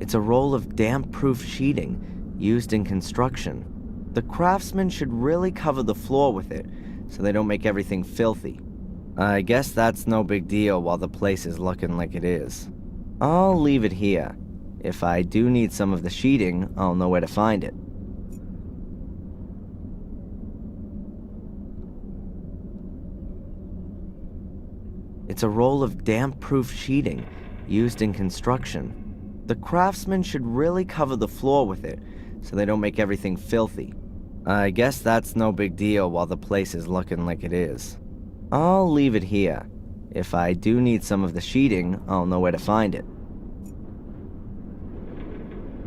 It's a roll of damp-proof sheeting used in construction. The craftsmen should really cover the floor with it so they don't make everything filthy. I guess that's no big deal while the place is looking like it is. I'll leave it here. If I do need some of the sheeting, I'll know where to find it. It's a roll of damp-proof sheeting used in construction. The craftsmen should really cover the floor with it so they don't make everything filthy. I guess that's no big deal while the place is looking like it is. I'll leave it here. If I do need some of the sheeting, I'll know where to find it.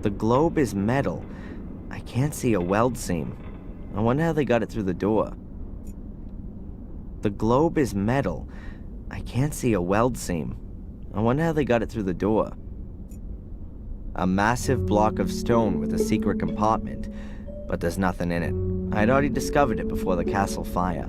The globe is metal. I can't see a weld seam. I wonder how they got it through the door. The globe is metal. I can't see a weld seam. I wonder how they got it through the door. A massive block of stone with a secret compartment, but there's nothing in it. I'd already discovered it before the castle fire.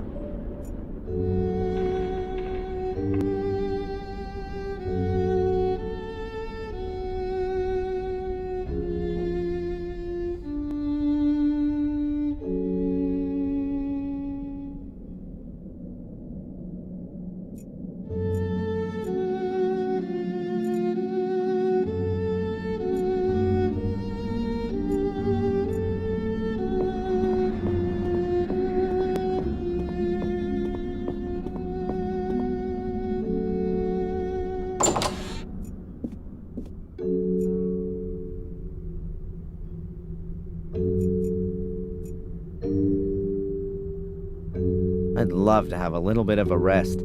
I'd love to have a little bit of a rest.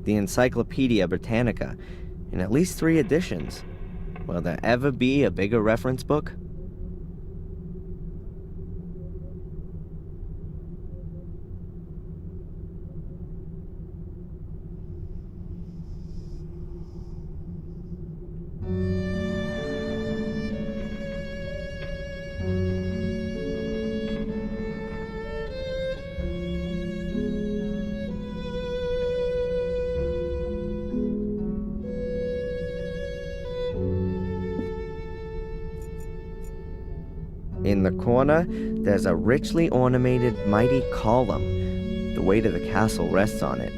The Encyclopedia Britannica, in at least 3 editions. Will there ever be a bigger reference book? In the corner, there's a richly ornamented mighty column. The weight of the castle rests on it.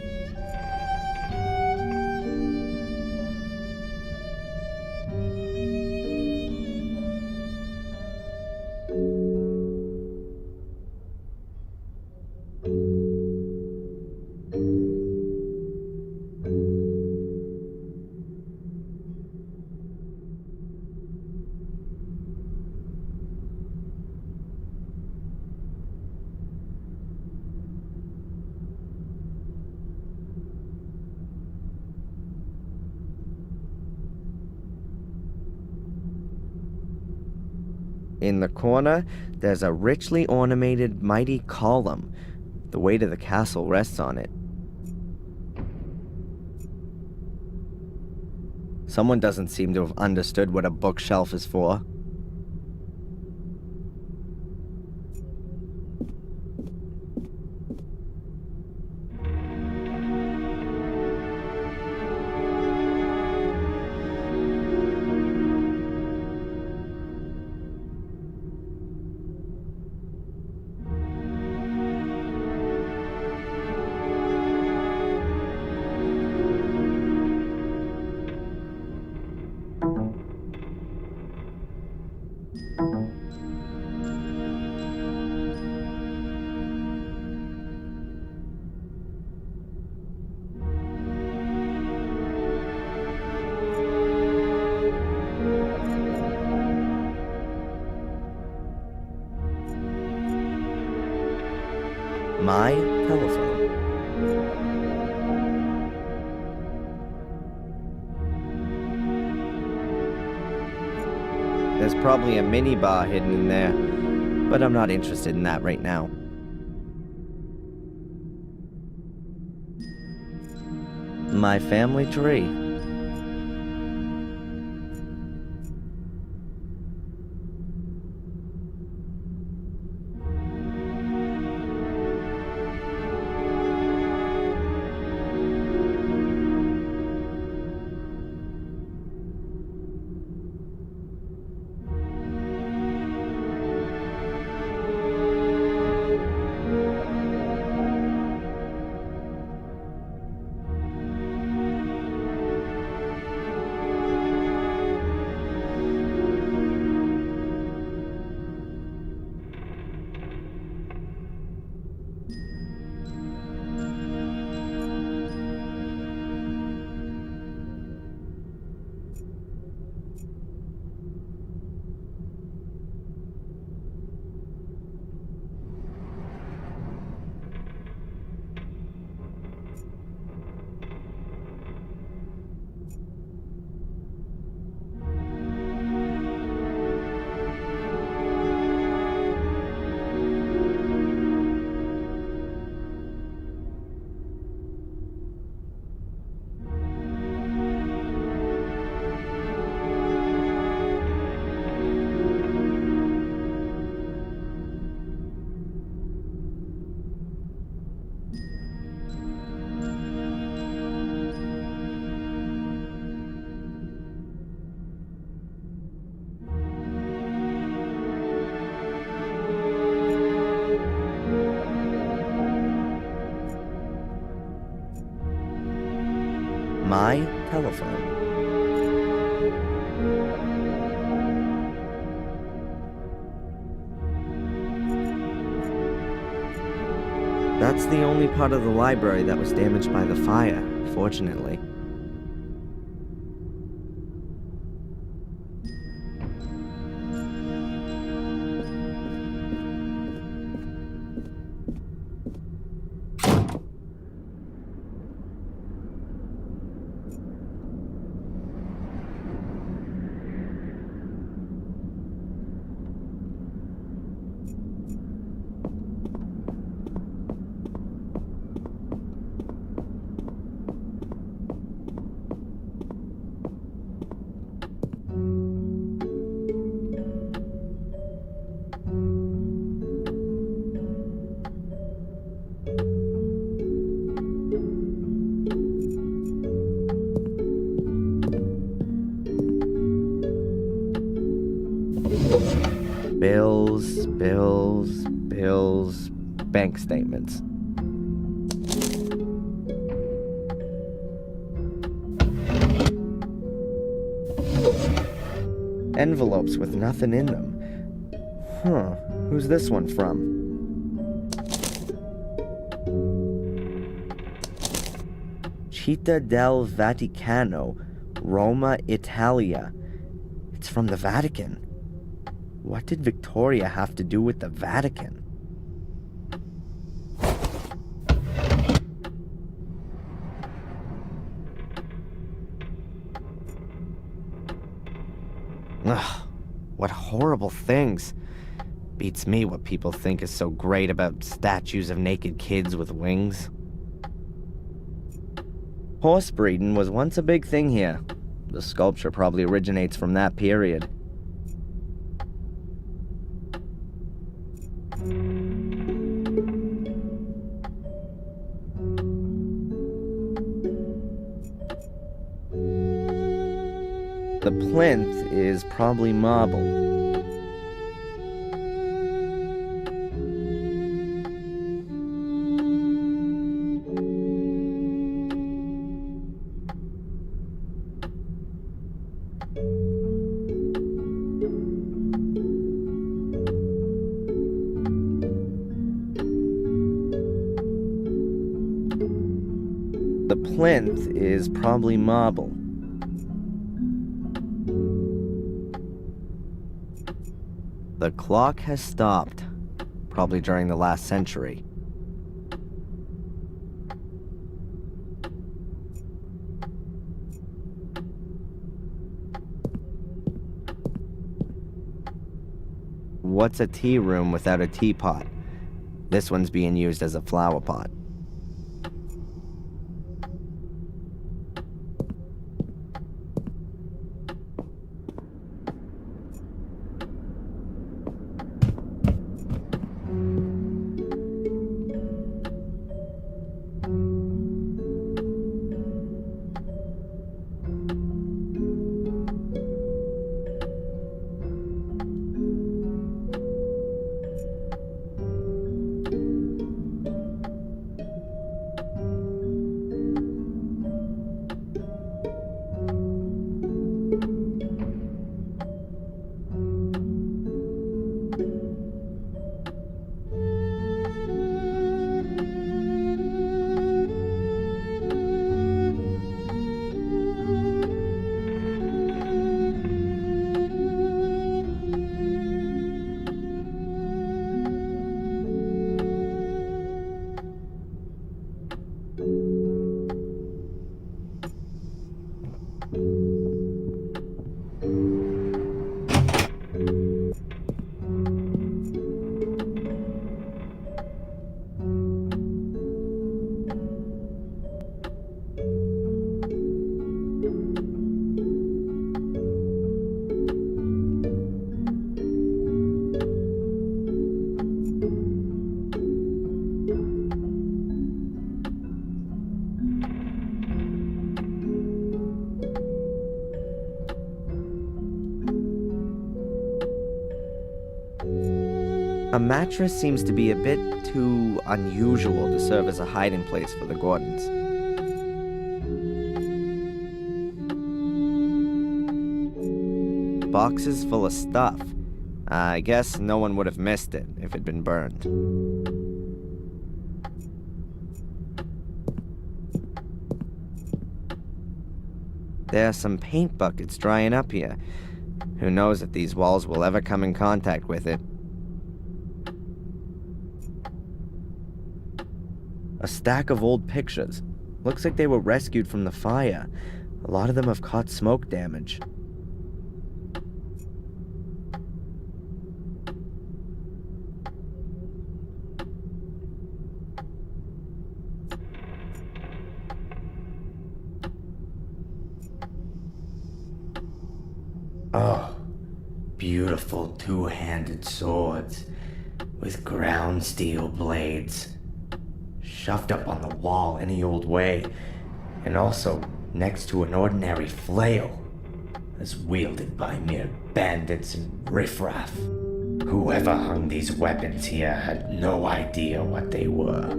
In the corner, there's a richly ornamented mighty column. The weight of the castle rests on it. Someone doesn't seem to have understood what a bookshelf is for. My telephone. There's probably a minibar hidden in there, but I'm not interested in that right now. My family tree. My telephone. That's the only part of the library that was damaged by the fire, fortunately. Bills, bank statements. Envelopes with nothing in them. Huh, who's this one from? Città del Vaticano, Roma, Italia. It's from the Vatican. What did Victoria have to do with the Vatican? Ugh, what horrible things. Beats me what people think is so great about statues of naked kids with wings. Horse breeding was once a big thing here. The sculpture probably originates from that period. The plinth is probably marble. The plinth is probably marble. The clock has stopped, probably during the last century. What's a tea room without a teapot? This one's being used as a flower pot. A mattress seems to be a bit too unusual to serve as a hiding place for the Gordons. Boxes full of stuff. I guess no one would have missed it if it'd been burned. There are some paint buckets drying up here. Who knows if these walls will ever come in contact with it. A stack of old pictures. Looks like they were rescued from the fire. A lot of them have caught smoke damage. Oh, beautiful two-handed swords with ground steel blades, shoved up on the wall any old way, and also next to an ordinary flail, as wielded by mere bandits and riffraff. Whoever hung these weapons here had no idea what they were.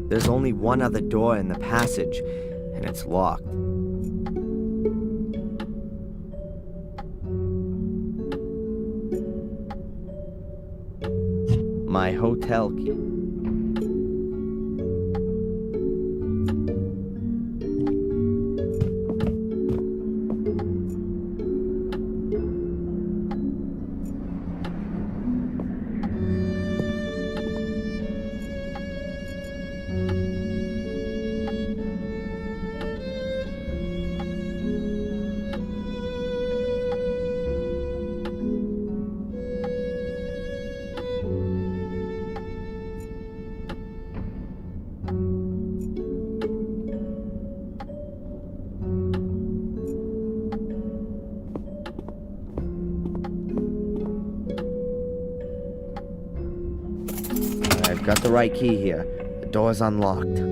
There's only one other door in the passage, and it's locked. My hotel key. I've got the right key here. The door's unlocked.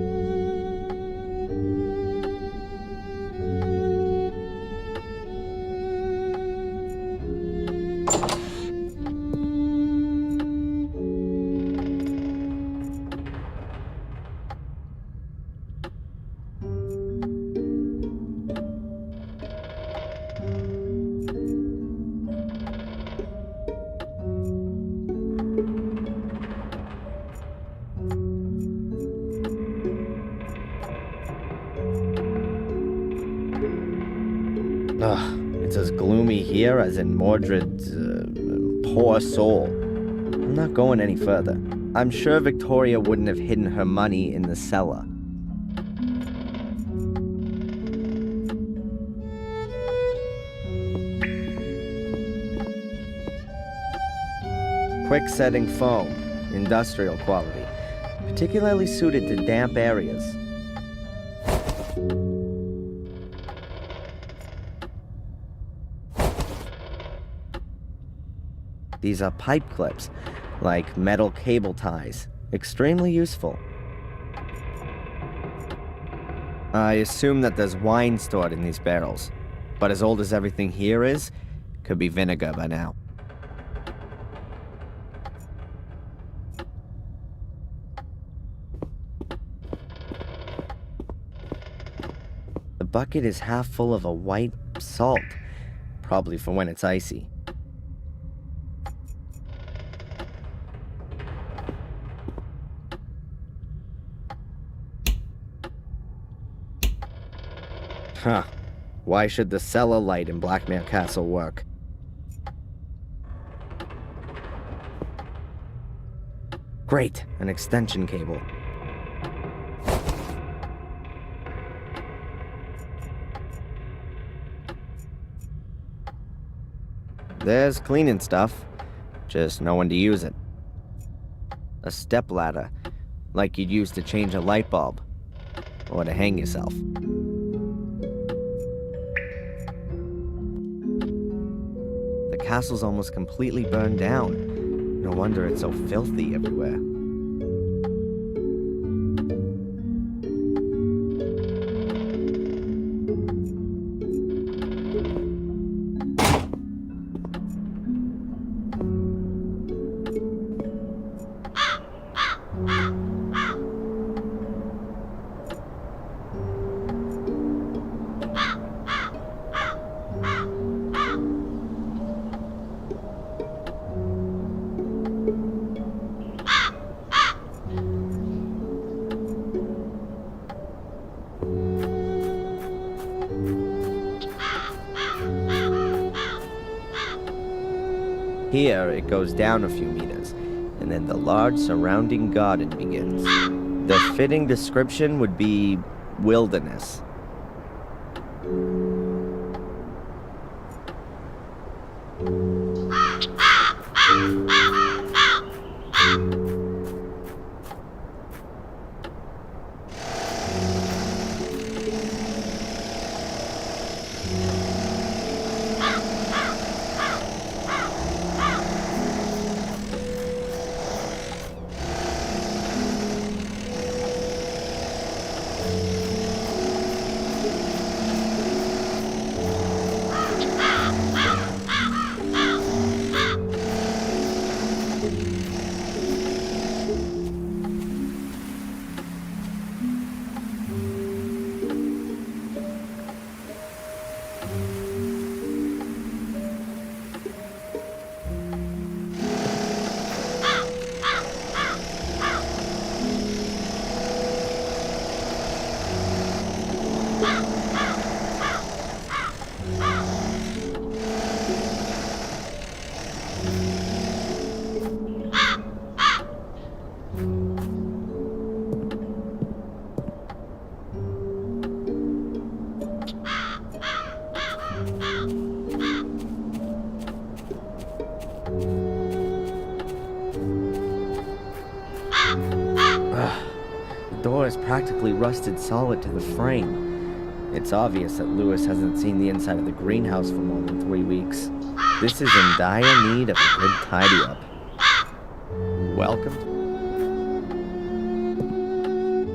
Ugh, it's as gloomy here as in Mordred's poor soul. I'm not going any further. I'm sure Victoria wouldn't have hidden her money in the cellar. Quick setting foam, industrial quality, particularly suited to damp areas. These are pipe clips, like metal cable ties. Extremely useful. I assume that there's wine stored in these barrels, but as old as everything here is, could be vinegar by now. The bucket is half full of a white salt, probably for when it's icy. Huh. Why should the cellar light in Blackmare Castle work? Great, an extension cable. There's cleaning stuff, just no one to use it. A step ladder, like you'd use to change a light bulb, or to hang yourself. The castle's almost completely burned down. No wonder it's so filthy everywhere. Here, it goes down a few meters, and then the large surrounding garden begins. The fitting description would be wilderness. The door is practically rusted solid to the frame. It's obvious that Lewis hasn't seen the inside of the greenhouse for more than 3 weeks. This is in dire need of a good tidy-up. Welcome.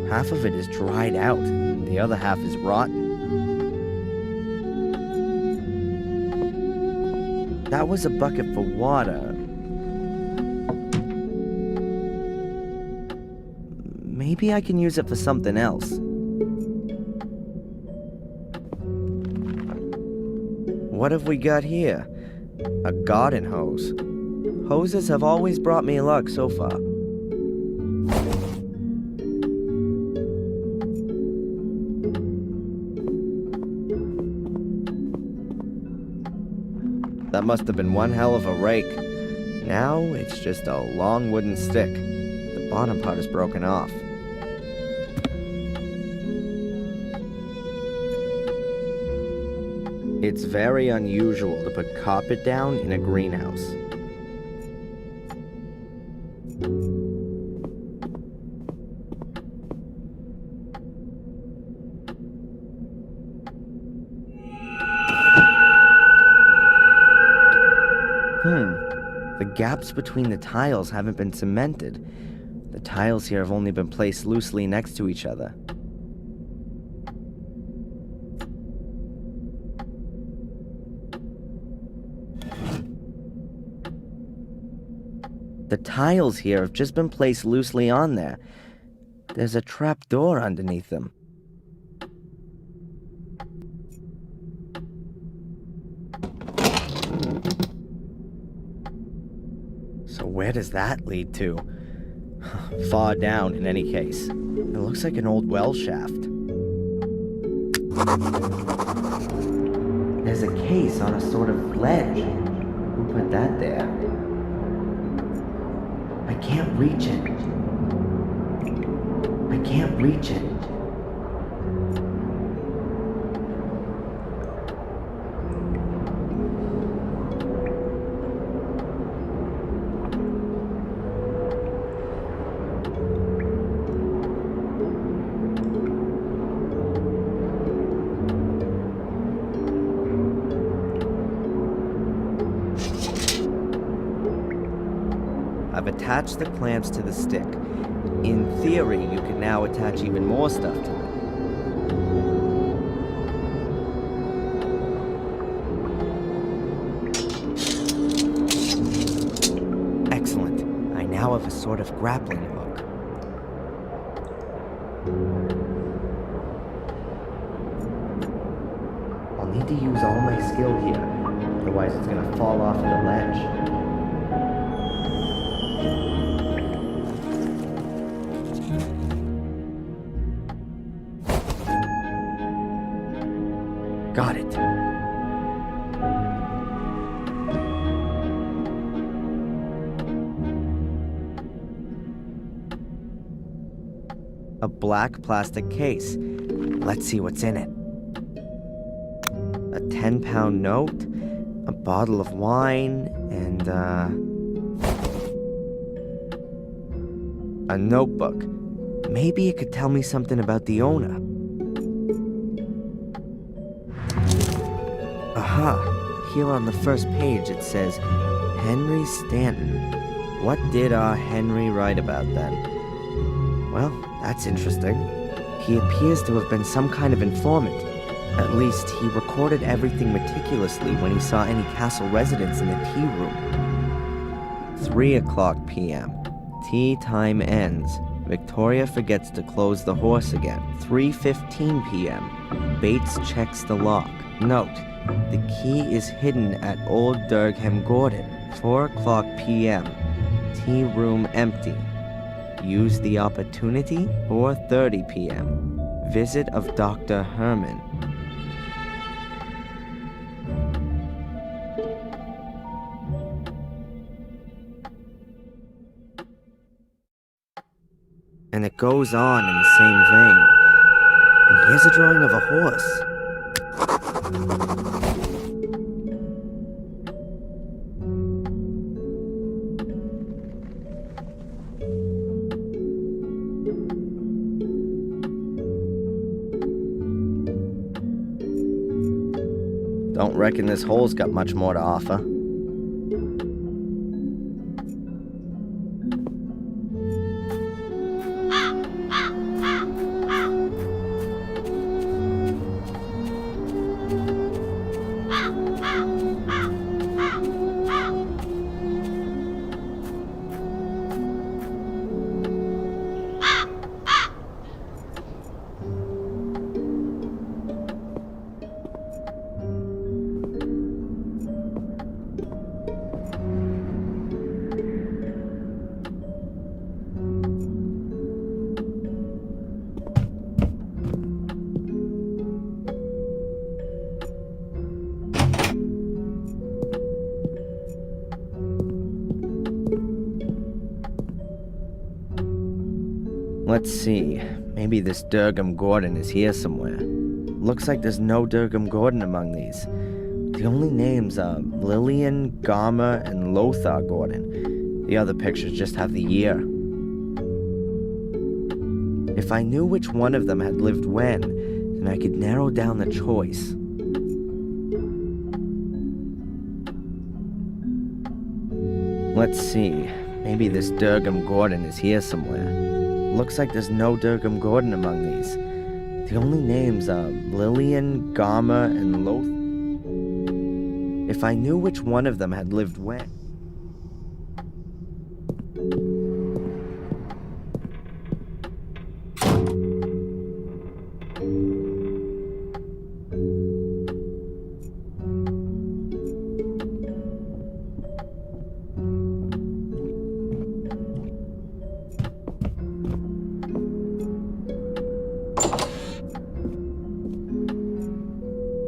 Half of it is dried out, and the other half is rotten. That was a bucket for water. Maybe I can use it for something else. What have we got here? A garden hose. Hoses have always brought me luck so far. That must have been one hell of a rake. Now it's just a long wooden stick. The bottom part is broken off. It's very unusual to put carpet down in a greenhouse. The gaps between the tiles haven't been cemented. The tiles here have only been placed loosely next to each other. The tiles here have just been placed loosely on there. There's a trap door underneath them. So where does that lead to? Far down, in any case. It looks like an old well shaft. There's a case on a sort of ledge. Who put that there? I can't reach it. I can't reach it. I've attached the clamps to the stick. In theory, you can now attach even more stuff to it. Excellent. I now have a sort of grappling hook. I'll need to use all my skill here, otherwise it's gonna fall off the ledge. Got it. A black plastic case. Let's see what's in it. A 10-pound note, a bottle of wine, and a notebook. Maybe it could tell me something about the owner. Aha! Here on the first page it says, Henry Stanton. What did our Henry write about then? Well, that's interesting. He appears to have been some kind of informant. At least, he recorded everything meticulously when he saw any castle residents in the tea room. 3:00 p.m. Tea time ends. Victoria forgets to close the horse again. 3:15 p.m. Bates checks the lock. Note, the key is hidden at Old Durgham Gordon. 4:00 p.m. Tea room empty. Use the opportunity. 4:30 p.m. Visit of Dr. Herman. And it goes on in the same vein. And here's a drawing of a horse. Don't reckon this hole's got much more to offer. Let's see. Maybe this Durgham Gordon is here somewhere. Looks like there's no Durgham Gordon among these. The only names are Lillian, Garmer, and Lothar Gordon. The other pictures just have the year. If I knew which one of them had lived when, then I could narrow down the choice. Let's see. Maybe this Durgham Gordon is here somewhere. Looks like there's no Durgham Gordon among these. The only names are Lillian, Garmer, and Lothar. If I knew which one of them had lived when.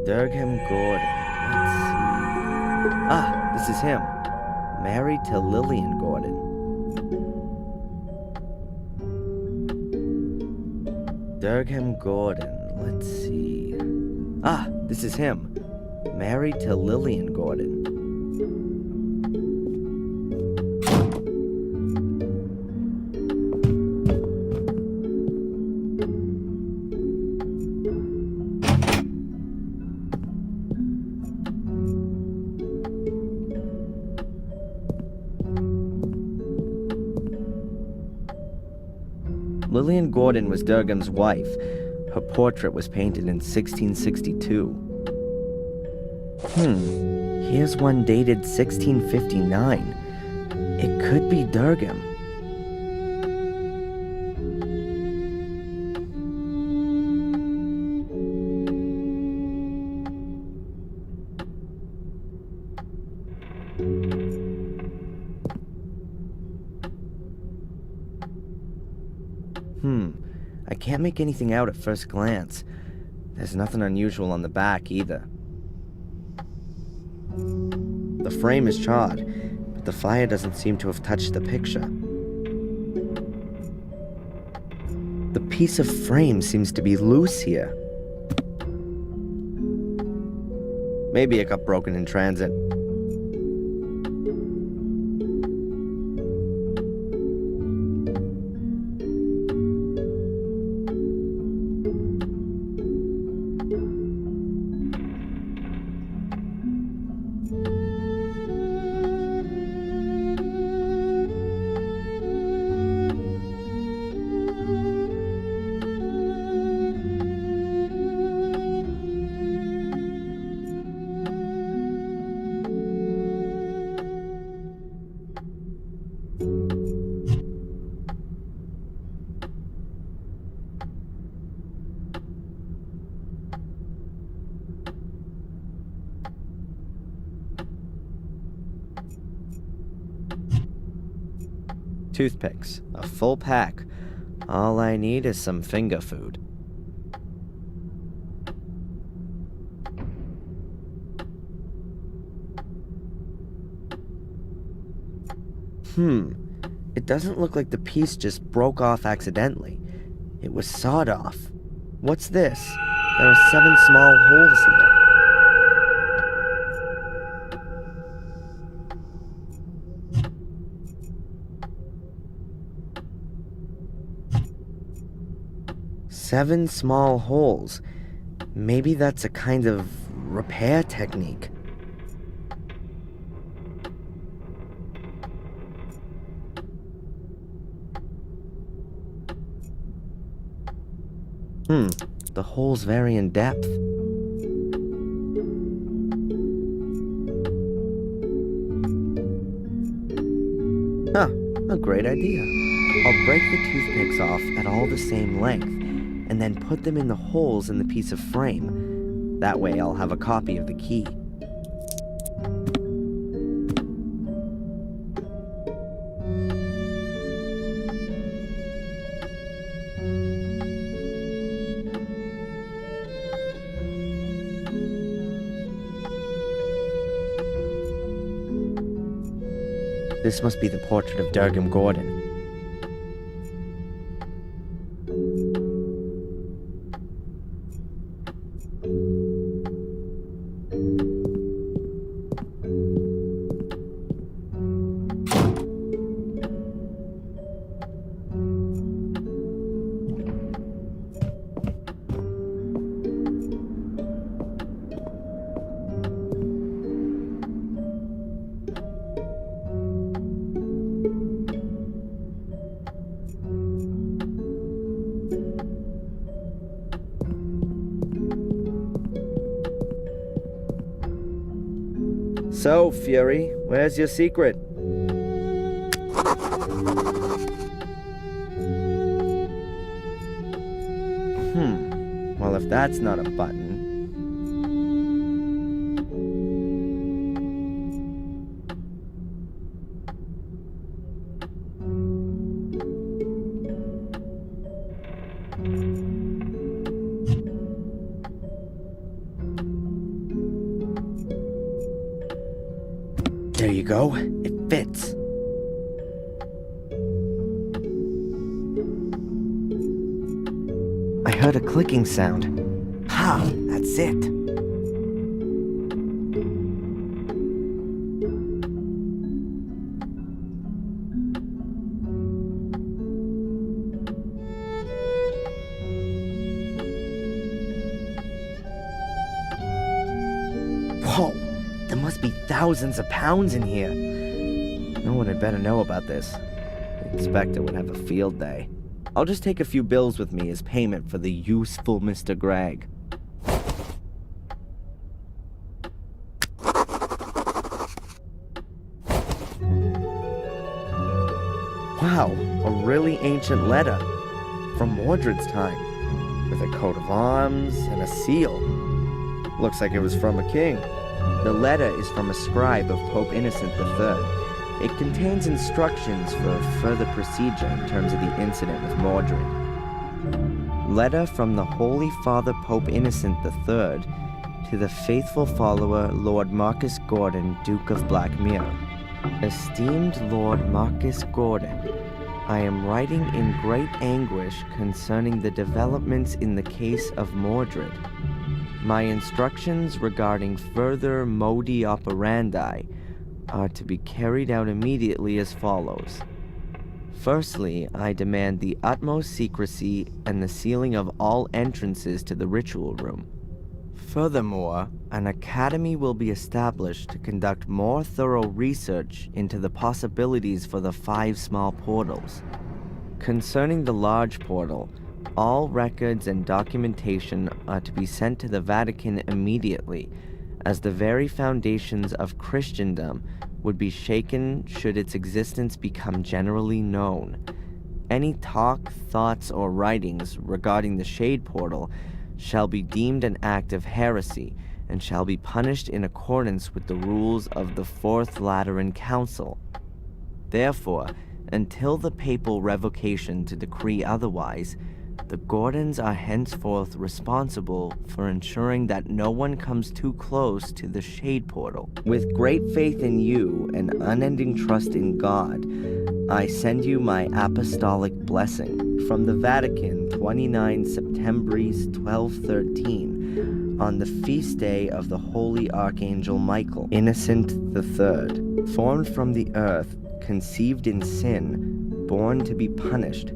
Durgham Gordon. Let's see. Ah, this is him. Married to Lillian Gordon. Durham Gordon, let's see. Ah, this is him. Married to Lillian Gordon. Lillian Gordon was Durgam's wife. Her portrait was painted in 1662. Here's one dated 1659. It could be Durgam. I can't make anything out at first glance. There's nothing unusual on the back either. The frame is charred, but the fire doesn't seem to have touched the picture. The piece of frame seems to be loose here. Maybe it got broken in transit. Toothpicks, a full pack. All I need is some finger food. It doesn't look like the piece just broke off accidentally. It was sawed off. What's this? There are 7 small holes here. Seven small holes. Maybe that's a kind of repair technique. The holes vary in depth. A great idea. I'll break the toothpicks off at all the same length, and then put them in the holes in the piece of frame. That way I'll have a copy of the key. This must be the portrait of Durham Gordon. So, Fury, where's your secret? Well, if that's not a button... There you go. It fits. I heard a clicking sound. Ha! That's it. Whoa! There must be thousands of pounds in here. No one had better know about this. The inspector would have a field day. I'll just take a few bills with me as payment for the useful Mr. Gregg. Wow, a really ancient letter from Mordred's time, with a coat of arms and a seal. Looks like it was from a king. The letter is from a scribe of Pope Innocent III. It contains instructions for further procedure in terms of the incident with Mordred. Letter from the Holy Father Pope Innocent III to the faithful follower Lord Marcus Gordon, Duke of Blackmere. Esteemed Lord Marcus Gordon, I am writing in great anguish concerning the developments in the case of Mordred. My instructions regarding further modi operandi are to be carried out immediately as follows. Firstly, I demand the utmost secrecy and the sealing of all entrances to the ritual room. Furthermore, an academy will be established to conduct more thorough research into the possibilities for the 5 small portals. Concerning the large portal, all records and documentation are to be sent to the Vatican immediately, as the very foundations of Christendom would be shaken should its existence become generally known. Any talk, thoughts, or writings regarding the Shade Portal shall be deemed an act of heresy and shall be punished in accordance with the rules of the Fourth Lateran Council. Therefore, until the papal revocation to decree otherwise, the Gordons are henceforth responsible for ensuring that no one comes too close to the Shade Portal. With great faith in you and unending trust in God, I send you my apostolic blessing from the Vatican, 29 Septembris 1213, on the feast day of the Holy Archangel Michael, Innocent III, formed from the earth, conceived in sin, born to be punished.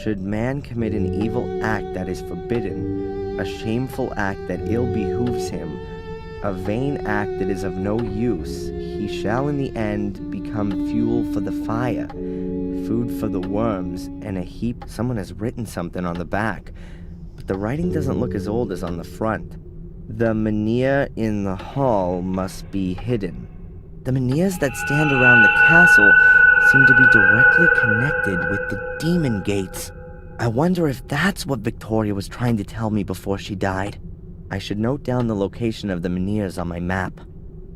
Should man commit an evil act that is forbidden, a shameful act that ill behooves him, a vain act that is of no use, he shall in the end become fuel for the fire, food for the worms, and a heap. Someone has written something on the back, but the writing doesn't look as old as on the front. The menhir in the hall must be hidden. The menhirs that stand around the castle seem to be directly connected with the demon gates. I wonder if that's what Victoria was trying to tell me before she died. I should note down the location of the menhirs on my map.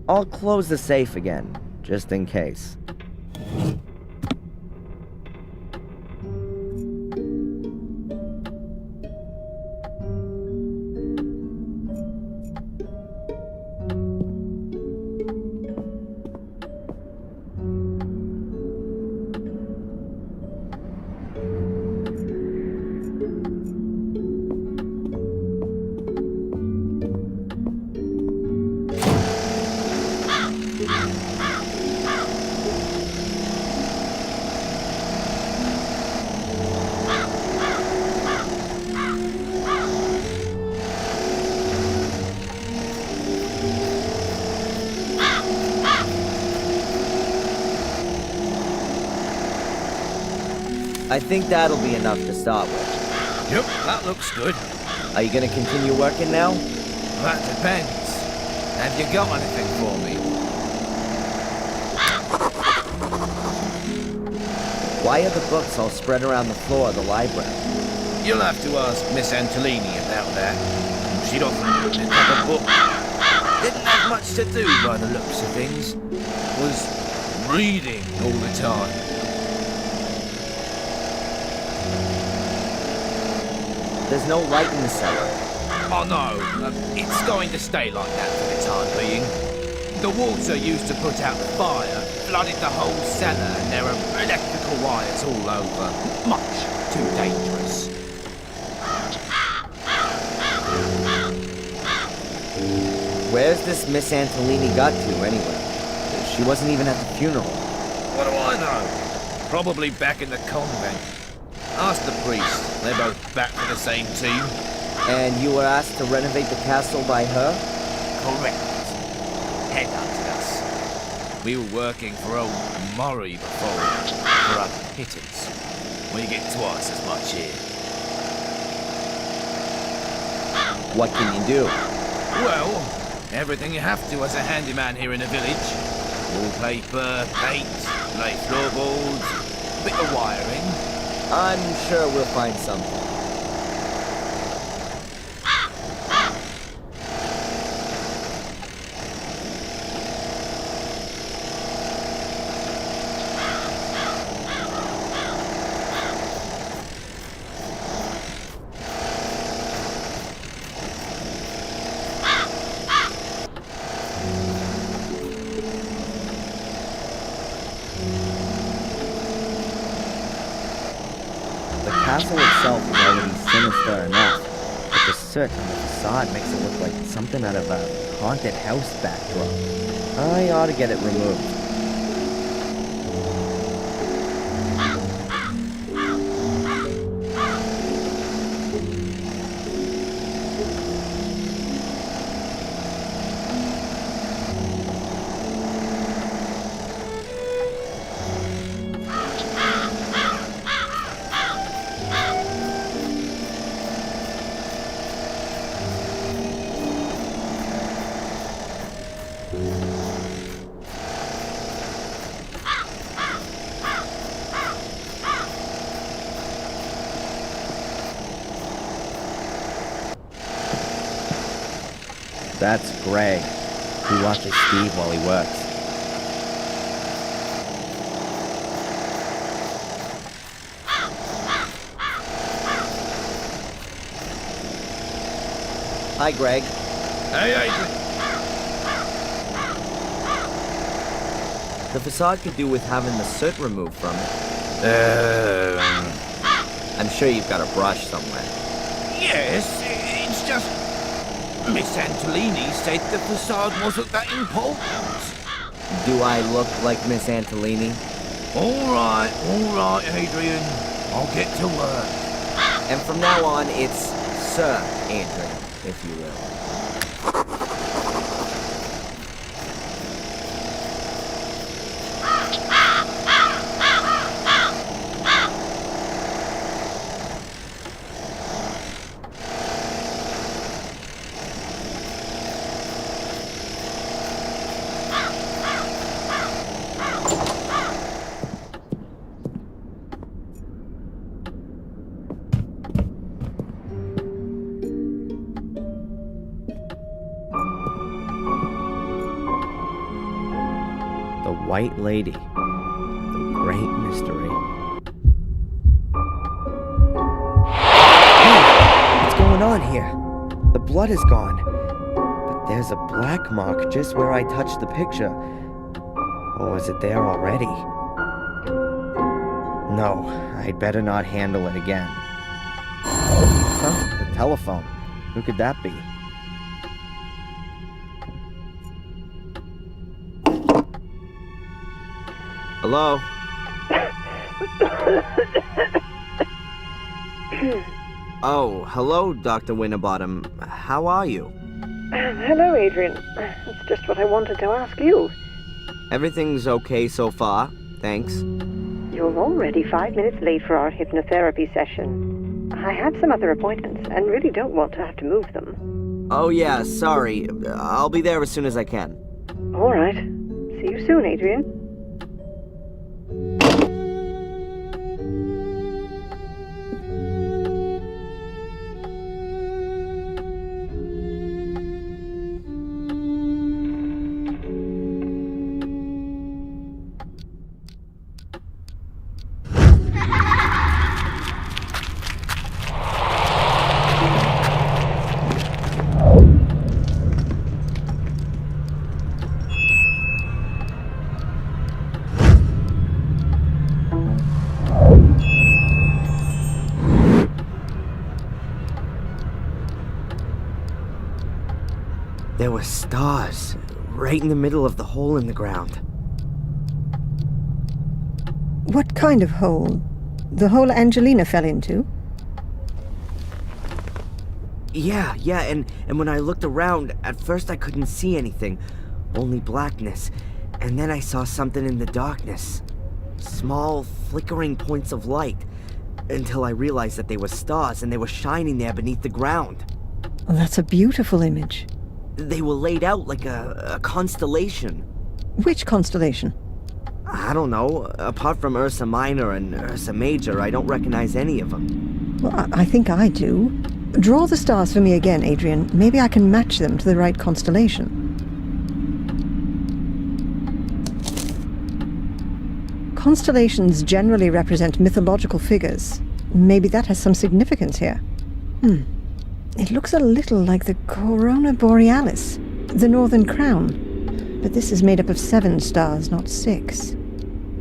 I'll close the safe again, just in case. I think that'll be enough to start with. Yep, that looks good. Are you gonna continue working now? That depends. Have you got anything for me? Why are the books all spread around the floor of the library? You'll have to ask Miss Antolini about that. She'd often pick up a book. Didn't have much to do by the looks of things. Was reading all the time. There's no light in the cellar. Oh no, it's going to stay like that for the time being. The water used to put out the fire flooded the whole cellar and there are electrical wires all over. Much too dangerous. Where's this Miss Antolini got to, anyway? She wasn't even at the funeral. What do I know? Probably back in the convent. Ask the priest. They're both back for the same team. And you were asked to renovate the castle by her? Correct. Headhunted us. We were working for old Murray before, for a pittance. We get twice as much here. What can you do? Well, everything you have to as a handyman here in the village. Wallpaper, paint, lay floorboards, bit of wiring. I'm sure we'll find something. The castle itself is already sinister enough, but the soot on the facade makes it look like something out of a haunted house backdrop. I ought to get it removed. That's Greg. He watches Steve while he works. Hi, Greg. Hey, Adrian. The facade could do with having the soot removed from it. I'm sure you've got a brush somewhere. Yes, it's just... Miss Antolini said the facade wasn't that important. Do I look like Miss Antolini? All right, Adrian. I'll get to work. And from now on, it's Sir Adrian, if you will. The White Lady. The Great Mystery. Hey, what's going on here? The blood is gone. But there's a black mark just where I touched the picture. Or was it there already? No, I'd better not handle it again. Huh? The telephone. Who could that be? Hello? Oh, hello, Dr. Winterbottom. How are you? Hello, Adrian. That's just what I wanted to ask you. Everything's okay so far, thanks. You're already 5 minutes late for our hypnotherapy session. I have some other appointments and really don't want to have to move them. Oh yeah, sorry. I'll be there as soon as I can. All right. See you soon, Adrian. There were stars right in the middle of the hole in the ground. What kind of hole? The hole Angelina fell into? Yeah, and when I looked around, at first I couldn't see anything, only blackness. And then I saw something in the darkness. Small, flickering points of light. Until I realized that they were stars and they were shining there beneath the ground. Well, that's a beautiful image. They were laid out like a constellation. Which constellation? I don't know. Apart from Ursa Minor and Ursa Major, I don't recognize any of them. Well, I think I do. Draw the stars for me again, Adrian. Maybe I can match them to the right constellation. Constellations generally represent mythological figures. Maybe that has some significance here. It looks a little like the Corona Borealis, the Northern Crown. But this is made up of 7 stars, not 6.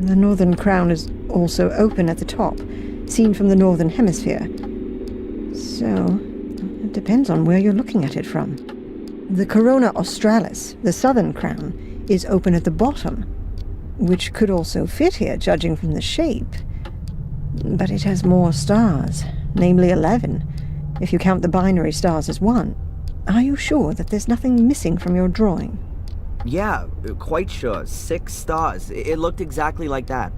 The Northern Crown is also open at the top, seen from the Northern Hemisphere. So, it depends on where you're looking at it from. The Corona Australis, the Southern Crown, is open at the bottom, which could also fit here, judging from the shape. But it has more stars, namely 11, if you count the binary stars as 1. Are you sure that there's nothing missing from your drawing? Yeah, quite sure. 6 stars. It looked exactly like that.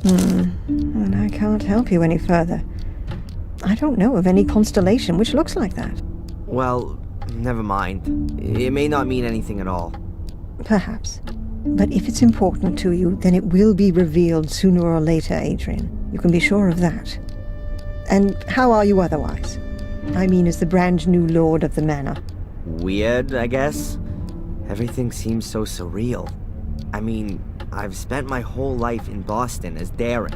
And I can't help you any further. I don't know of any constellation which looks like that. Well, never mind. It may not mean anything at all. Perhaps. But if it's important to you, then it will be revealed sooner or later, Adrian. You can be sure of that. And how are you otherwise? I mean, as the brand new lord of the manor. Weird, I guess. Everything seems so surreal. I mean, I've spent my whole life in Boston as Darren.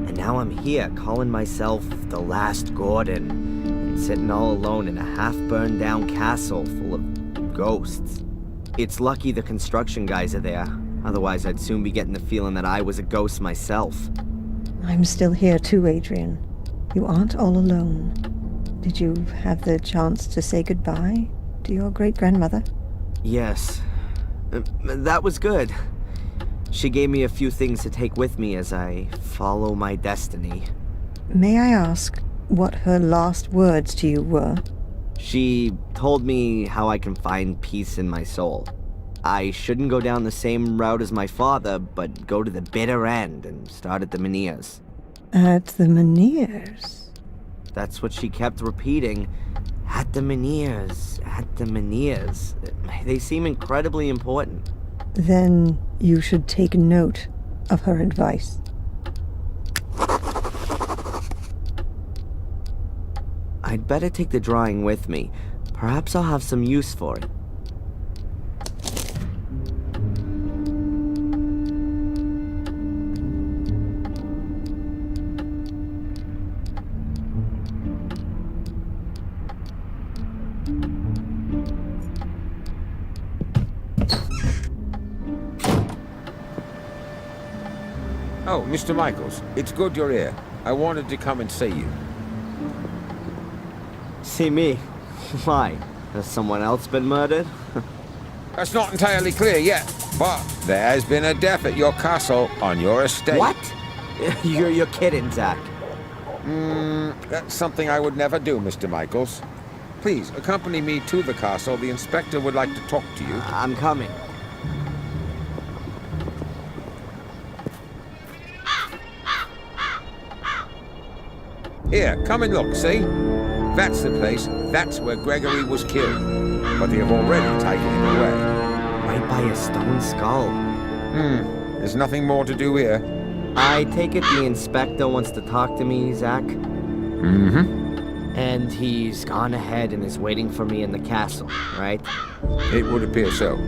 And now I'm here calling myself the last Gordon. And sitting all alone in a half-burned down castle full of ghosts. It's lucky the construction guys are there. Otherwise, I'd soon be getting the feeling that I was a ghost myself. I'm still here too, Adrian. You aren't all alone. Did you have the chance to say goodbye to your great-grandmother? Yes. That was good. She gave me a few things to take with me as I follow my destiny. May I ask what her last words to you were? She told me how I can find peace in my soul. I shouldn't go down the same route as my father, but go to the bitter end and start at the Menhirs. At the Menhirs? That's what she kept repeating. At the Menhirs, at the Menhirs. They seem incredibly important. Then you should take note of her advice. I'd better take the drawing with me. Perhaps I'll have some use for it. Oh, Mr. Michaels, it's good you're here. I wanted to come and see you. See me? Why? Has someone else been murdered? That's not entirely clear yet, but there has been a death at your castle on your estate. What? You're kidding, Zach. That's something I would never do, Mr. Michaels. Please, accompany me to the castle. The inspector would like to talk to you. I'm coming. Here, come and look, see? That's the place. That's where Gregory was killed. But they have already taken him away. Right by a stone skull. There's nothing more to do here. I take it the inspector wants to talk to me, Zach? And he's gone ahead and is waiting for me in the castle, right? It would appear so.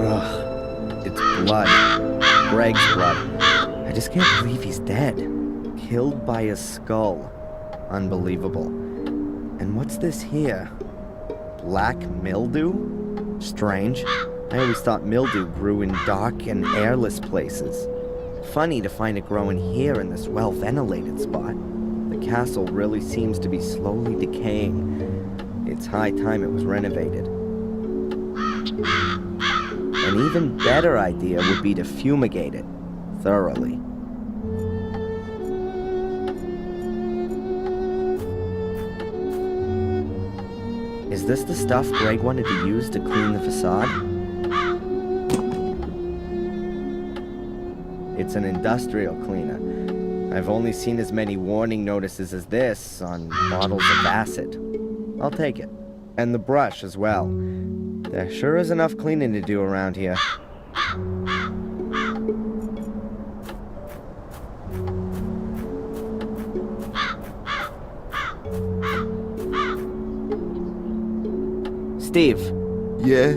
Ugh. It's blood. Greg's blood. I just can't believe he's dead. Killed by a skull. Unbelievable. And what's this here? Black mildew? Strange. I always thought mildew grew in dark and airless places. Funny to find it growing here in this well-ventilated spot. The castle really seems to be slowly decaying. It's high time it was renovated. An even better idea would be to fumigate it thoroughly. Is this the stuff Greg wanted to use to clean the facade? It's an industrial cleaner. I've only seen as many warning notices as this on bottles of acid. I'll take it. And the brush as well. There sure is enough cleaning to do around here. Steve. Yeah?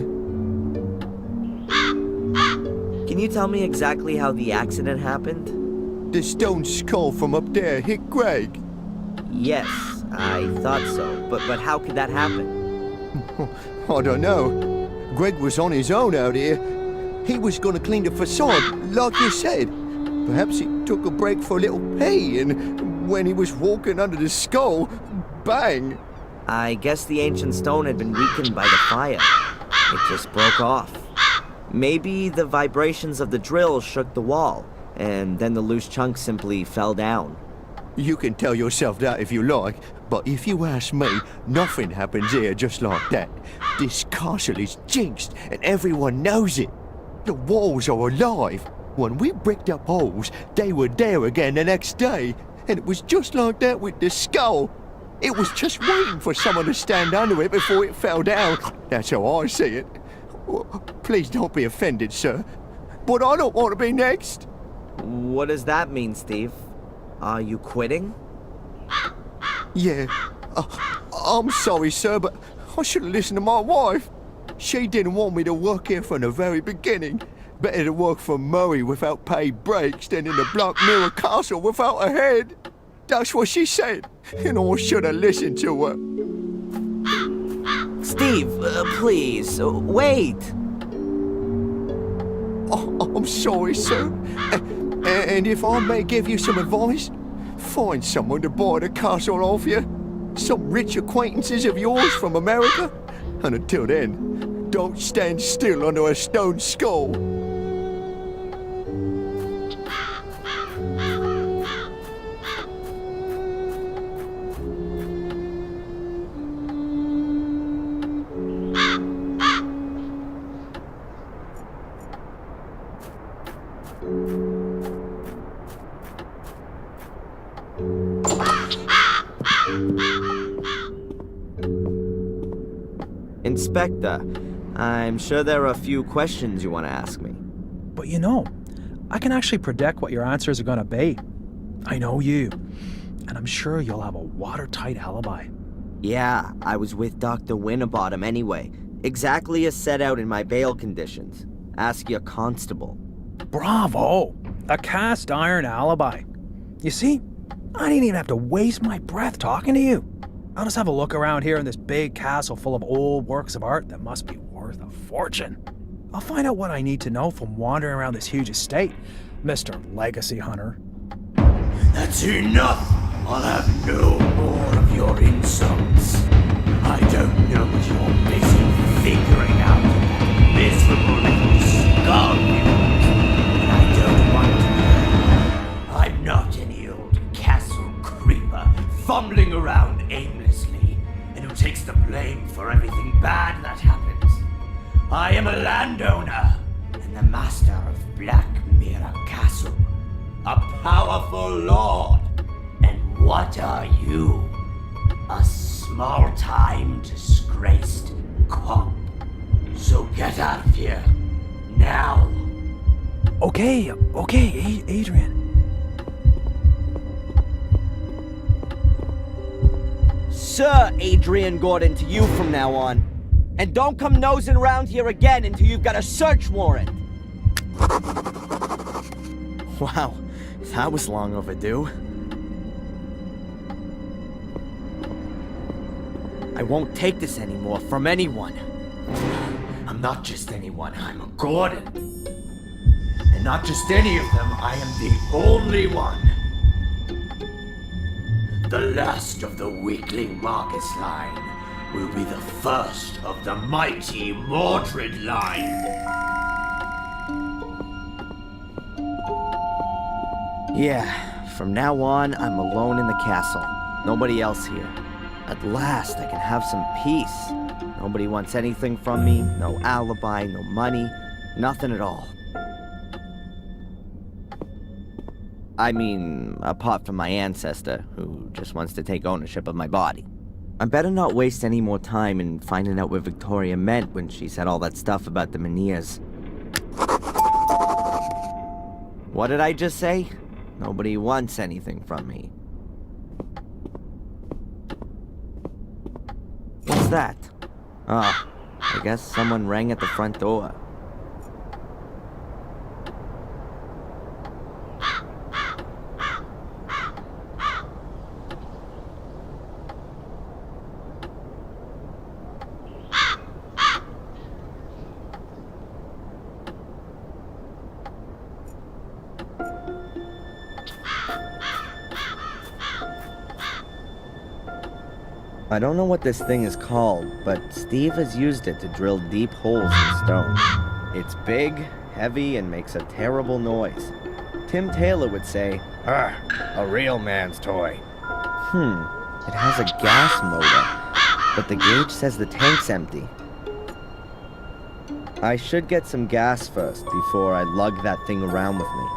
Can you tell me exactly how the accident happened? The stone skull from up there hit Greg. Yes, I thought so. But how could that happen? I don't know. Greg was on his own out here. He was gonna clean the facade, like you said. Perhaps he took a break for a little pee, and when he was walking under the skull, bang! I guess the ancient stone had been weakened by the fire. It just broke off. Maybe the vibrations of the drill shook the wall, and then the loose chunk simply fell down. You can tell yourself that if you like, but if you ask me, nothing happens here just like that. This castle is jinxed, and everyone knows it. The walls are alive. When we bricked up holes, they were there again the next day, and it was just like that with the skull. It was just waiting for someone to stand under it before it fell down. That's how I see it. Please don't be offended, sir, but I don't want to be next. What does that mean, Steve? Are you quitting? Yeah, I'm sorry, sir, but I should have listened to my wife. She didn't want me to work here from the very beginning. Better to work for Murray without paid breaks than in the Black Mirror Castle without a head. That's what she said, and I should have listened to her. Steve, please, wait! I'm sorry, sir. And if I may give you some advice, find someone to buy the castle off you. Some rich acquaintances of yours from America. And until then, don't stand still under a stone skull. Inspector, I'm sure there are a few questions you want to ask me. But you know, I can actually predict what your answers are going to be. I know you, and I'm sure you'll have a watertight alibi. Yeah, I was with Dr. Winterbottom anyway. Exactly as set out in my bail conditions. Ask your constable. Bravo! A cast iron alibi. You see, I didn't even have to waste my breath talking to you. I'll just have a look around here in this big castle full of old works of art that must be worth a fortune. I'll find out what I need to know from wandering around this huge estate, Mr. Legacy Hunter. That's enough! I'll have no more of your insults. I don't know what you're busy figuring out. Miserable little skull and I don't want to. I'm not any old castle creeper fumbling around aimlessly and who takes the blame for everything bad that happens. I am a landowner and the master of Black Mirror Castle, a powerful lord. And what are you? A small-time disgraced cop. So get out of here, now. Okay, Adrian. Sir Adrian Gordon to you from now on. And don't come nosing around here again until you've got a search warrant. Wow, that was long overdue. I won't take this anymore from anyone. I'm not just anyone, I'm a Gordon. And not just any of them, I am the only one. The last of the weakling Marcus line will be the first of the mighty Mordred line. Yeah, from now on, I'm alone in the castle. Nobody else here. At last, I can have some peace. Nobody wants anything from me, no alibi, no money, nothing at all. I mean, apart from my ancestor, who just wants to take ownership of my body. I better not waste any more time in finding out what Victoria meant when she said all that stuff about the Menhirs. What did I just say? Nobody wants anything from me. What's that? Ah, I guess someone rang at the front door. I don't know what this thing is called, but Steve has used it to drill deep holes in stone. It's big, heavy, and makes a terrible noise. Tim Taylor would say, A real man's toy. It has a gas motor, but the gauge says the tank's empty. I should get some gas first before I lug that thing around with me.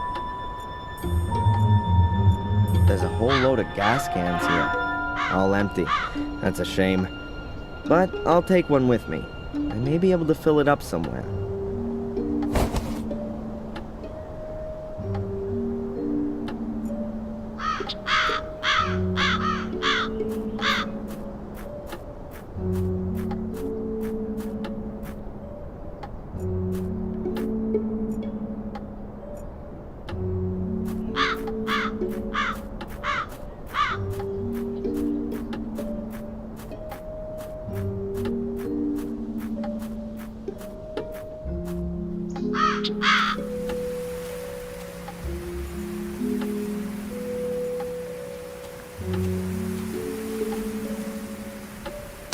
There's a whole load of gas cans here. All empty. That's a shame. But I'll take one with me. I may be able to fill it up somewhere.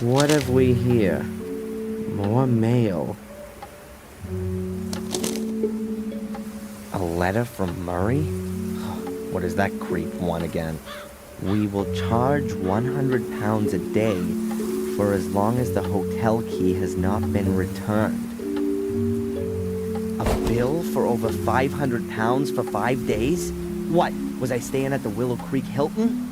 What have we here? More mail. A letter from Murray? What does that creep want again? We will charge 100 pounds a day for as long as the hotel key has not been returned. A bill for over 500 pounds for 5 days? What, was I staying at the Willow Creek Hilton?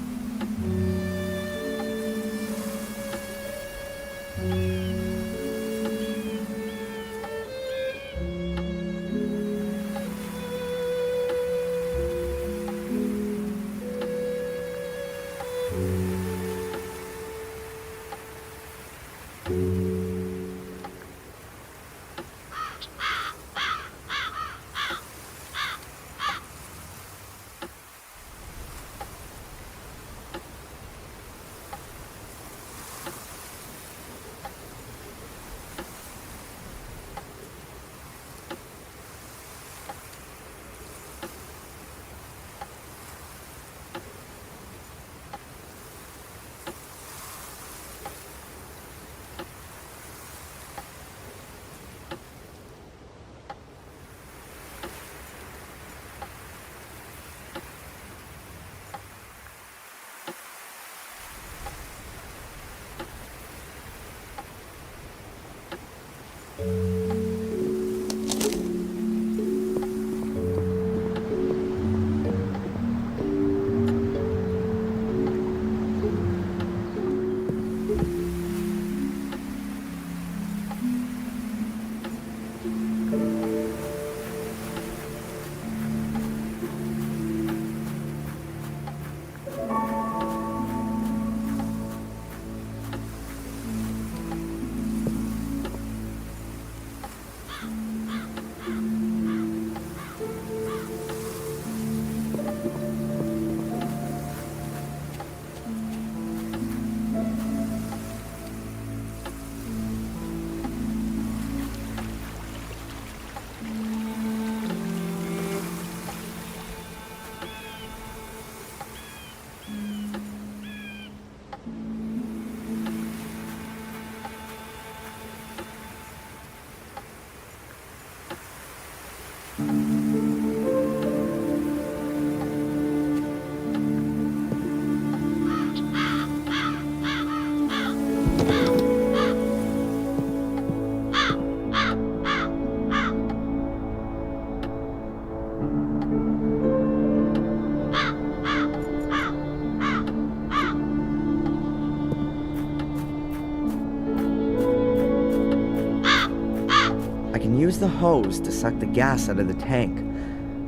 use the hose to suck the gas out of the tank.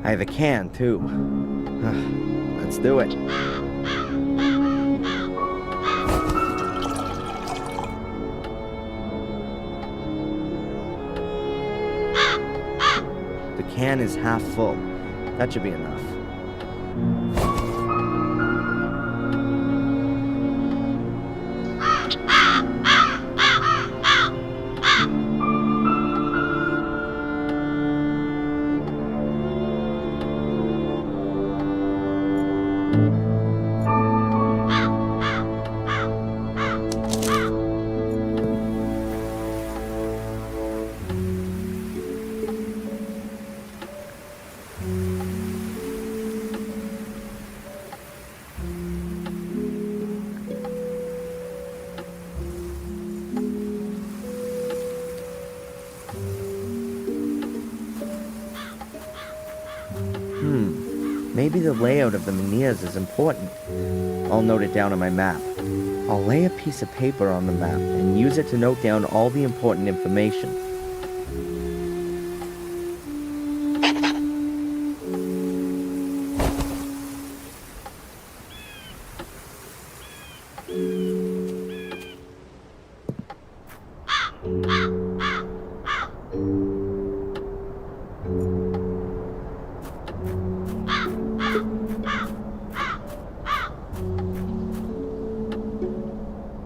I have a can, too. Let's do it. The can is half full. That should be enough. Maybe the layout of the menhirs is important. I'll note it down on my map. I'll lay a piece of paper on the map and use it to note down all the important information.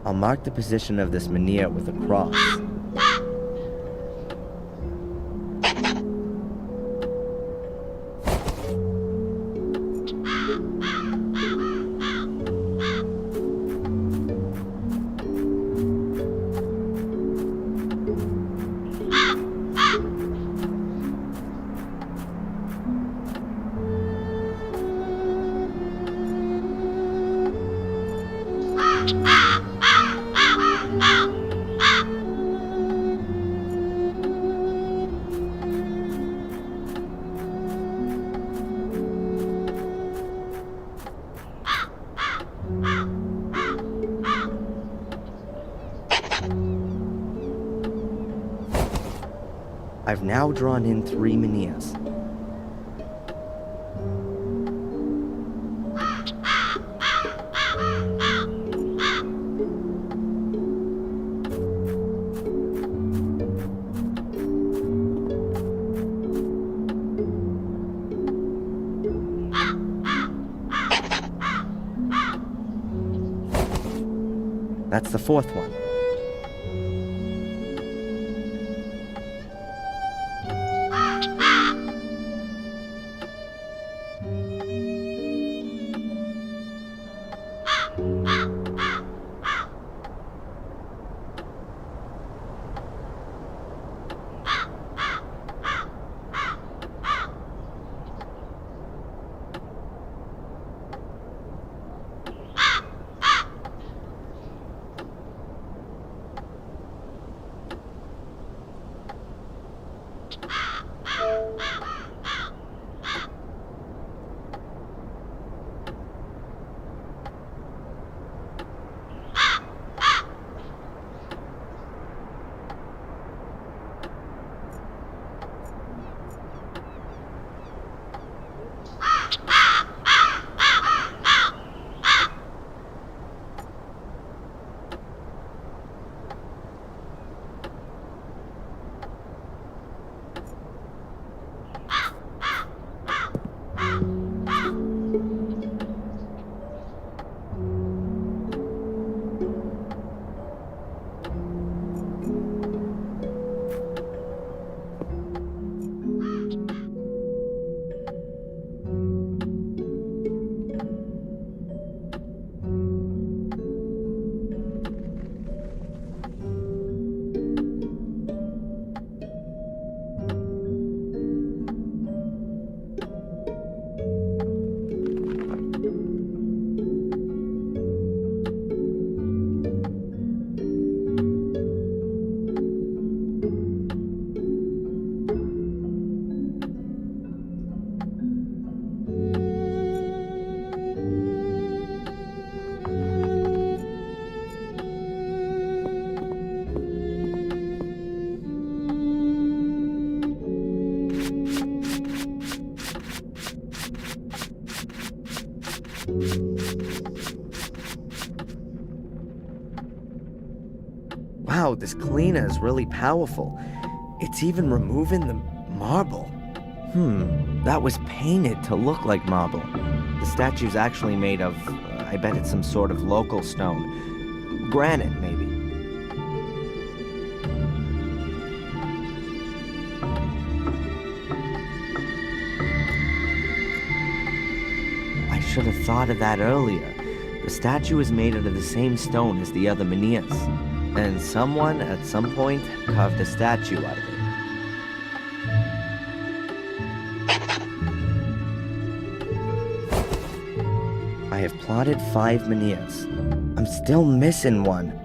I'll mark the position of this menhir with a cross. I've now drawn in 3 menhirs. That's the 4th one. Wow, this cleaner is really powerful. It's even removing the marble. That was painted to look like marble. The statue's actually made of, I bet it's some sort of local stone. Granite, maybe. I should have thought of that earlier. The statue is made out of the same stone as the other menhirs, and someone at some point carved a statue out of it. I have plotted 5 menhirs. I'm still missing one.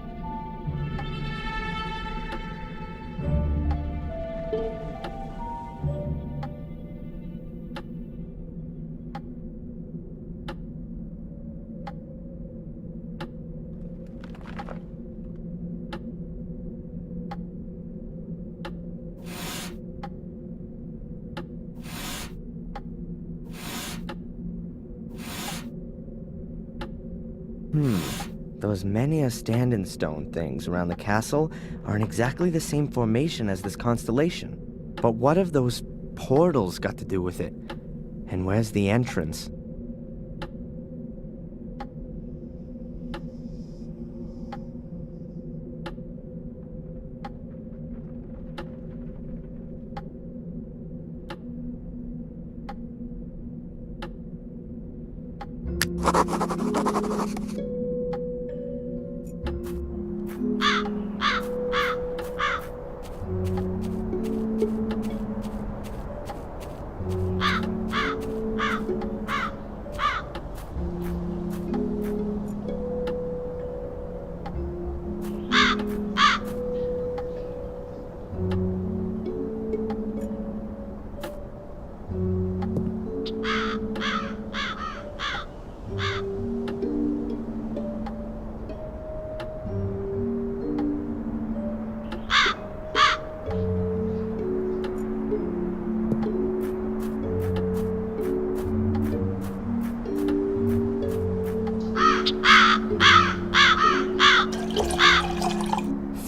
Those menhir standing stone things around the castle are in exactly the same formation as this constellation. But what have those portals got to do with it? And where's the entrance?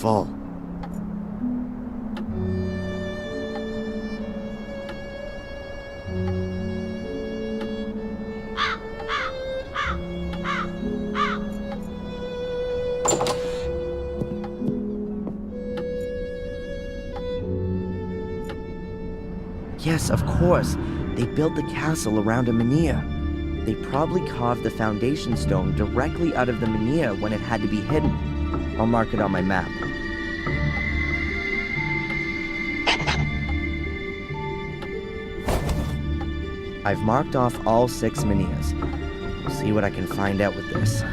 Full. Yes, of course. They built the castle around a menhir. They probably carved the foundation stone directly out of the menhir when it had to be hidden. I'll mark it on my map. I've marked off all 6 menhirs. We'll see what I can find out with this.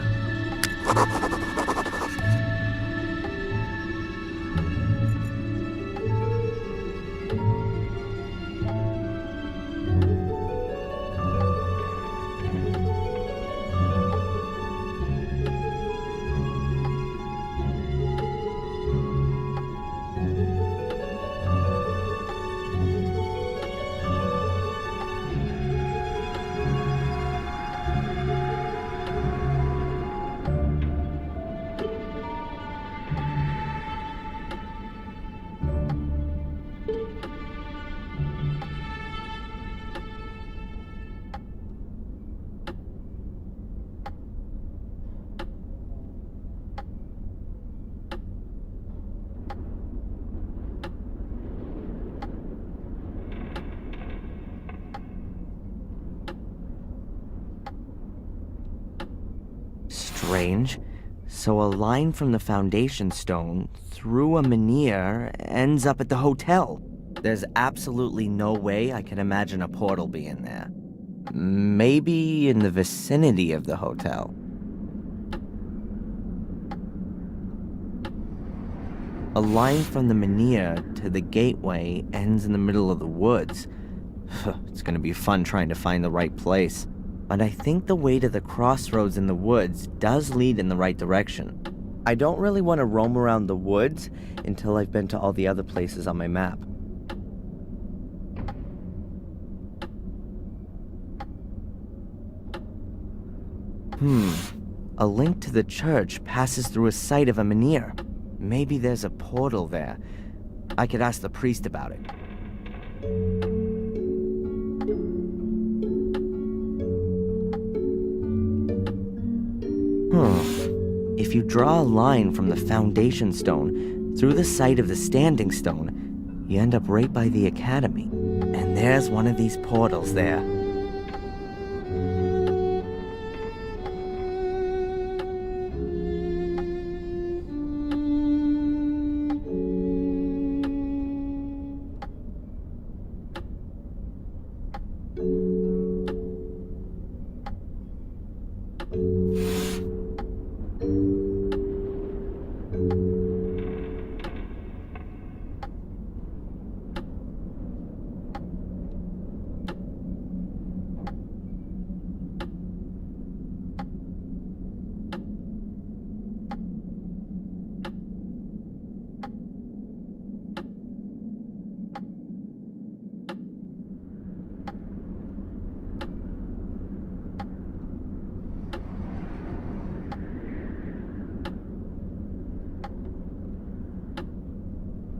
Strange. So a line from the foundation stone through a menhir ends up at the hotel. There's absolutely no way I can imagine a portal being there. Maybe in the vicinity of the hotel. A line from the menhir to the gateway ends in the middle of the woods. It's gonna be fun trying to find the right place. But I think the way to the crossroads in the woods does lead in the right direction. I don't really want to roam around the woods until I've been to all the other places on my map. A link to the church passes through a site of a menhir. Maybe there's a portal there. I could ask the priest about it. If you draw a line from the foundation stone through the site of the standing stone, you end up right by the academy. And there's one of these portals there.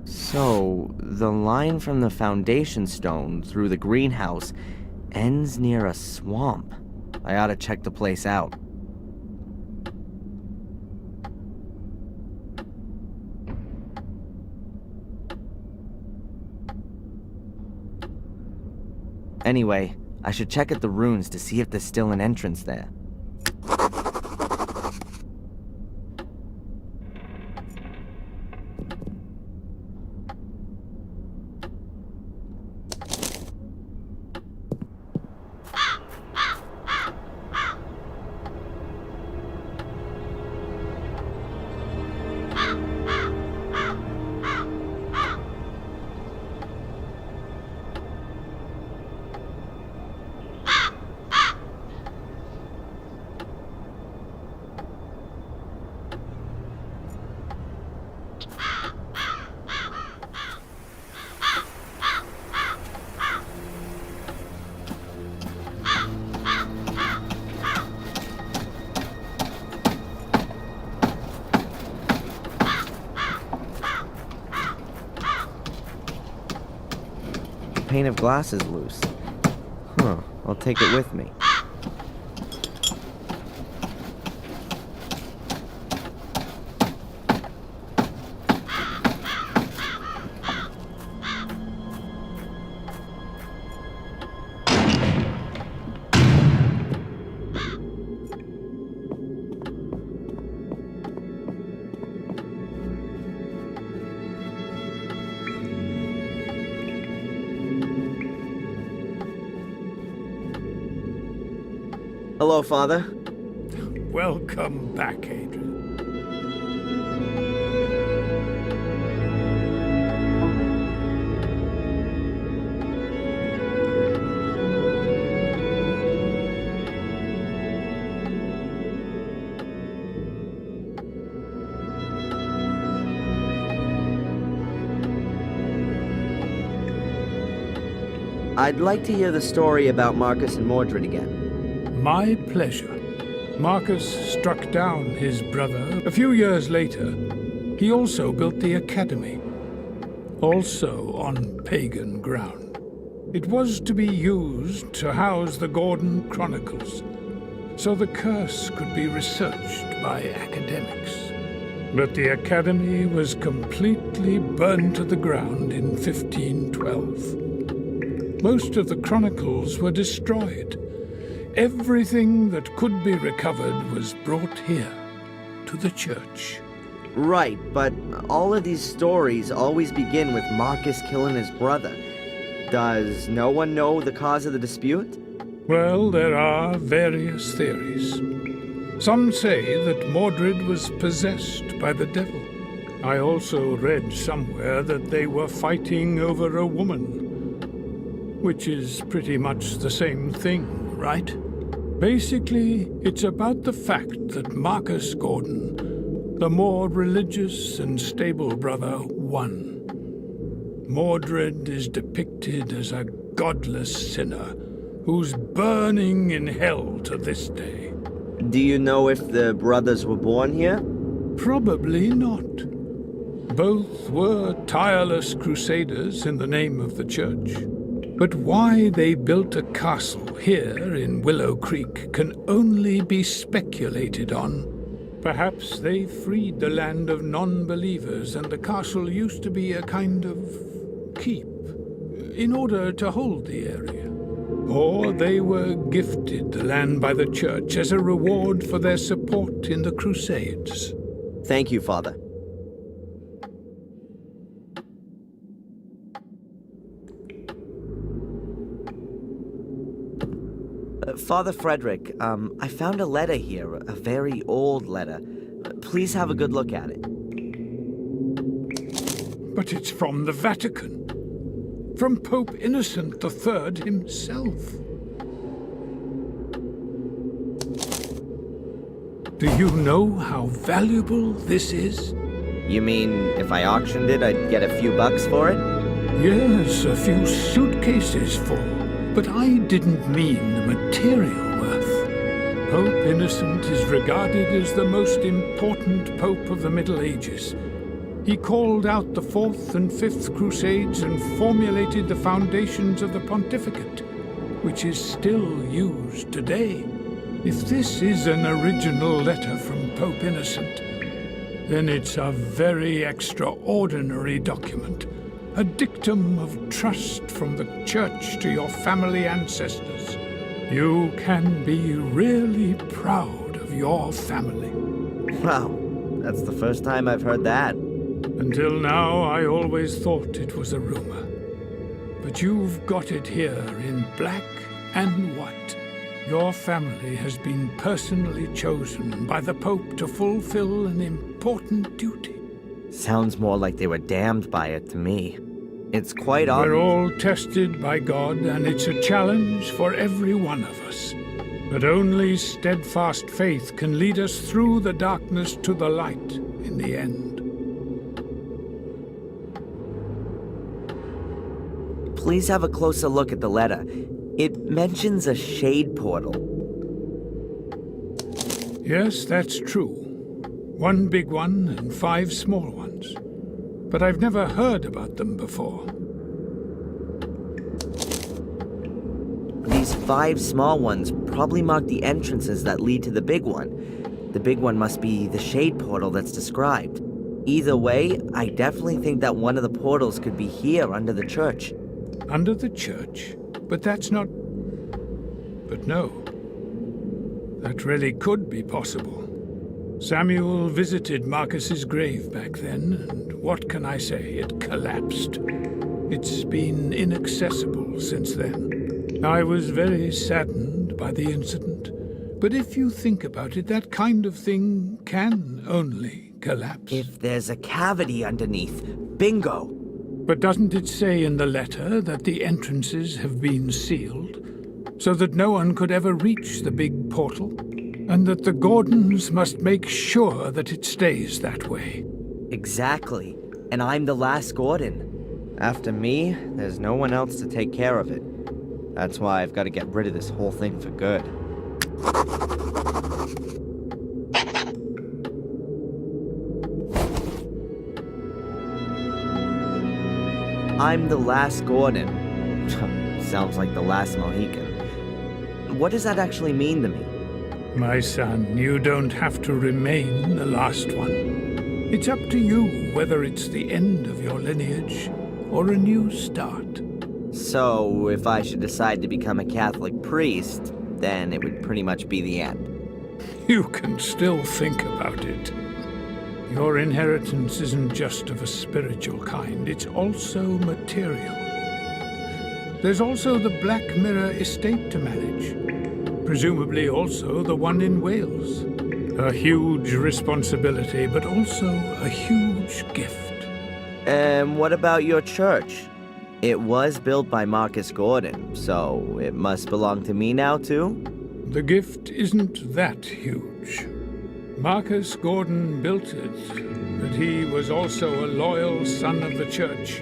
So, the line from the foundation stone through the greenhouse ends near a swamp. I ought to check the place out. Anyway, I should check at the ruins to see if there's still an entrance there. The pane of glass is loose. I'll take it with me. Hello, Father. Welcome back, Adrian. I'd like to hear the story about Marcus and Mordred again. My pleasure. Marcus struck down his brother. A few years later, he also built the academy, also on pagan ground. It was to be used to house the Gordon Chronicles, so the curse could be researched by academics. But the academy was completely burned to the ground in 1512. Most of the chronicles were destroyed. Everything that could be recovered was brought here, to the church. Right, but all of these stories always begin with Marcus killing his brother. Does no one know the cause of the dispute? Well, there are various theories. Some say that Mordred was possessed by the devil. I also read somewhere that they were fighting over a woman, which is pretty much the same thing, right? Basically, it's about the fact that Marcus Gordon, the more religious and stable brother, won. Mordred is depicted as a godless sinner who's burning in hell to this day. Do you know if the brothers were born here? Probably not. Both were tireless crusaders in the name of the church. But why they built a castle here in Willow Creek can only be speculated on. Perhaps they freed the land of non-believers and the castle used to be a kind of keep in order to hold the area. Or they were gifted the land by the church as a reward for their support in the Crusades. Thank you, Father. Father Frederick, I found a letter here, a very old letter. Please have a good look at it. But it's from the Vatican. From Pope Innocent III himself. Do you know how valuable this is? You mean if I auctioned it, I'd get a few bucks for it? Yes, a few suitcases full. But I didn't mean the material worth. Pope Innocent is regarded as the most important pope of the Middle Ages. He called out the Fourth and Fifth Crusades and formulated the foundations of the pontificate, which is still used today. If this is an original letter from Pope Innocent, then it's a very extraordinary document. A dictum of trust from the church to your family ancestors. You can be really proud of your family. Wow, that's the first time I've heard that. Until now, I always thought it was a rumor. But you've got it here in black and white. Your family has been personally chosen by the Pope to fulfill an important duty. Sounds more like they were damned by it to me. It's quite obvious. We're all tested by God, and it's a challenge for every one of us. But only steadfast faith can lead us through the darkness to the light in the end. Please have a closer look at the letter. It mentions a shade portal. Yes, that's true. One big one and 5 small ones. But I've never heard about them before. These 5 small ones probably mark the entrances that lead to the big one. The big one must be the shade portal that's described. Either way, I definitely think that one of the portals could be here under the church. Under the church? But that's not... But no. That really could be possible. Samuel visited Marcus's grave back then, and what can I say? It collapsed. It's been inaccessible since then. I was very saddened by the incident, but if you think about it, that kind of thing can only collapse. If there's a cavity underneath, bingo! But doesn't it say in the letter that the entrances have been sealed, so that no one could ever reach the big portal? And that the Gordons must make sure that it stays that way. Exactly. And I'm the last Gordon. After me, there's no one else to take care of it. That's why I've got to get rid of this whole thing for good. I'm the last Gordon. Sounds like the last Mohican. What does that actually mean to me? My son, you don't have to remain the last one. It's up to you whether it's the end of your lineage or a new start. So, if I should decide to become a Catholic priest, then it would pretty much be the end. You can still think about it. Your inheritance isn't just of a spiritual kind, it's also material. There's also the Black Mirror estate to manage. Presumably also the one in Wales. A huge responsibility, but also a huge gift. And what about your church? It was built by Marcus Gordon, so it must belong to me now too? The gift isn't that huge. Marcus Gordon built it, but he was also a loyal son of the church,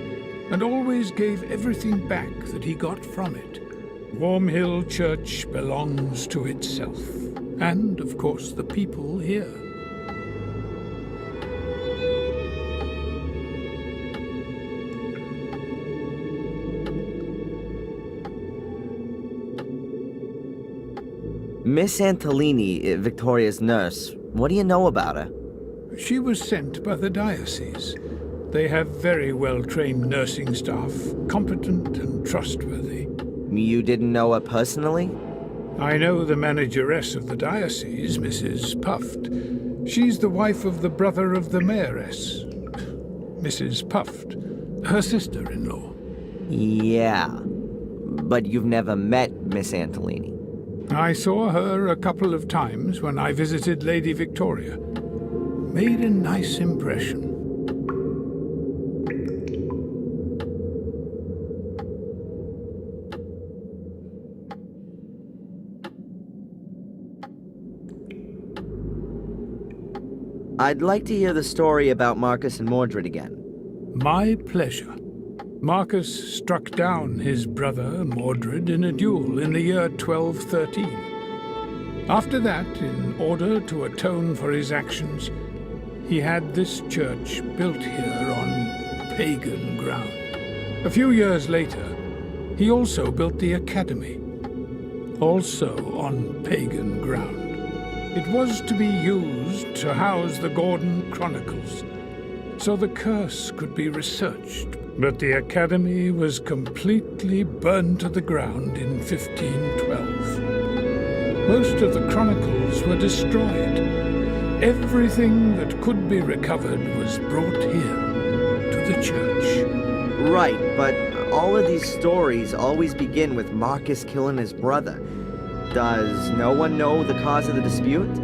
and always gave everything back that he got from it. Warm Hill Church belongs to itself, and, of course, the people here. Miss Antolini, Victoria's nurse, what do you know about her? She was sent by the diocese. They have very well-trained nursing staff, competent and trustworthy. You didn't know her personally? I know the manageress of the diocese, Mrs. Puft. She's the wife of the brother of the mayoress, Mrs. Puft, her sister-in-law. Yeah, but you've never met Miss Antolini. I saw her a couple of times when I visited Lady Victoria. Made a nice impression. I'd like to hear the story about Marcus and Mordred again. My pleasure. Marcus struck down his brother Mordred in a duel in the year 1213. After that, in order to atone for his actions, he had this church built here on pagan ground. A few years later, he also built the academy, also on pagan ground. It was to be used to house the Gordon Chronicles, so the curse could be researched. But the academy was completely burned to the ground in 1512. Most of the chronicles were destroyed. Everything that could be recovered was brought here, to the church. Right, but all of these stories always begin with Marcus killing his brother. Does no one know the cause of the dispute?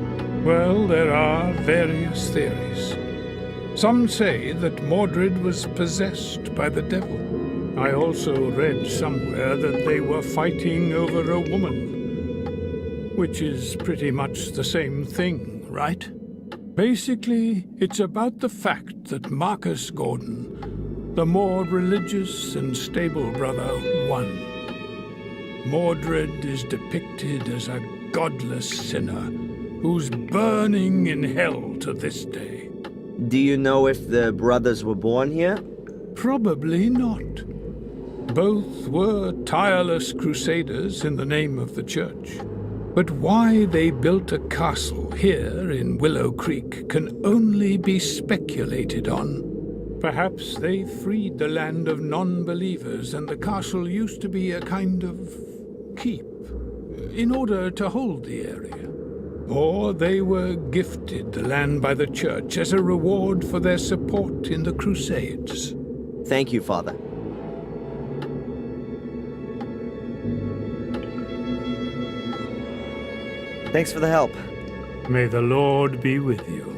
Well, there are various theories. Some say that Mordred was possessed by the devil. I also read somewhere that they were fighting over a woman, which is pretty much the same thing, right? Basically, it's about the fact that Marcus Gordon, the more religious and stable brother, won. Mordred is depicted as a godless sinner who's burning in hell to this day. Do you know if the brothers were born here? Probably not. Both were tireless crusaders in the name of the church. But why they built a castle here in Willow Creek can only be speculated on. Perhaps they freed the land of non-believers and the castle used to be a kind of keep in order to hold the area. Or they were gifted the land by the church as a reward for their support in the Crusades. Thank you, Father. Thanks for the help. May the Lord be with you.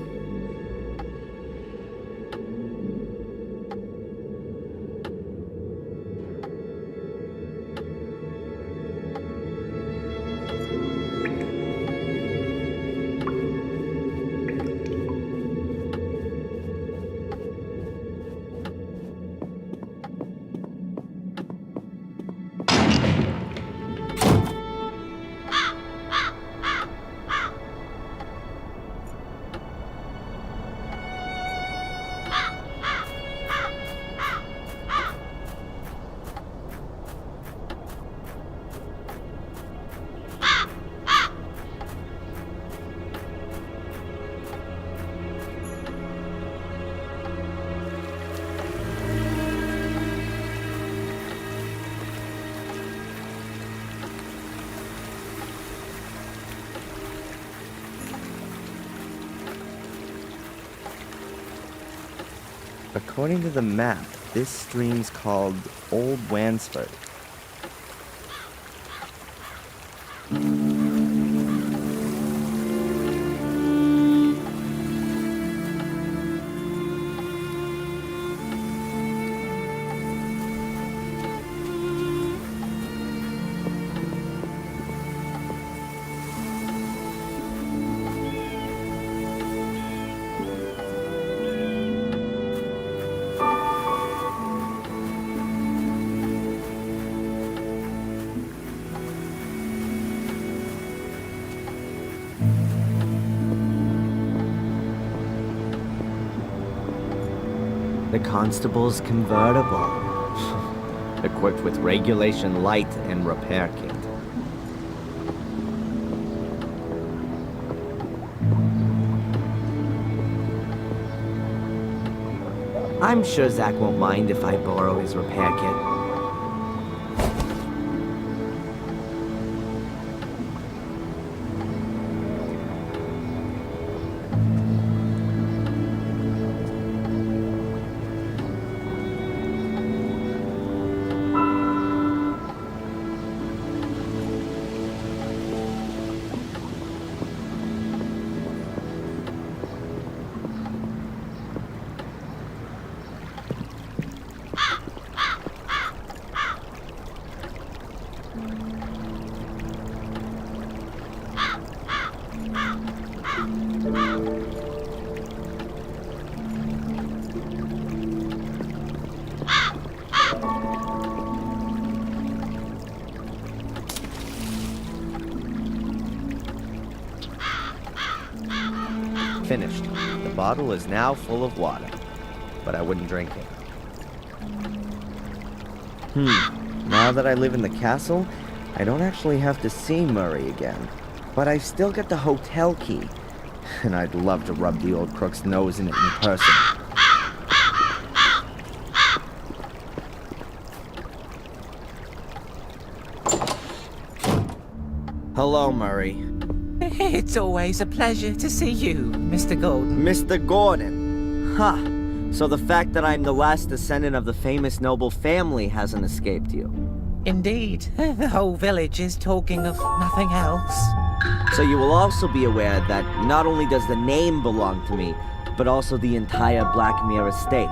According to the map, this stream's called Old Wansford. The constable's convertible, equipped with regulation light and repair kit. I'm sure Zach won't mind if I borrow his repair kit. Finished. The bottle is now full of water, but I wouldn't drink it. Now that I live in the castle, I don't actually have to see Murray again. But I still get the hotel key, and I'd love to rub the old crook's nose in it in person. Hello, Murray. It's always a pleasure to see you, Mr. Gordon. Mr. Gordon. Ha! So the fact that I'm the last descendant of the famous noble family hasn't escaped you. Indeed. The whole village is talking of nothing else. So you will also be aware that not only does the name belong to me, but also the entire Blackmere estate.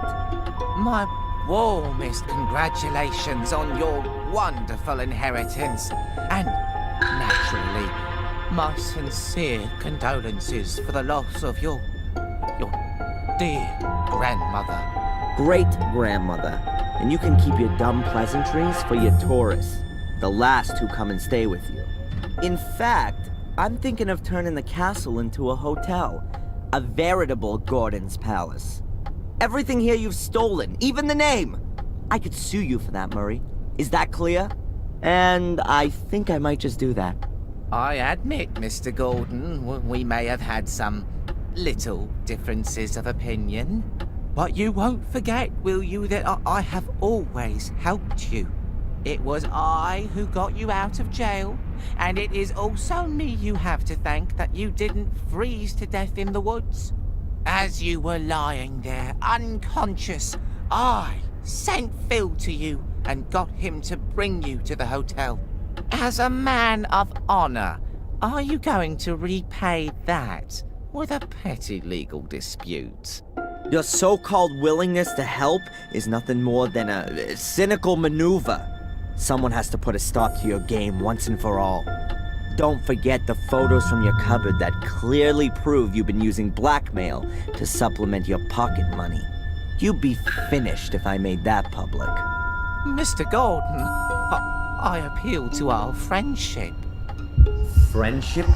My warmest congratulations on your wonderful inheritance. And, naturally, my sincere condolences for the loss of your dear grandmother. Great-grandmother. And you can keep your dumb pleasantries for your tourists, the last who come and stay with you. In fact, I'm thinking of turning the castle into a hotel. A veritable Gordon's Palace. Everything here you've stolen, even the name. I could sue you for that, Murray. Is that clear? And I think I might just do that. I admit, Mr. Gordon, we may have had some little differences of opinion. But you won't forget, will you, that I have always helped you. It was I who got you out of jail, and it is also me you have to thank that you didn't freeze to death in the woods. As you were lying there, unconscious, I sent Phil to you and got him to bring you to the hotel. As a man of honor, are you going to repay that with a petty legal dispute? Your so-called willingness to help is nothing more than a cynical maneuver. Someone has to put a stop to your game once and for all. Don't forget the photos from your cupboard that clearly prove you've been using blackmail to supplement your pocket money. You'd be finished if I made that public. Mr. Gordon, I appeal to our friendship. Friendship?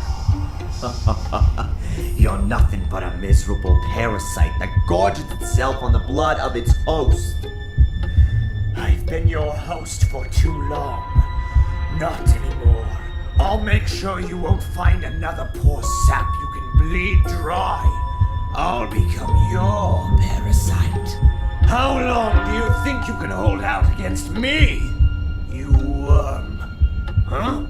You're nothing but a miserable parasite that gorges itself on the blood of its host. I've been your host for too long. Not anymore. I'll make sure you won't find another poor sap you can bleed dry. I'll become your parasite. How long do you think you can hold out against me, you worm? Huh?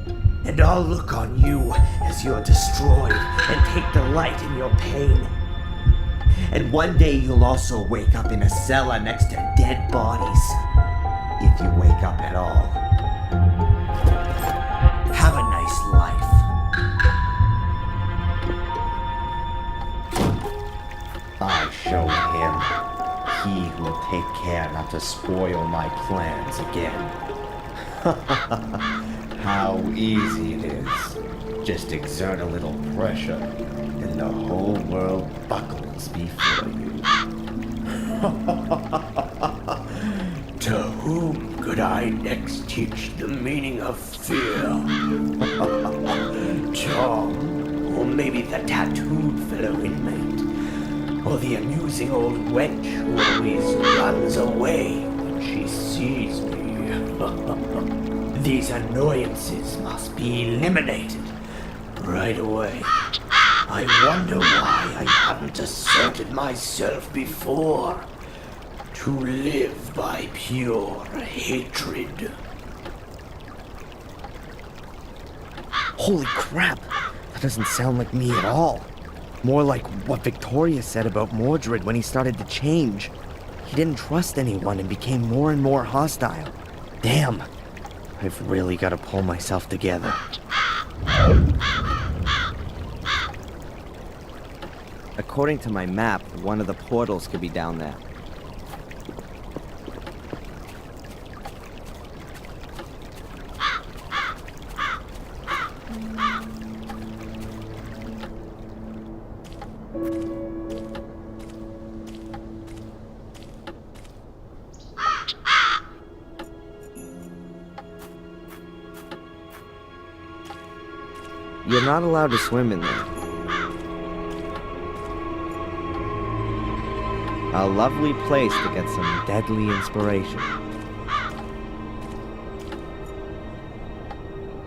And I'll look on you as you're destroyed and take delight in your pain. And one day you'll also wake up in a cellar next to dead bodies. If you wake up at all. Have a nice life. I show him. He who will take care not to spoil my plans again. How easy it is. Just exert a little pressure, and the whole world buckles before you. To whom could I next teach the meaning of fear? Tom, or maybe the tattooed fellow inmate, or the amusing old wench who always runs away when she sees me. These annoyances must be eliminated right away. I wonder why I haven't asserted myself before. To live by pure hatred. Holy crap! That doesn't sound like me at all. More like what Victoria said about Mordred when he started to change. He didn't trust anyone and became more and more hostile. Damn. I've really got to pull myself together. According to my map, one of the portals could be down there. You're not allowed to swim in there. A lovely place to get some deadly inspiration.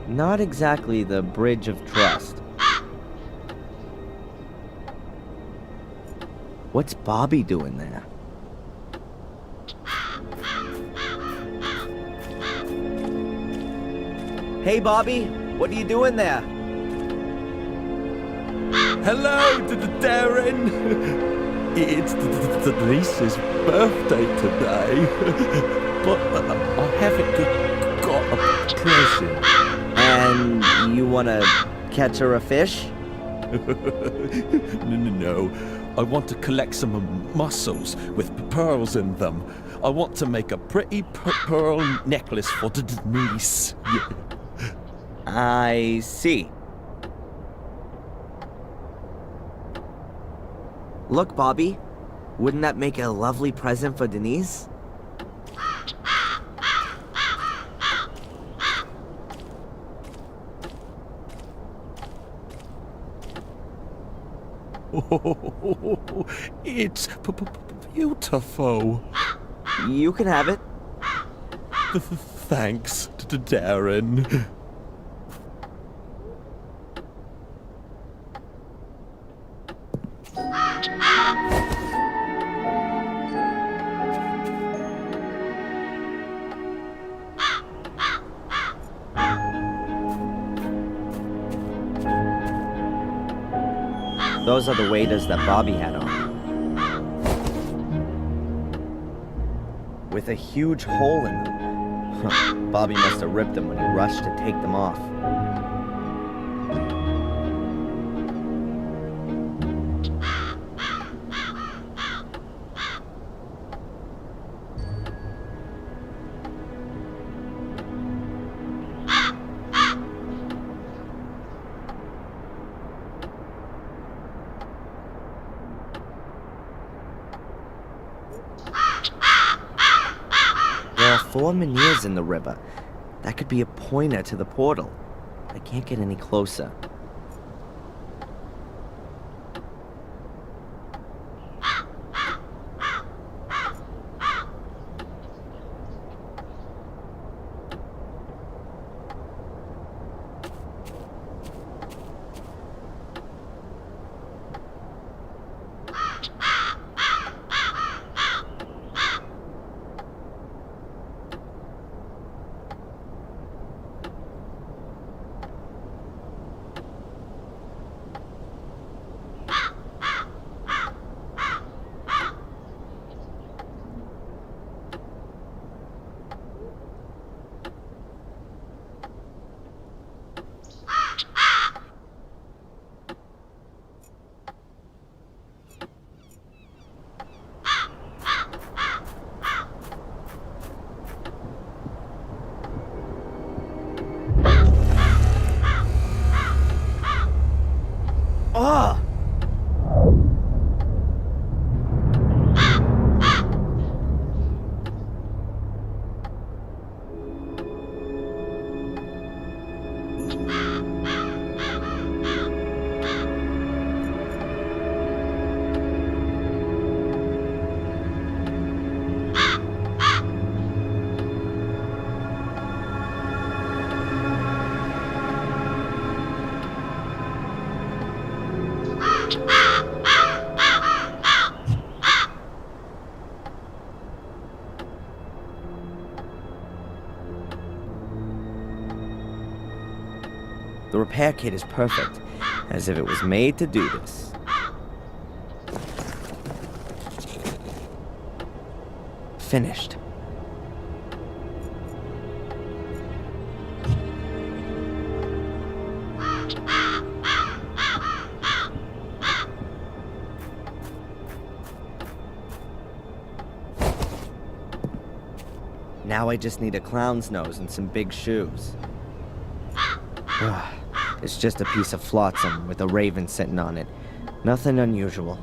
Not exactly the bridge of trust. What's Bobby doing there? Hey, Bobby, what are you doing there? Hello, Darren! It's Denise's birthday today, but I haven't got a present. And you wanna catch her a fish? No. I want to collect some mussels with pearls in them. I want to make a pretty pearl necklace for Denise. I see. Look, Bobby, wouldn't that make a lovely present for Denise? Oh, it's beautiful. You can have it. Thanks, Darren. Those are the waders that Bobby had on. With a huge hole in them. Huh. Bobby must have ripped them when he rushed to take them off. There are 4 menhirs in the river. That could be a pointer to the portal. I can't get any closer. repair kit is perfect, as if it was made to do this. Finished. Now I just need a clown's nose and some big shoes. It's just a piece of flotsam with a raven sitting on it. Nothing unusual.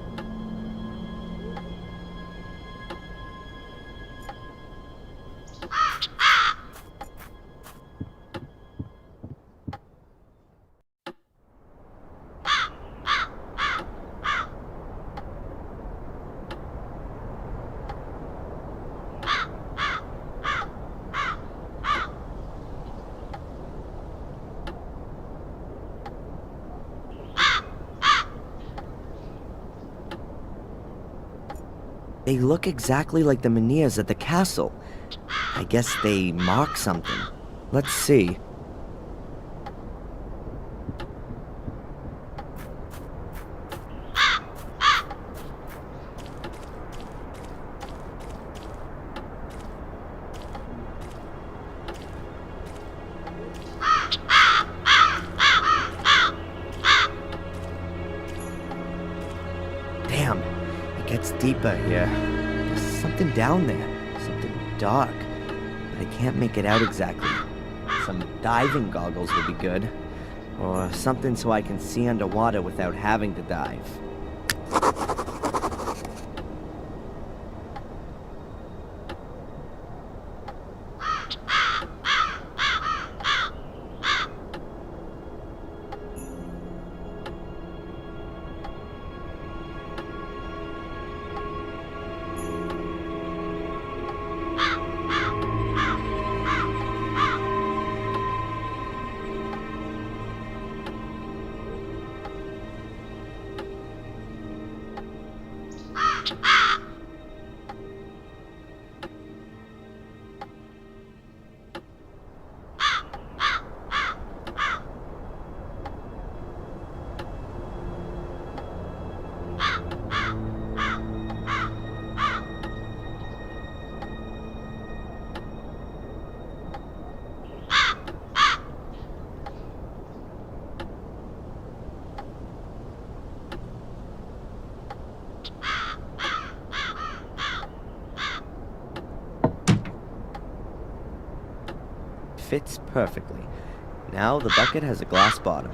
They look exactly like the menhirs at the castle. I guess they mark something. Let's see. Damn. It gets deeper here. There's something down there. Something dark. But I can't make it out exactly. Some diving goggles would be good. Or something so I can see underwater without having to dive. Fits perfectly. Now the bucket has a glass bottom.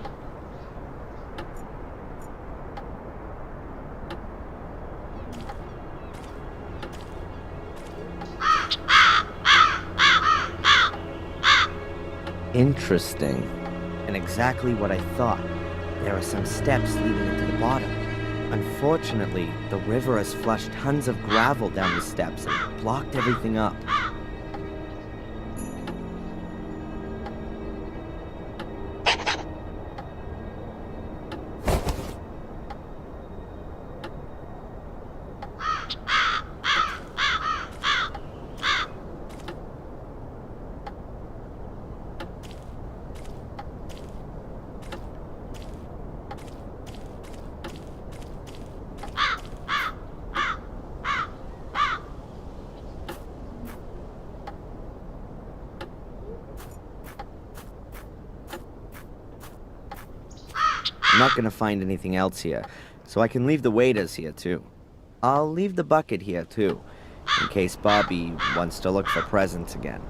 Interesting. And exactly what I thought. There are some steps leading into the bottom. Unfortunately, the river has flushed tons of gravel down the steps and blocked everything up. I'm not gonna find anything else here, so I can leave the waders here too. I'll leave the bucket here too, in case Bobby wants to look for presents again.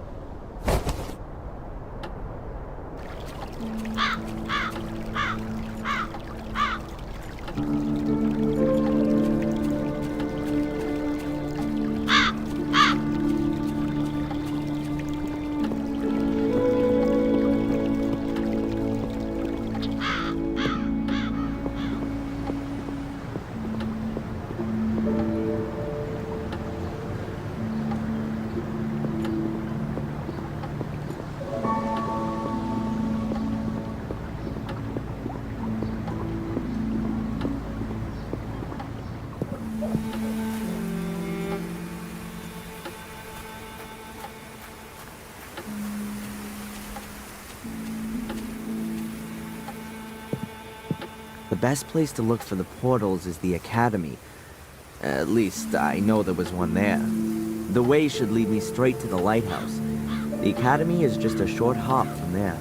The best place to look for the portals is the academy. At least, I know there was one there. The way should lead me straight to the lighthouse. The academy is just a short hop from there.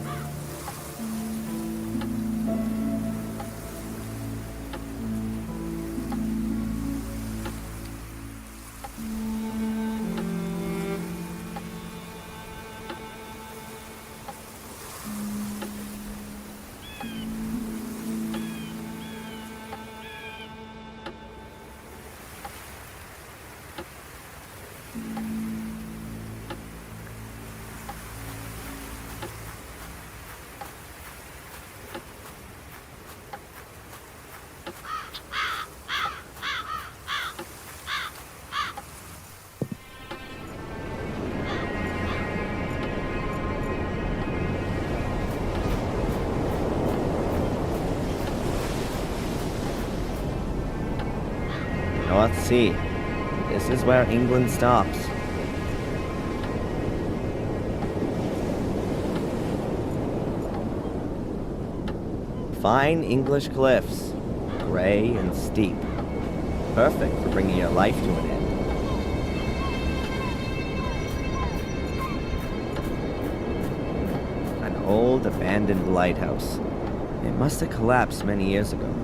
North Sea. This is where England stops. Fine English cliffs, gray and steep. Perfect for bringing your life to an end. An old abandoned lighthouse. It must have collapsed many years ago.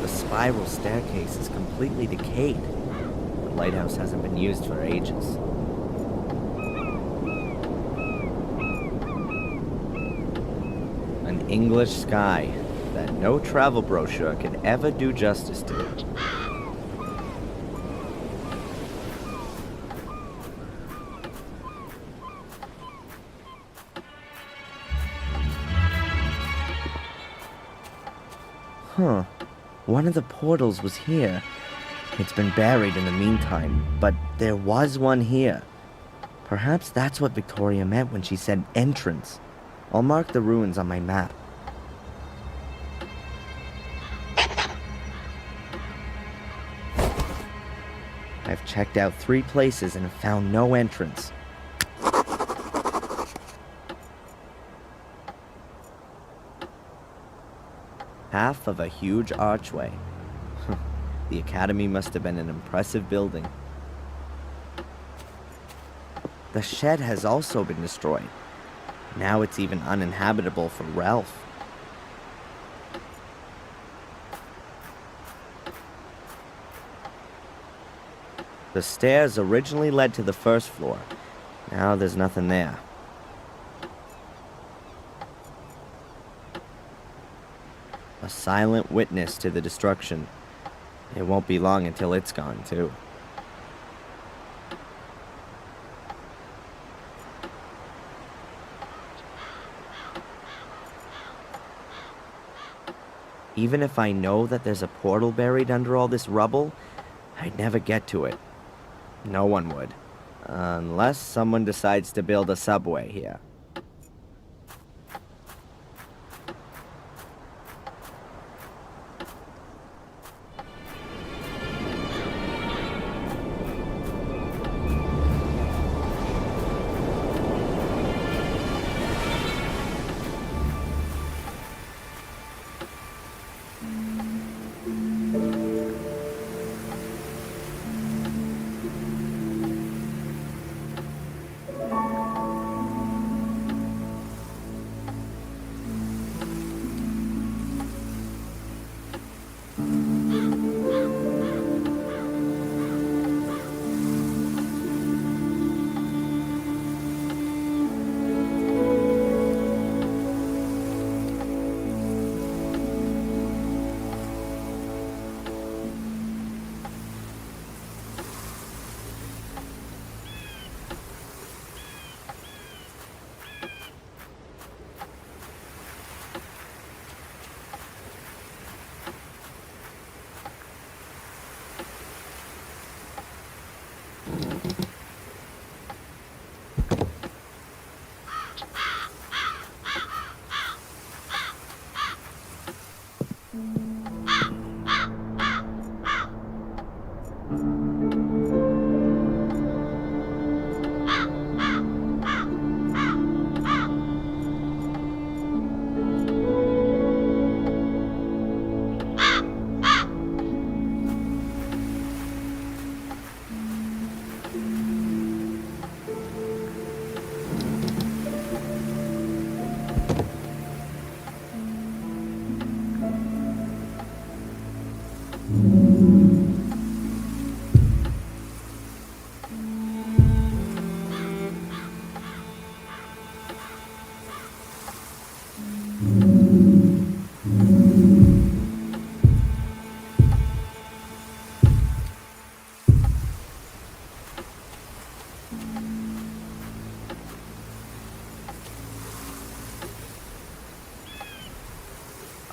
The spiral staircase is completely decayed. The lighthouse hasn't been used for ages. An English sky that no travel brochure could ever do justice to. Huh. One of the portals was here. It's been buried in the meantime, but there was one here. Perhaps that's what Victoria meant when she said entrance. I'll mark the ruins on my map. I've checked out 3 places and found no entrance. Half of a huge archway. The academy must have been an impressive building. The shed has also been destroyed. Now it's even uninhabitable for Ralph. The stairs originally led to the first floor. Now there's nothing there. A silent witness to the destruction. It won't be long until it's gone, too. Even if I know that there's a portal buried under all this rubble, I'd never get to it. No one would. Unless someone decides to build a subway here.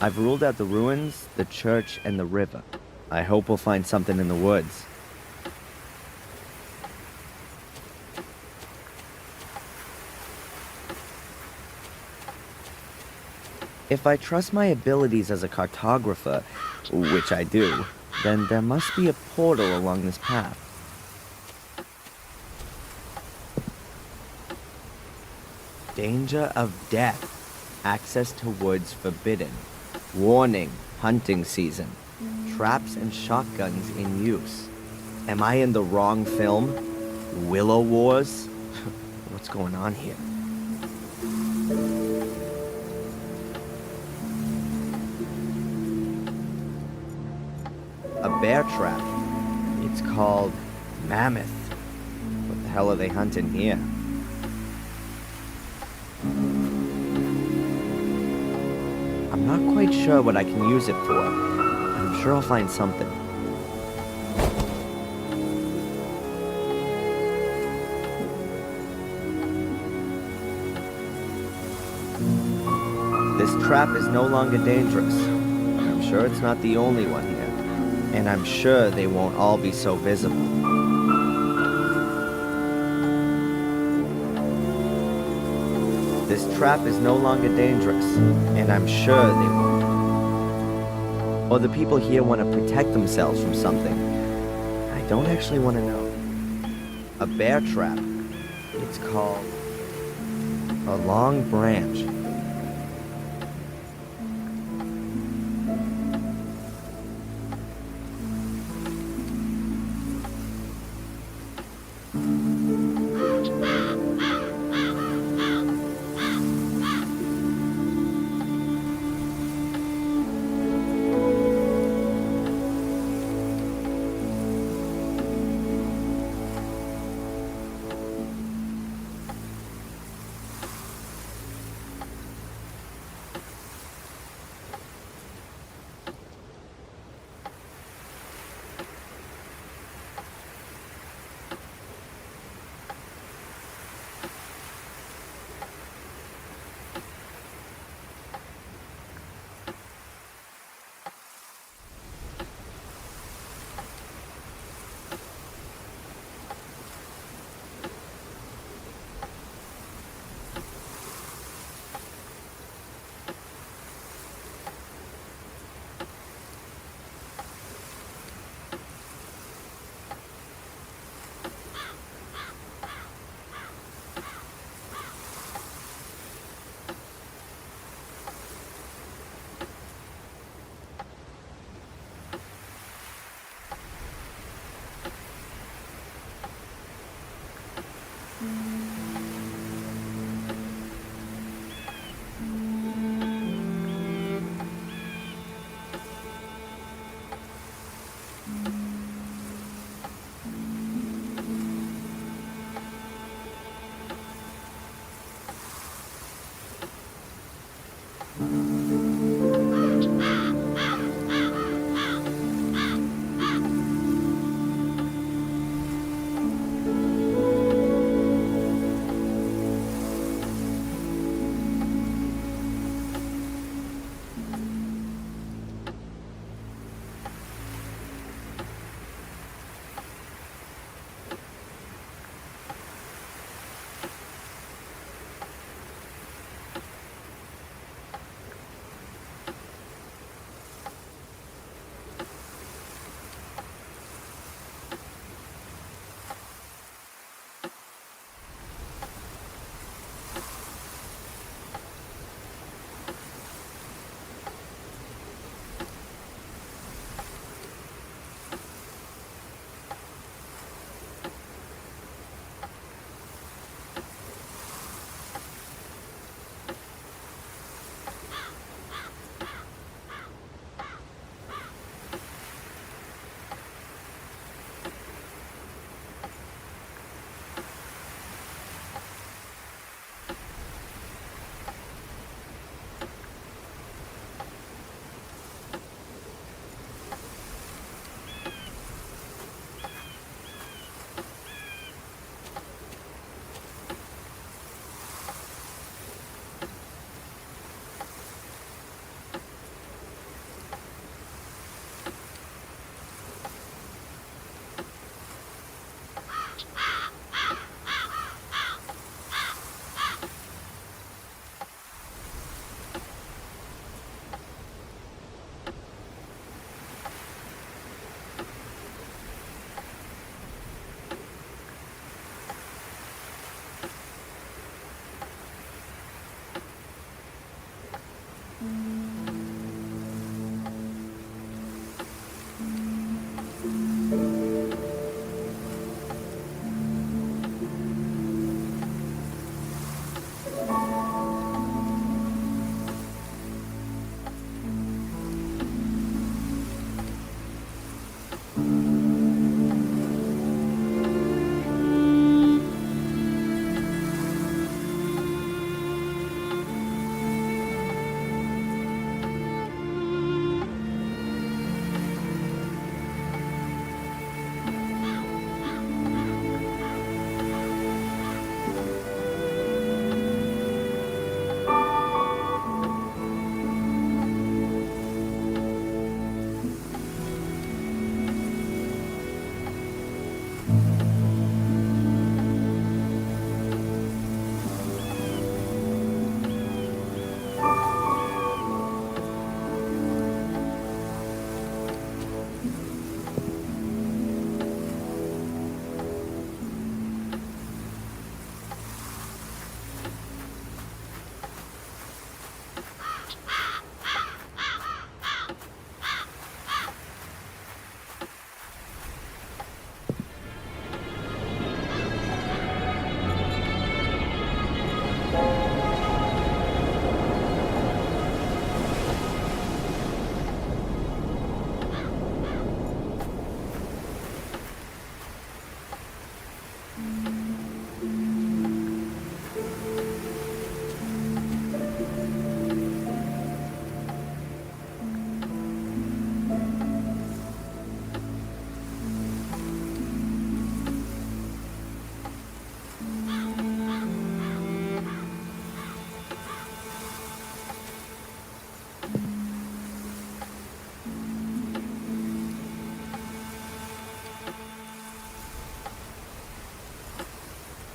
I've ruled out the ruins, the church, and the river. I hope we'll find something in the woods. If I trust my abilities as a cartographer, which I do, then there must be a portal along this path. Danger of death. Access to woods forbidden. Warning, hunting season. Traps and shotguns in use. Am I in the wrong film? Willow Wars? What's going on here? A bear trap. It's called Mammoth. What the hell are they hunting here? I'm not quite sure what I can use it for. I'm sure I'll find something. This trap is no longer dangerous. I'm sure it's not the only one here. And I'm sure they won't all be so visible. This trap is no longer dangerous, and I'm sure they won't. Or the people here want to protect themselves from something. I don't actually want to know. A bear trap. It's called a long branch.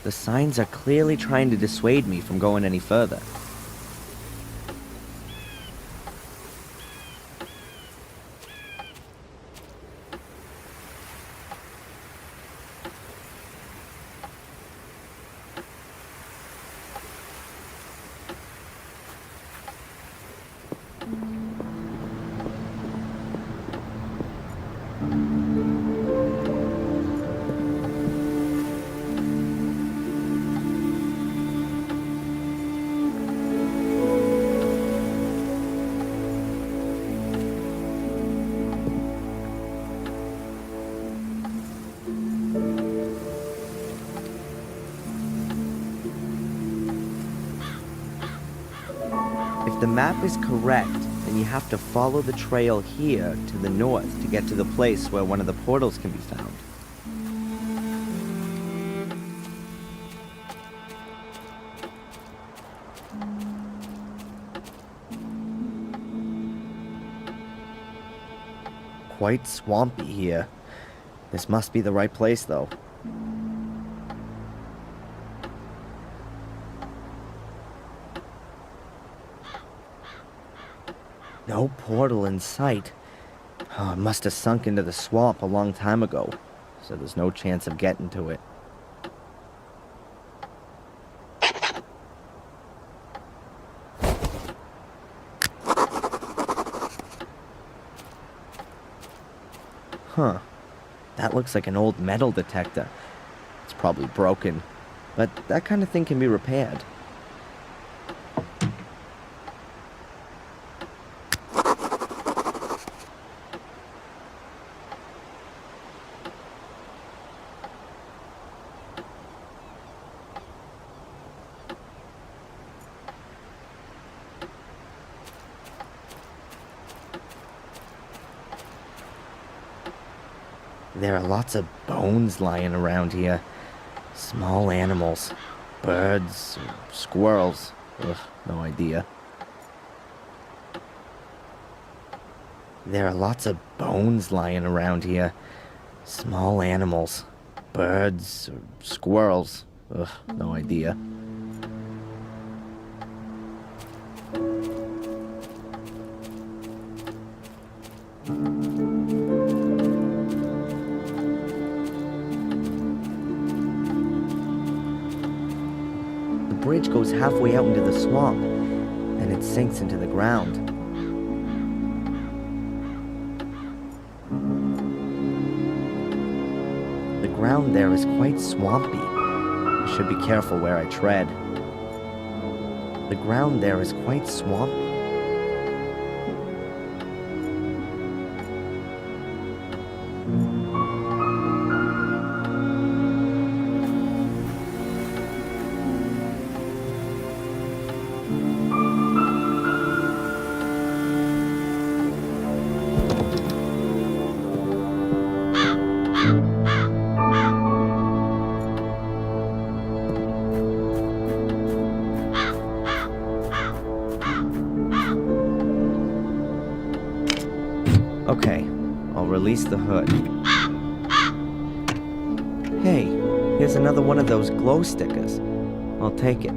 The signs are clearly trying to dissuade me from going any further. If the map is correct, then you have to follow the trail here to the north to get to the place where one of the portals can be found. Quite swampy here. This must be the right place, though. No portal in sight. Oh, it must have sunk into the swamp a long time ago, so there's no chance of getting to it. Huh. That looks like an old metal detector. It's probably broken, but that kind of thing can be repaired. There are lots of bones lying around here. Small animals. Birds, squirrels. Ugh, no idea. There are lots of bones lying around here. Small animals. Birds, squirrels. Ugh, no idea. The bridge goes halfway out into the swamp, and it sinks into the ground. The ground there is quite swampy. I should be careful where I tread. The ground there is quite swampy. Okay, I'll release the hood. Hey, here's another one of those glow stickers. I'll take it.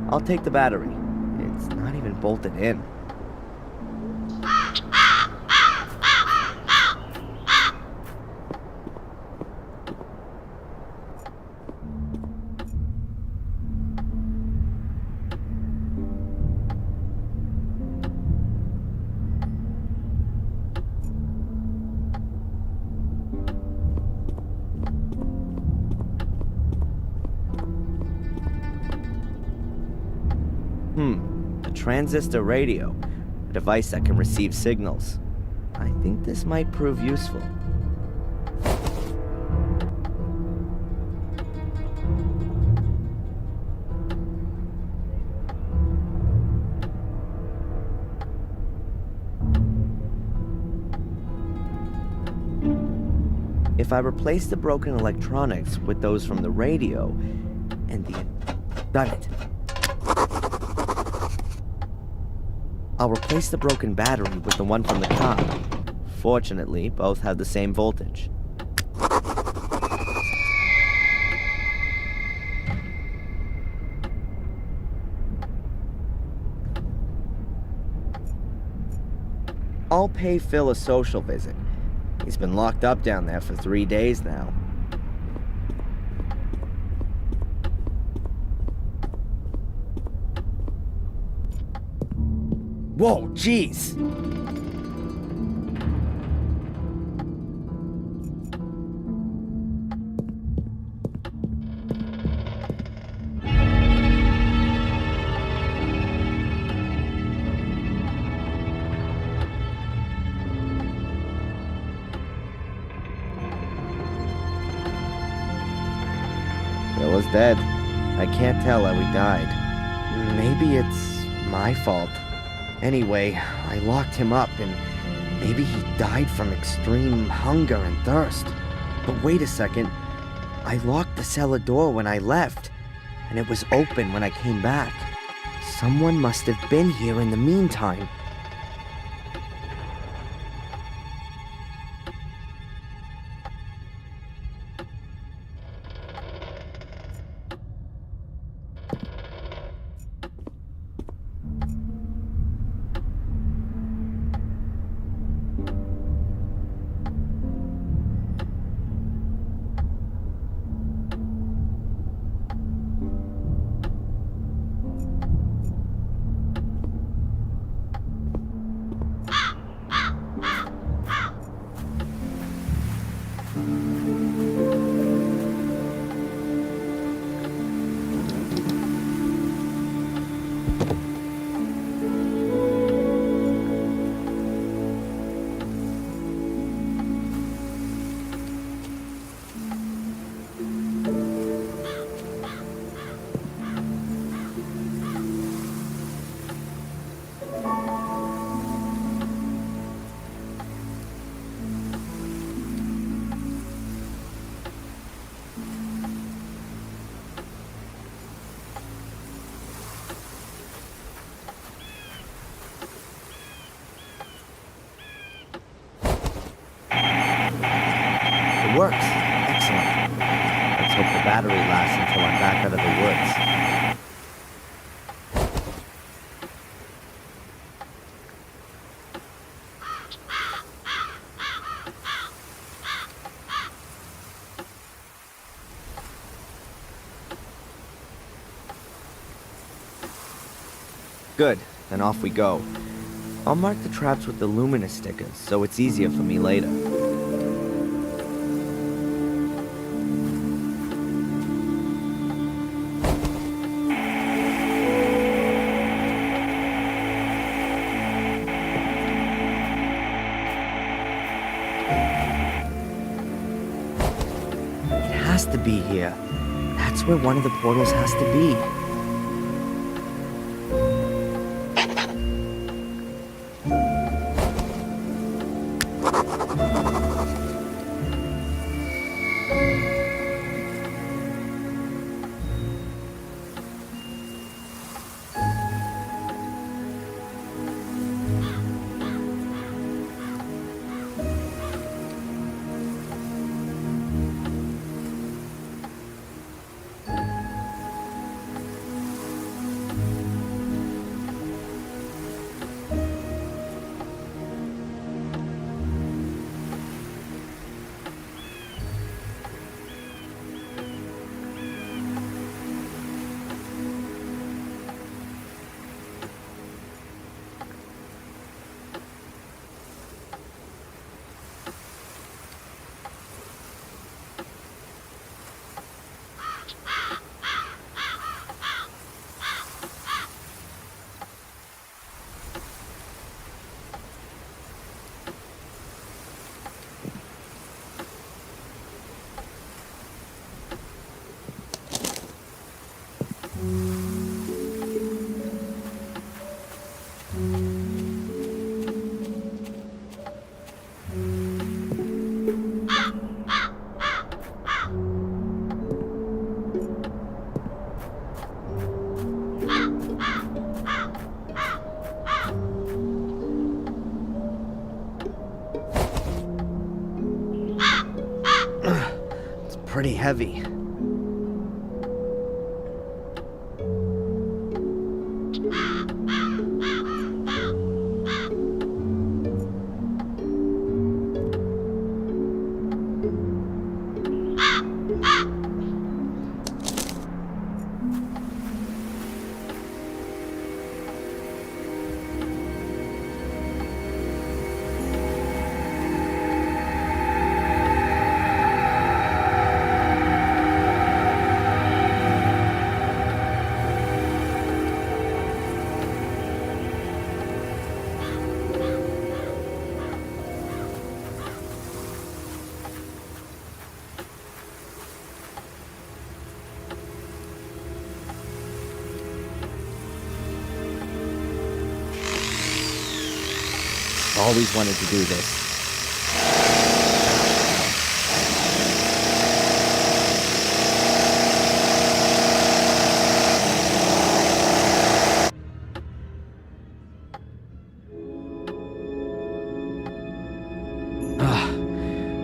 I'll take the battery. It's not even bolted in. A transistor radio, a device that can receive signals. I think this might prove useful. If I replace the broken electronics with those from the radio, and done it. I'll replace the broken battery with the one from the car. Fortunately, both have the same voltage. I'll pay Phil a social visit. He's been locked up down there for 3 days now. Whoa, jeez! Phil is dead. I can't tell how he died. Maybe it's my fault. Anyway, I locked him up and maybe he died from extreme hunger and thirst. But wait a second. I locked the cellar door when I left, and it was open when I came back. Someone must have been here in the meantime. It works. Excellent. Let's hope the battery lasts until I'm back out of the woods. Good, then off we go. I'll mark the traps with the luminous stickers, so it's easier for me later. It has to be here. That's where one of the portals has to be. pretty heavy. Always wanted to do this.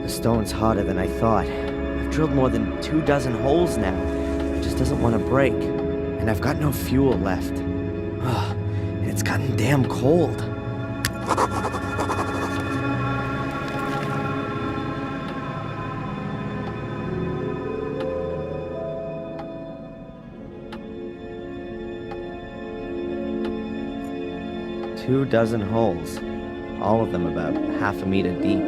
The stone's harder than I thought. I've drilled more than 24 holes now. It just doesn't want to break. And I've got no fuel left. And it's gotten damn cold. Two dozen holes, all of them about half a meter deep.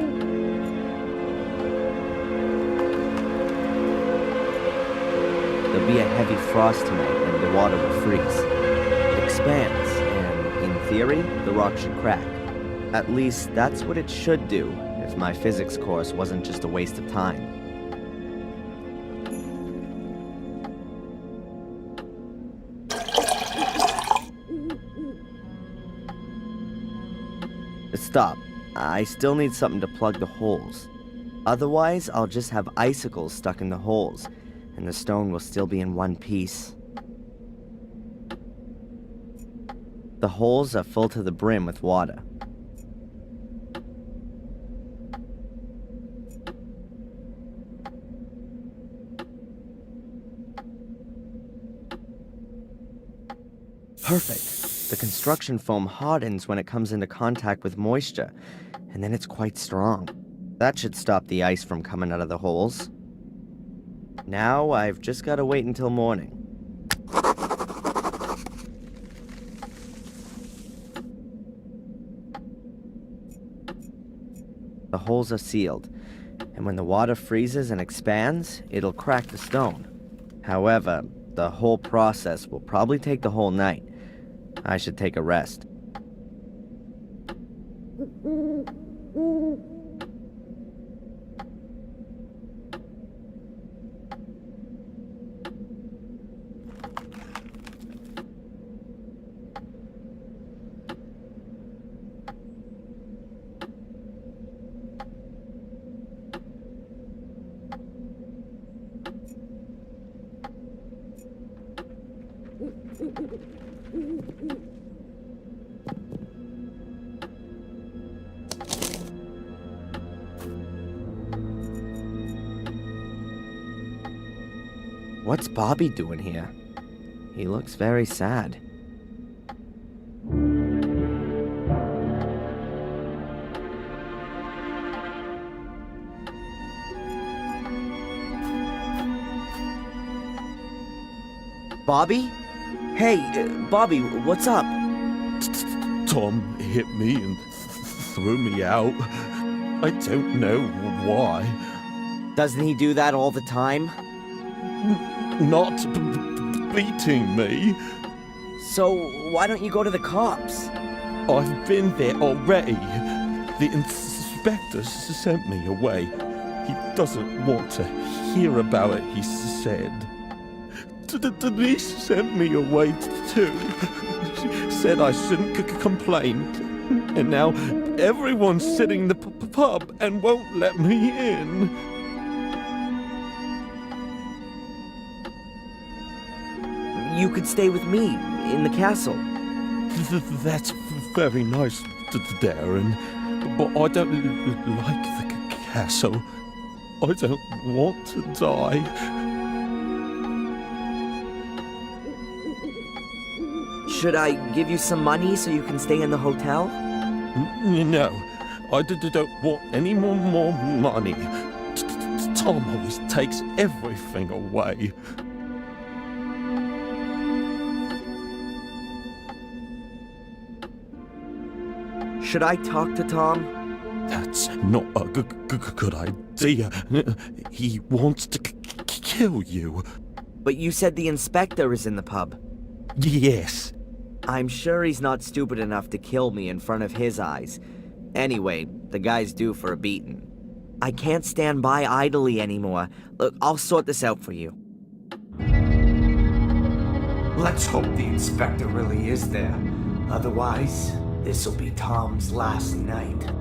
There'll be a heavy frost tonight and the water will freeze. It expands, and in theory, the rock should crack. At least that's what it should do if my physics course wasn't just a waste of time. Stop. I still need something to plug the holes. Otherwise, I'll just have icicles stuck in the holes, and the stone will still be in one piece. The holes are full to the brim with water. Perfect. The construction foam hardens when it comes into contact with moisture, and then it's quite strong. That should stop the ice from coming out of the holes. Now I've just got to wait until morning. The holes are sealed, and when the water freezes and expands, it'll crack the stone. However, the whole process will probably take the whole night. I should take a rest. What's Bobby doing here? He looks very sad. Bobby? Hey, Bobby, what's up? Tom hit me and threw me out. I don't know why. Doesn't he do that all the time? Not beating me. So, why don't you go to the cops? I've been there already. The inspector sent me away. He doesn't want to hear about it, he said. The police sent me away too. She said I shouldn't complain. And now everyone's sitting in the pub and won't let me in. You could stay with me in the castle. That's very nice, Darren. But I don't like the castle. I don't want to die. Should I give you some money so you can stay in the hotel? No, I don't want any more money. Tom always takes everything away. Should I talk to Tom? That's not a good idea. He wants to kill you. But you said the inspector is in the pub. Yes. I'm sure he's not stupid enough to kill me in front of his eyes. Anyway, the guy's due for a beating. I can't stand by idly anymore. Look, I'll sort this out for you. Let's hope the inspector really is there. Otherwise, this'll be Tom's last night.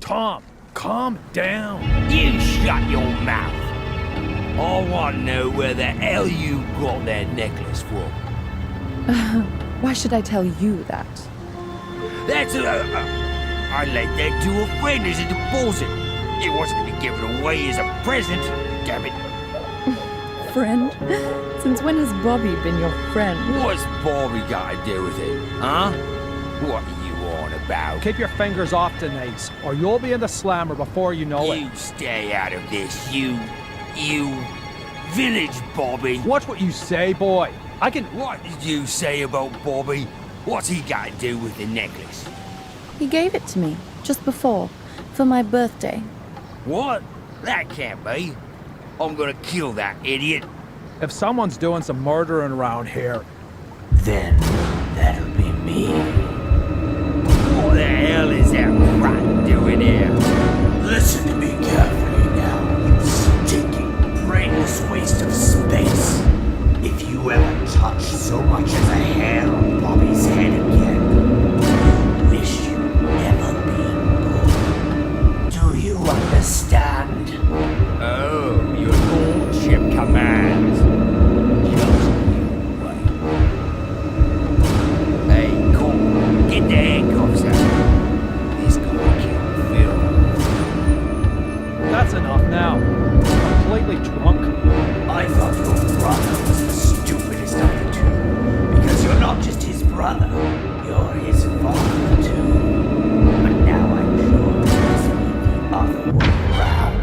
Tom, calm down. You shut your mouth. I want to know where the hell you got that necklace from. Why should I tell you that? That's I let that to a friend as a deposit. It wasn't to be given away as a present. Damn it. Friend? Since when has Bobby been your friend? What's Bobby got to do with it, huh? What are you on about? Keep your fingers off Denise, or you'll be in the slammer before you know it. You stay out of this, you village Bobby. Watch what you say, boy. I can... What did you say about Bobby? What's he got to do with the necklace? He gave it to me, just before, for my birthday. What? That can't be. I'm gonna kill that idiot. If someone's doing some murdering around here... Then, that'll be me. What the hell is that rat doing here? Listen to me carefully now, you stinking, brainless waste of space. If you ever touch so much as a hair on Bobby's head again, you wish you'd never been born. Do you understand? Oh, your lordship commands. Just you wait. Hey, come, get the handcuffs out. This gonna kill Phil. That's enough now. Completely drunk. I thought your brother was the stupidest of the two. Because you're not just his brother, you're his father too. But now I'm sure it must be the other way around.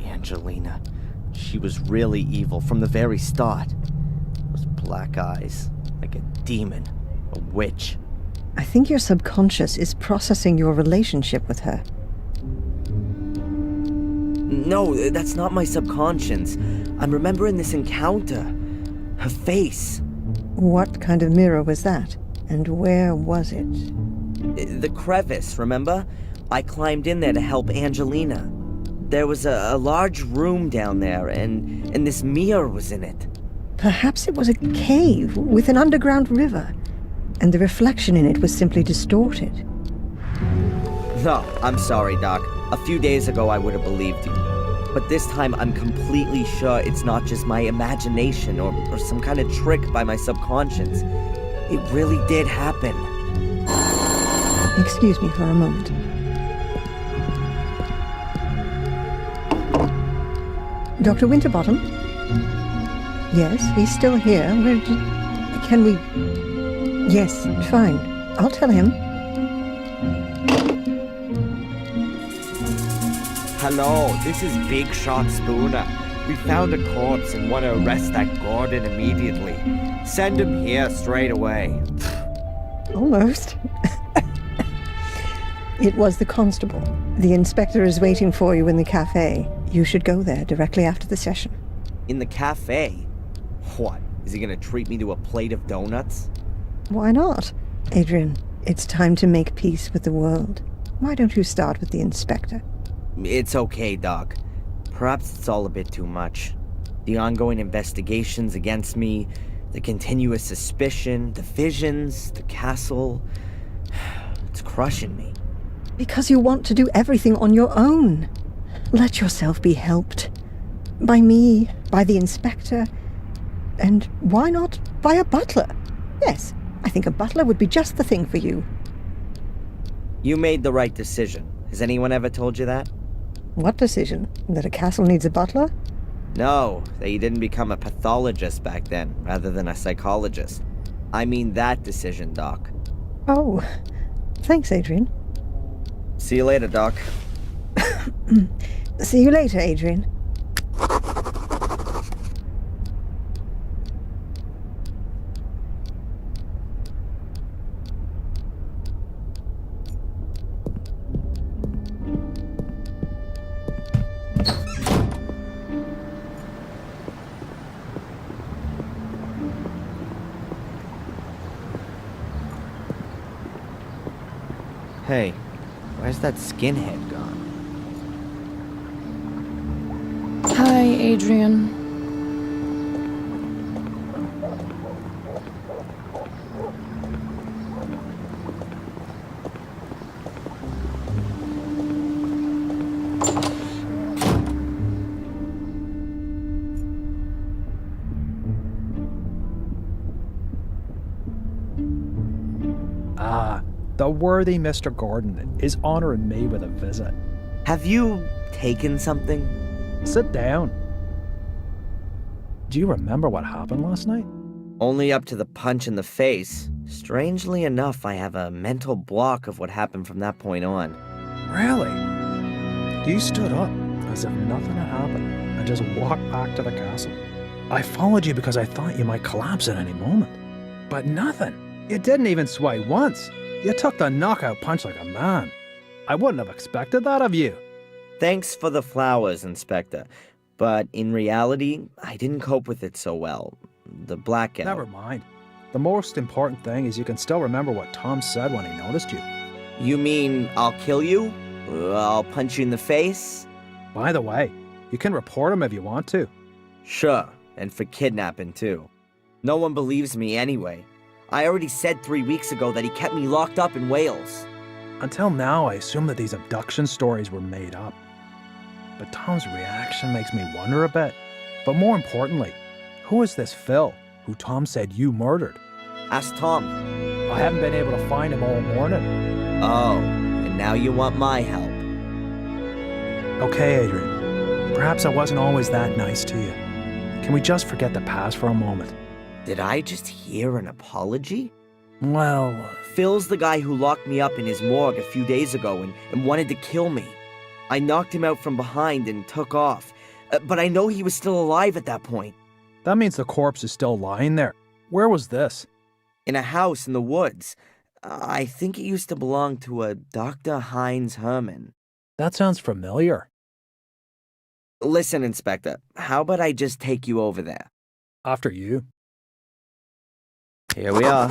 Angelina. She was really evil from the very start. Those black eyes, like a demon, a witch. I think your subconscious is processing your relationship with her. No, that's not my subconscious. I'm remembering this encounter. Her face. What kind of mirror was that? And where was it? The crevice, remember? I climbed in there to help Angelina. There was a large room down there, and this mirror was in it. Perhaps it was a cave with an underground river, and the reflection in it was simply distorted. No, I'm sorry, Doc. A few days ago I would have believed you. But this time I'm completely sure it's not just my imagination or some kind of trick by my subconscious. It really did happen. Excuse me for a moment. Dr. Winterbottom? Yes, he's still here. Can we... Yes, fine. I'll tell him. Hello, this is Big Shot Spooner. We found a corpse and want to arrest that Gordon immediately. Send him here straight away. Almost. It was the constable. The inspector is waiting for you in the cafe. You should go there directly after the session. In the cafe? What? Is he gonna treat me to a plate of donuts? Why not? Adrian, it's time to make peace with the world. Why don't you start with the inspector? It's okay, Doc. Perhaps it's all a bit too much. The ongoing investigations against me, the continuous suspicion, the visions, the castle. It's crushing me. Because you want to do everything on your own. Let yourself be helped. By me, by the inspector, and why not by a butler? Yes, I think a butler would be just the thing for you. You made the right decision. Has anyone ever told you that? What decision? That a castle needs a butler? No, that you didn't become a pathologist back then, rather than a psychologist. I mean that decision, Doc. Oh, thanks, Adrian. See you later, Doc. See you later, Adrian. Hey, where's that skinhead gone? Hi, Adrian. The worthy Mr. Gordon is honoring me with a visit. Have you taken something? Sit down. Do you remember what happened last night? Only up to the punch in the face. Strangely enough, I have a mental block of what happened from that point on. Really? You stood up as if nothing had happened and just walked back to the castle. I followed you because I thought you might collapse at any moment. But nothing. You didn't even sway once. You took the knockout punch like a man. I wouldn't have expected that of you. Thanks for the flowers, Inspector. But in reality, I didn't cope with it so well. The blackout. Never mind. The most important thing is you can still remember what Tom said when he noticed you. You mean I'll kill you? I'll punch you in the face? By the way, you can report him if you want to. Sure, and for kidnapping too. No one believes me anyway. I already said 3 weeks ago that he kept me locked up in Wales. Until now, I assumed that these abduction stories were made up. But Tom's reaction makes me wonder a bit. But more importantly, who is this Phil, who Tom said you murdered? Ask Tom. I haven't been able to find him all morning. Oh, and now you want my help. Okay, Adrian. Perhaps I wasn't always that nice to you. Can we just forget the past for a moment? Did I just hear an apology? Well, Phil's the guy who locked me up in his morgue a few days ago and wanted to kill me. I knocked him out from behind and took off. But I know he was still alive at that point. that means the corpse is still lying there. Where was this? In a house in the woods. I think it used to belong to a Dr. Heinz Herman. That sounds familiar. Listen, Inspector, how about I just take you over there? After you. Here we are.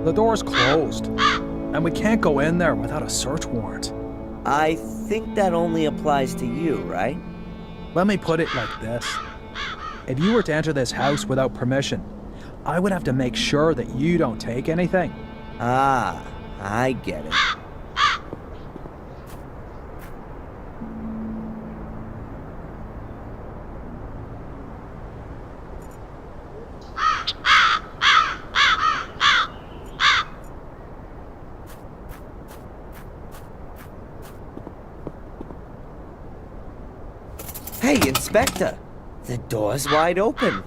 The door's closed, and we can't go in there without a search warrant. I think that only applies to you, right? Let me put it like this. If you were to enter this house without permission, I would have to make sure that you don't take anything. Ah, I get it. Hey, Inspector! The door's wide open.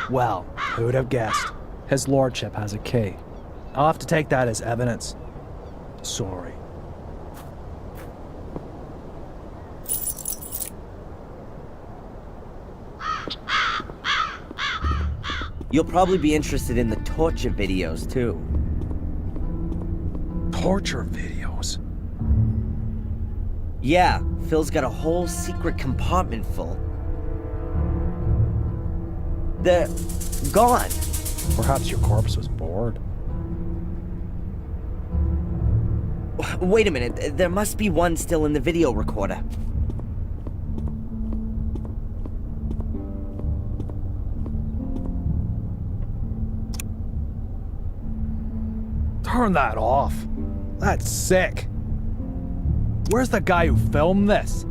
Well, who'd have guessed? His lordship has a key. I'll have to take that as evidence. Sorry. You'll probably be interested in the torture videos, too. Torture videos? Yeah, Phil's got a whole secret compartment full. They're gone. Perhaps your corpse was bored. Wait a minute, there must be one still in the video recorder. Turn that off. That's sick. Where's the guy who filmed this?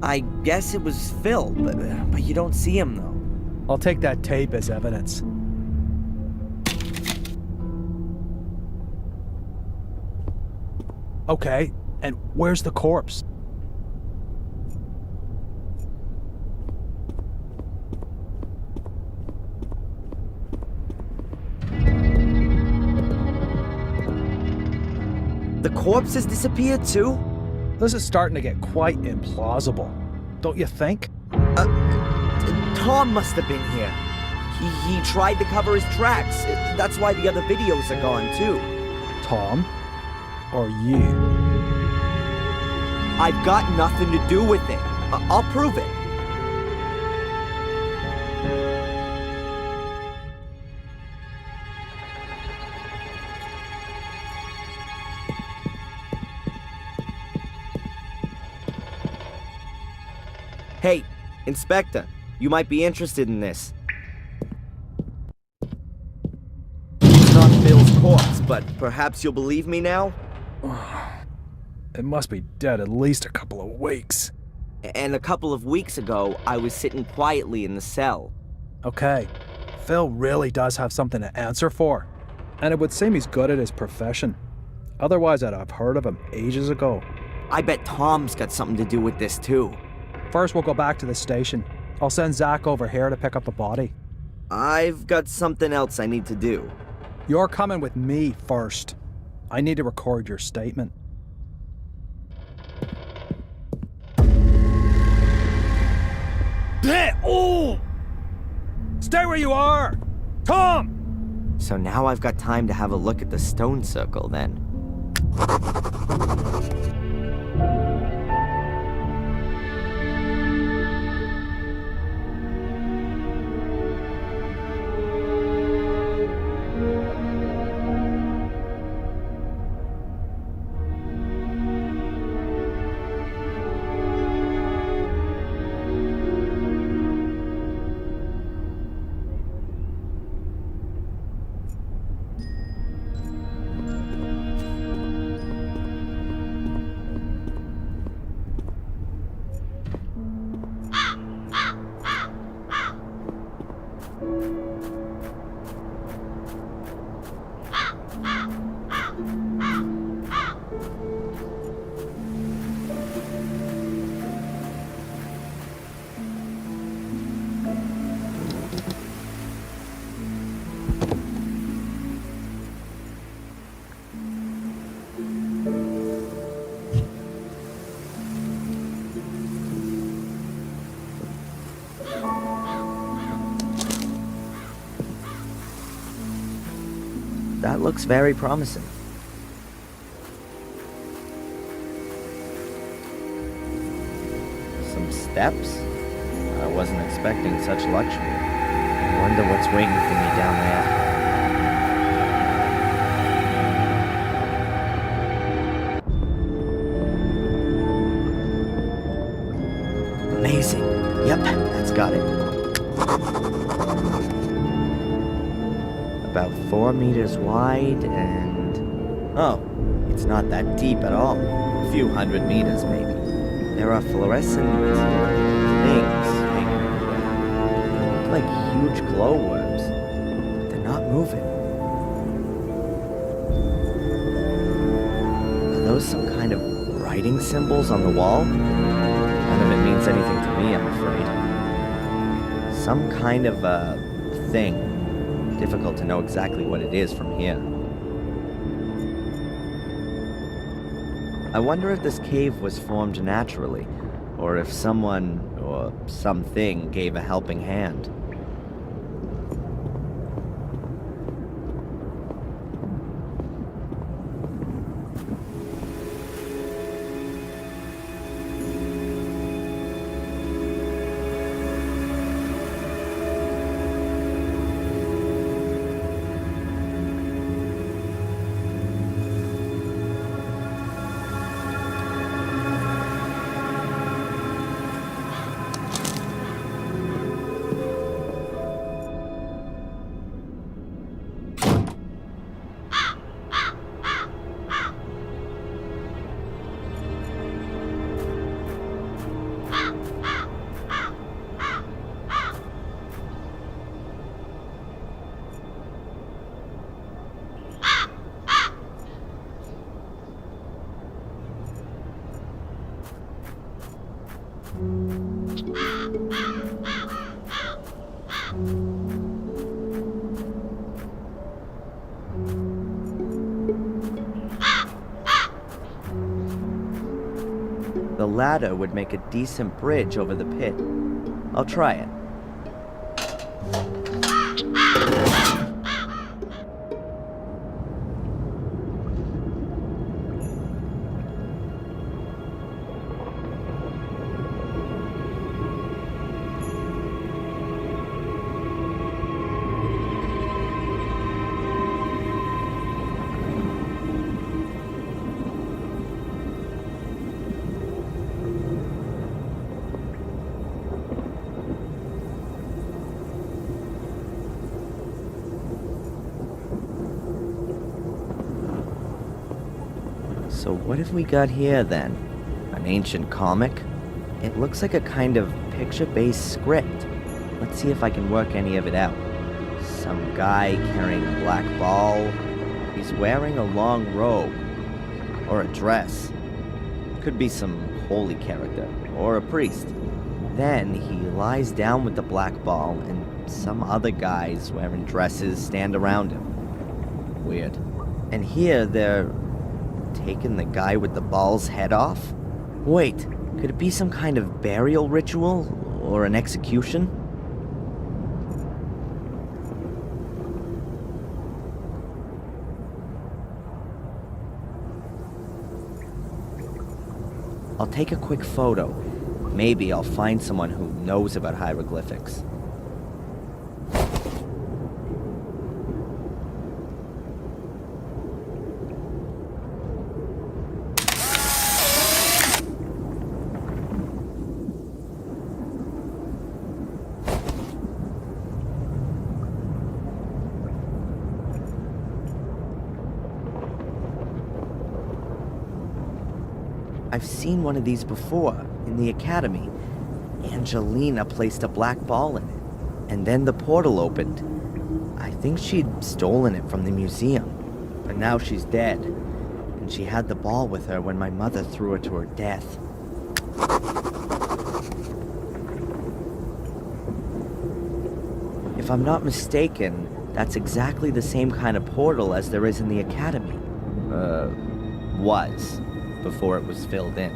I guess it was Phil, but you don't see him, though. I'll take that tape as evidence. Okay, and where's the corpse? The corpse has disappeared, too? This is starting to get quite implausible, don't you think? Tom must have been here. He tried to cover his tracks. That's why the other videos are gone, too. Tom? Or you? I've got nothing to do with it. I'll prove it. Hey, Inspector, you might be interested in this. It's not Phil's corpse, but perhaps you'll believe me now? It must be dead at least a couple of weeks. And a couple of weeks ago, I was sitting quietly in the cell. Okay, Phil really does have something to answer for. And it would seem he's good at his profession. Otherwise, I'd have heard of him ages ago. I bet Tom's got something to do with this, too. First, we'll go back to the station. I'll send Zach over here to pick up the body. I've got something else I need to do. You're coming with me first. I need to record your statement. Oh! Stay where you are! Tom! So now I've got time to have a look at the stone circle, then. That looks very promising. Some steps? I wasn't expecting such luxury. I wonder what's waiting for me down there. Amazing. Yep, that's got it. About 4 meters wide and... oh, it's not that deep at all. A few hundred meters, maybe. There are fluorescent things. They look like huge glowworms. But they're not moving. Are those some kind of writing symbols on the wall? None of it means anything to me, I'm afraid. Some kind of, thing. Difficult to know exactly what it is from here. I wonder if this cave was formed naturally, or if someone, or something, gave a helping hand. The ladder would make a decent bridge over the pit. I'll try it. So what have we got here then? An ancient comic? It looks like a kind of picture-based script. Let's see if I can work any of it out. Some guy carrying a black ball. He's wearing a long robe. Or a dress. Could be some holy character. Or a priest. Then he lies down with the black ball and some other guys wearing dresses stand around him. Weird. And here they're taking the guy with the ball's head off? Wait, could it be some kind of burial ritual? Or an execution? I'll take a quick photo. Maybe I'll find someone who knows about hieroglyphics. I've seen one of these before, in the academy. Angelina placed a black ball in it, and then the portal opened. I think she'd stolen it from the museum, but now she's dead, and she had the ball with her when my mother threw her to her death. If I'm not mistaken, that's exactly the same kind of portal as there is in the academy. Was. Before it was filled in.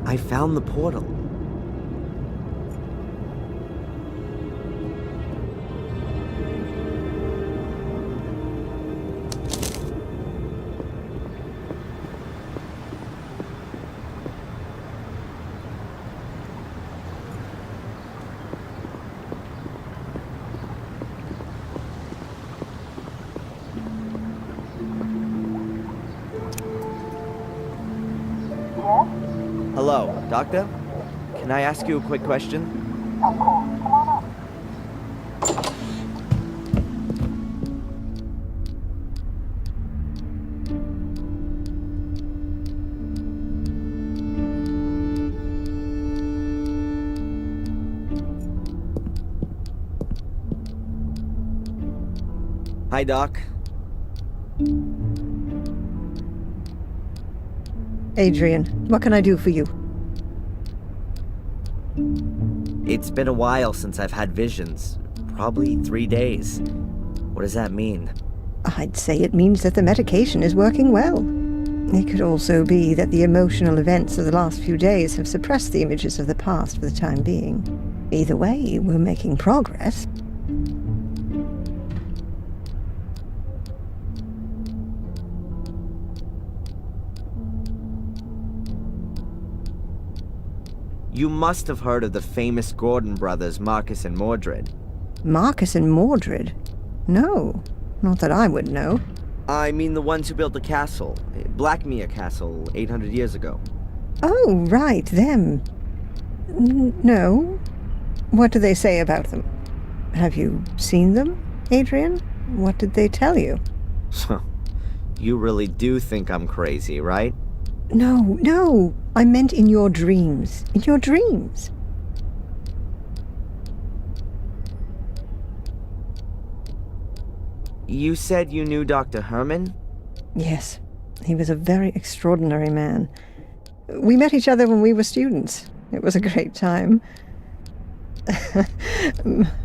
I found the portal. Hello, Doctor? Can I ask you a quick question? Of course, come on up. Hi, Doc. Adrian, what can I do for you? It's been a while since I've had visions. Probably 3 days. What does that mean? I'd say it means that the medication is working well. It could also be that the emotional events of the last few days have suppressed the images of the past for the time being. Either way, we're making progress. You must have heard of the famous Gordon brothers, Marcus and Mordred. Marcus and Mordred? No, not that I would know. I mean the ones who built the castle, Blackmere Castle, 800 years ago. Oh, right, them. No. What do they say about them? Have you seen them, Adrian? What did they tell you? You really do think I'm crazy, right? No. I meant in your dreams. In your dreams. You said you knew Dr. Herman? Yes. He was a very extraordinary man. We met each other when we were students. It was a great time.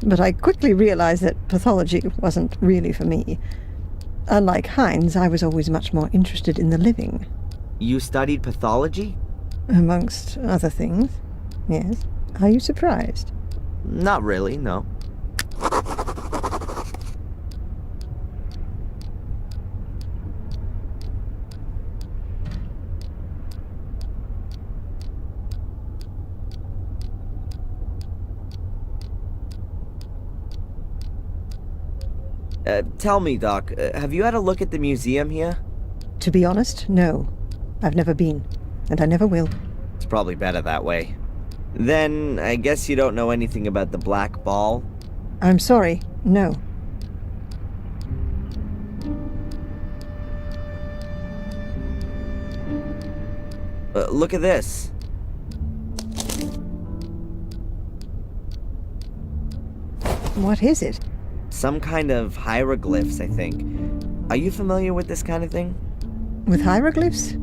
But I quickly realized that pathology wasn't really for me. Unlike Heinz, I was always much more interested in the living. You studied pathology? Amongst other things, yes. Are you surprised? Not really, no. Tell me, Doc, have you had a look at the museum here? To be honest, no. I've never been, and I never will. It's probably better that way. Then, I guess you don't know anything about the Black Ball? I'm sorry, no. Look at this. What is it? Some kind of hieroglyphs, I think. Are you familiar with this kind of thing? With hieroglyphs?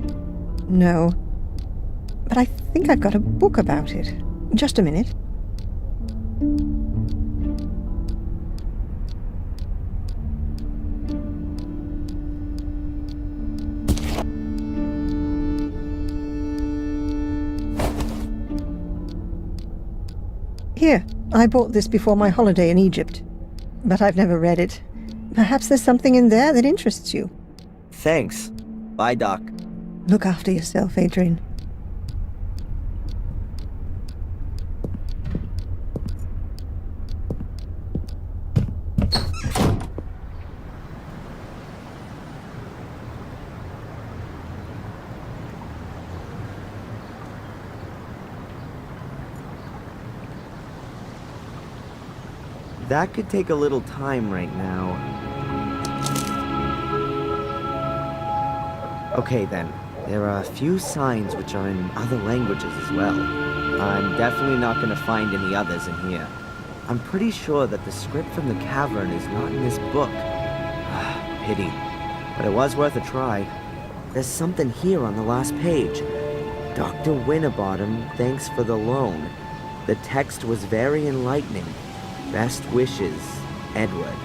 No. But I think I've got a book about it. Just a minute. Here, I bought this before my holiday in Egypt. But I've never read it. Perhaps there's something in there that interests you. Thanks. Bye, Doc. Look after yourself, Adrian. That could take a little time right now. Okay then, there are a few signs which are in other languages as well. I'm definitely not going to find any others in here. I'm pretty sure that the script from the cavern is not in this book. Pity. But it was worth a try. There's something here on the last page. Dr. Winterbottom, thanks for the loan. The text was very enlightening. Best wishes, Edward.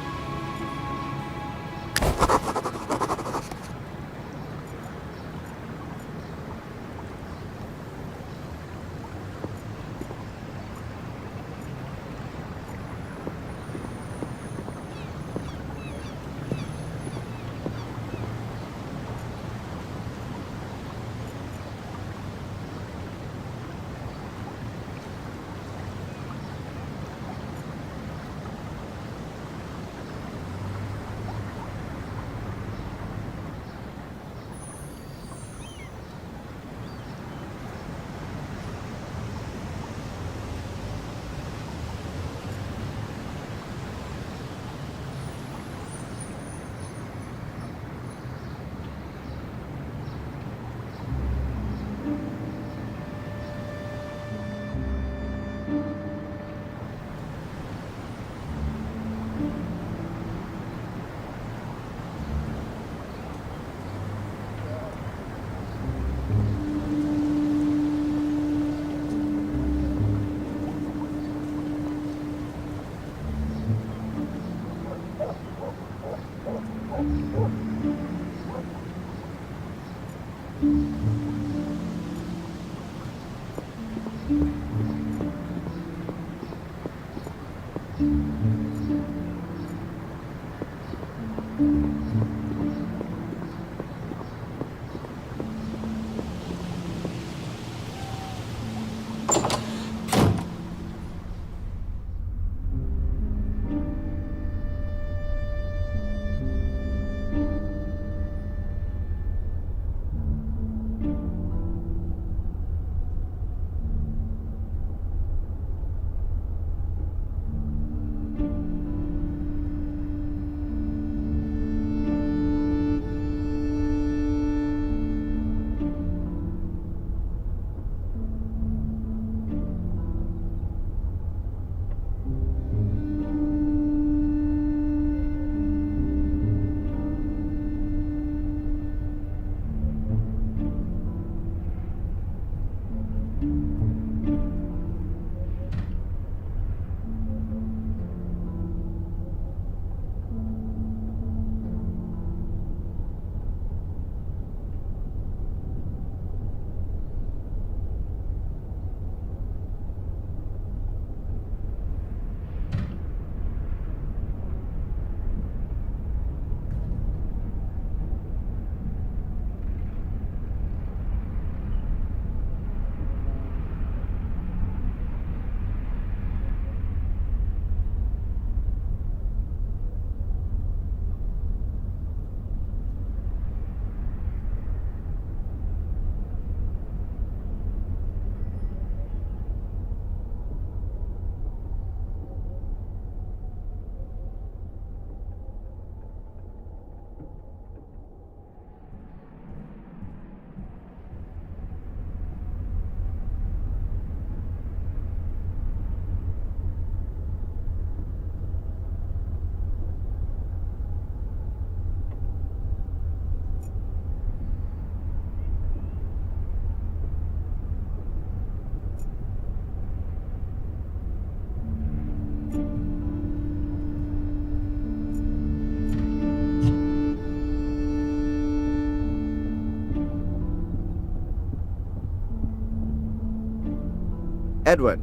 Edward,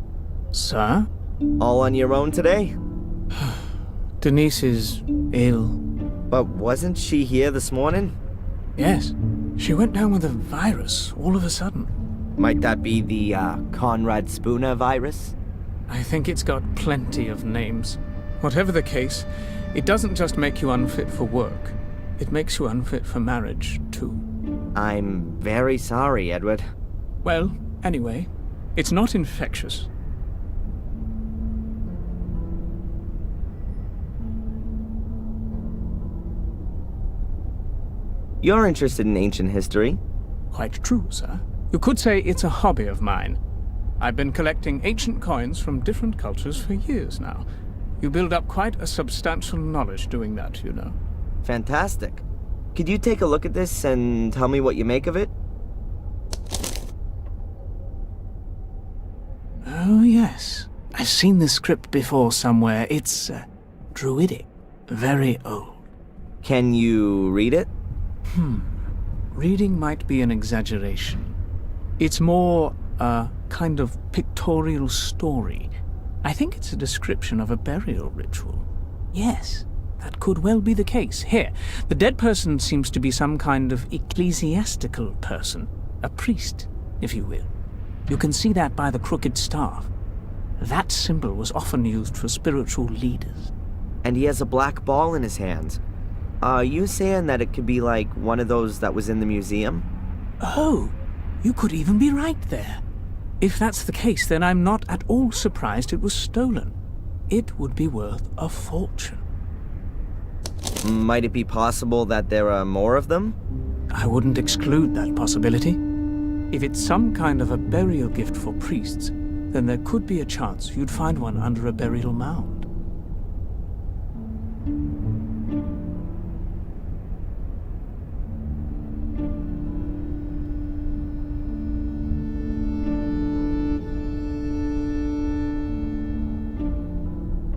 Sir? all on your own today? Denise is ill. But wasn't she here this morning? Yes. She went down with a virus all of a sudden. Might that be the Conrad Spooner virus? I think it's got plenty of names. Whatever the case, it doesn't just make you unfit for work. It makes you unfit for marriage, too. I'm very sorry, Edward. Well, anyway, it's not infectious. You're interested in ancient history? Quite true, sir. You could say it's a hobby of mine. I've been collecting ancient coins from different cultures for years now. You build up quite a substantial knowledge doing that, you know. Fantastic. Could you take a look at this and tell me what you make of it? Oh, yes. I've seen this script before somewhere. It's druidic. Very old. Can you read it? Reading might be an exaggeration. It's more a kind of pictorial story. I think it's a description of a burial ritual. Yes, that could well be the case. Here, the dead person seems to be some kind of ecclesiastical person. A priest, if you will. You can see that by the crooked staff. That symbol was often used for spiritual leaders. And he has a black ball in his hand. Are you saying that it could be like one of those that was in the museum? Oh, you could even be right there. If that's the case, then I'm not at all surprised it was stolen. It would be worth a fortune. Might it be possible that there are more of them? I wouldn't exclude that possibility. If it's some kind of a burial gift for priests, then there could be a chance you'd find one under a burial mound.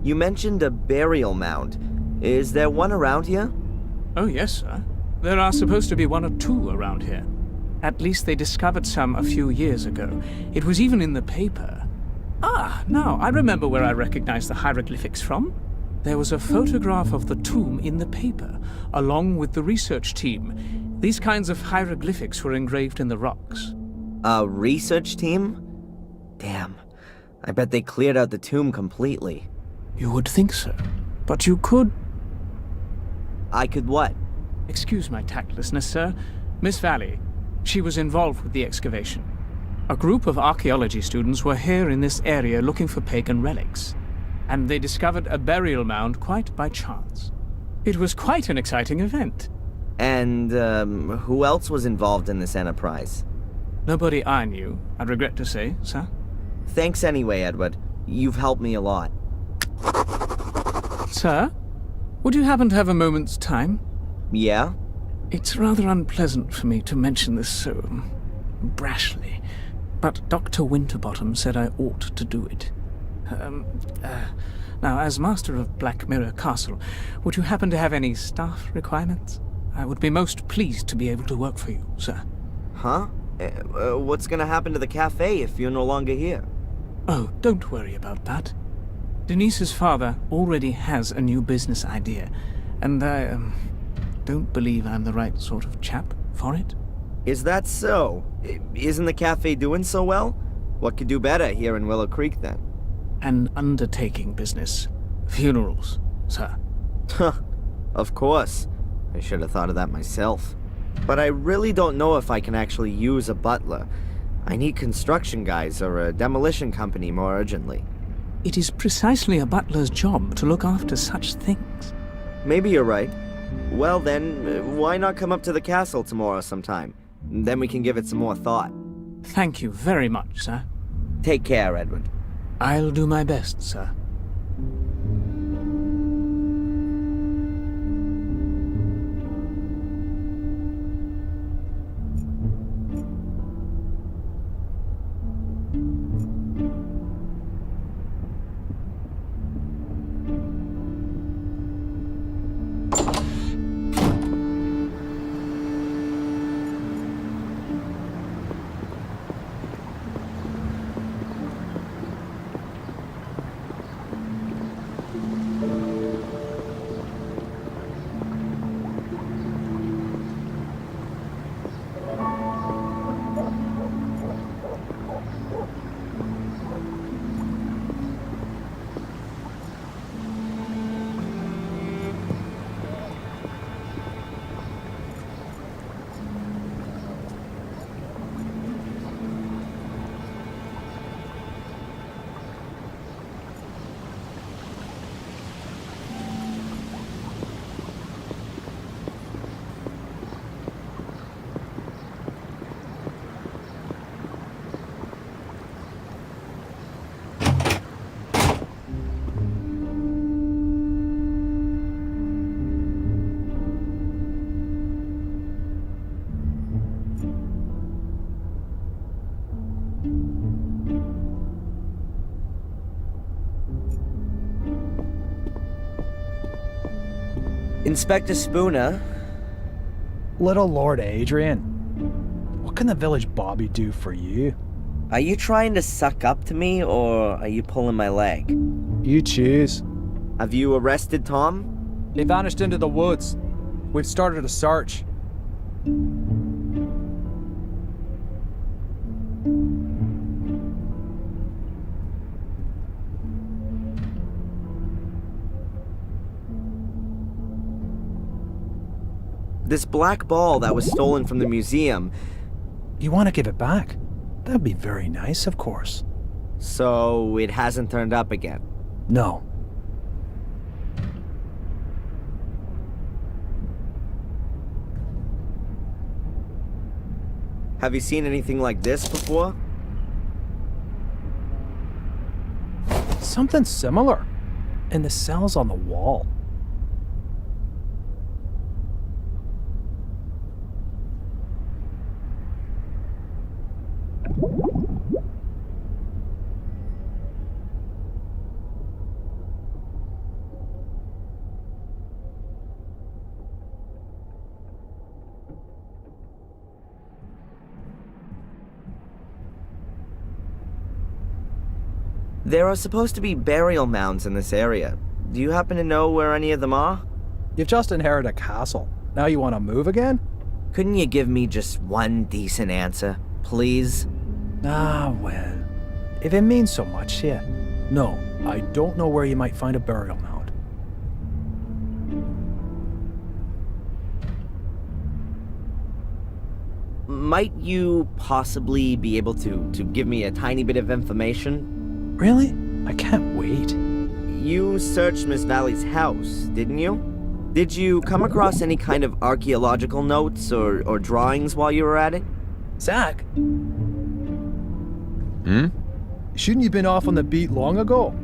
You mentioned a burial mound. Is there one around here? Oh, yes, sir. There are supposed to be one or two around here. At least they discovered some a few years ago. It was even in the paper. Ah, now I remember where I recognize the hieroglyphics from. There was a photograph of the tomb in the paper, along with the research team. These kinds of hieroglyphics were engraved in the rocks. A research team? Damn. I bet they cleared out the tomb completely. You would think so, but you could... I could what? Excuse my tactlessness, sir. Miss Valley, she was involved with the excavation. A group of archaeology students were here in this area looking for pagan relics, and they discovered a burial mound quite by chance. It was quite an exciting event. And, who else was involved in this enterprise? Nobody I knew, I regret to say, sir. Thanks anyway, Edward. You've helped me a lot. Sir, would you happen to have a moment's time? Yeah? It's rather unpleasant for me to mention this so brashly, but Dr. Winterbottom said I ought to do it. Now, as master of Black Mirror Castle, would you happen to have any staff requirements? I would be most pleased to be able to work for you, sir. Huh? What's gonna happen to the cafe if you're no longer here? Oh, don't worry about that. Denise's father already has a new business idea, and I, don't believe I'm the right sort of chap for it. Is that so? Isn't the cafe doing so well? What could do better here in Willow Creek, then? An undertaking business. Funerals, sir. Huh. Of course. I should have thought of that myself. But I really don't know if I can actually use a butler. I need construction guys or a demolition company more urgently. It is precisely a butler's job to look after such things. Maybe you're right. Well then, why not come up to the castle tomorrow sometime? Then we can give it some more thought. Thank you very much, sir. Take care, Edward. I'll do my best, sir. Inspector Spooner. Little Lord Adrian, what can the village Bobby do for you? Are you trying to suck up to me, or are you pulling my leg? You choose. Have you arrested Tom? He vanished into the woods. We've started a search. This black ball that was stolen from the museum. You want to give it back? That'd be very nice, of course. So it hasn't turned up again? No. Have you seen anything like this before? Something similar. In the cells on the wall. There are supposed to be burial mounds in this area. Do you happen to know where any of them are? You've just inherited a castle. Now you want to move again? Couldn't you give me just one decent answer, please? Ah, well. If it means so much, yeah. No, I don't know where you might find a burial mound. Might you possibly be able to give me a tiny bit of information? Really? I can't wait. You searched Miss Valley's house, didn't you? Did you come across any kind of archaeological notes or drawings while you were at it? Zach? Hmm? Shouldn't you been off on the beat long ago?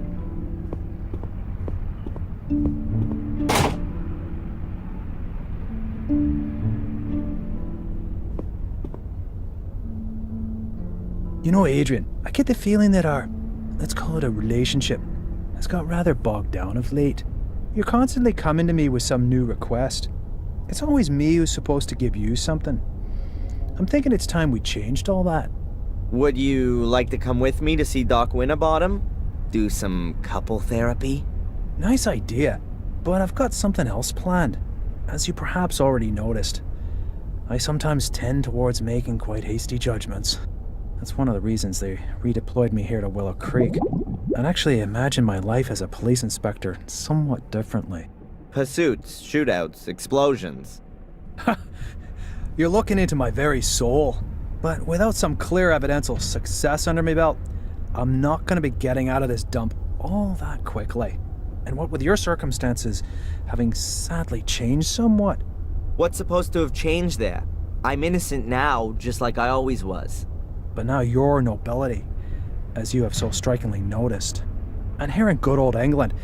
You know, Adrian, I get the feeling that our, let's call it a relationship, has got rather bogged down of late. You're constantly coming to me with some new request. It's always me who's supposed to give you something. I'm thinking it's time we changed all that. Would you like to come with me to see Doc Winterbottom? Do some couple therapy? Nice idea, but I've got something else planned. As you perhaps already noticed, I sometimes tend towards making quite hasty judgments. That's one of the reasons they redeployed me here to Willow Creek. And actually imagine my life as a police inspector somewhat differently. Pursuits, shootouts, explosions. You're looking into my very soul. But without some clear evidential success under my belt, I'm not going to be getting out of this dump all that quickly. And what with your circumstances having sadly changed somewhat. What's supposed to have changed there? I'm innocent now, just like I always was. But now your nobility, as you have so strikingly noticed. And here in good old England,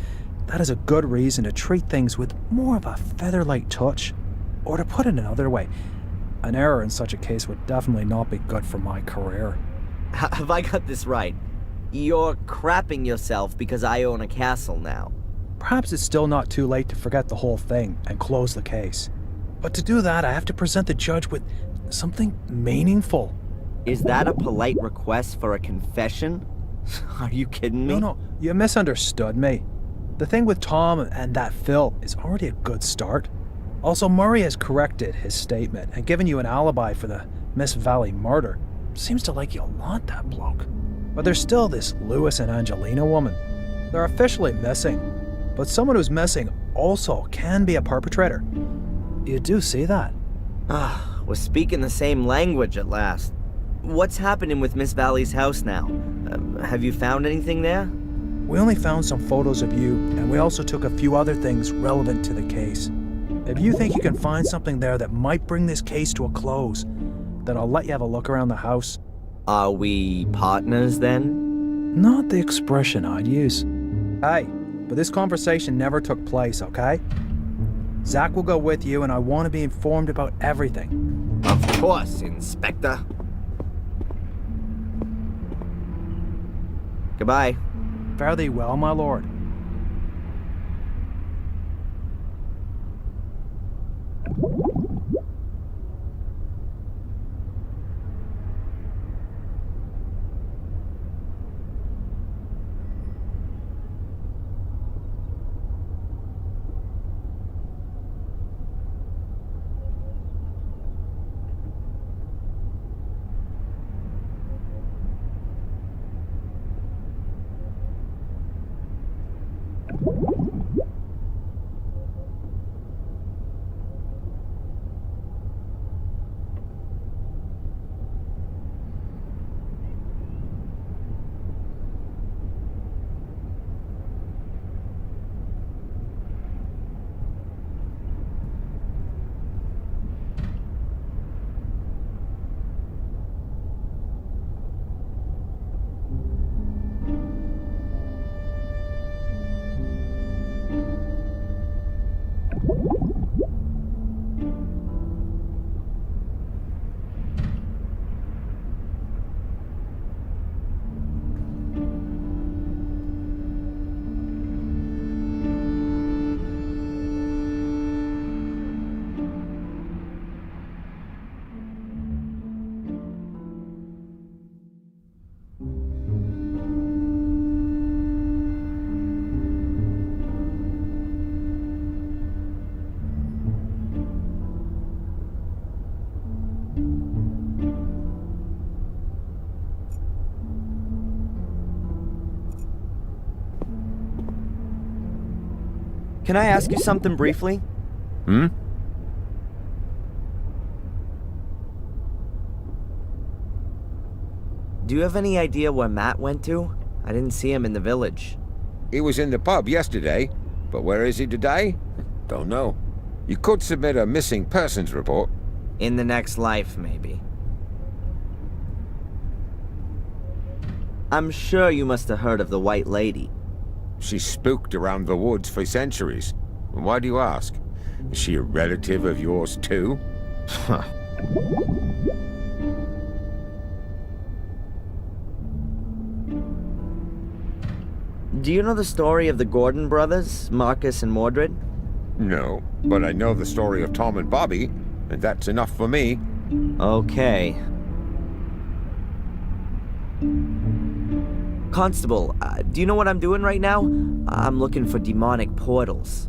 that is a good reason to treat things with more of a feather-light touch. Or to put it another way, an error in such a case would definitely not be good for my career. Have I got this right? You're crapping yourself because I own a castle now. Perhaps it's still not too late to forget the whole thing and close the case. But to do that, I have to present the judge with something meaningful. Is that a polite request for a confession? Are you kidding me? No, you misunderstood me. The thing with Tom and that Phil is already a good start. Also, Murray has corrected his statement and given you an alibi for the Miss Valley murder. Seems to like you a lot, that bloke. But there's still this Lewis and Angelina woman. They're officially missing, but someone who's missing also can be a perpetrator. You do see that? We're speaking the same language at last. What's happening with Miss Valley's house now? Have you found anything there? We only found some photos of you, and we also took a few other things relevant to the case. If you think you can find something there that might bring this case to a close, then I'll let you have a look around the house. Are we partners then? Not the expression I'd use. Hey, but this conversation never took place, okay? Zach will go with you, and I want to be informed about everything. Of course, Inspector. Goodbye. Fare thee well, my lord. can I ask you something briefly? Hmm? Do you have any idea where Matt went to? I didn't see him in the village. He was in the pub yesterday, but where is he today? Don't know. You could submit a missing persons report. In the next life, maybe. I'm sure you must have heard of the White Lady. She's spooked around the woods for centuries. Why do you ask? Is she a relative of yours too? Huh. Do you know the story of the Gordon brothers, Marcus and Mordred? No, but I know the story of Tom and Bobby, and that's enough for me. Okay. Constable, do you know what I'm doing right now? I'm looking for demonic portals.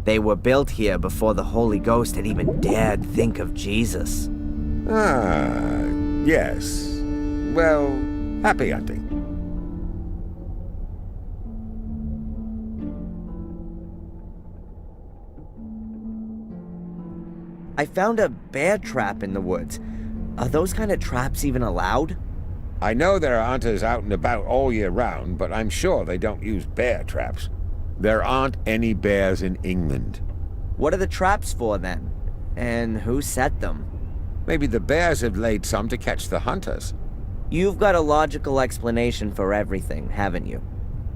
They were built here before the Holy Ghost had even dared think of Jesus. Ah, yes. Well, happy hunting. I found a bear trap in the woods. Are those kind of traps even allowed? I know there are hunters out and about all year round, but I'm sure they don't use bear traps. There aren't any bears in England. What are the traps for then? And who set them? Maybe the bears have laid some to catch the hunters. You've got a logical explanation for everything, haven't you?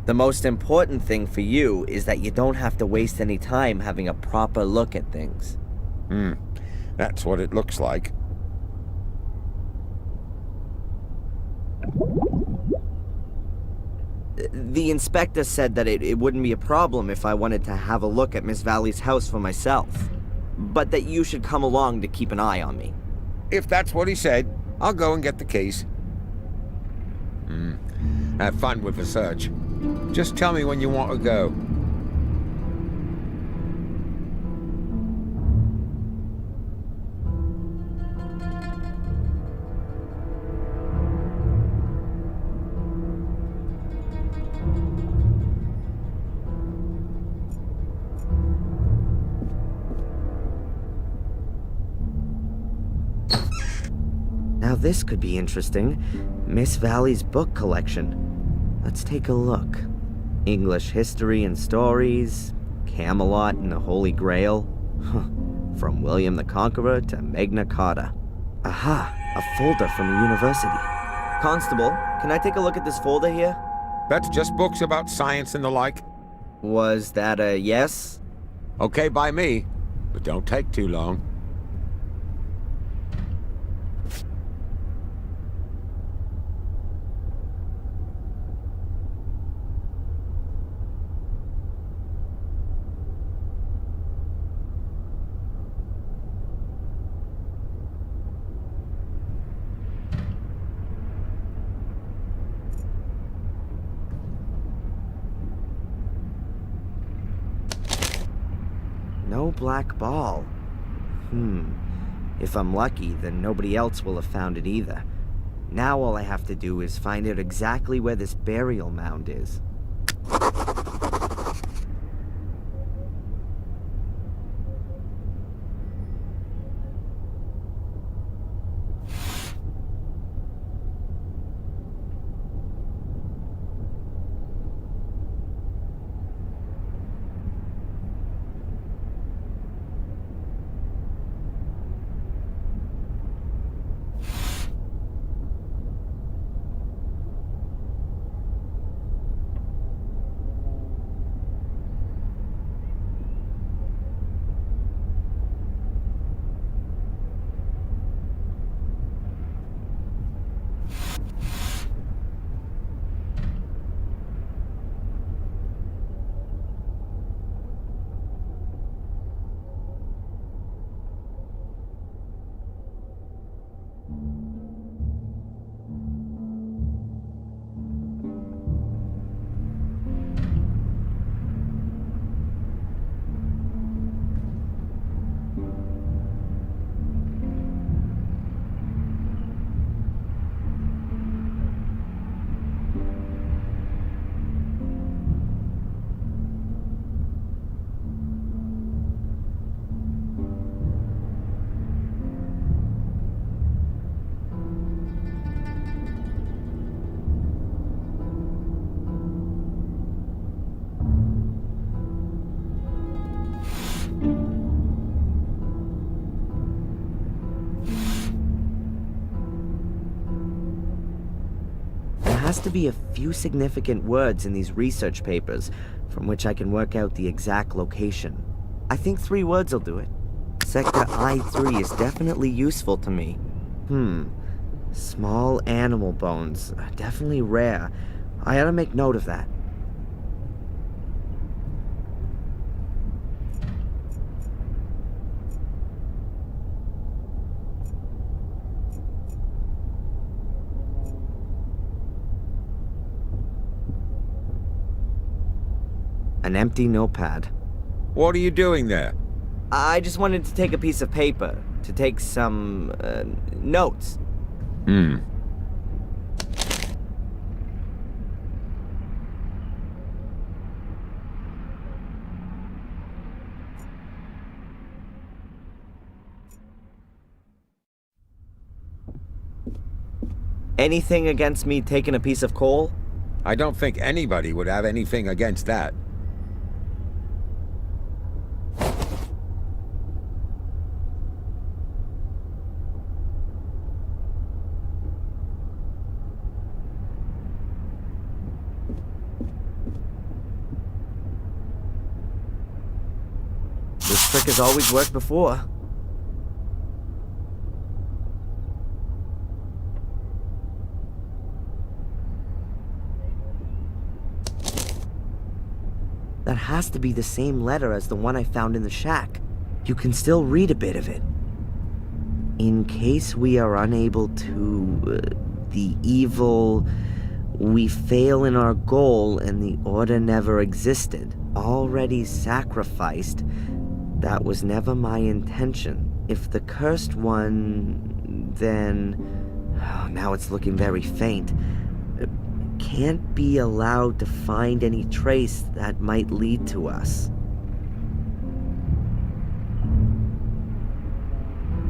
The most important thing for you is that you don't have to waste any time having a proper look at things. That's what it looks like. The inspector said that it wouldn't be a problem if I wanted to have a look at Miss Valley's house for myself, but that you should come along to keep an eye on me. If that's what he said, I'll go and get the keys. Have fun with the search. Just tell me when you want to go. Now this could be interesting. Miss Valley's book collection. Let's take a look. English history and stories, Camelot and the Holy Grail. From William the Conqueror to Magna Carta. Aha, a folder from a university. Constable, can I take a look at this folder here? That's just books about science and the like. Was that a yes? Okay by me, but don't take too long. No black ball. If I'm lucky, then nobody else will have found it either. Now all I have to do is find out exactly where this burial mound is. has to be a few significant words in these research papers from which I can work out the exact location. I think 3 words will do it. Sector I-3 is definitely useful to me. Small animal bones. Definitely rare. I ought to make note of that. An empty notepad. What are you doing there? I just wanted to take a piece of paper, to take some, notes. Anything against me taking a piece of coal? I don't think anybody would have anything against that. This trick has always worked before. That has to be the same letter as the one I found in the shack. You can still read a bit of it. In case we are unable to... the evil... we fail in our goal and the order never existed. Already sacrificed. That was never my intention. If the cursed one... then... oh, now it's looking very faint. Can't be allowed to find any trace that might lead to us.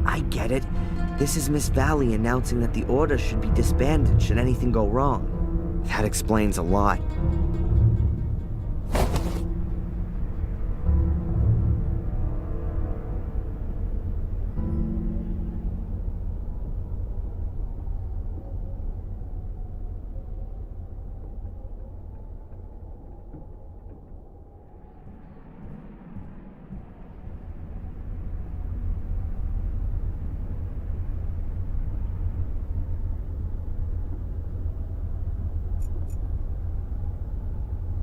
I get it. This is Miss Valley announcing that the order should be disbanded should anything go wrong. That explains a lot.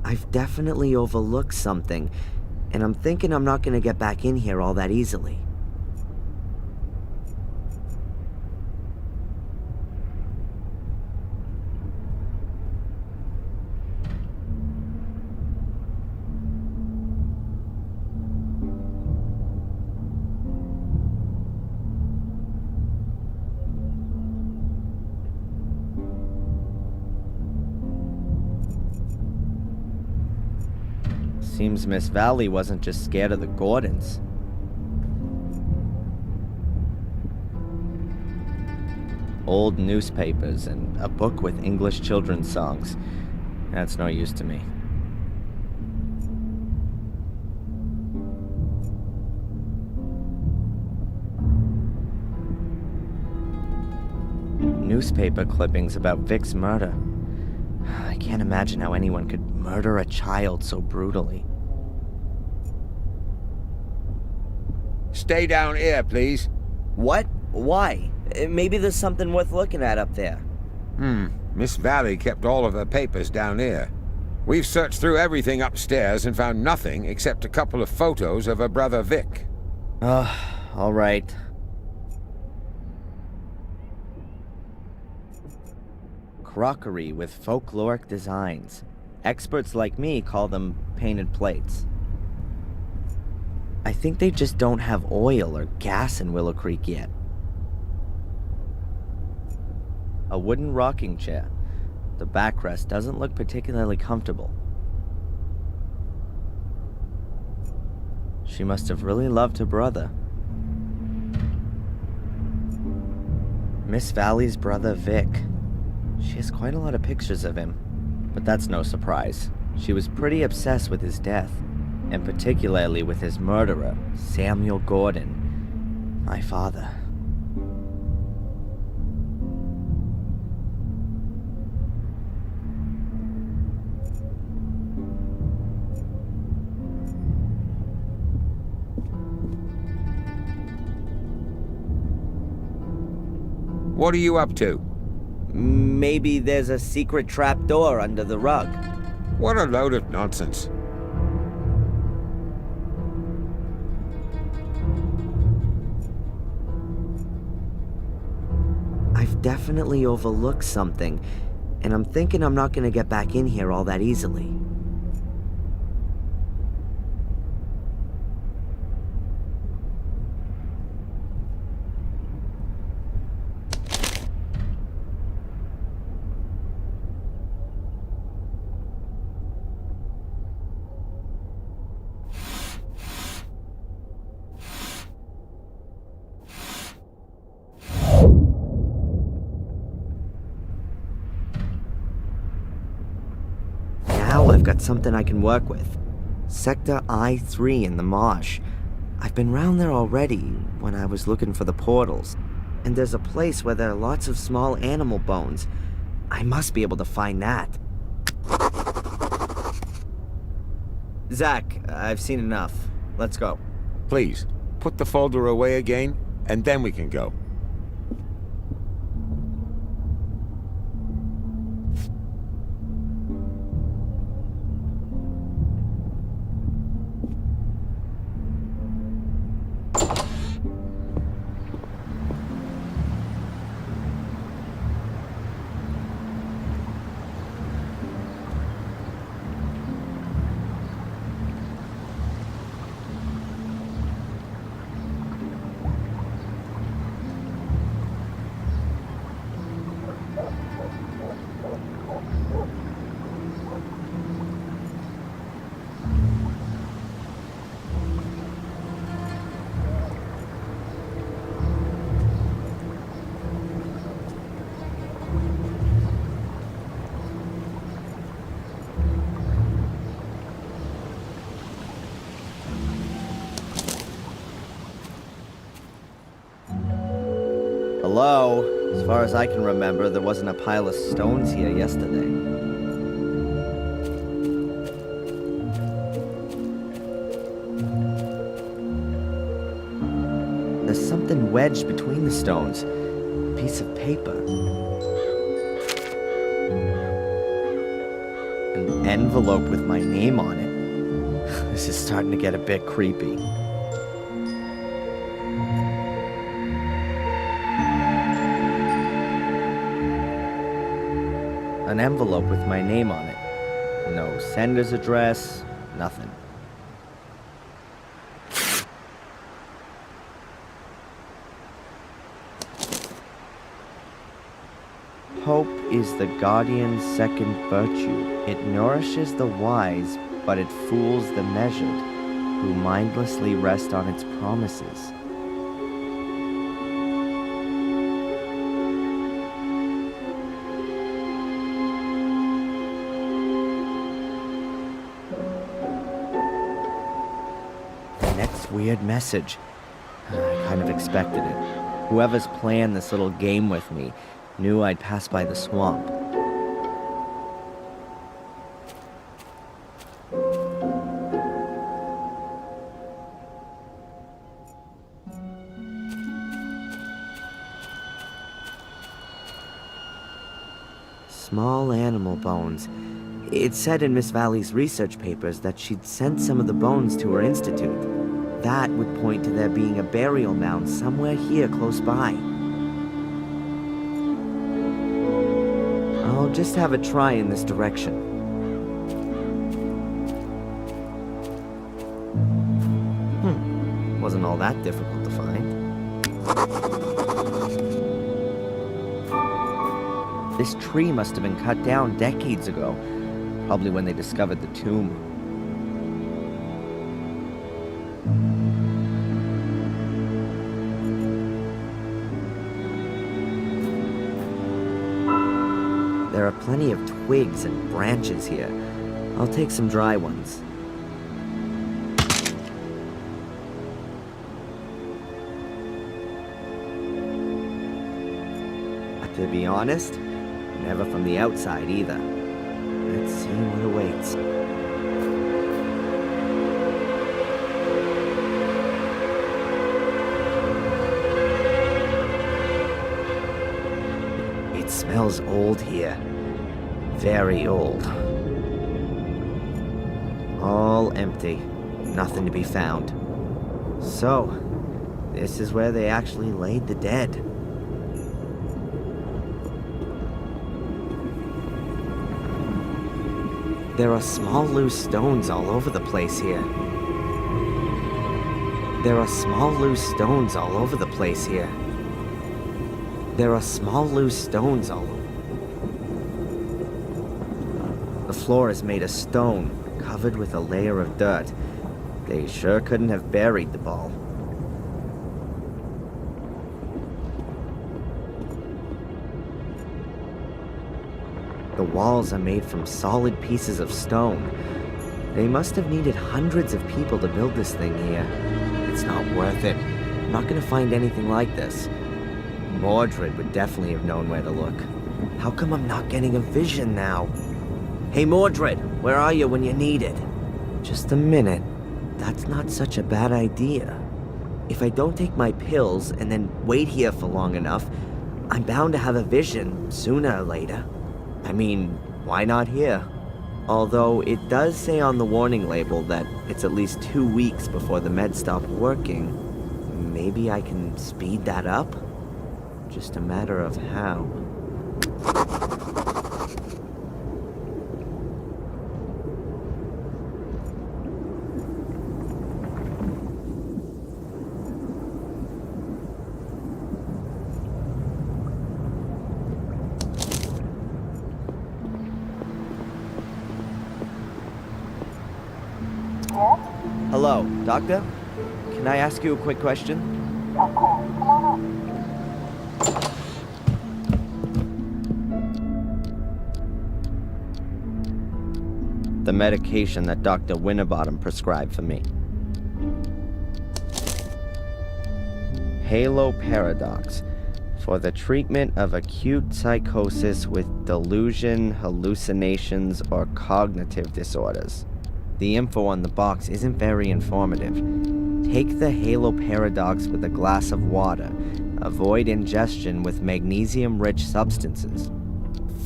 I've definitely overlooked something, and I'm thinking I'm not gonna get back in here all that easily. Seems Miss Valley wasn't just scared of the Gordons. Old newspapers and a book with English children's songs. That's no use to me. Newspaper clippings about Vic's murder. I can't imagine how anyone could murder a child so brutally. Stay down here, please. What? Why? Maybe there's something worth looking at up there. Miss Valley kept all of her papers down here. We've searched through everything upstairs and found nothing except a couple of photos of her brother Vic. All right. Crockery with folkloric designs. Experts like me call them painted plates. I think they just don't have oil or gas in Willow Creek yet. A wooden rocking chair. The backrest doesn't look particularly comfortable. She must have really loved her brother. Miss Valley's brother Vic. She has quite a lot of pictures of him, but that's no surprise. She was pretty obsessed with his death, and particularly with his murderer, Samuel Gordon, my father. What are you up to? Maybe there's a secret trapdoor under the rug. What a load of nonsense. I've definitely overlooked something, and I'm thinking I'm not gonna get back in here all that easily. Now I've got something I can work with. Sector I-3 in the marsh. I've been round there already when I was looking for the portals. And there's a place where there are lots of small animal bones. I must be able to find that. Zach, I've seen enough. Let's go. Please, put the folder away again, and then we can go. Hello? As far as I can remember, there wasn't a pile of stones here yesterday. There's something wedged between the stones. A piece of paper. An envelope with my name on it. This is starting to get a bit creepy. An envelope with my name on it. No sender's address, nothing. Hope is the guardian's second virtue. It nourishes the wise, but it fools the measured, who mindlessly rest on its promises. Weird message. I kind of expected it. Whoever's planned this little game with me knew I'd pass by the swamp. Small animal bones. It said in Miss Valley's research papers that she'd sent some of the bones to her institute. That would point to there being a burial mound somewhere here close by. I'll just have a try in this direction. Wasn't all that difficult to find. This tree must have been cut down decades ago, probably when they discovered the tomb. There are plenty of twigs and branches here. I'll take some dry ones. To be honest, never from the outside either. Let's see what awaits. It smells old here. Very old. All empty. Nothing to be found. So, this is where they actually laid the dead. There are small loose stones all over the place here. There are small loose stones all over the place here. There are small loose stones all over. The floor is made of stone, covered with a layer of dirt. They sure couldn't have buried the ball. The walls are made from solid pieces of stone. They must have needed hundreds of people to build this thing here. It's not worth it. I'm not gonna find anything like this. Mordred would definitely have known where to look. How come I'm not getting a vision now? Hey Mordred, where are you when you need it? Just a minute. That's not such a bad idea. If I don't take my pills and then wait here for long enough, I'm bound to have a vision sooner or later. I mean, why not here? Although it does say on the warning label that it's at least 2 weeks before the meds stop working. Maybe I can speed that up? Just a matter of how. Hello, Doctor? Can I ask you a quick question? Of course. Come on up. The medication that Dr. Winterbottom prescribed for me. Halo Paradox, for the treatment of acute psychosis with delusion, hallucinations, or cognitive disorders. The info on the box isn't very informative. Take the Halo Paradox with a glass of water. Avoid ingestion with magnesium-rich substances.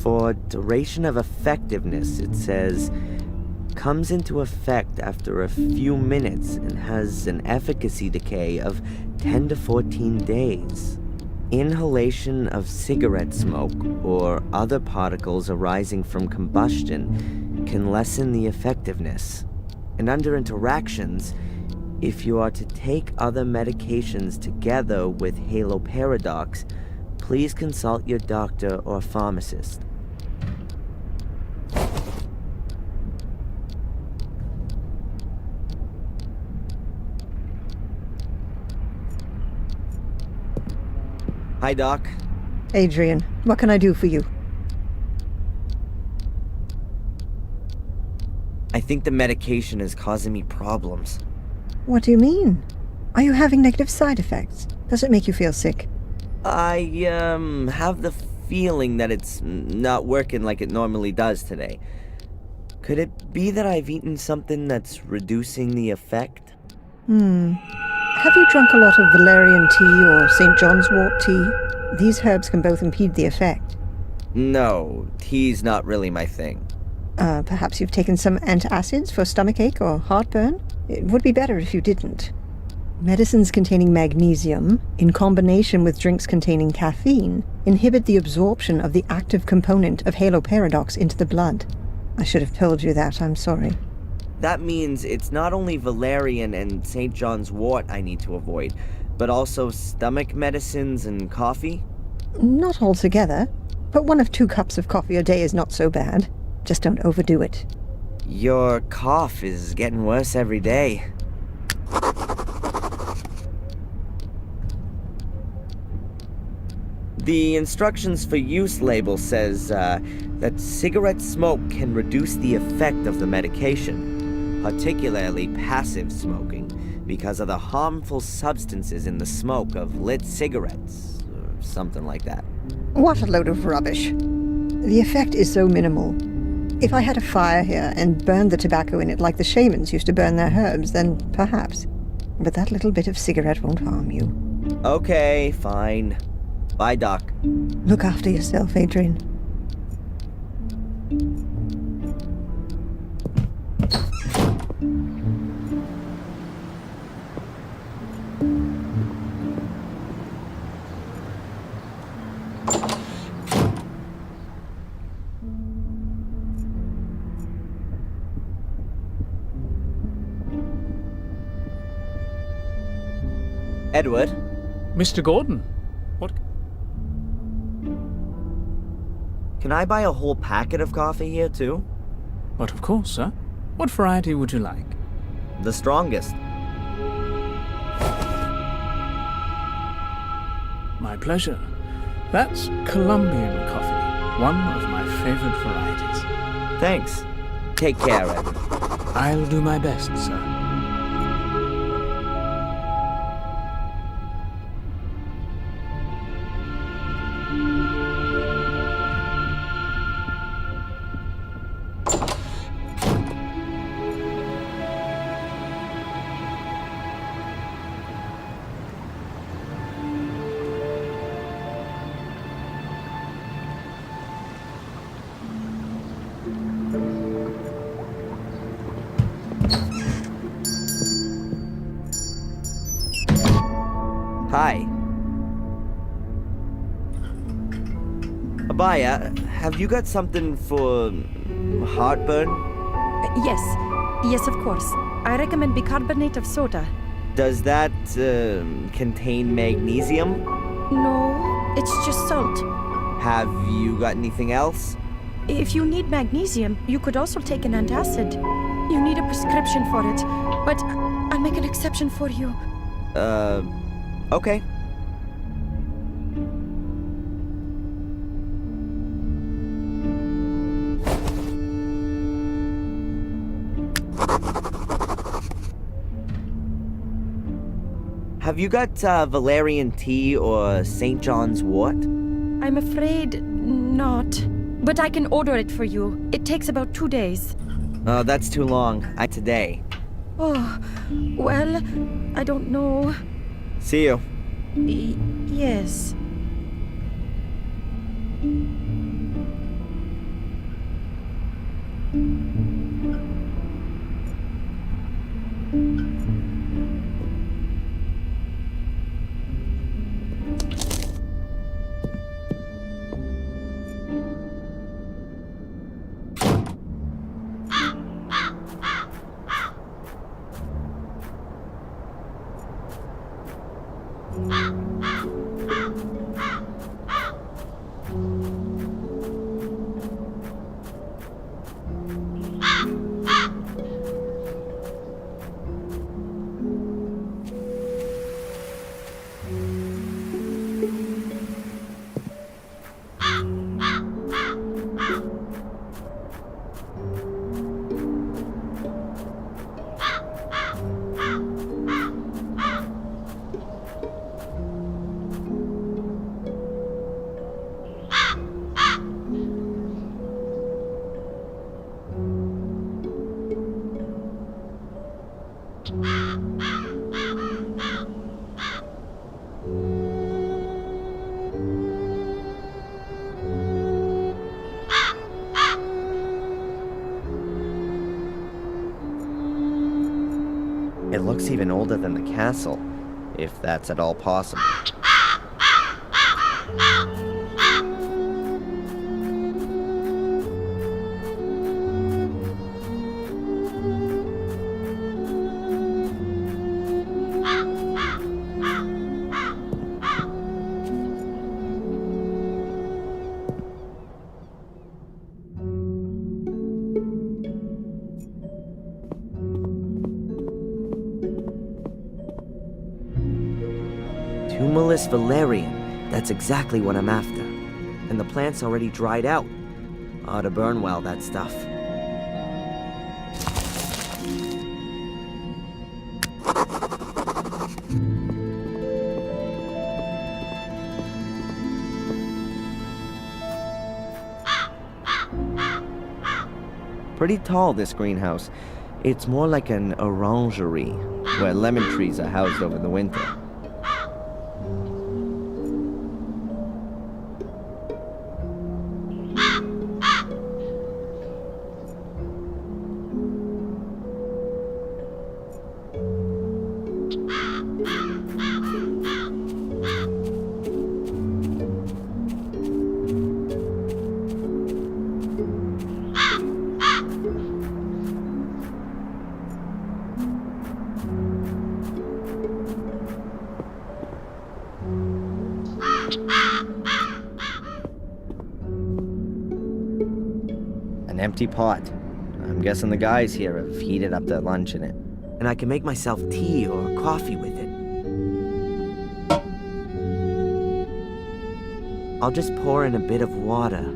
For duration of effectiveness, it says, comes into effect after a few minutes and has an efficacy decay of 10 to 14 days. Inhalation of cigarette smoke or other particles arising from combustion can lessen the effectiveness. And under interactions, if you are to take other medications together with Halo Paradox, please consult your doctor or pharmacist. Hi, Doc. Adrian, what can I do for you? I think the medication is causing me problems. What do you mean? Are you having negative side effects? Does it make you feel sick? I, have the feeling that it's not working like it normally does today. Could it be that I've eaten something that's reducing the effect? Have you drunk a lot of valerian tea or St. John's wort tea? These herbs can both impede the effect. No, tea's not really my thing. Perhaps you've taken some antacids for stomachache or heartburn? It would be better if you didn't. Medicines containing magnesium, in combination with drinks containing caffeine, inhibit the absorption of the active component of Halo Paradox into the blood. I should have told you that, I'm sorry. That means it's not only valerian and St. John's wort I need to avoid, but also stomach medicines and coffee? Not altogether, but 1 of 2 cups of coffee a day is not so bad. Just don't overdo it. Your cough is getting worse every day. The instructions for use label says that cigarette smoke can reduce the effect of the medication, particularly passive smoking, because of the harmful substances in the smoke of lit cigarettes, or something like that. What a load of rubbish. The effect is so minimal. If I had a fire here and burned the tobacco in it like the shamans used to burn their herbs, then perhaps. But that little bit of cigarette won't harm you. Okay, fine. Bye, Doc. Look after yourself, Adrian. Edward? Mr. Gordon, what? Can I buy a whole packet of coffee here, too? But of course, sir. What variety would you like? The strongest. My pleasure. That's Colombian coffee, one of my favorite varieties. Thanks. Take care, Edward. I'll do my best, sir. Hi. Abaya, have you got something for heartburn? Yes. Yes, of course. I recommend bicarbonate of soda. Does that contain magnesium? No, it's just salt. Have you got anything else? If you need magnesium, you could also take an antacid. You need a prescription for it, but I'll make an exception for you. Okay. Have you got valerian tea or St. John's wort? I'm afraid not. But I can order it for you. It takes about 2 days. Oh, that's too long. Today. Oh, well, I don't know. See you. Yes. It looks even older than the castle, if that's at all possible. Tumulus valerian. That's exactly what I'm after. And the plant's already dried out. Ought to burn well, that stuff. Pretty tall, this greenhouse. It's more like an orangery, where lemon trees are housed over the winter. empty pot. I'm guessing the guys here have heated up their lunch in it. And I can make myself tea or coffee with it. I'll just pour in a bit of water.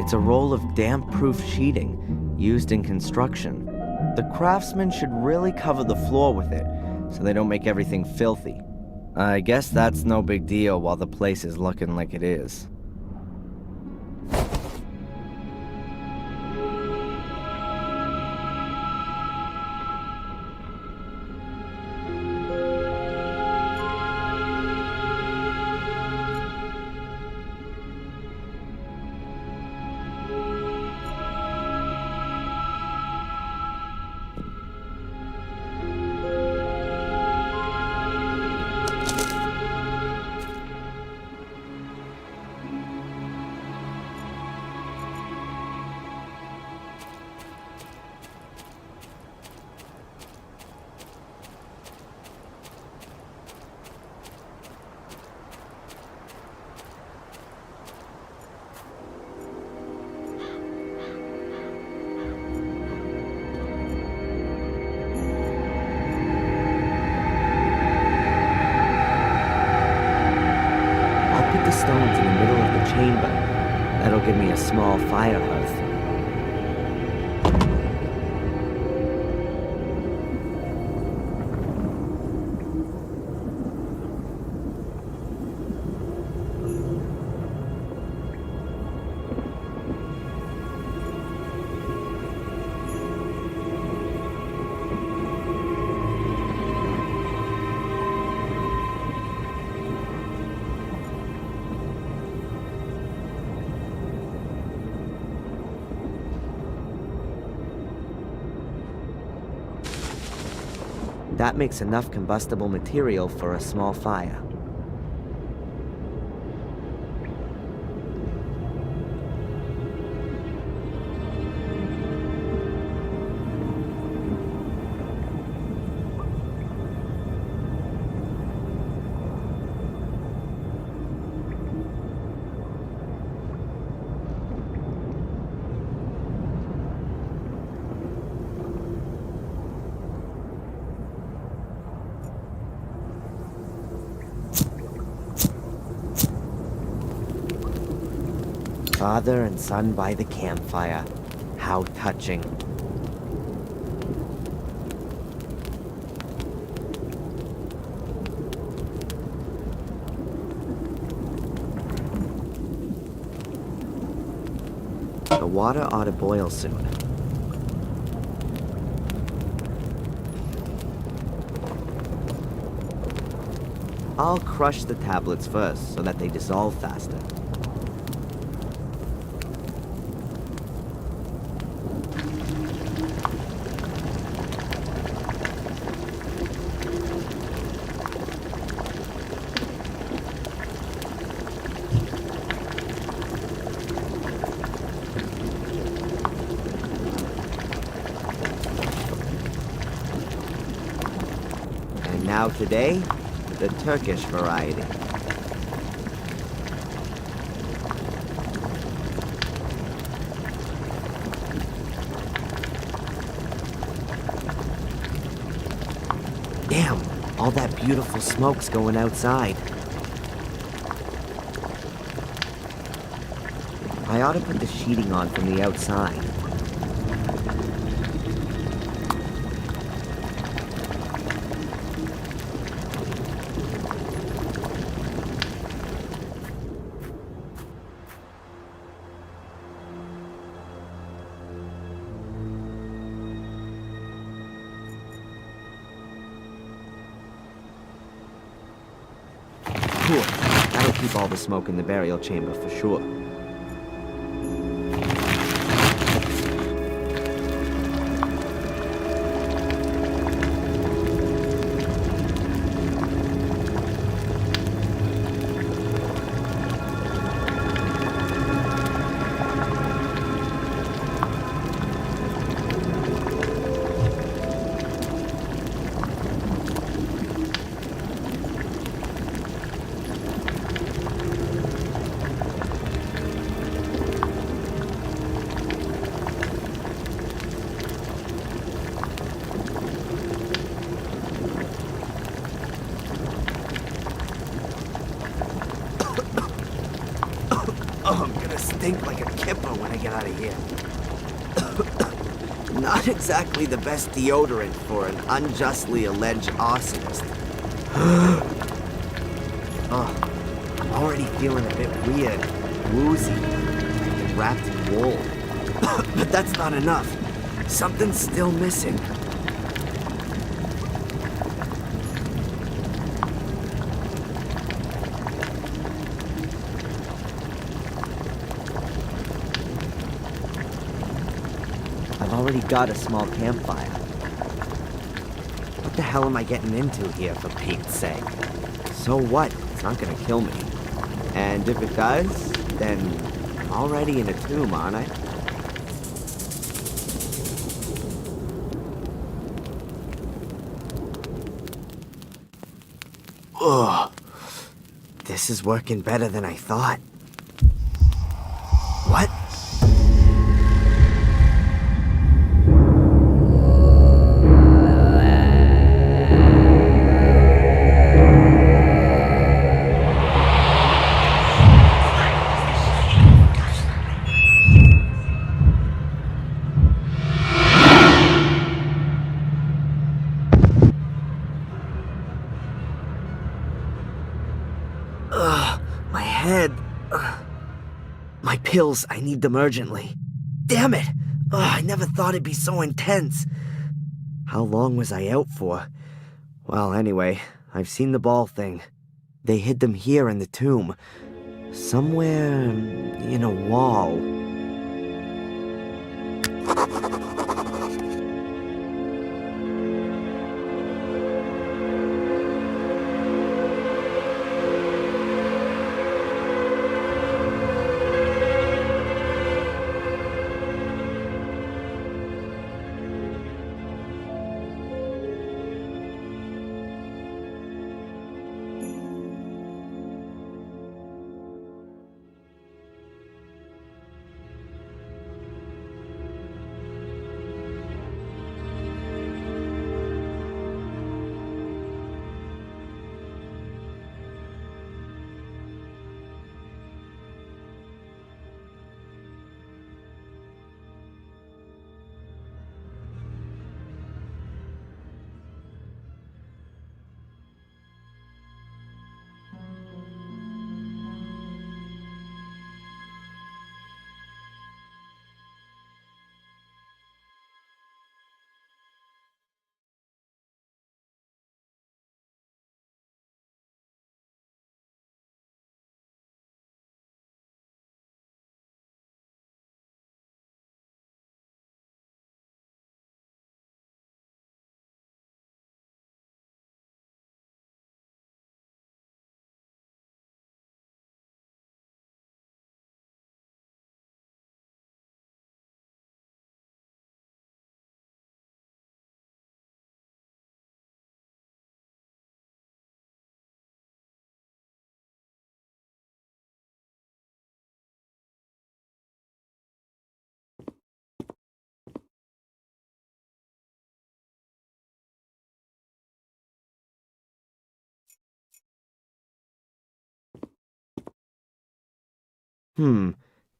It's a roll of damp-proof sheeting used in construction. The craftsmen should really cover the floor with it so they don't make everything filthy. I guess that's no big deal while the place is looking like it is. Stones in the middle of the chamber. That'll give me a small fire hearth. That makes enough combustible material for a small fire. Father and son by the campfire. How touching. The water ought to boil soon. I'll crush the tablets first so that they dissolve faster. Now today, the Turkish variety. Damn, all that beautiful smoke's going outside. I ought to put the sheeting on from the outside. Cool. That'll keep all the smoke in the burial chamber for sure. hipper when I get out of here. Not exactly the best deodorant for an unjustly alleged arsonist. Oh, I'm already feeling a bit weird, woozy, like I've been wrapped in wool. But that's not enough. Something's still missing. I've already got a small campfire. What the hell am I getting into here, for Pete's sake? So what? It's not gonna kill me. And if it does, then I'm already in a tomb, aren't I? Ugh. This is working better than I thought. What? My head. My pills, I need them urgently. Damn it! I never thought it'd be so intense. How long was I out for? Well, anyway, I've seen the ball thing. They hid them here in the tomb. Somewhere in a wall.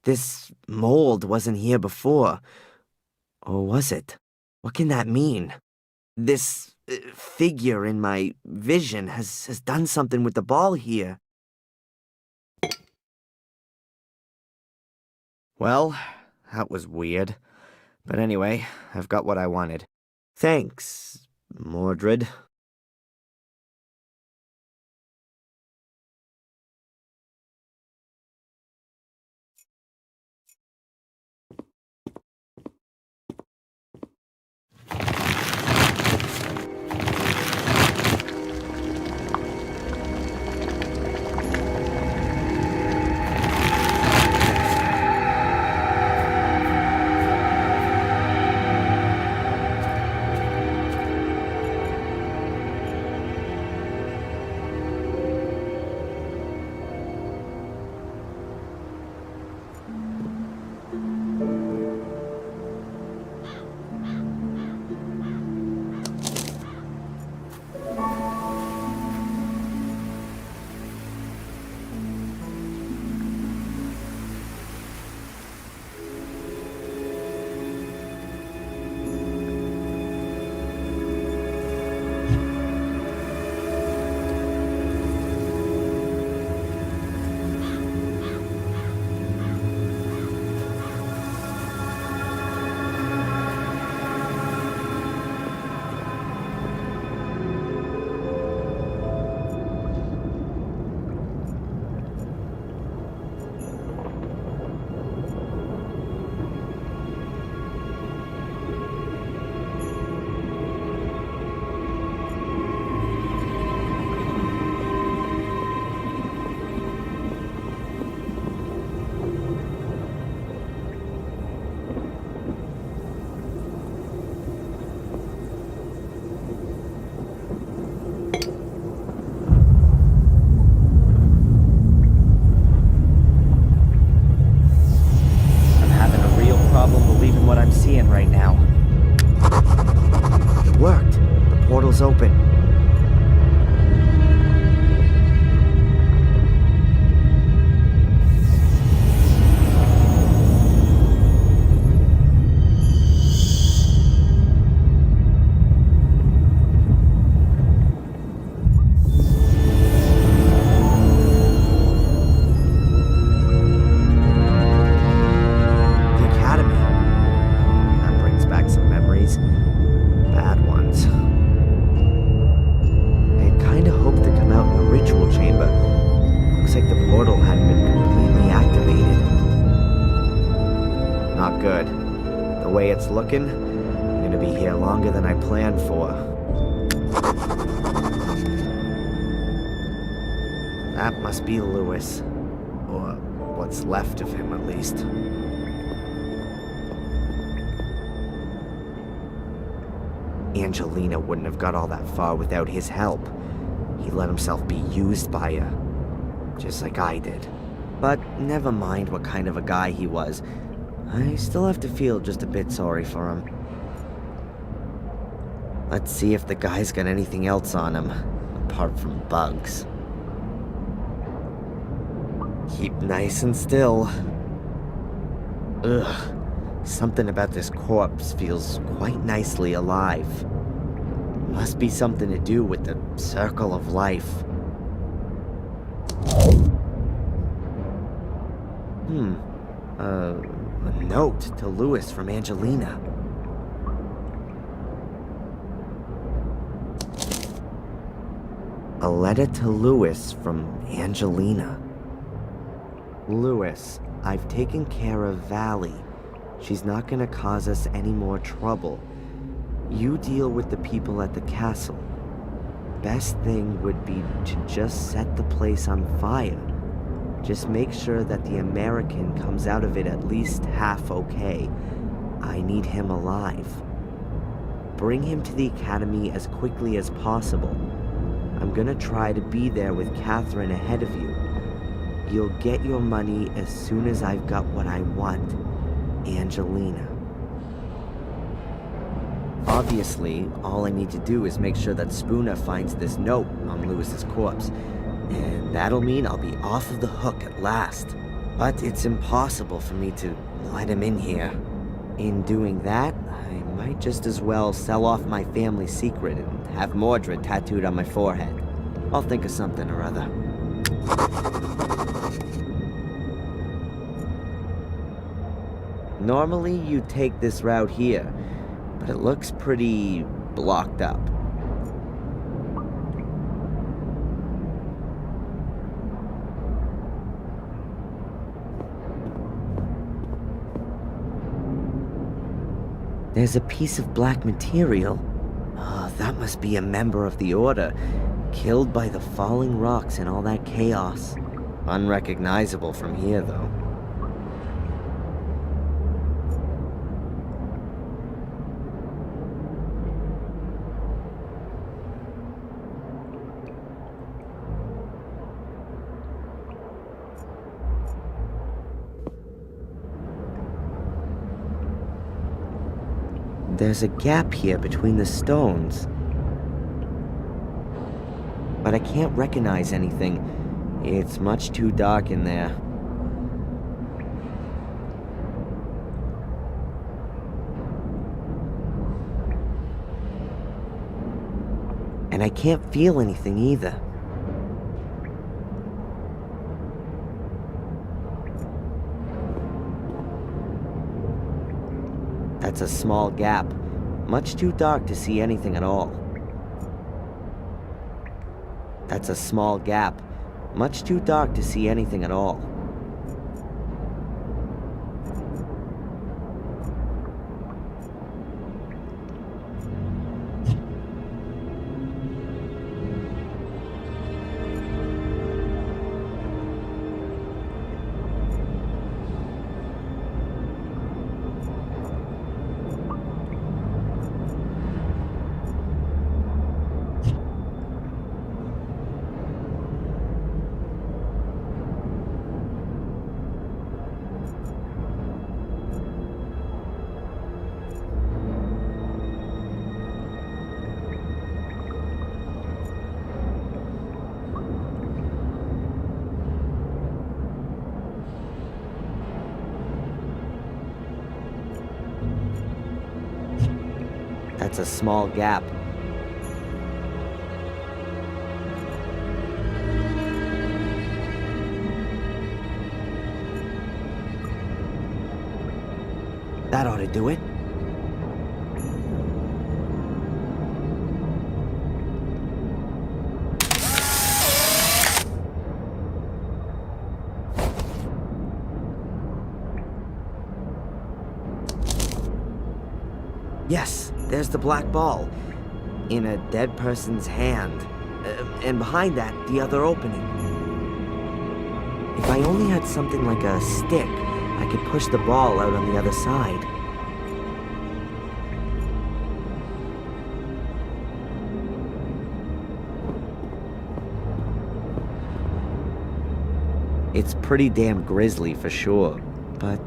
This mold wasn't here before. Or was it? What can that mean? This figure in my vision has done something with the ball here. Well, that was weird. But anyway, I've got what I wanted. Thanks, Mordred. door's open. Looking, I'm gonna be here longer than I planned for. That must be Lewis. Or what's left of him, at least. Angelina wouldn't have got all that far without his help. He let himself be used by her. Just like I did. But never mind what kind of a guy he was. I still have to feel just a bit sorry for him. Let's see if the guy's got anything else on him, apart from bugs. Keep nice and still. Ugh. Something about this corpse feels quite nicely alive. Must be something to do with the circle of life. A note to Lewis from Angelina. A letter to Lewis from Angelina. Lewis, I've taken care of Valley. She's not gonna cause us any more trouble. You deal with the people at the castle. Best thing would be to just set the place on fire. Just make sure that the American comes out of it at least half okay. I need him alive. Bring him to the academy as quickly as possible. I'm gonna try to be there with Catherine ahead of you. You'll get your money as soon as I've got what I want. Angelina. Obviously, all I need to do is make sure that Spooner finds this note on Lewis's corpse. And that'll mean I'll be off of the hook at last. But it's impossible for me to let him in here. In doing that, I might just as well sell off my family secret and have Mordred tattooed on my forehead. I'll think of something or other. Normally you take this route here, but it looks pretty blocked up. There's a piece of black material. Oh, that must be a member of the Order, killed by the falling rocks and all that chaos. Unrecognizable from here, though. There's a gap here between the stones. But I can't recognize anything. It's much too dark in there. And I can't feel anything either. That's a small gap. Much too dark to see anything at all. That's a small gap. Much too dark to see anything at all. That's a small gap. That ought to do it. Yes, there's the black ball. In a dead person's hand. And behind that, the other opening. If I only had something like a stick, I could push the ball out on the other side. It's pretty damn grisly for sure, but...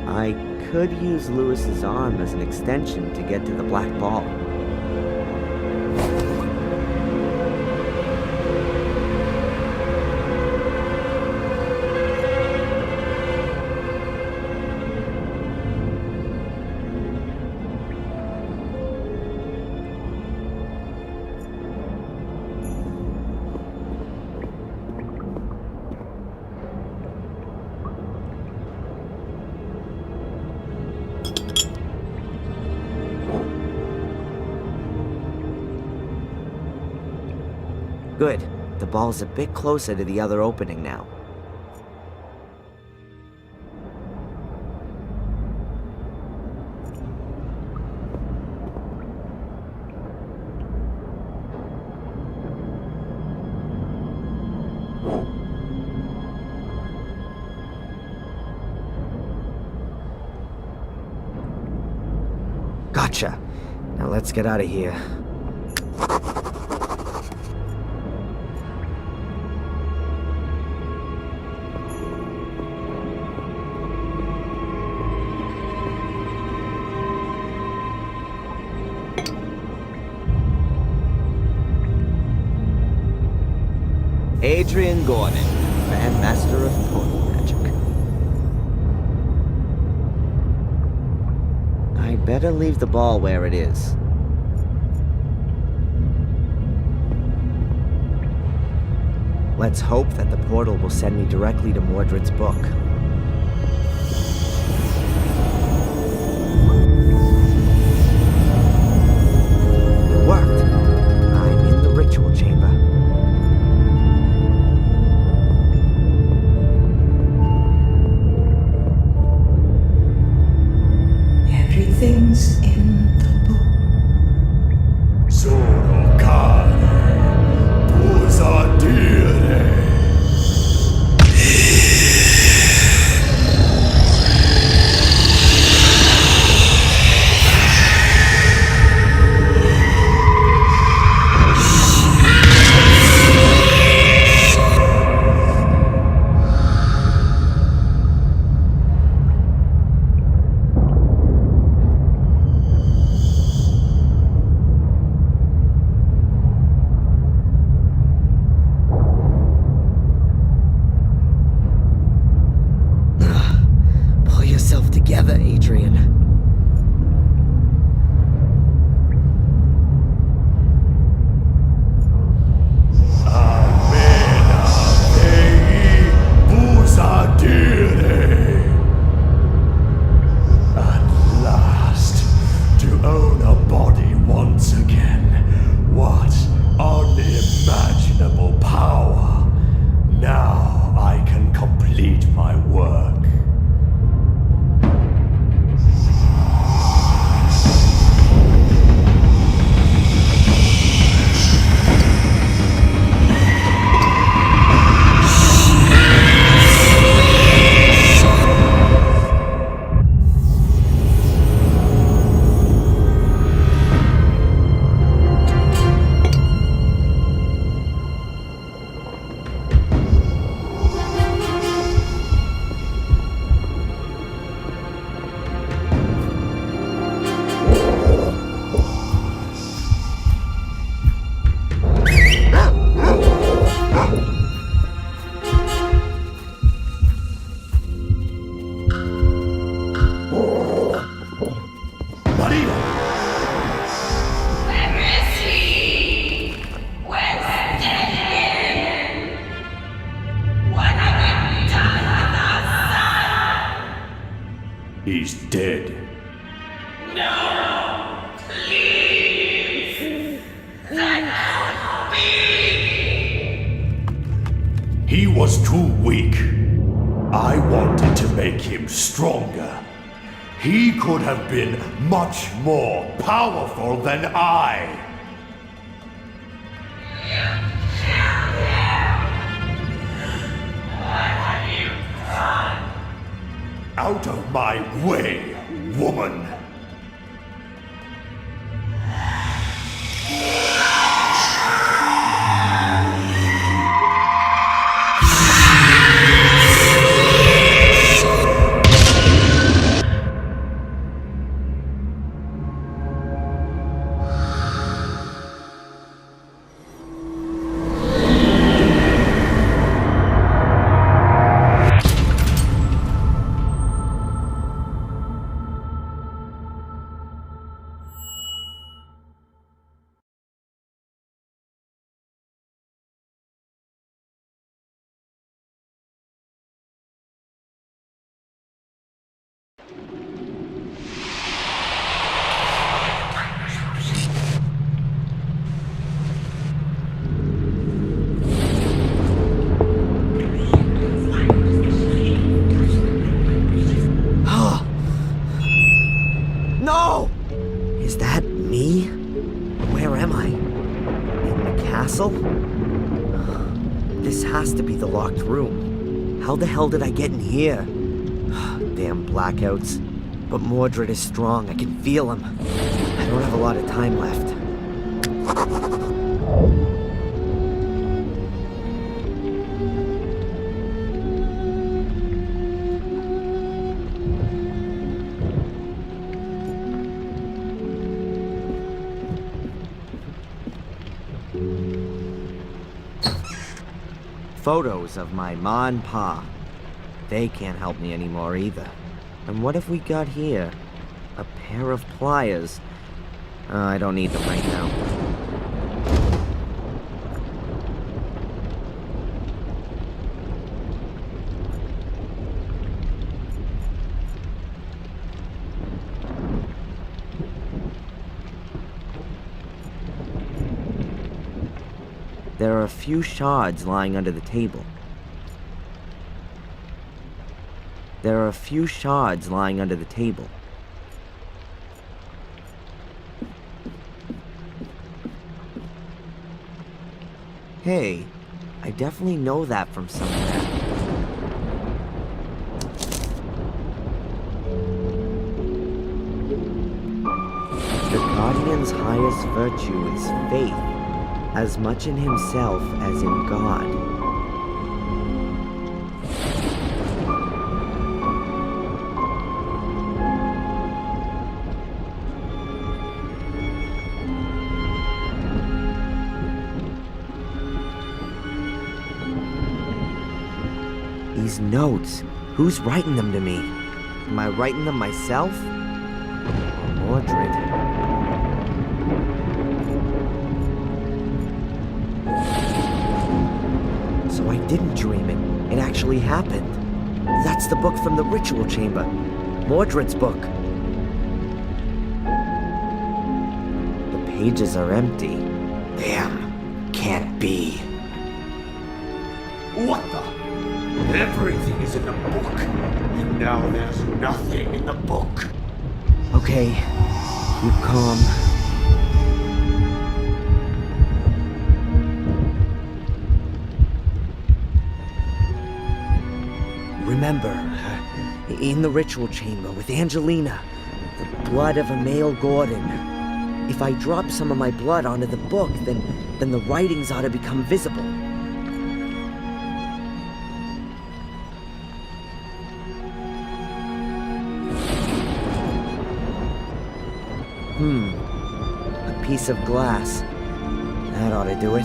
I could use Lewis's arm as an extension to get to the black ball. Good. The ball's a bit closer to the other opening now. Gotcha. Now let's get out of here. Adrian Gordon, Grand Master of Portal Magic. I better leave the ball where it is. Let's hope that the portal will send me directly to Mordred's book. It worked. I'm in the ritual chamber. Everything's in the book. Sono cane, cosa dire? Together, Adrian. Almena Dei cosa dire? At last, to own a body once again. What unimaginable power. Now I can complete my work. He's dead. No, please. That can't be. He was too weak. I wanted to make him stronger. He could have been much more powerful than I. What have you done? Out of my way, woman! No! Is that me? Where am I? In the castle? This has to be the locked room. How the hell did I get in here? Damn blackouts. But Mordred is strong. I can feel him. I don't have a lot of time left. Photos of my ma and pa. They can't help me anymore either. And what have we got here? A pair of pliers. I don't need them right now. There are a few shards lying under the table. There are a few shards lying under the table. Hey, I definitely know that from somewhere. The Guardian's highest virtue is faith, as much in himself as in God. These notes, who's writing them to me? Am I writing them myself? Or Mordred? So I didn't dream it. It actually happened. That's the book from the ritual chamber. Mordred's book. The pages are empty. Damn. Can't be. What the? Everything is in the book, and now there's nothing in the book. Okay. Keep calm. Remember, in the ritual chamber with Angelina, the blood of a male Gordon. If I drop some of my blood onto the book, then the writings ought to become visible. A piece of glass. That ought to do it.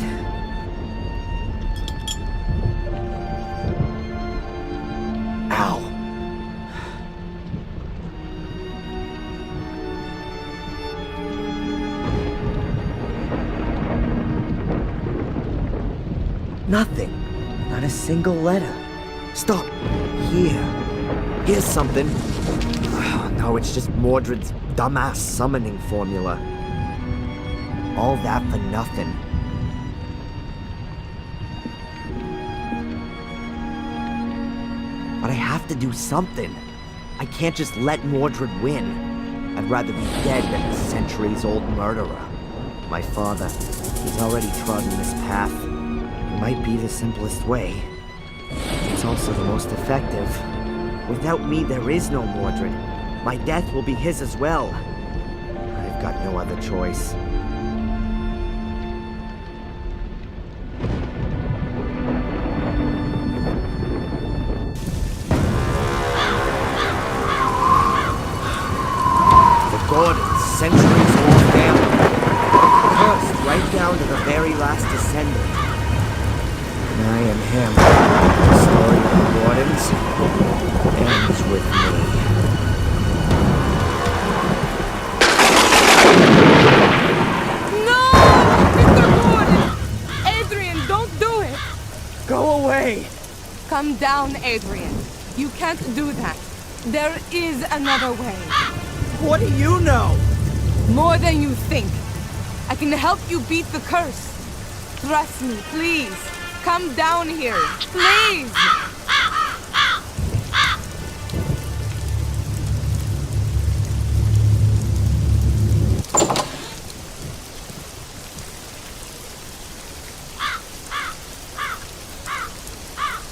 Ow! Nothing. Not a single letter. Stop. Here. Here's something. No, it's just Mordred's dumbass summoning formula. All that for nothing. But I have to do something. I can't just let Mordred win. I'd rather be dead than a centuries-old murderer. My father, he's already trodden this path. It might be the simplest way. It's also the most effective. Without me, there is no Mordred. My death will be his as well. I've got no other choice. The Gordons, centuries-old family. Cursed right down to the very last descendant. And I am him. The story of the Gordons ends with me. Go away! Come down, Adrian. You can't do that. There is another way. What do you know? More than you think. I can help you beat the curse. Trust me, please. Come down here. Please!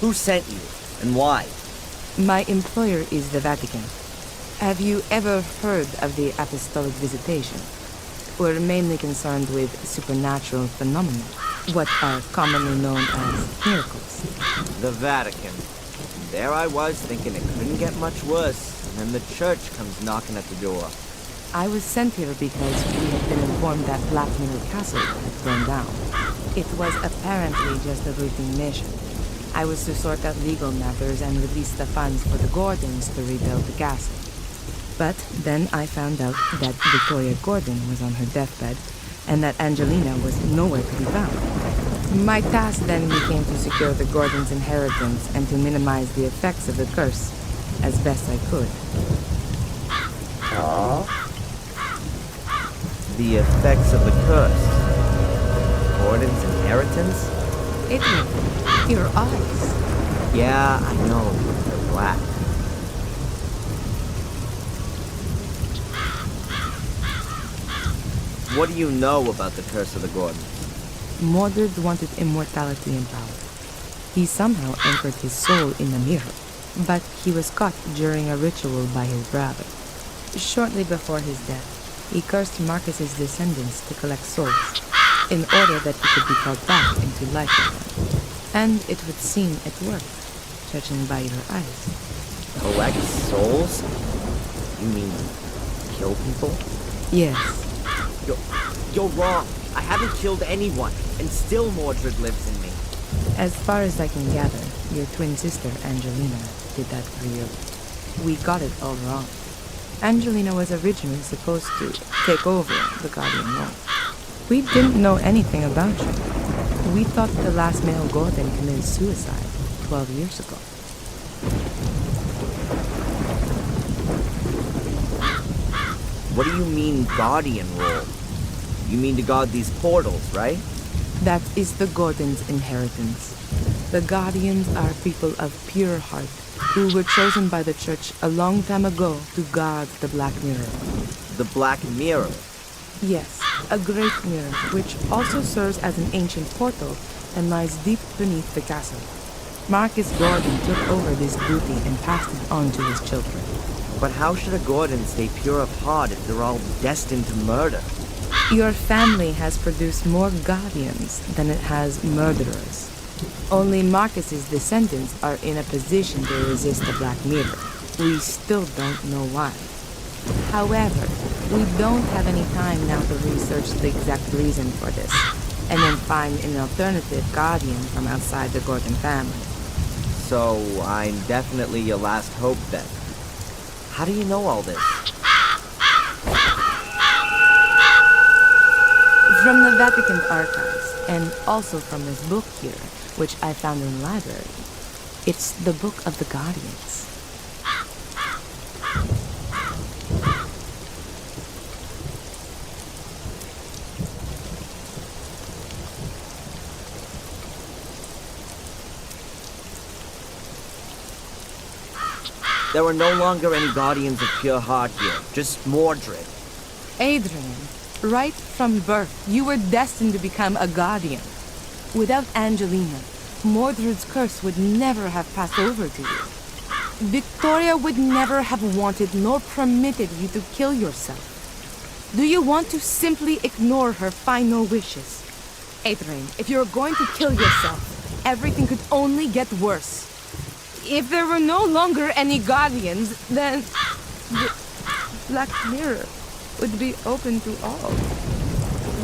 Who sent you, and why? My employer is the Vatican. Have you ever heard of the apostolic visitation? We're mainly concerned with supernatural phenomena, what are commonly known as miracles. The Vatican. There I was thinking it couldn't get much worse, and then the church comes knocking at the door. I was sent here because we had been informed that Black Mirror Castle had burned down. It was apparently just a routine mission. I was to sort out legal matters and release the funds for the Gordons to rebuild the castle. But then I found out that Victoria Gordon was on her deathbed, and that Angelina was nowhere to be found. My task then became to secure the Gordons' inheritance and to minimize the effects of the curse as best I could. The effects of the curse? Gordon's inheritance? Adrian, your eyes. Yeah, I know. They're black. What do you know about the curse of the Gordons? Mordred wanted immortality and power. He somehow anchored his soul in a mirror, but he was caught during a ritual by his brother. Shortly before his death, he cursed Marcus's descendants to collect souls, in order that he could be called back into life again. And it would seem it worked, judging by your eyes. Collect souls? You mean kill people? Yes. You're wrong. I haven't killed anyone, and still Mordred lives in me. As far as I can gather, your twin sister, Angelina, did that for you. We got it all wrong. Angelina was originally supposed to take over the Guardian role. We didn't know anything about you. We thought the last male Gordon committed suicide 12 years ago. What do you mean, Guardian role? You mean to guard these portals, right? That is the Gordon's inheritance. The Guardians are people of pure heart who were chosen by the church a long time ago to guard the Black Mirror. The Black Mirror? Yes, a great mirror, which also serves as an ancient portal and lies deep beneath the castle. Marcus Gordon took over this duty and passed it on to his children. But how should a Gordon stay pure of heart if they're all destined to murder? Your family has produced more Guardians than it has murderers. Only Marcus's descendants are in a position to resist the Black Mirror. We still don't know why. However, we don't have any time now to research the exact reason for this, and then find an alternative Guardian from outside the Gordon family. So, I'm definitely your last hope then. How do you know all this? From the Vatican archives, and also from this book here, which I found in the library. It's the Book of the Guardians. There are no longer any guardians of pure heart here, just Mordred. Adrian, right from birth, you were destined to become a guardian. Without Angelina, Mordred's curse would never have passed over to you. Victoria would never have wanted nor permitted you to kill yourself. Do you want to simply ignore her final wishes? Adrian, if you're going to kill yourself, everything could only get worse. If there were no longer any guardians, then the Black Mirror would be open to all.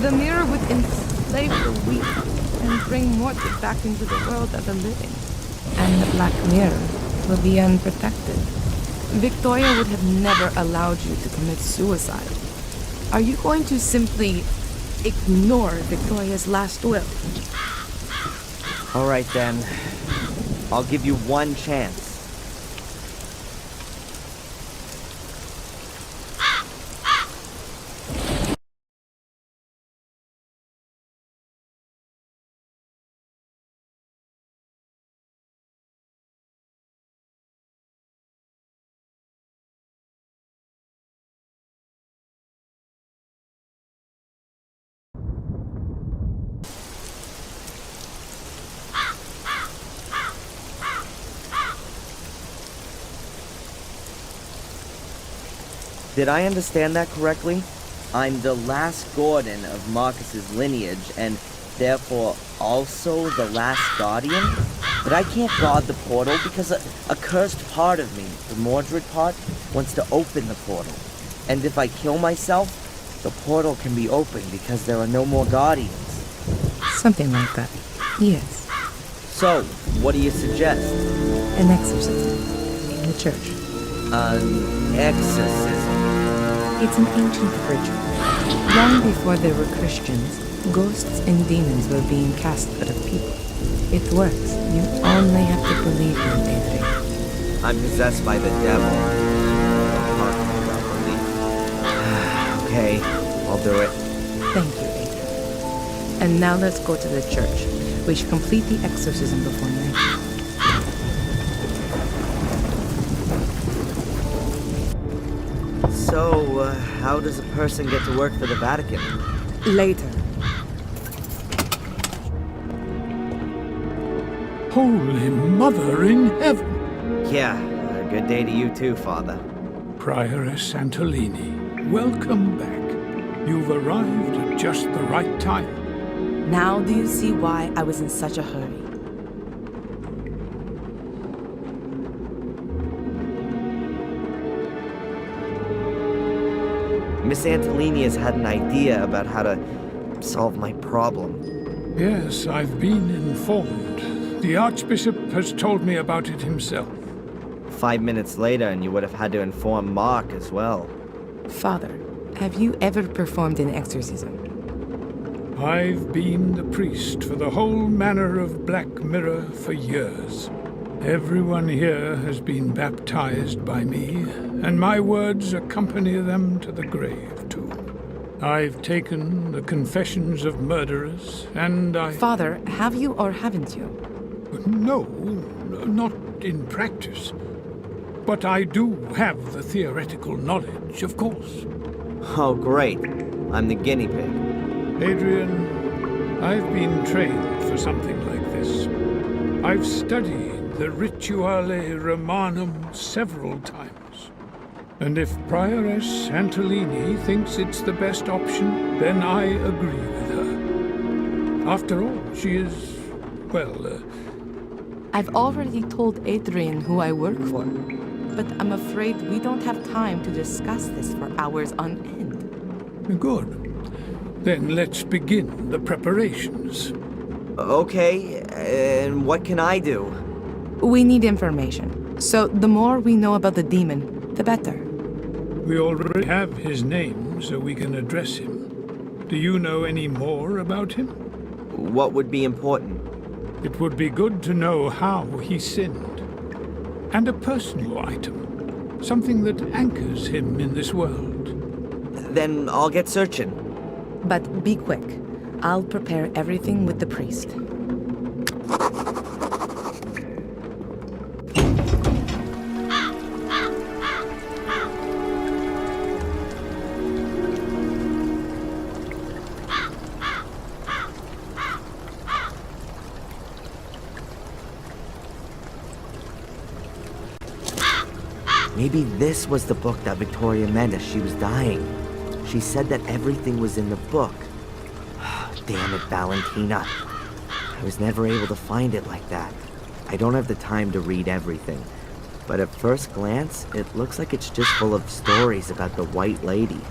The mirror would enslave the weak and bring Mordred back into the world of the living. And the Black Mirror will be unprotected. Victoria would have never allowed you to commit suicide. Are you going to simply ignore Victoria's last will? All right then. I'll give you one chance. Did I understand that correctly? I'm the last Gordon of Marcus's lineage, and therefore also the last Guardian? But I can't guard the portal because a cursed part of me, the Mordred part, wants to open the portal. And if I kill myself, the portal can be opened because there are no more Guardians. Something like that, yes. So, what do you suggest? An exorcism in the church. An exorcism? It's an ancient ritual. Long before there were Christians, ghosts and demons were being cast out of people. It works. You only have to believe in it, Adrian. I'm possessed by the devil. Apart from that belief. Okay, I'll do it. Thank you, Adrian. And now let's go to the church. We should complete the exorcism before night. So, how does a person get to work for the Vatican? Later. Holy Mother in Heaven! Yeah, a good day to you too, Father. Prioress Antolini, welcome back. You've arrived at just the right time. Now do you see why I was in such a hurry? Miss Antolini has had an idea about how to solve my problem. Yes, I've been informed. The Archbishop has told me about it himself. 5 minutes later, and you would have had to inform Mark as well. Father, have you ever performed an exorcism? I've been the priest for the whole manor of Black Mirror for years. Everyone here has been baptized by me, and my words accompany them to the grave, too. I've taken the confessions of murderers, and Father, have you or haven't you? No, not in practice. But I do have the theoretical knowledge, of course. Oh, great. I'm the guinea pig. Adrian, I've been trained for something like this. I've studied the Rituale Romanum several times. And if Prioress Antolini thinks it's the best option, then I agree with her. After all, she is, well, I've already told Adrian who I work for, but I'm afraid we don't have time to discuss this for hours on end. Good. Then let's begin the preparations. Okay, and what can I do? We need information. So the more we know about the demon, the better. We already have his name, so we can address him. Do you know any more about him? What would be important? It would be good to know how he sinned. And a personal item. Something that anchors him in this world. Then I'll get searching. But be quick. I'll prepare everything with the priest. Maybe this was the book that Victoria meant as she was dying. She said that everything was in the book. Damn it, Valentina. I was never able to find it like that. I don't have the time to read everything, but at first glance, it looks like it's just full of stories about the White Lady.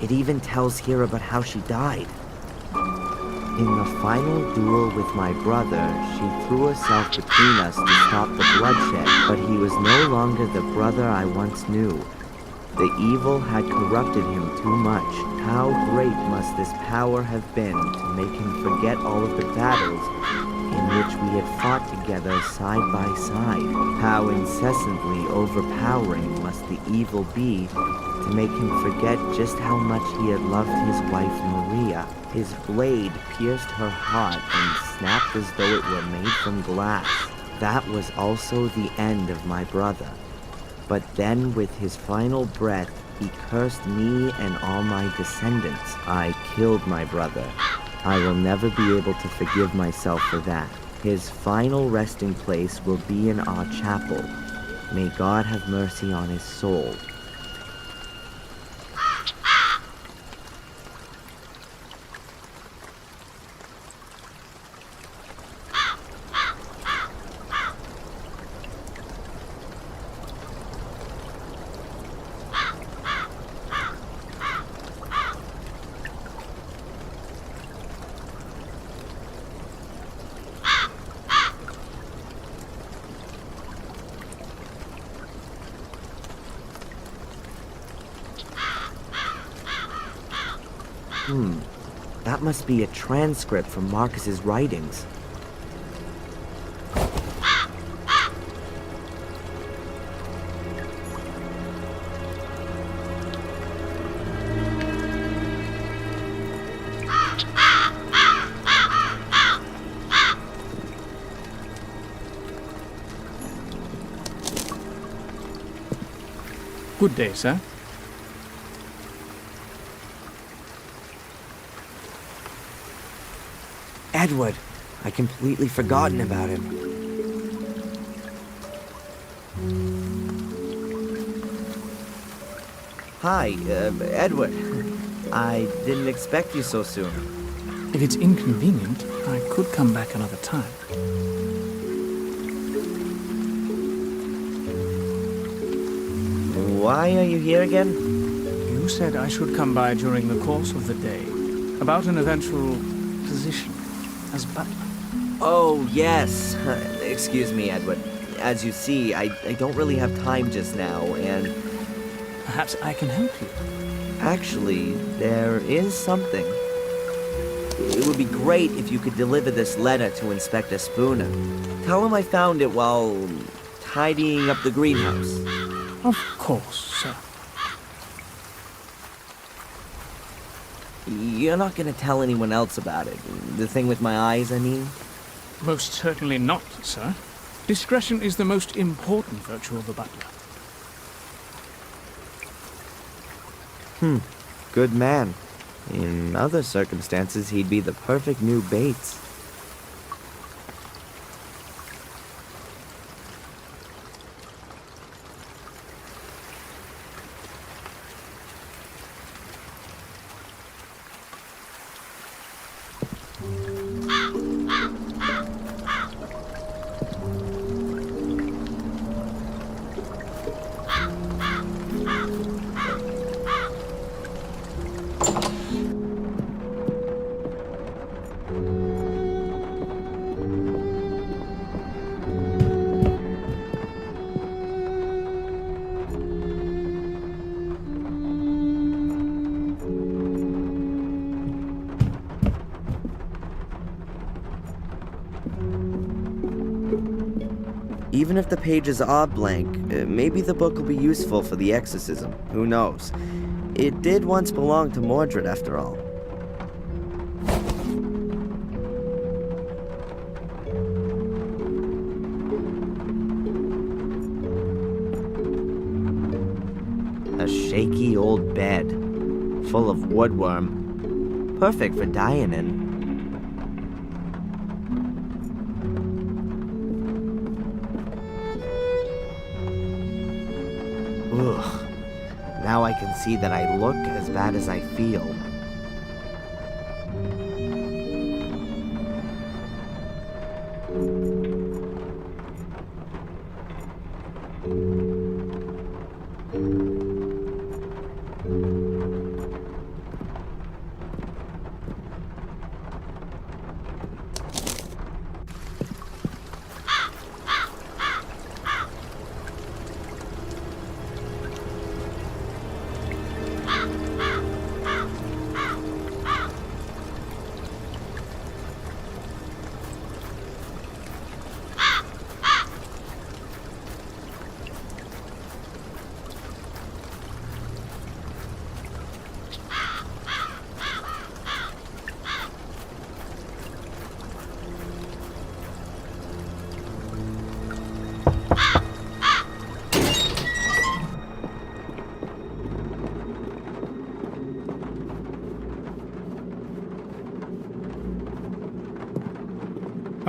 It even tells here about how she died. In the final duel with my brother, she threw herself between us to stop the bloodshed, but he was no longer the brother I once knew. The evil had corrupted him too much. How great must this power have been to make him forget all of the battles in which we had fought together side by side? How incessantly overpowering must the evil be to make him forget just how much he had loved his wife Maria. His blade pierced her heart and snapped as though it were made from glass. That was also the end of my brother. But then with his final breath, he cursed me and all my descendants. I killed my brother. I will never be able to forgive myself for that. His final resting place will be in our chapel. May God have mercy on his soul. That must be a transcript from Marcus's writings. Good day, sir. Edward! I completely forgotten about him. Hi, Edward. I didn't expect you so soon. If it's inconvenient, I could come back another time. Why are you here again? You said I should come by during the course of the day, about an eventual position as butler. Oh, yes. Excuse me, Edward. As you see, I don't really have time just now, and... Perhaps I can help you. Actually, there is something. It would be great if you could deliver this letter to Inspector Spooner. Tell him I found it while tidying up the greenhouse. Of course, sir. You're not gonna tell anyone else about it? The thing with my eyes, I mean? Most certainly not, sir. Discretion is the most important virtue of a butler. Good man. In other circumstances, he'd be the perfect new Bates. Even if the pages are blank, maybe the book will be useful for the exorcism. Who knows? It did once belong to Mordred, after all. A shaky old bed, full of woodworm. Perfect for dying in. Ugh. Now I can see that I look as bad as I feel.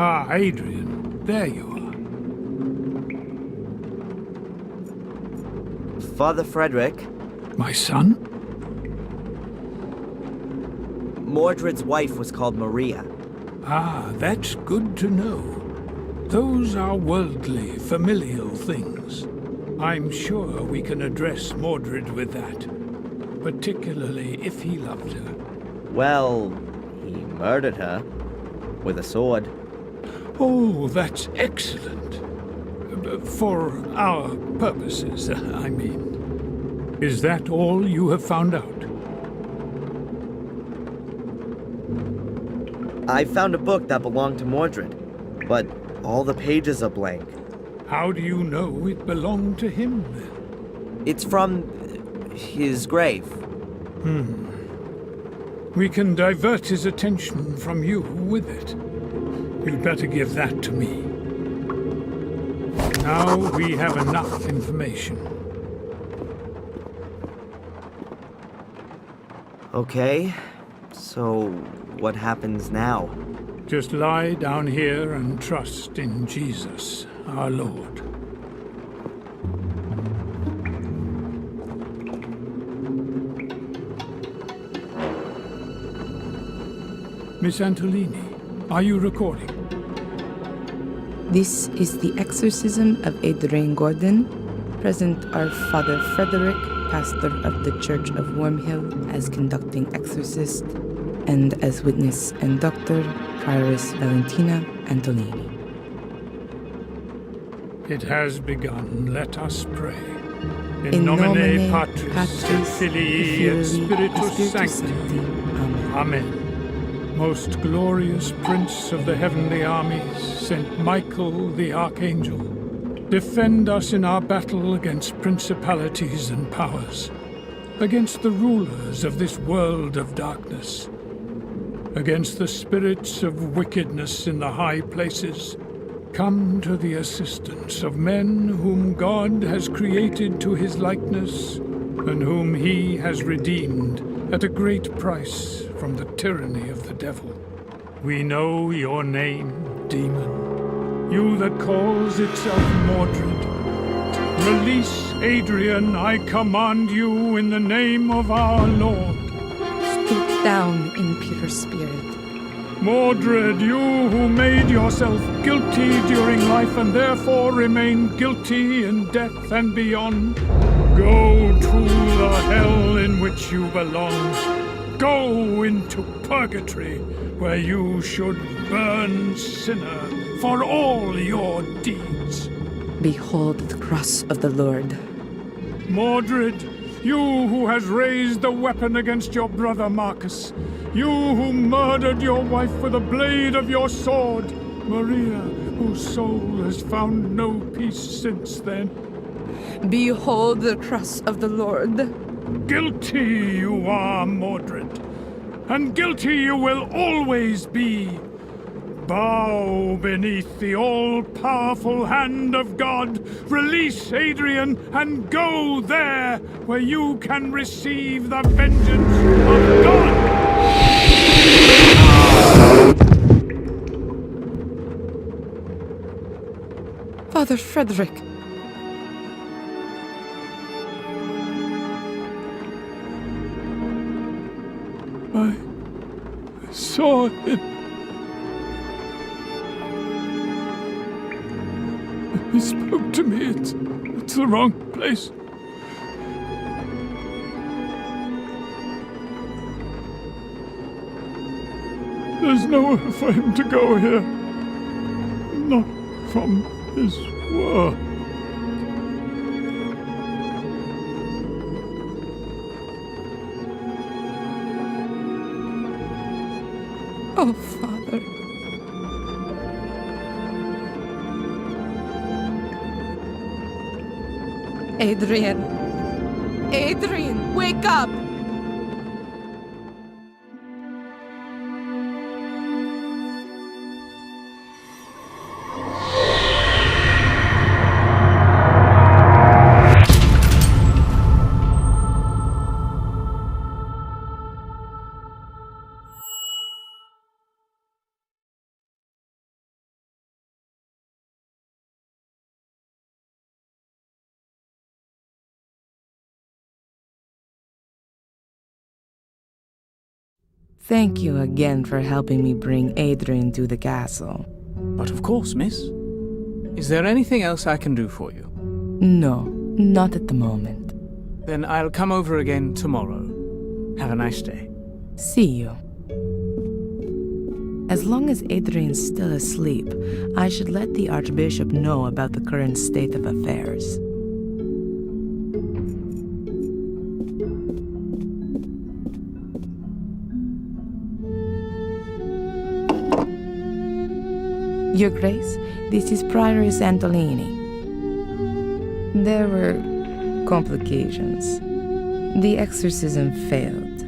Ah, Adrian, there you are. Father Frederick? My son? Mordred's wife was called Maria. Ah, that's good to know. Those are worldly, familial things. I'm sure we can address Mordred with that, particularly if he loved her. Well, he murdered her with a sword. Oh, that's excellent. For our purposes, I mean. Is that all you have found out? I found a book that belonged to Mordred, but all the pages are blank. How do you know it belonged to him, then? It's from his grave. We can divert his attention from you with it. You'd better give that to me. Now we have enough information. Okay, so what happens now? Just lie down here and trust in Jesus, our Lord. Miss Antolini, are you recording? This is the exorcism of Adrian Gordon. Present are Father Frederick, pastor of the Church of Wormhill, as conducting exorcist, and as witness and doctor, Prioress Valentina Antolini. It has begun. Let us pray. In nomine Patris, Patris, et Filii, et Spiritus Sancti. Amen. Amen. Most glorious Prince of the heavenly armies, Saint Michael the Archangel, defend us in our battle against principalities and powers, against the rulers of this world of darkness, against the spirits of wickedness in the high places. Come to the assistance of men whom God has created to his likeness, and whom he has redeemed at a great price from the tyranny of the devil. We know your name, demon, you that calls itself Mordred. Release Adrian, I command you in the name of our Lord. Stoop down, impure spirit. Mordred, you who made yourself guilty during life and therefore remain guilty in death and beyond, go to the hell in which you belong. Go into purgatory, where you should burn sinner for all your deeds. Behold the cross of the Lord. Mordred, you who has raised the weapon against your brother Marcus, you who murdered your wife with a blade of your sword, Maria, whose soul has found no peace since then. Behold the cross of the Lord. Guilty you are, Mordred, and guilty you will always be. Bow beneath the all-powerful hand of God. Release Adrian and go there where you can receive the vengeance of God. Father Frederick. I saw it. He spoke to me. It's the wrong place. There's nowhere for him to go here. Not from his world. Oh, Father. Adrian. Adrian, wake up! Thank you again for helping me bring Adrian to the castle. But of course, miss. Is there anything else I can do for you? No, not at the moment. Then I'll come over again tomorrow. Have a nice day. See you. As long as Adrian's still asleep, I should let the Archbishop know about the current state of affairs. Your Grace, this is Prioress Antolini. There were complications. The exorcism failed.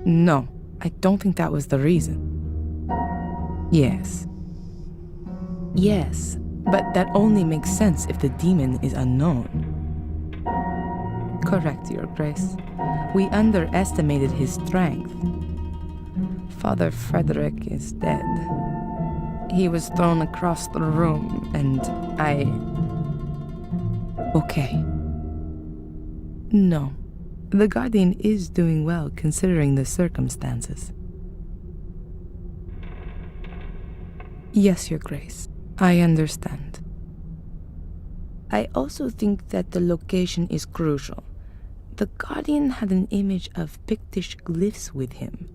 No, I don't think that was the reason. Yes. Yes, but that only makes sense if the demon is unknown. Correct, Your Grace. We underestimated his strength. Father Frederick is dead. He was thrown across the room, and Okay. No. The Guardian is doing well considering the circumstances. Yes, Your Grace. I understand. I also think that the location is crucial. The Guardian had an image of Pictish glyphs with him,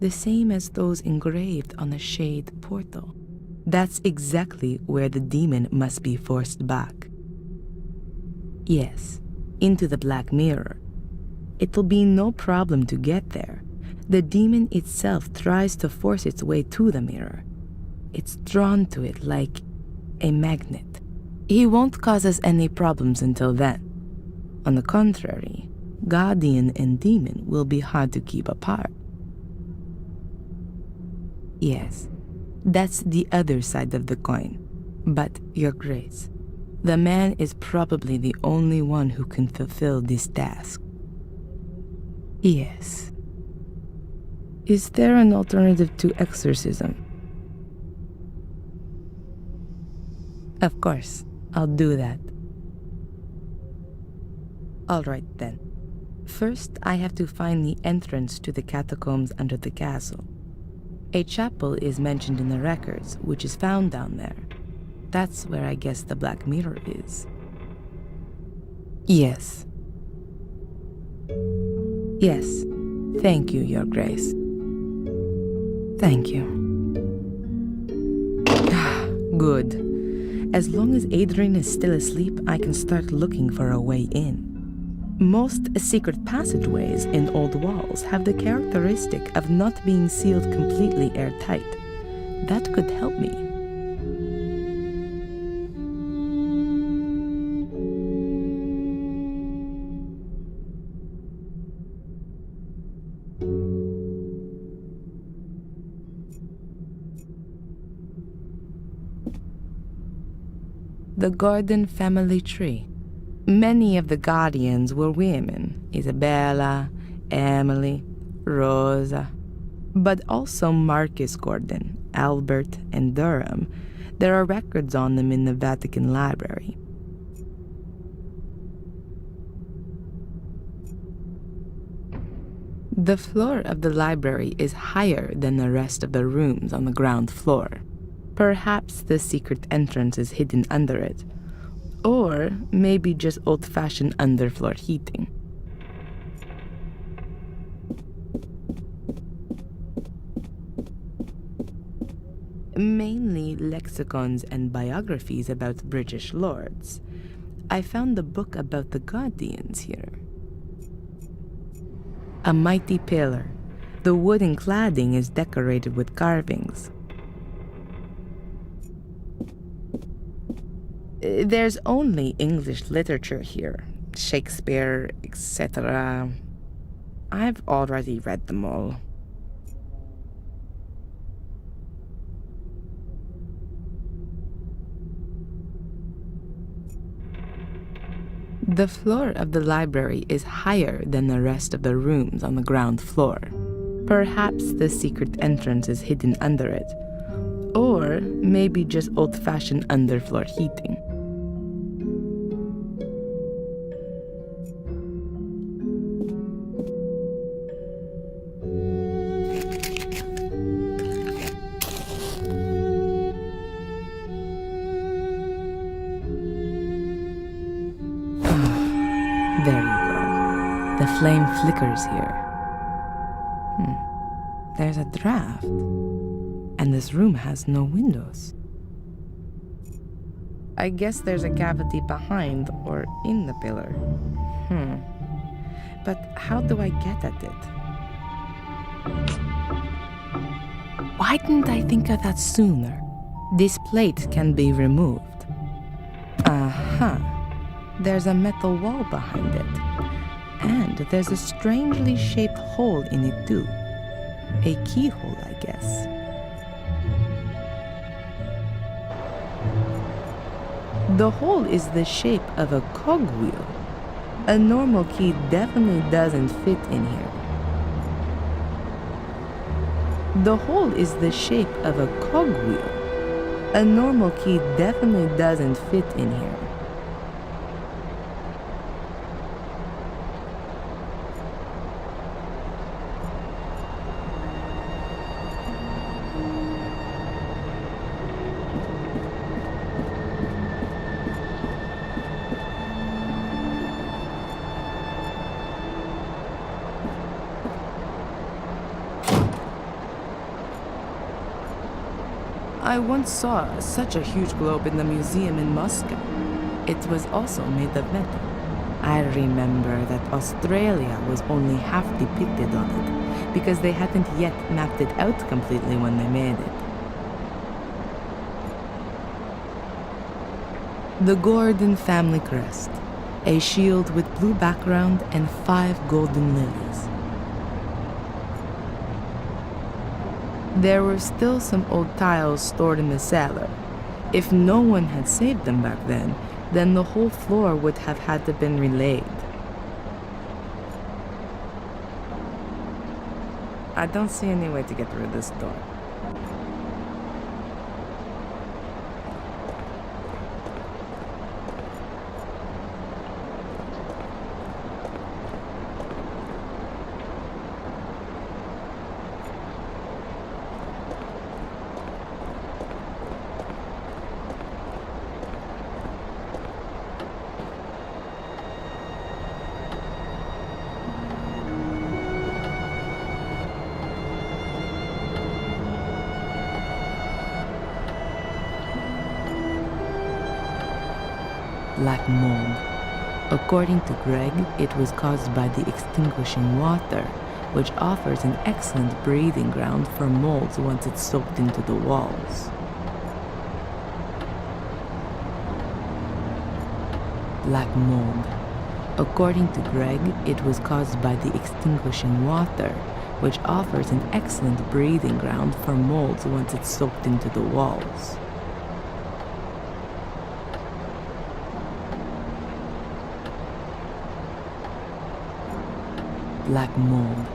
the same as those engraved on the Shade portal. That's exactly where the demon must be forced back. Yes, into the Black Mirror. It'll be no problem to get there. The demon itself tries to force its way to the mirror. It's drawn to it like a magnet. He won't cause us any problems until then. On the contrary, Guardian and demon will be hard to keep apart. Yes, that's the other side of the coin. But, Your Grace, the man is probably the only one who can fulfill this task. Yes. Is there an alternative to exorcism? Of course, I'll do that. All right then. First, I have to find the entrance to the catacombs under the castle. A chapel is mentioned in the records, which is found down there. That's where I guess the Black Mirror is. Yes. Yes. Thank you, Your Grace. Thank you. Good. As long as Adrian is still asleep, I can start looking for a way in. Most secret passageways in old walls have the characteristic of not being sealed completely airtight. That could help me. The Gordon family tree. Many of the Guardians were women. Isabella, Emily, Rosa. But also Marcus Gordon, Albert, and Durham. There are records on them in the Vatican Library. The floor of the library is higher than the rest of the rooms on the ground floor. Perhaps the secret entrance is hidden under it. Or maybe just old-fashioned underfloor heating. Mainly lexicons and biographies about British lords. I found the book about the Guardians here. A mighty pillar. The wooden cladding is decorated with carvings. There's only English literature here. Shakespeare, etc. I've already read them all. The floor of the library is higher than the rest of the rooms on the ground floor. Perhaps the secret entrance is hidden under it. Or maybe just old-fashioned underfloor heating. There you go. The flame flickers here. There's a draft. And this room has no windows. I guess there's a cavity behind or in the pillar. But how do I get at it? Why didn't I think of that sooner? This plate can be removed. There's a metal wall behind it. And there's a strangely shaped hole in it too. A keyhole, I guess. The hole is the shape of a cogwheel. A normal key definitely doesn't fit in here. The hole is the shape of a cogwheel. A normal key definitely doesn't fit in here. I once saw such a huge globe in the museum in Moscow. It was also made of metal. I remember that Australia was only half depicted on it, because they hadn't yet mapped it out completely when they made it. The Gordon family crest, a shield with blue background and 5 golden lilies. There were still some old tiles stored in the cellar. If no one had saved them back then the whole floor would have had to been relaid. I don't see any way to get through this door. Black mold. According to Greg, it was caused by the extinguishing water, which offers an excellent breeding ground for molds once it's soaked into the walls. Black mold. According to Greg, it was caused by the extinguishing water, which offers an excellent breeding ground for molds once it's soaked into the walls. Black mold.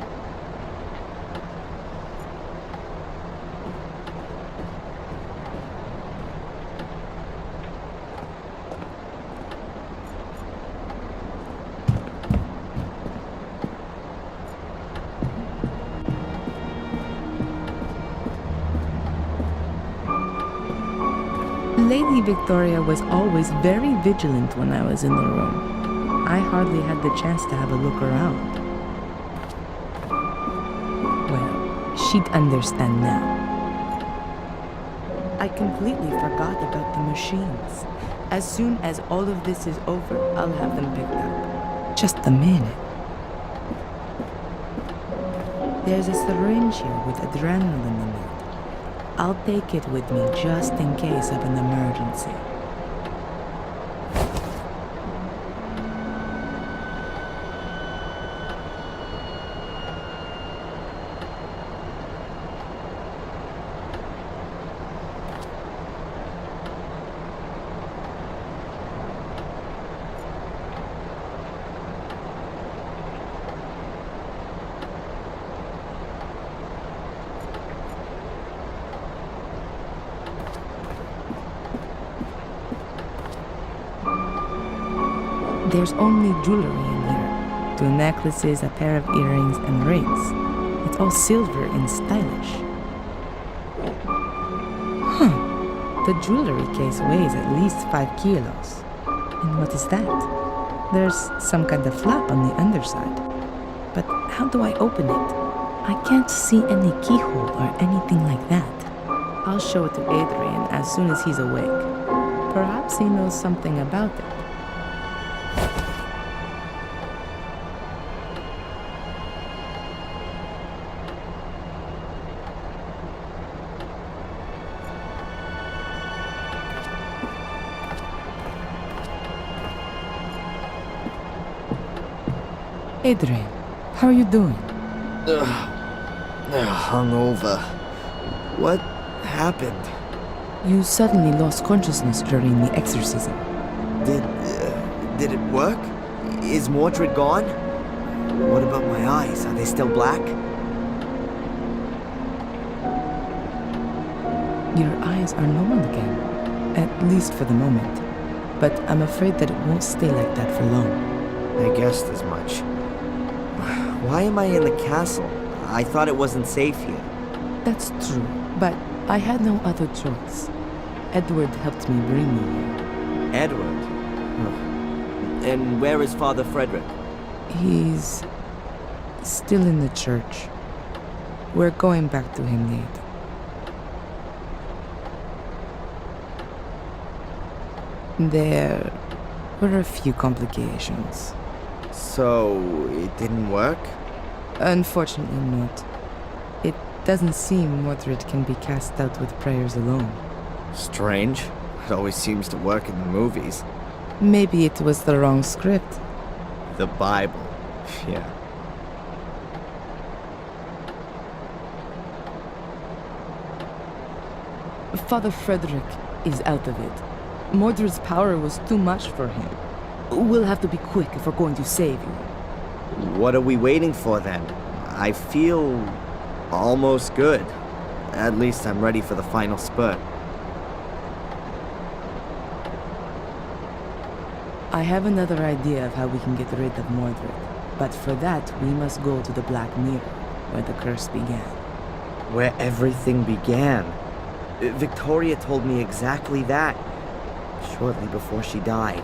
Lady Victoria was always very vigilant when I was in the room. I hardly had the chance to have a look around. Well, she'd understand now. I completely forgot about the machines. As soon as all of this is over, I'll have them picked up. Just a minute. There's a syringe here with adrenaline in it. I'll take it with me just in case of an emergency. There's only jewelry in here. 2 necklaces, a pair of earrings, and rings. It's all silver and stylish. Huh. The jewelry case weighs at least 5 kilos. And what is that? There's some kind of flap on the underside. But how do I open it? I can't see any keyhole or anything like that. I'll show it to Adrian as soon as he's awake. Perhaps he knows something about it. Adrian, how are you doing? Hungover. What happened? You suddenly lost consciousness during the exorcism. Did it work? Is Mordred gone? What about my eyes? Are they still black? Your eyes are normal again, at least for the moment. But I'm afraid that it won't stay like that for long. I guessed as much. Why am I in the castle? I thought it wasn't safe here. That's true, but I had no other choice. Edward helped me bring you here. Edward? And where is Father Frederick? He's still in the church. We're going back to him later. There were a few complications. So, it didn't work? Unfortunately not. It doesn't seem Mordred can be cast out with prayers alone. Strange. It always seems to work in the movies. Maybe it was the wrong script. The Bible. Yeah. Father Frederick is out of it. Mordred's power was too much for him. We'll have to be quick if we're going to save you. What are we waiting for then? I feel almost good. At least I'm ready for the final spurt. I have another idea of how we can get rid of Mordred. But for that, we must go to the Black Mirror, where the curse began. Where everything began. Victoria told me exactly that, shortly before she died.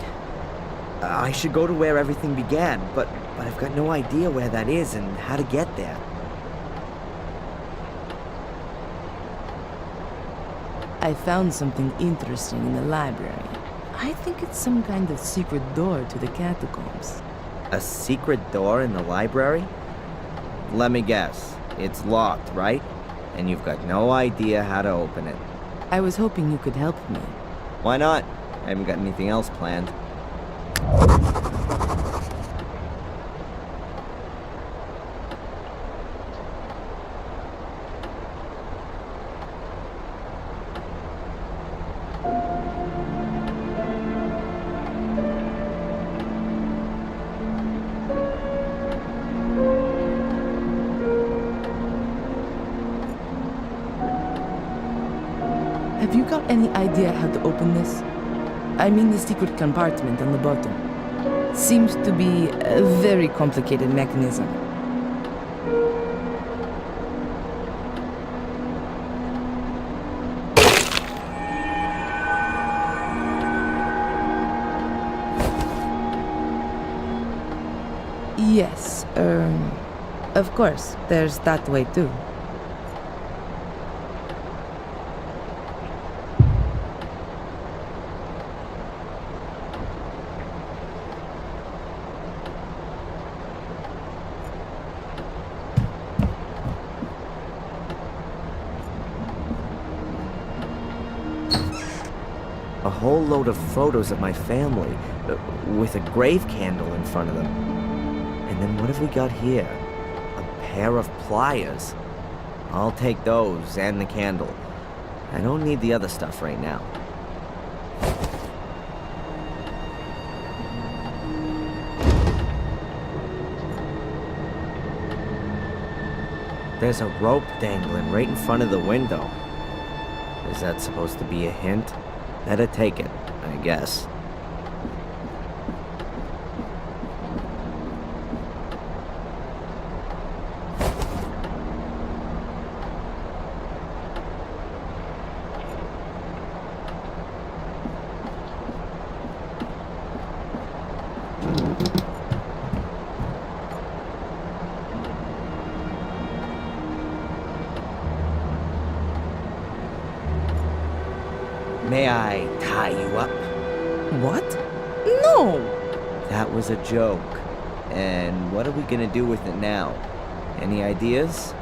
I should go to where everything began, but I've got no idea where that is and how to get there. I found something interesting in the library. I think it's some kind of secret door to the catacombs. A secret door in the library? Let me guess. It's locked, right? And you've got no idea how to open it. I was hoping you could help me. Why not? I haven't got anything else planned. Have you got any idea how to open this? I mean the secret compartment on the bottom. Seems to be a very complicated mechanism. Yes, of course, there's that way too. A whole load of photos of my family, with a grave candle in front of them. And then what have we got here? A pair of pliers. I'll take those and the candle. I don't need the other stuff right now. There's a rope dangling right in front of the window. Is that supposed to be a hint? Better take it, I guess. May I tie you up? What? No! That was a joke. And what are we gonna do with it now? Any ideas?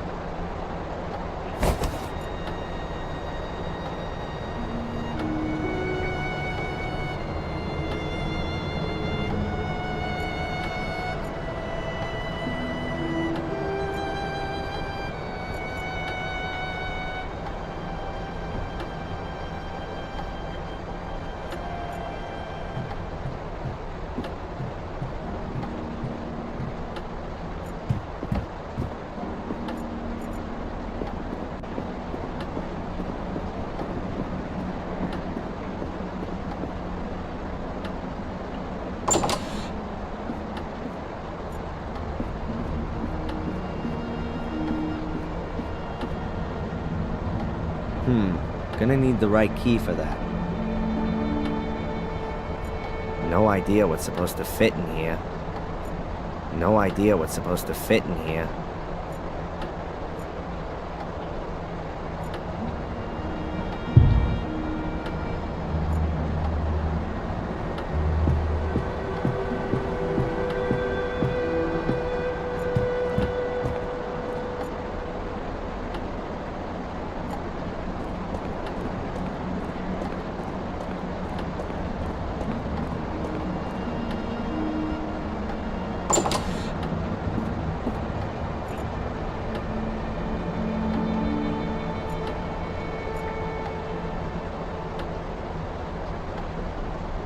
Gonna need the right key for that. No idea what's supposed to fit in here. No idea what's supposed to fit in here.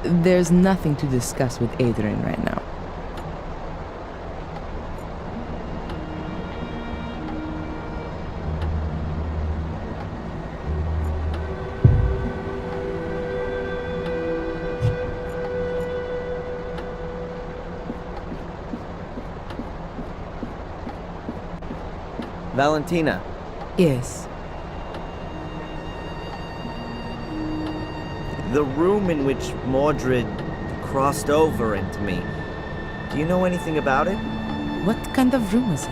There's nothing to discuss with Adrian right now. Valentina. Yes. The room in which Mordred crossed over into me. Do you know anything about it? What kind of room is it?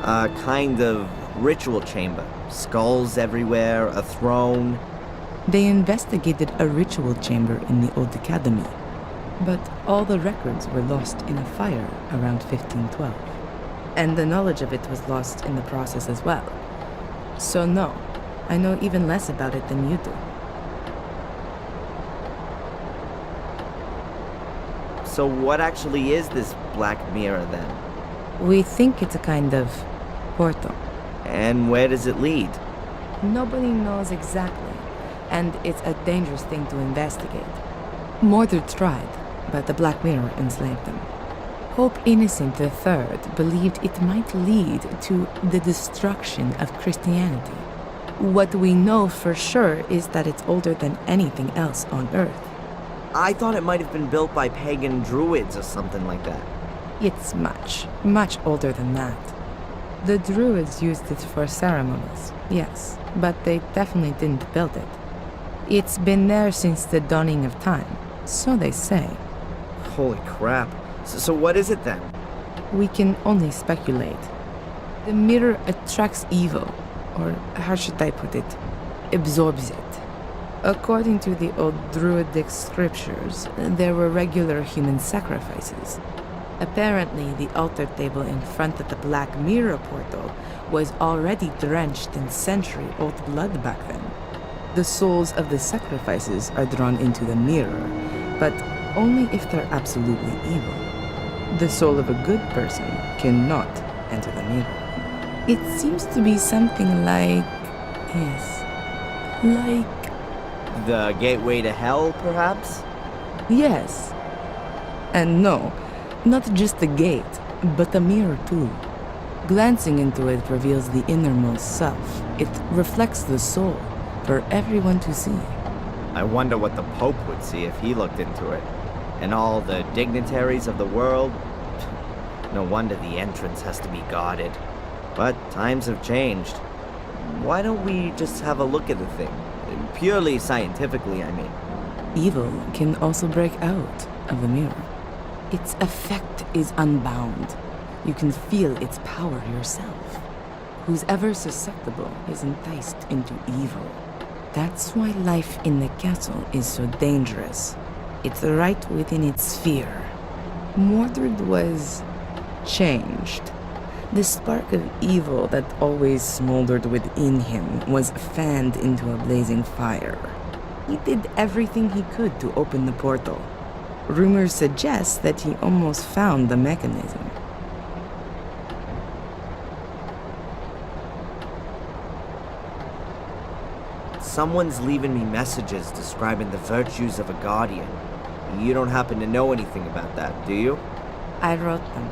A kind of ritual chamber. Skulls everywhere, a throne. They investigated a ritual chamber in the Old Academy, but all the records were lost in a fire around 1512. And the knowledge of it was lost in the process as well. So no, I know even less about it than you do. So what actually is this black mirror then? We think it's a kind of portal. And where does it lead? Nobody knows exactly, and it's a dangerous thing to investigate. Mordred tried, but the black mirror enslaved them. Pope Innocent III believed it might lead to the destruction of Christianity. What we know for sure is that it's older than anything else on Earth. I thought it might have been built by pagan druids or something like that. It's much, much older than that. The druids used it for ceremonies, yes, but they definitely didn't build it. It's been there since the dawning of time, so they say. Holy crap. So what is it then? We can only speculate. The mirror attracts evil, or how should I put it? Absorbs it. According to the old druidic scriptures, there were regular human sacrifices. Apparently, the altar table in front of the Black Mirror portal was already drenched in century-old blood back then. The souls of the sacrifices are drawn into the mirror, but only if they're absolutely evil. The soul of a good person cannot enter the mirror. It seems to be something like... yes, like... The gateway to hell, perhaps? yes. And no, not just the gate, but the mirror too. Glancing into it reveals the innermost self. It reflects the soul for everyone to see. I wonder what the Pope would see if he looked into it. And all the dignitaries of the world. No wonder the entrance has to be guarded. But times have changed. Why don't we just have a look at the thing? Purely scientifically, I mean. Evil can also break out of the mirror. Its effect is unbound. You can feel its power yourself. Who's ever susceptible is enticed into evil. That's why life in the castle is so dangerous. It's right within its sphere. Mordred was changed. The spark of evil that always smoldered within him was fanned into a blazing fire. He did everything he could to open the portal. Rumors suggest that he almost found the mechanism. Someone's leaving me messages describing the virtues of a guardian. You don't happen to know anything about that, do you? I wrote them.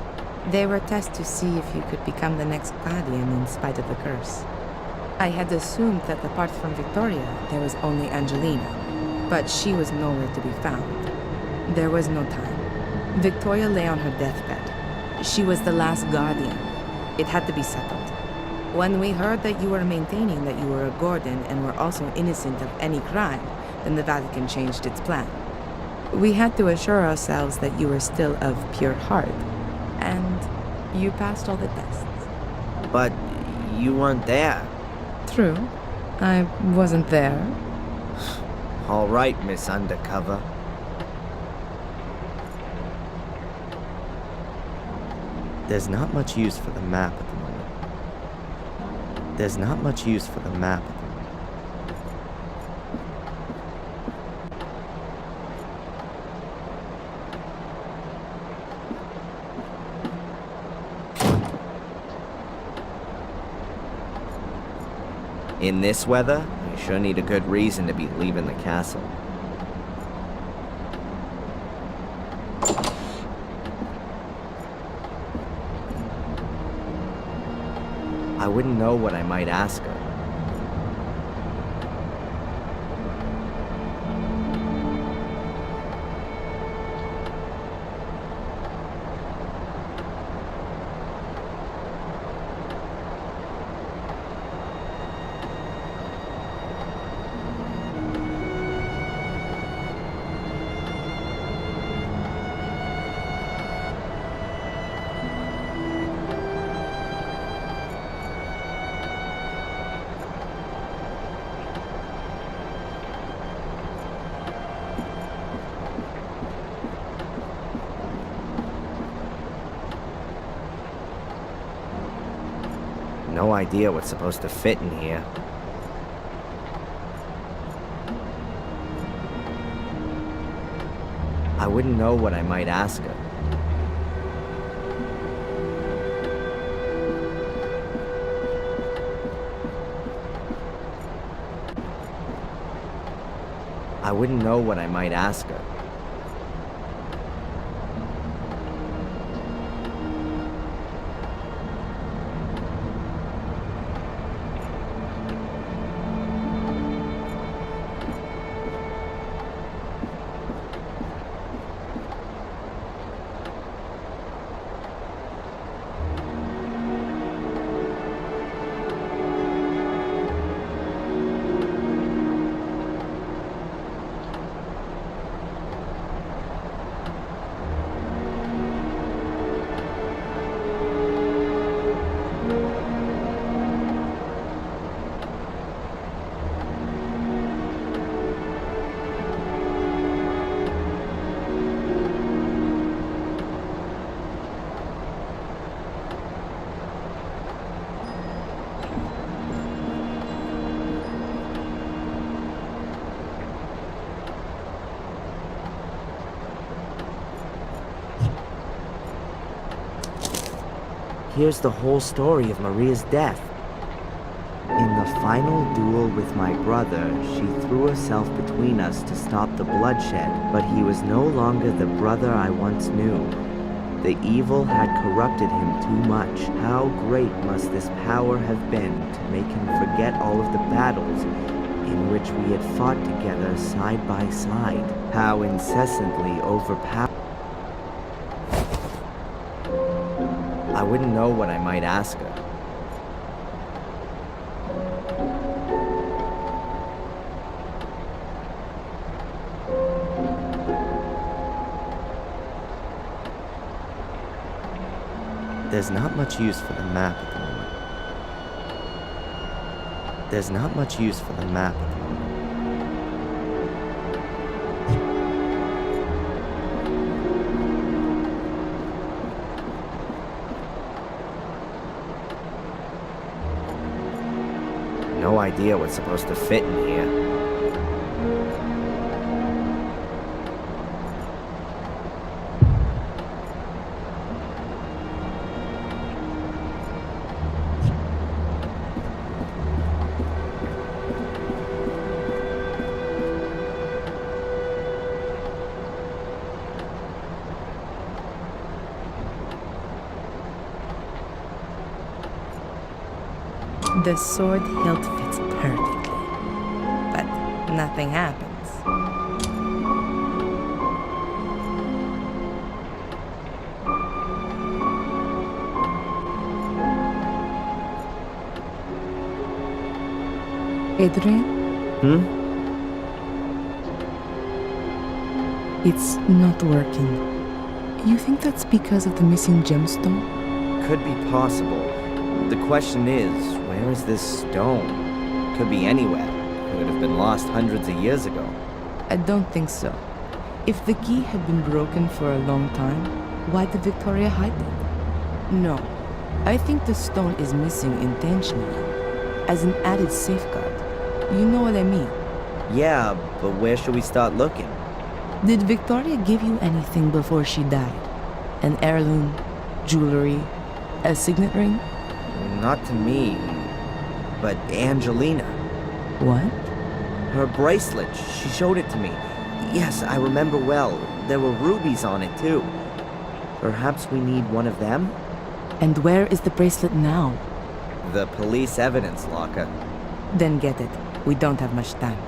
They were tests to see if you could become the next guardian in spite of the curse. I had assumed that apart from Victoria, there was only Angelina, but she was nowhere to be found. There was no time. Victoria lay on her deathbed. She was the last guardian. It had to be settled. When we heard that you were maintaining that you were a Gordon and were also innocent of any crime, then the Vatican changed its plan. We had to assure ourselves that you were still of pure heart, and you passed all the tests. But you weren't there. True. I wasn't there. All right, Miss Undercover. There's not much use for the map at the moment. There's not much use for the map at the moment. In this weather, we sure need a good reason to be leaving the castle. I wouldn't know what I might ask her. No idea what's supposed to fit in here. I wouldn't know what I might ask her. I wouldn't know what I might ask her. Here's the whole story of Maria's death. In the final duel with my brother, she threw herself between us to stop the bloodshed, but he was no longer the brother I once knew. The evil had corrupted him too much. How great must this power have been to make him forget all of the battles in which we had fought together side by side. How incessantly overpowered. I wouldn't know what I might ask her. There's not much use for the map at the moment. There's not much use for the map at the moment. No idea what's supposed to fit in here. The sword hilt fits perfectly, but nothing happens. Adrian? It's not working. You think that's because of the missing gemstone? Could be possible. The question is, where is this stone? Could be anywhere. Could have been lost hundreds of years ago. I don't think so. If the key had been broken for a long time, why did Victoria hide it? No. I think the stone is missing intentionally, as an added safeguard. You know what I mean? Yeah, but where should we start looking? Did Victoria give you anything before she died? An heirloom, jewelry, a signet ring? Not to me, but Angelina. What? Her bracelet, she showed it to me. Yes, I remember well. There were rubies on it too. Perhaps we need one of them? And where is the bracelet now? The police evidence locker. Then get it. We don't have much time.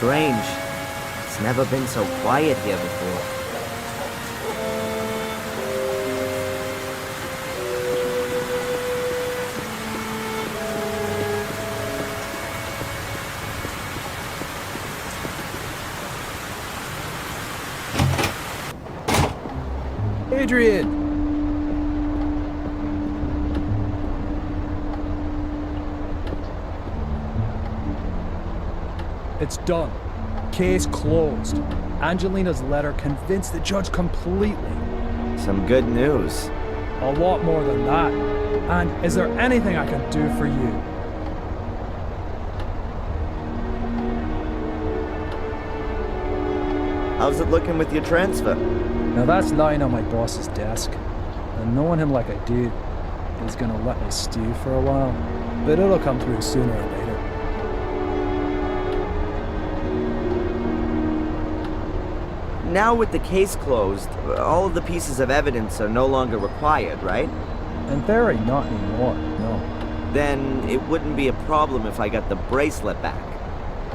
Strange. It's never been so quiet here before. Adrian! It's done. Case closed. Angelina's letter convinced the judge completely. Some good news. A lot more than that. And is there anything I can do for you? How's it looking with your transfer? Now that's lying on my boss's desk. And knowing him like I do, he's gonna let me stew for a while. But it'll come through sooner or later. Now with the case closed, all of the pieces of evidence are no longer required, right? In theory, not anymore, no. Then it wouldn't be a problem if I got the bracelet back.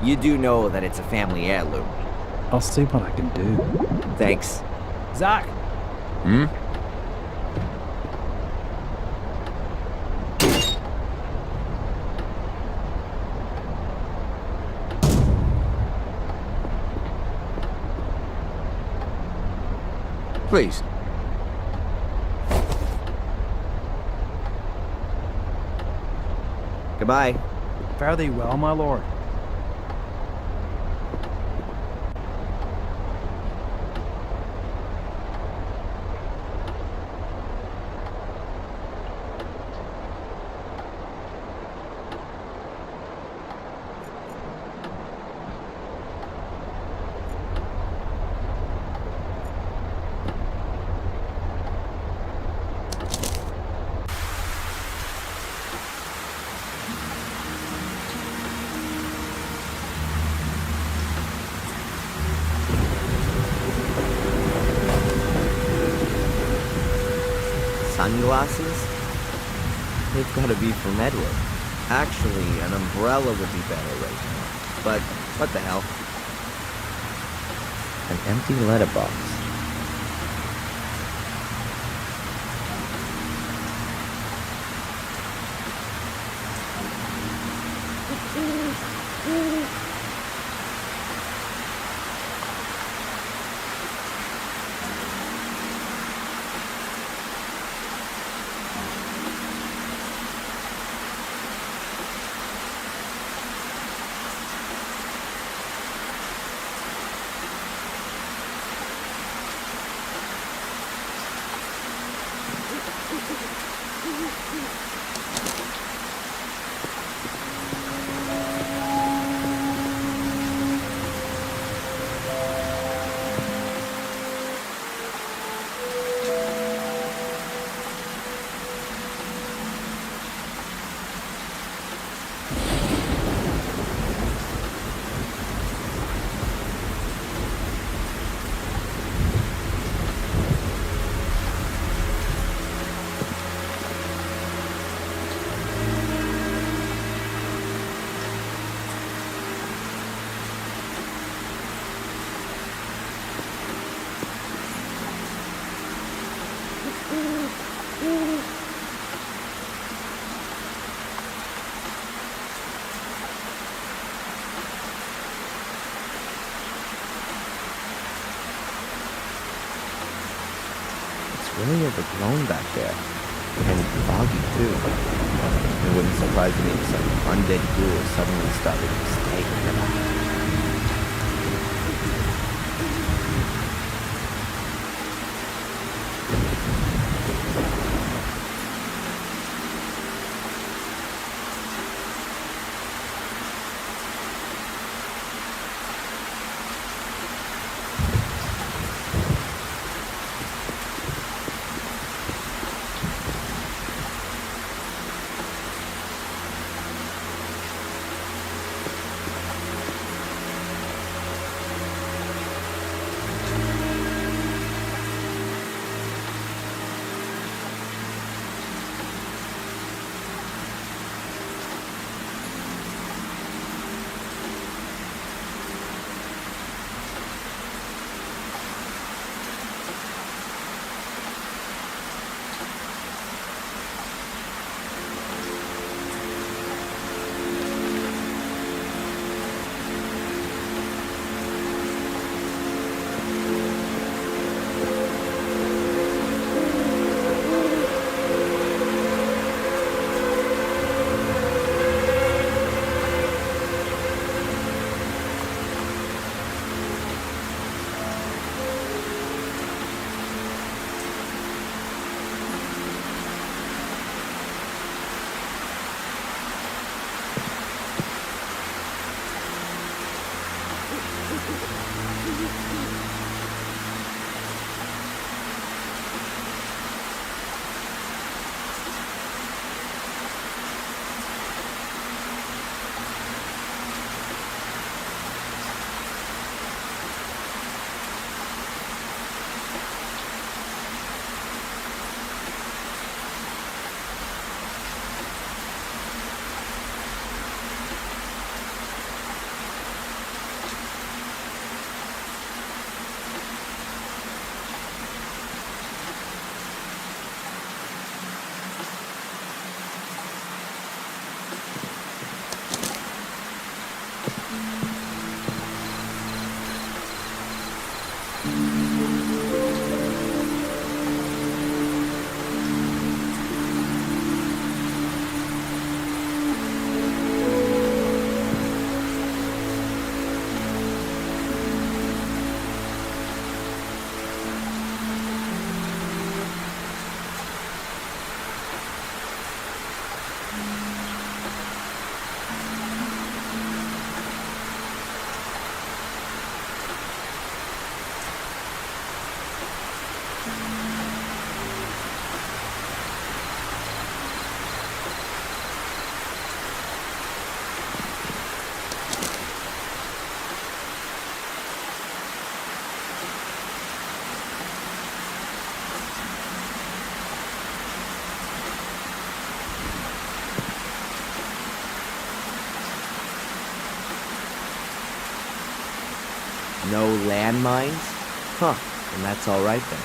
You do know that it's a family heirloom. I'll see what I can do. Thanks. Zach! Please. Goodbye. Fare thee well, my lord. Sunglasses? They've got to be from Edward. Actually, an umbrella would be better right now. But what the hell? An empty letterbox. Really overgrown back there. And foggy, too. It wouldn't surprise me if some undead ghoul suddenly started staggering about. No landmines? Huh, and that's all right then.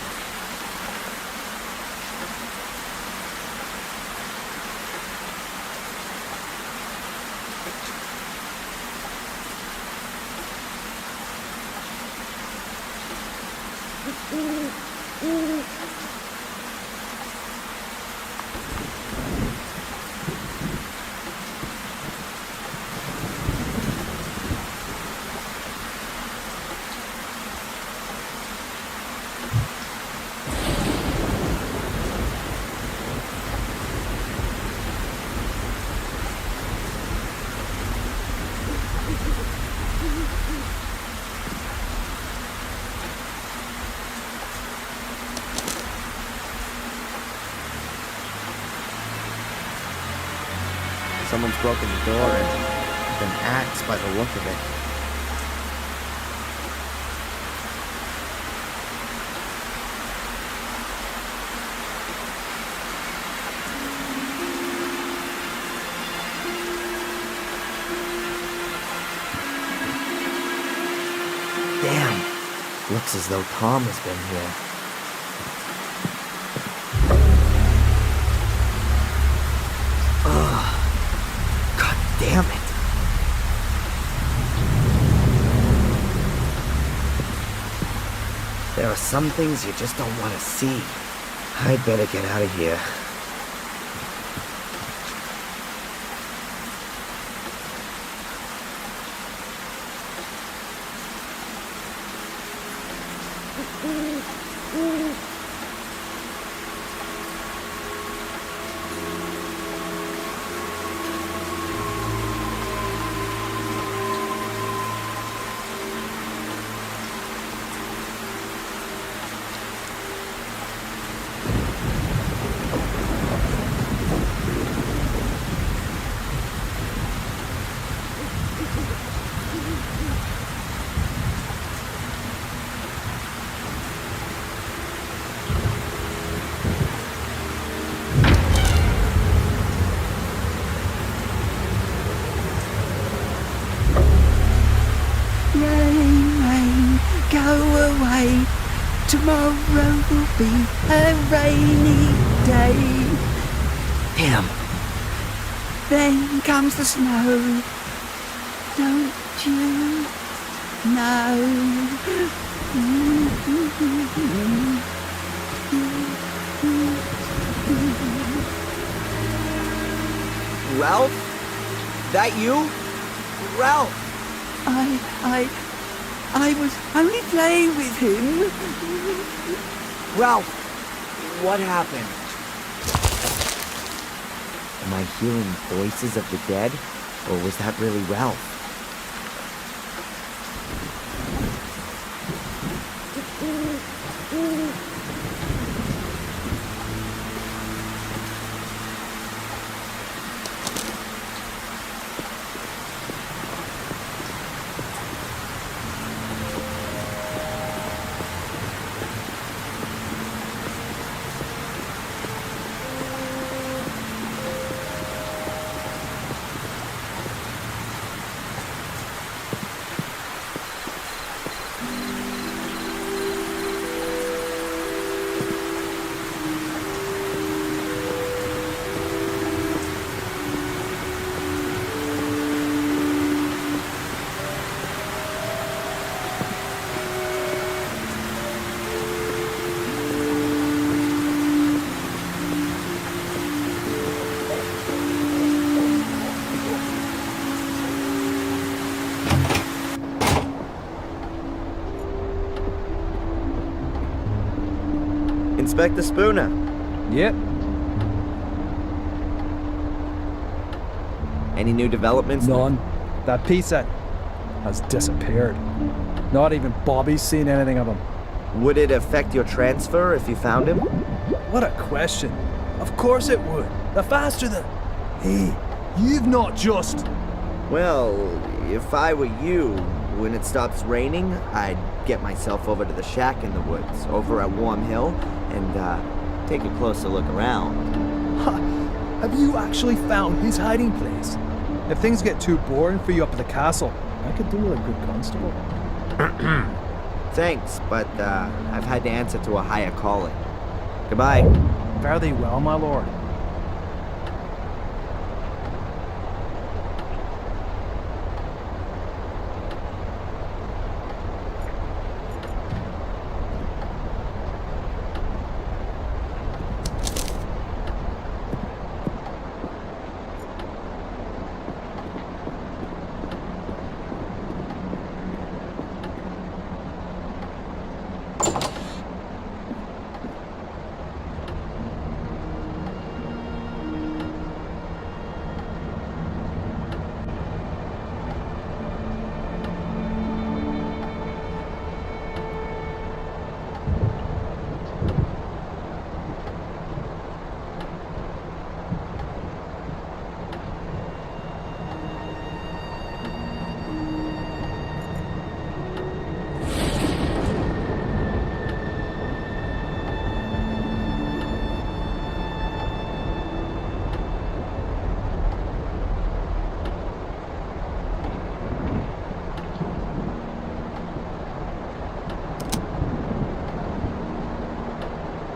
Someone's broken the door and been axed by the look of it. Damn. Looks as though Tom has been here. Ugh. Damn it. There are some things you just don't want to see. I'd better get out of here. Tomorrow will be a rainy day. Damn. Then comes the snow. Don't you know? Ralph? That you? Ralph! I was only playing with him. Ralph! What happened? Am I hearing voices of the dead? Or was that really Ralph? Inspector Spooner. Yep. Any new developments? None. That pizza has disappeared. Not even Bobby's seen anything of him. Would it affect your transfer if you found him? What a question. Of course it would. The faster the... Hey, you've not just... Well, if I were you, when it stops raining, I'd get myself over to the shack in the woods, over at Warm Hill, and take a closer look around. Ha! Have you actually found his hiding place? If things get too boring for you up at the castle, I could do with a good constable. Thanks, but I've had to answer to a higher calling. Goodbye. Fare thee well, my lord.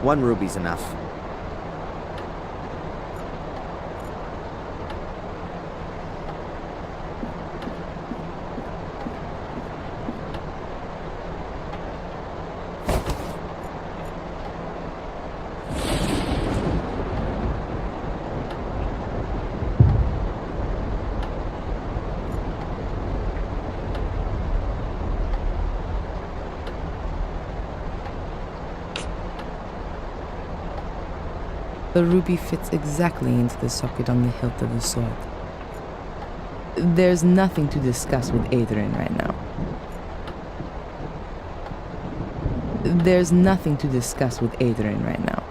One ruby's enough. The ruby fits exactly into the socket on the hilt of the sword. There's nothing to discuss with Adrian right now. There's nothing to discuss with Adrian right now.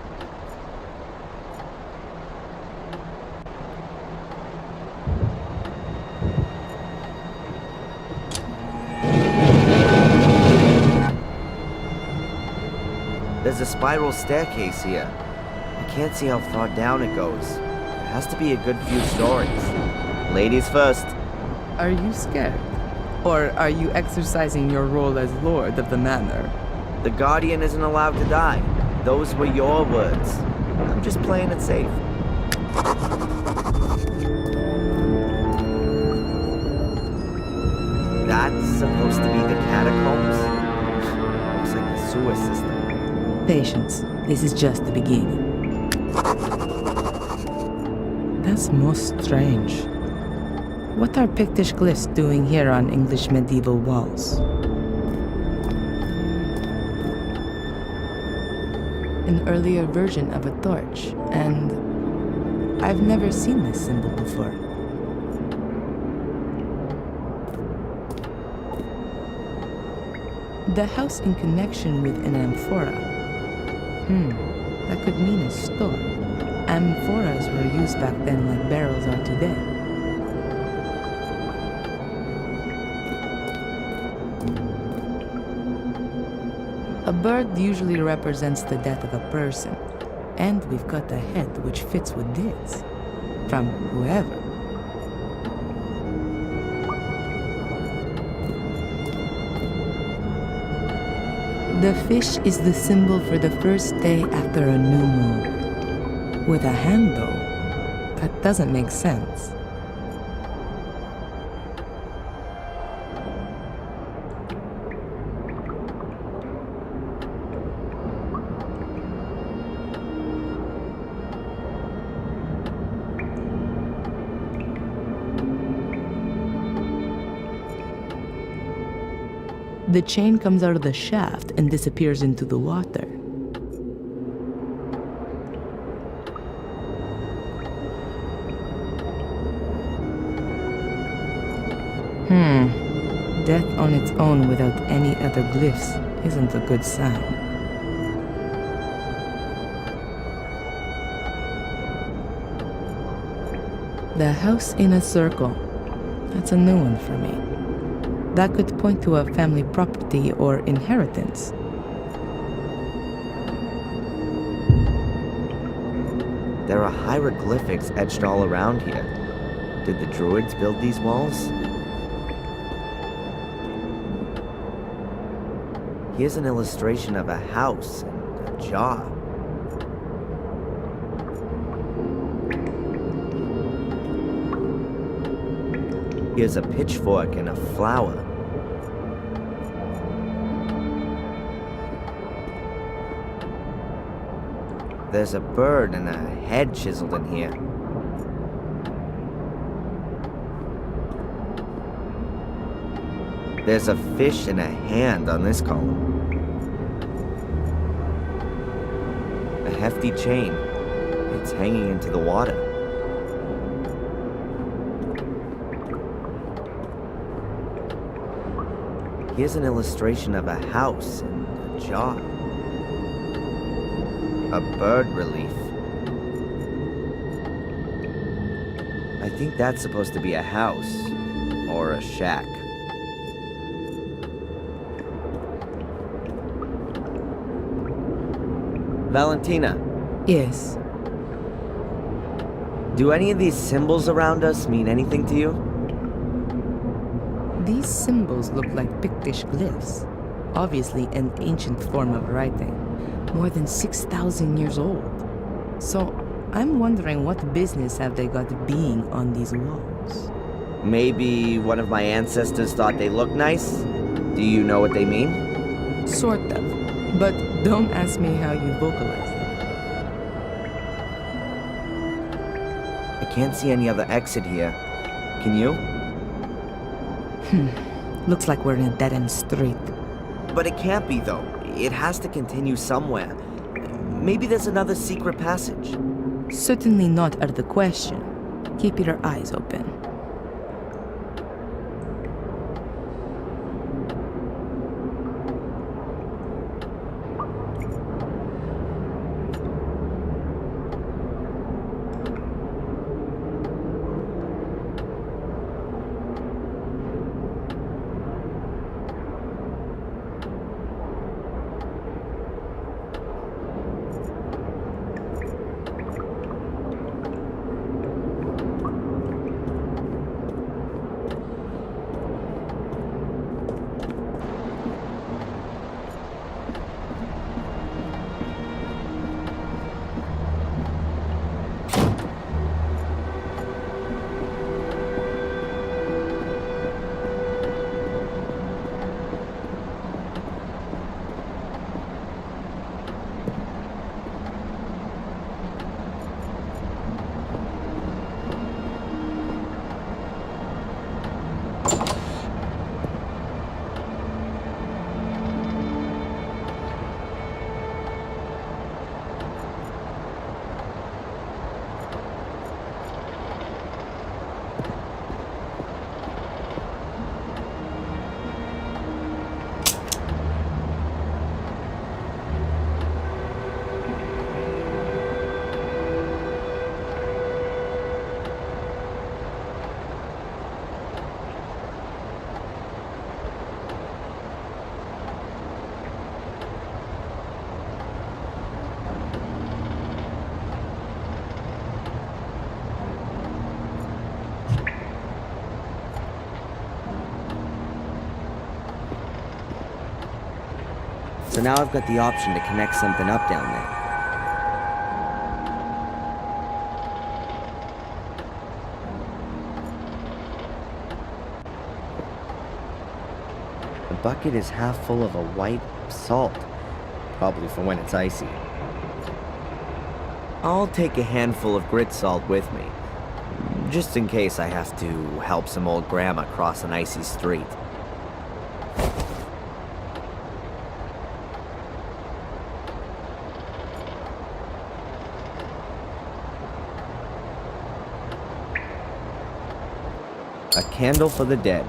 There's a spiral staircase here. I can't see how far down it goes. It has to be a good few stories. Ladies first. Are you scared? Or are you exercising your role as Lord of the Manor? The Guardian isn't allowed to die. Those were your words. I'm just playing it safe. That's supposed to be the catacombs? Looks like a sewer system. Patience. This is just the beginning. That's most strange. What are Pictish glyphs doing here on English medieval walls? An earlier version of a torch, and I've never seen this symbol before. The house in connection with an amphora. That could mean a store. Amphoras were used back then like barrels are today. A bird usually represents the death of a person, and we've got a head which fits with this, from whoever. The fish is the symbol for the first day after a new moon. With a hand, though, that doesn't make sense. The chain comes out of the shaft and disappears into the water. Death on its own without any other glyphs isn't a good sign. The house in a circle. That's a new one for me. That could point to a family property or inheritance. There are hieroglyphics etched all around here. Did the druids build these walls? Here's an illustration of a house and a jar. Here's a pitchfork and a flower. There's a bird and a head chiseled in here. There's a fish and a hand on this column. A hefty chain. It's hanging into the water. Here's an illustration of a house and a jar. A bird relief. I think that's supposed to be a house or a shack. Valentina. Yes. Do any of these symbols around us mean anything to you? These symbols look like Pictish glyphs. Obviously an ancient form of writing. More than 6,000 years old. So, I'm wondering what business have they got being on these walls? Maybe one of my ancestors thought they looked nice? Do you know what they mean? Sort of. But don't ask me how you vocalize them. I can't see any other exit here. Can you? Looks like we're in a dead-end street. But it can't be, though. It has to continue somewhere. Maybe there's another secret passage. Certainly not out of the question. Keep your eyes open. So now I've got the option to connect something up down there. The bucket is half full of a white salt, probably for when it's icy. I'll take a handful of grit salt with me, just in case I have to help some old grandma cross an icy street. A candle for the dead.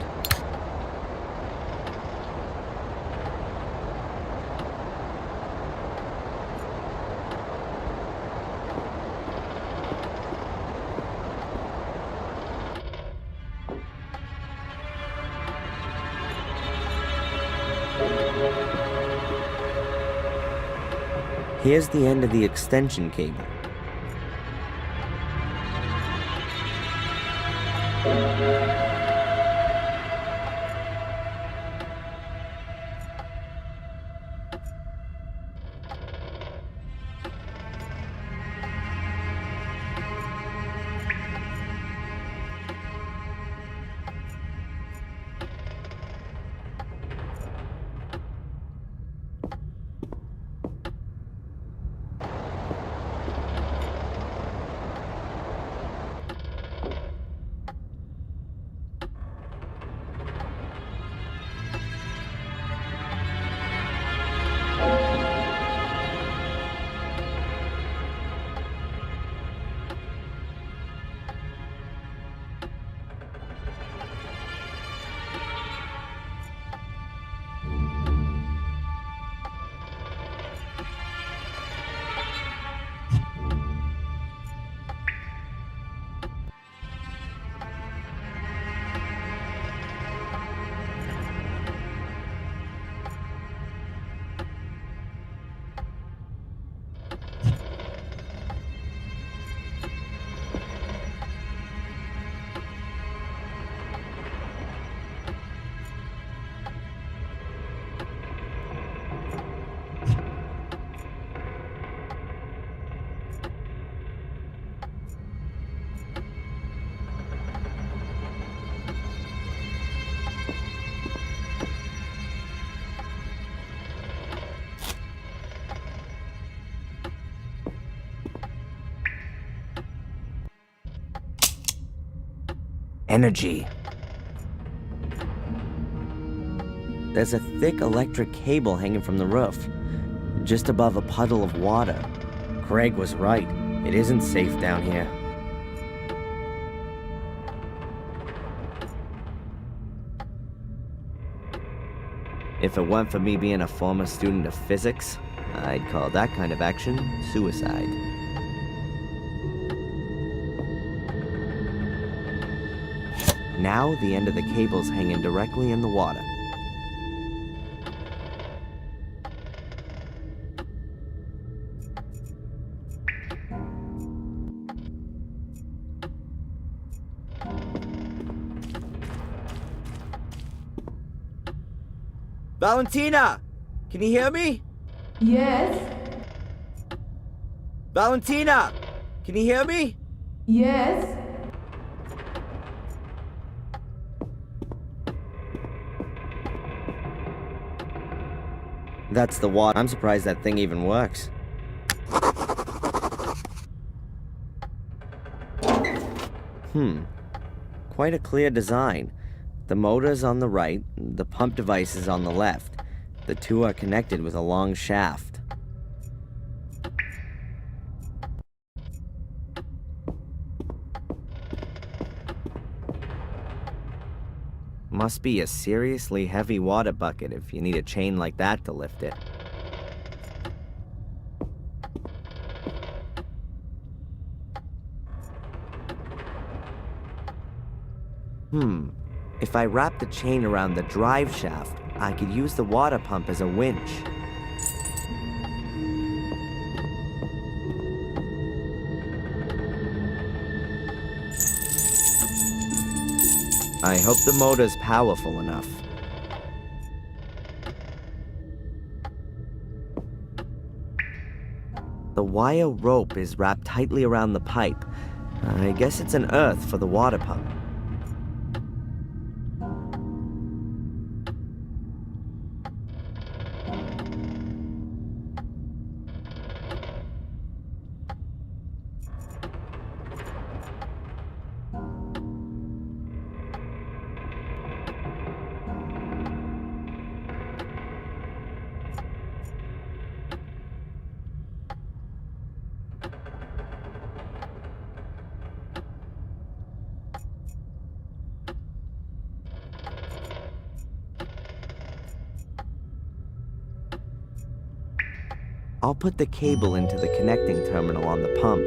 Here's the end of the extension cable. Energy. There's a thick electric cable hanging from the roof, just above a puddle of water. Craig was right. It isn't safe down here. If it weren't for me being a former student of physics, I'd call that kind of action suicide. Now the end of the cable's hanging directly in the water. Valentina! Can you hear me? Yes? Valentina! Can you hear me? Yes? That's the water. I'm surprised that thing even works. Quite a clear design. The motor's on the right, the pump device is on the left. The two are connected with a long shaft. Must be a seriously heavy water bucket if you need a chain like that to lift it. If I wrap the chain around the drive shaft, I could use the water pump as a winch. I hope the motor's powerful enough. The wire rope is wrapped tightly around the pipe. I guess it's an earth for the water pump. I'll put the cable into the connecting terminal on the pump.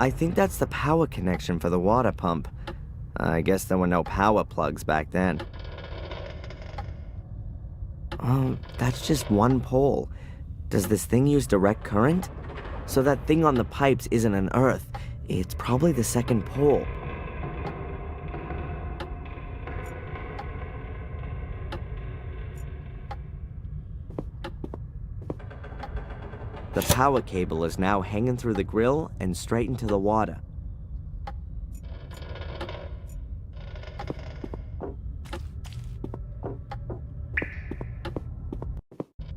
I think that's the power connection for the water pump. I guess there were no power plugs back then. Oh, that's just one pole. Does this thing use direct current? So that thing on the pipes isn't an earth. It's probably the second pole. The power cable is now hanging through the grill and straight into the water.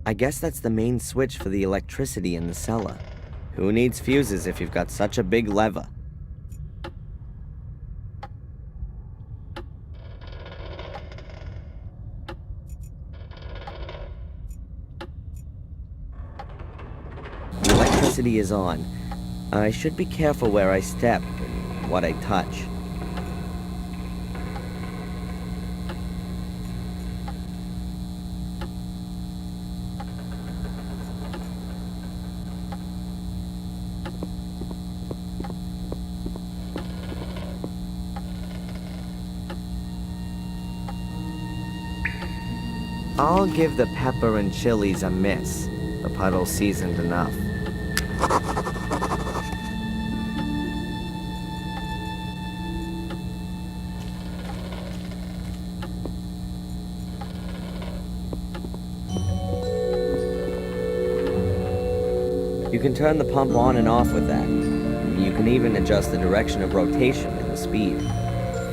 I guess that's the main switch for the electricity in the cellar. Who needs fuses if you've got such a big lever? The electricity is on. I should be careful where I step and what I touch. I'll give the pepper and chilies a miss. The puddle's seasoned enough. You can turn the pump on and off with that. You can even adjust the direction of rotation and the speed.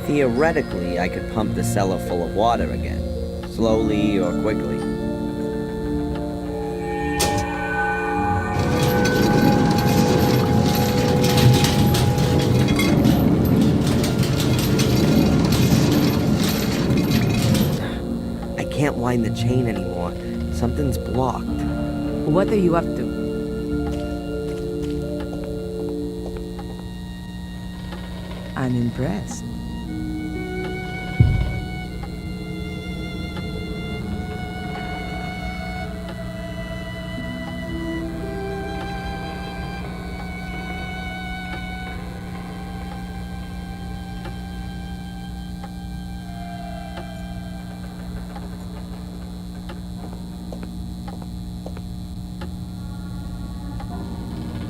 Theoretically, I could pump the cellar full of water again, slowly or quickly. I can't wind the chain anymore. Something's blocked. What are you up to? I'm impressed.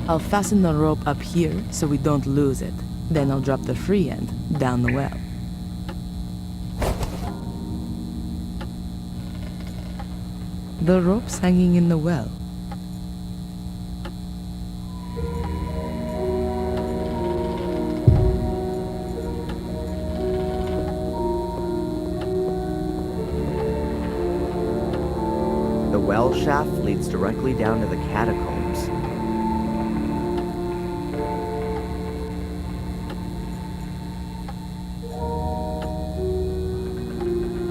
I'll fasten the rope up here so we don't lose it. Then I'll drop the free end down the well. The rope's hanging in the well. The well shaft leads directly down to the catacombs.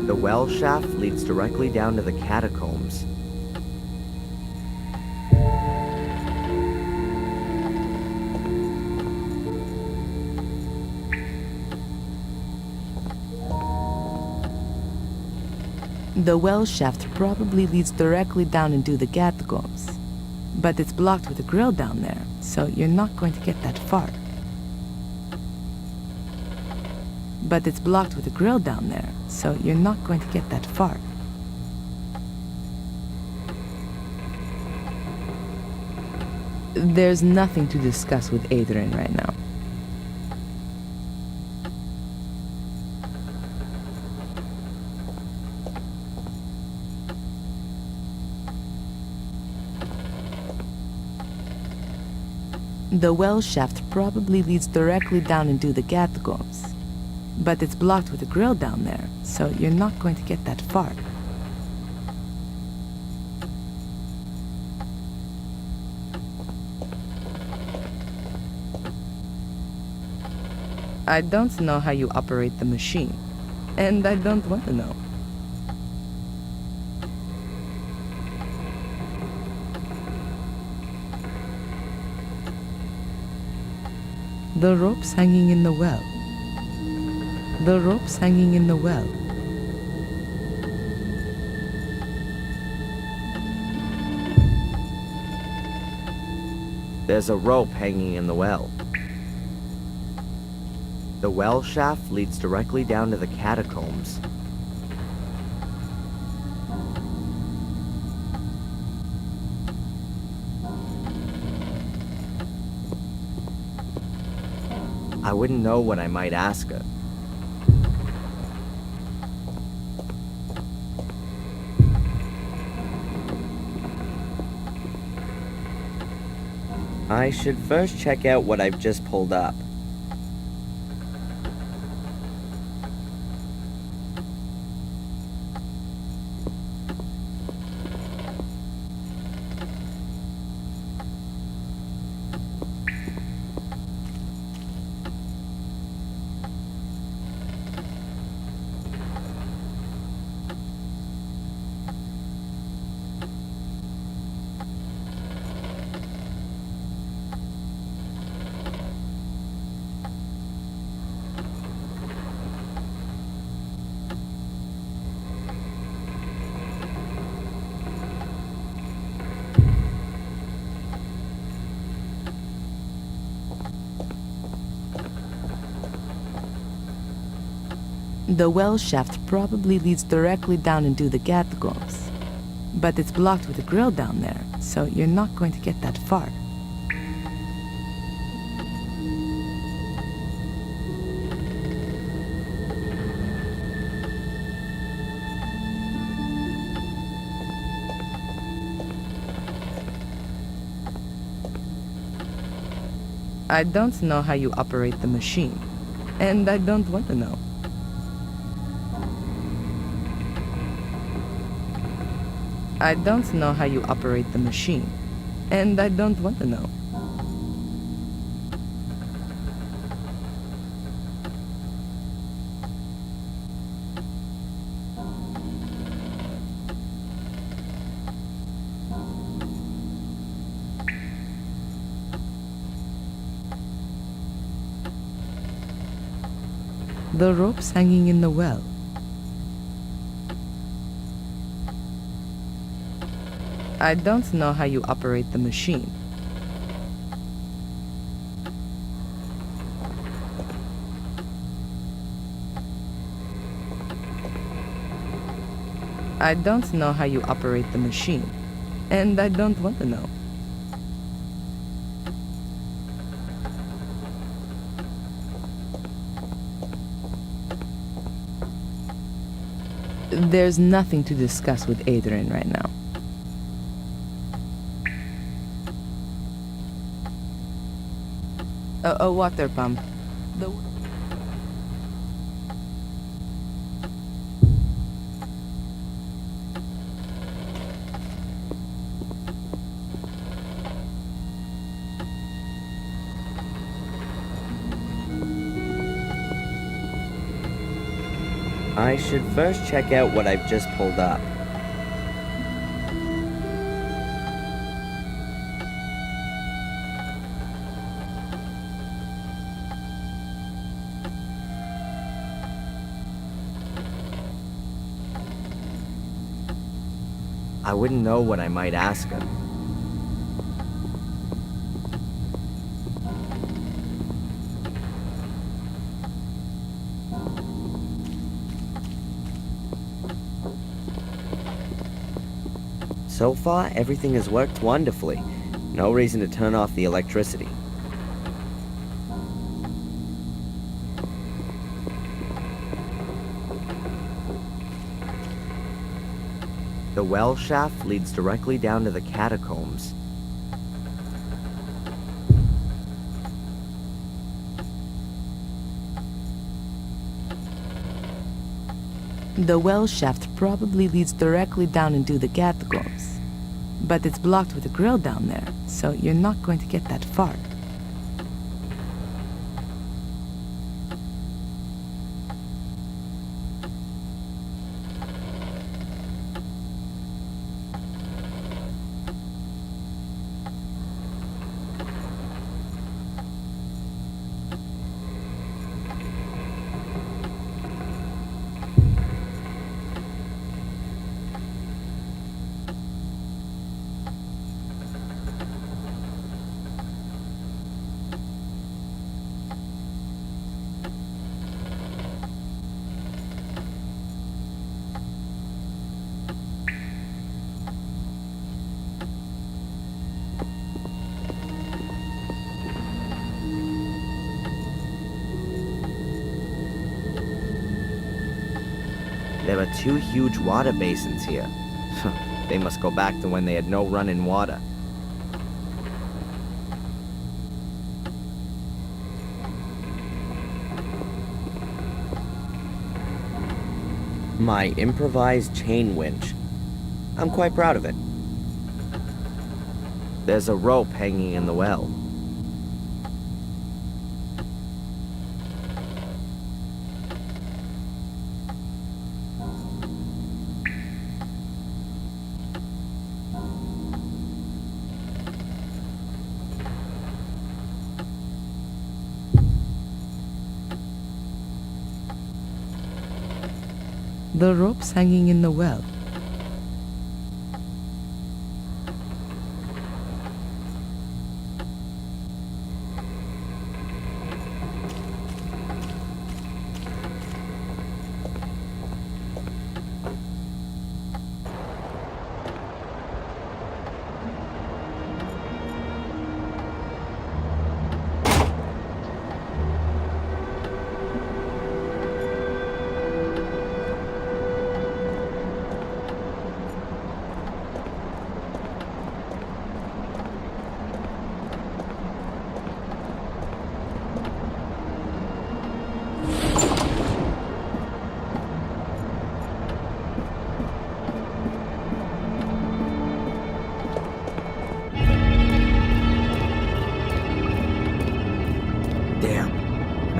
The well shaft leads directly down to the catacombs. The well shaft probably leads directly down into the catacombs. But it's blocked with a grill down there, so you're not going to get that far. But it's blocked with a grill down there, so you're not going to get that far. There's nothing to discuss with Adrian right now. The well shaft probably leads directly down into the catacombs. But it's blocked with a grill down there, so you're not going to get that far. I don't know how you operate the machine, and I don't want to know. The rope's hanging in the well. The rope's hanging in the well. There's a rope hanging in the well. The well shaft leads directly down to the catacombs. I wouldn't know what I might ask her. I should first check out what I've just pulled up. The well shaft probably leads directly down into the catacombs. But it's blocked with a grill down there, so you're not going to get that far. I don't know how you operate the machine, and I don't want to know. I don't know how you operate the machine, and I don't want to know. The rope's hanging in the well. I don't know how you operate the machine. I don't know how you operate the machine, and I don't want to know. There's nothing to discuss with Adrian right now. A water pump. I should first check out what I've just pulled up. I wouldn't know what I might ask her. So far, everything has worked wonderfully. No reason to turn off the electricity. The well shaft leads directly down to the catacombs. The well shaft probably leads directly down into the catacombs. But it's blocked with a grill down there, so you're not going to get that far. There are 2 huge water basins here. They must go back to when they had no running water. My improvised chain winch. I'm quite proud of it. There's a rope hanging in the well. The rope's hanging in the well.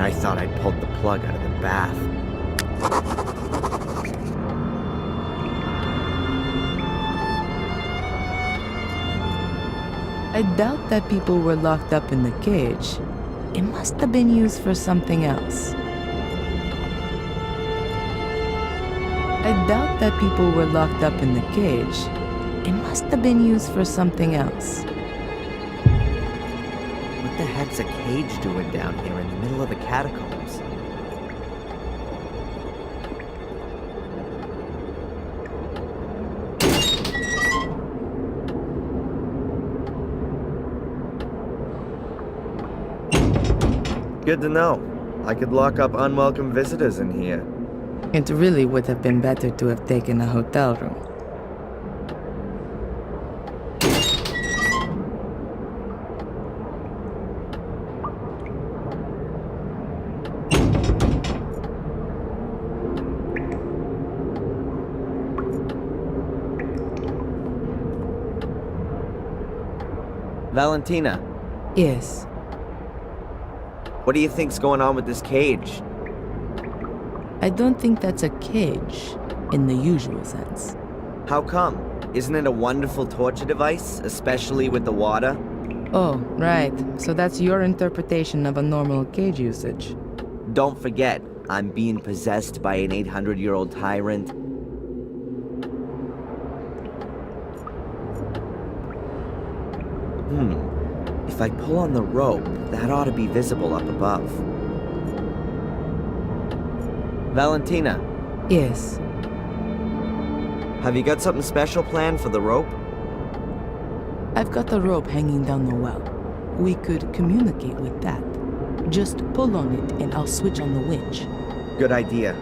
I thought I'd pulled the plug out of the bath. I doubt that people were locked up in the cage. It must have been used for something else. I doubt that people were locked up in the cage. It must have been used for something else. What the heck's a cage doing down here in the middle of the catacombs? Good to know. I could lock up unwelcome visitors in here. It really would have been better to have taken a hotel room. Valentina. Yes. What do you think's going on with this cage? I don't think that's a cage, in the usual sense. How come? Isn't it a wonderful torture device, especially with the water? Oh, right. So that's your interpretation of a normal cage usage. Don't forget, I'm being possessed by an 800-year-old tyrant. If I pull on the rope, that ought to be visible up above. Valentina. Yes. Have you got something special planned for the rope? I've got the rope hanging down the well. We could communicate with that. Just pull on it and I'll switch on the winch. Good idea.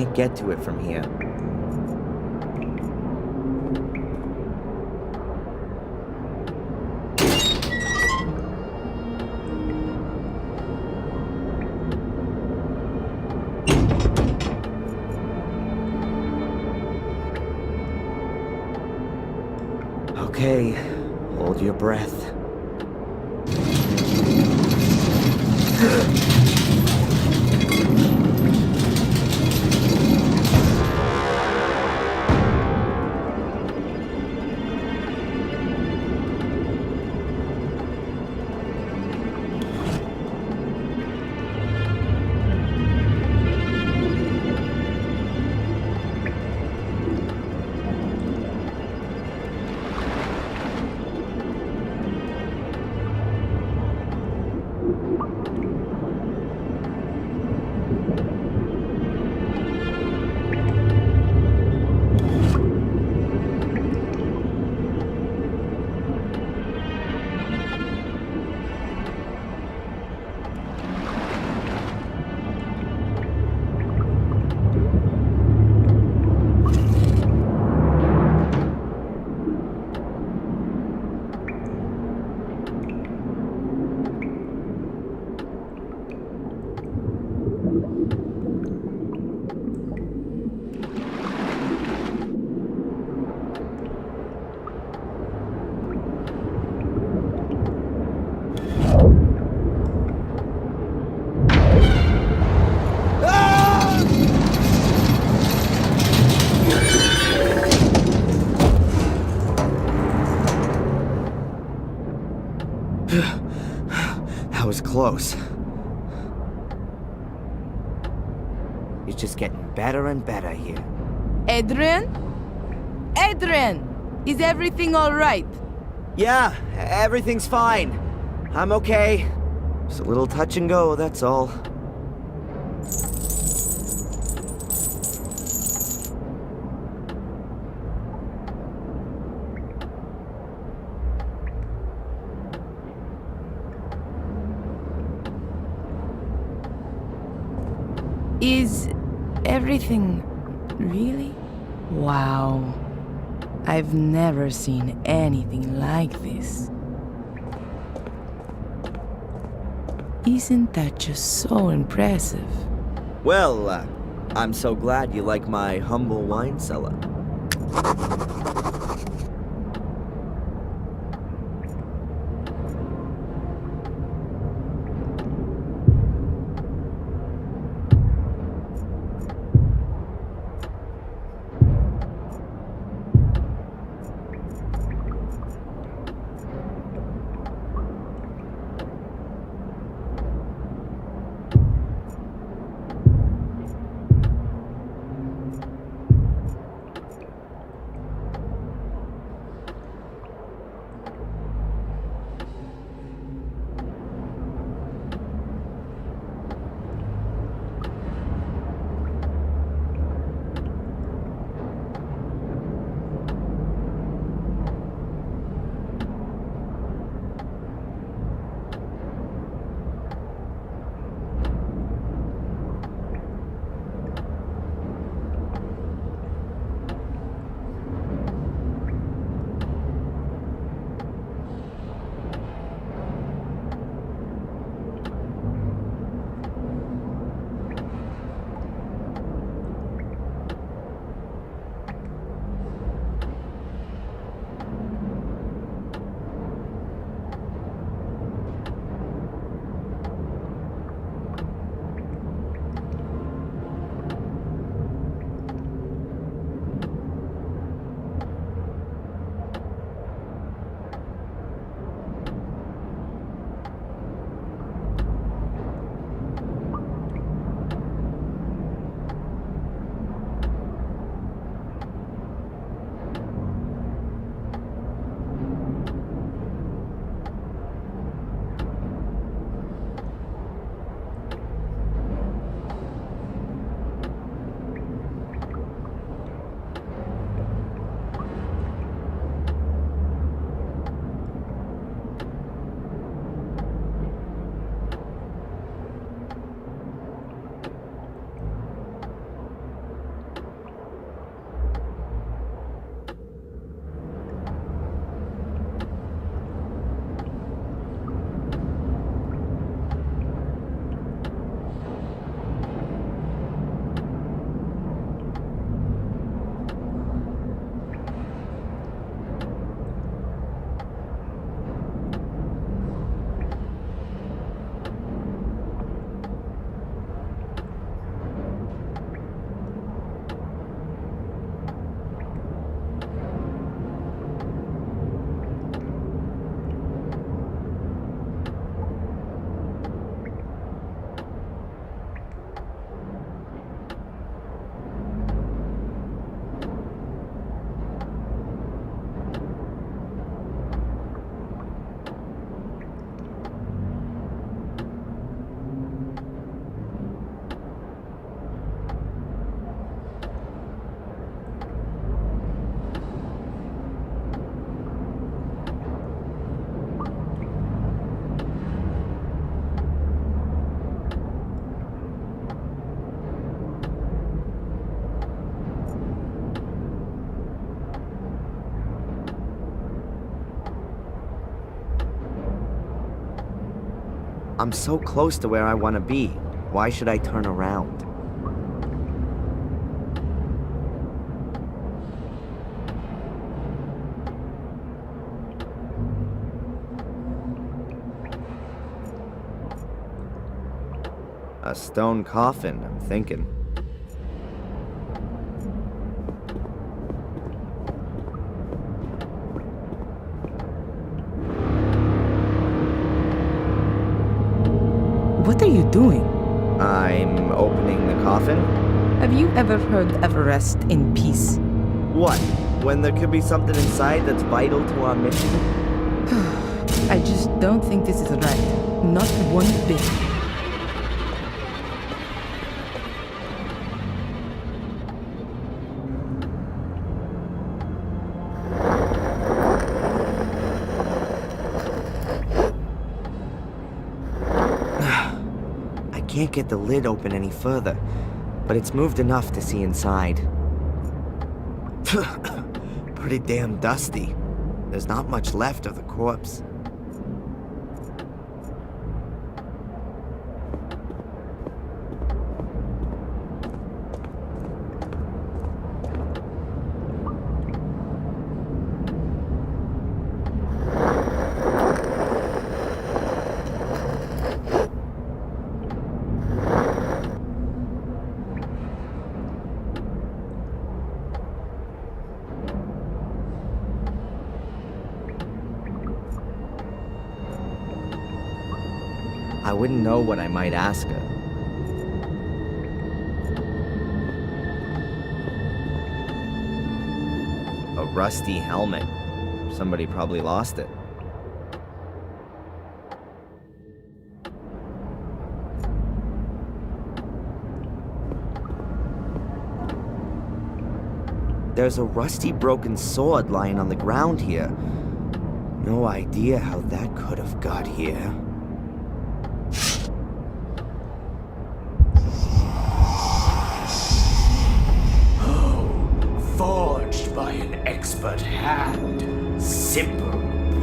can't get to it from here. Okay, hold your breath. That was close. It's just getting better and better here. Adrian? Adrian! Is everything alright? Yeah, everything's fine. I'm okay. Just a little touch and go, that's all. Is everything really? Wow. I've never seen anything like this. Isn't that just so impressive? Well, I'm so glad you like my humble wine cellar. I'm so close to where I want to be. Why should I turn around? A stone coffin, I'm thinking. What are you doing? I'm opening the coffin? Have you ever heard of rest in peace? What? When there could be something inside that's vital to our mission? I just don't think this is right. Not one bit. I can't get the lid open any further, but it's moved enough to see inside. Pretty damn dusty. There's not much left of the corpse. I wouldn't know what I might ask her. A rusty helmet. Somebody probably lost it. There's a rusty broken sword lying on the ground here. No idea how that could have got here. Forged by an expert hand. Simple,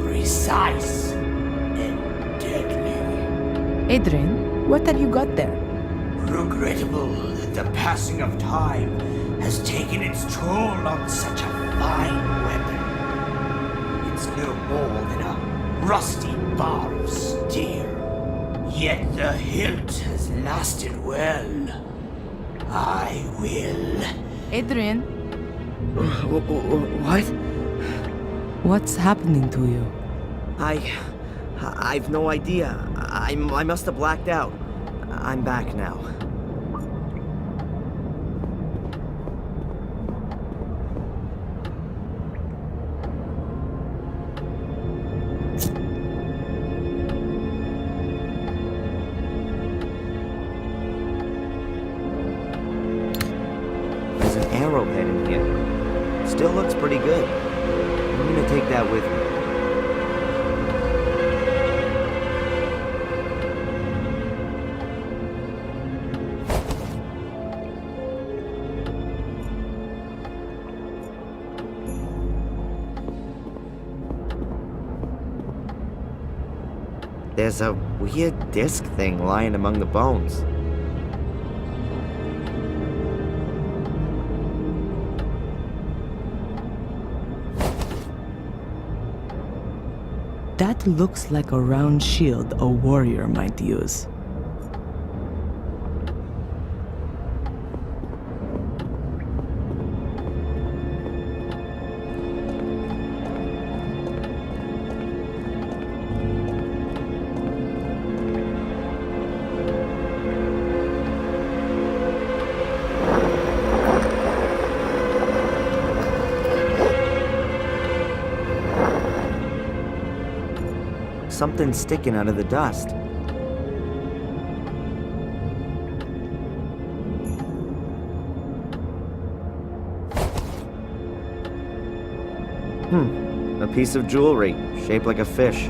precise, and deadly. Adrian, what have you got there? Regrettable that the passing of time has taken its toll on such a fine weapon. It's no more than a rusty bar of steel. Yet the hilt has lasted well. I will. Adrian? What? What's happening to you? I've no idea. I must have blacked out. I'm back now. There's an arrowhead in here. Still looks pretty good. I'm gonna take that with me. There's a weird disc thing lying among the bones. That looks like a round shield a warrior might use. Something sticking out of the dust. A piece of jewelry, shaped like a fish.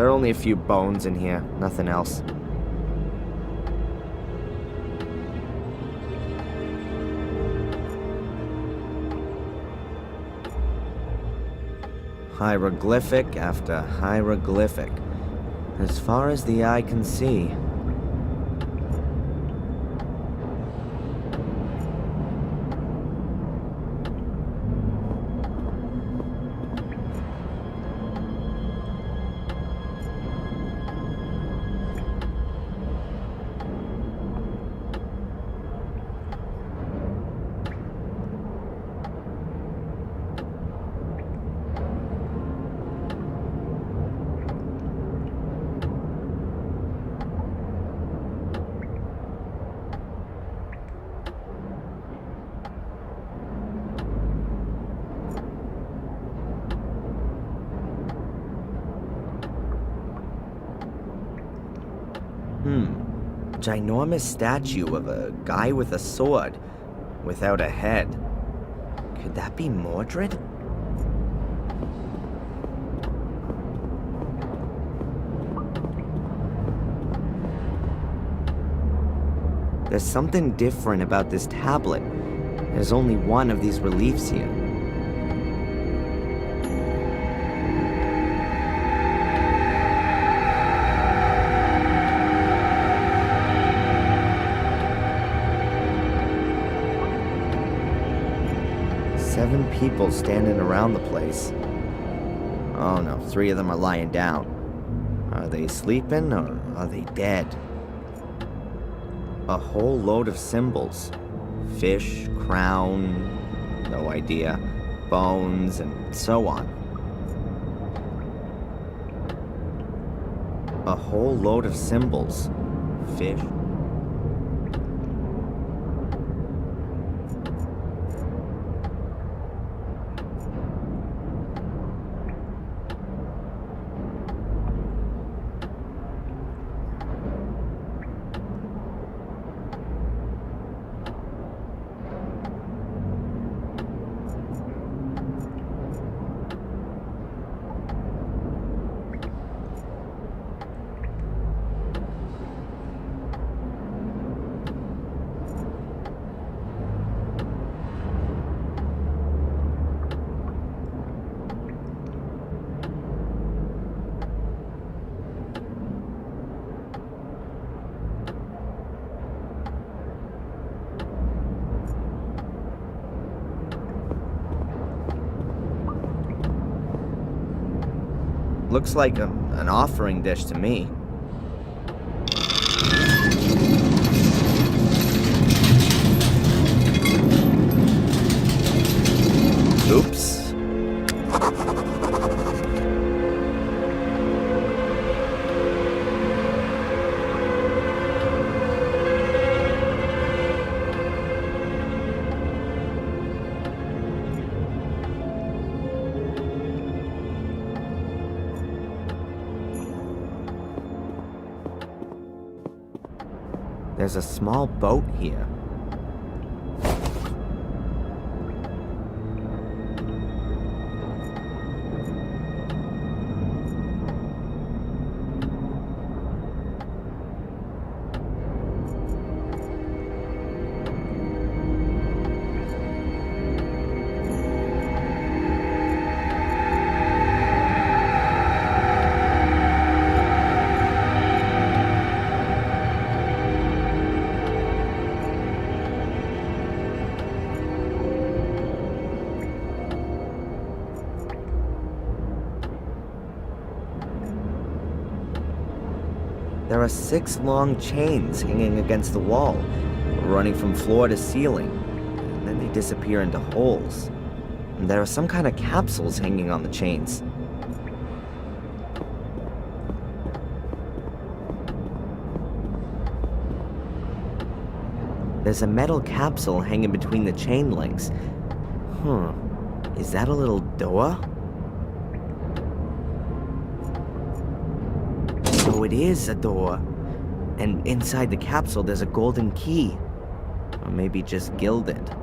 There are only a few bones in here, nothing else. Hieroglyphic after hieroglyphic, as far as the eye can see. Ginormous statue of a guy with a sword, without a head. Could that be Mordred? There's something different about this tablet. There's only one of these reliefs here. Seven people standing around the place. Oh no, 3 of them are lying down. Are they sleeping or are they dead? A whole load of symbols. Fish, crown, no idea, bones, and so on. A whole load of symbols. Fish. Looks like an offering dish to me. Oops. There's a small boat here. There are 6 long chains hanging against the wall, running from floor to ceiling, and then they disappear into holes. And there are some kind of capsules hanging on the chains. There's a metal capsule hanging between the chain links. Is that a little door? So it is a door. And inside the capsule there's a golden key. Or maybe just gilded.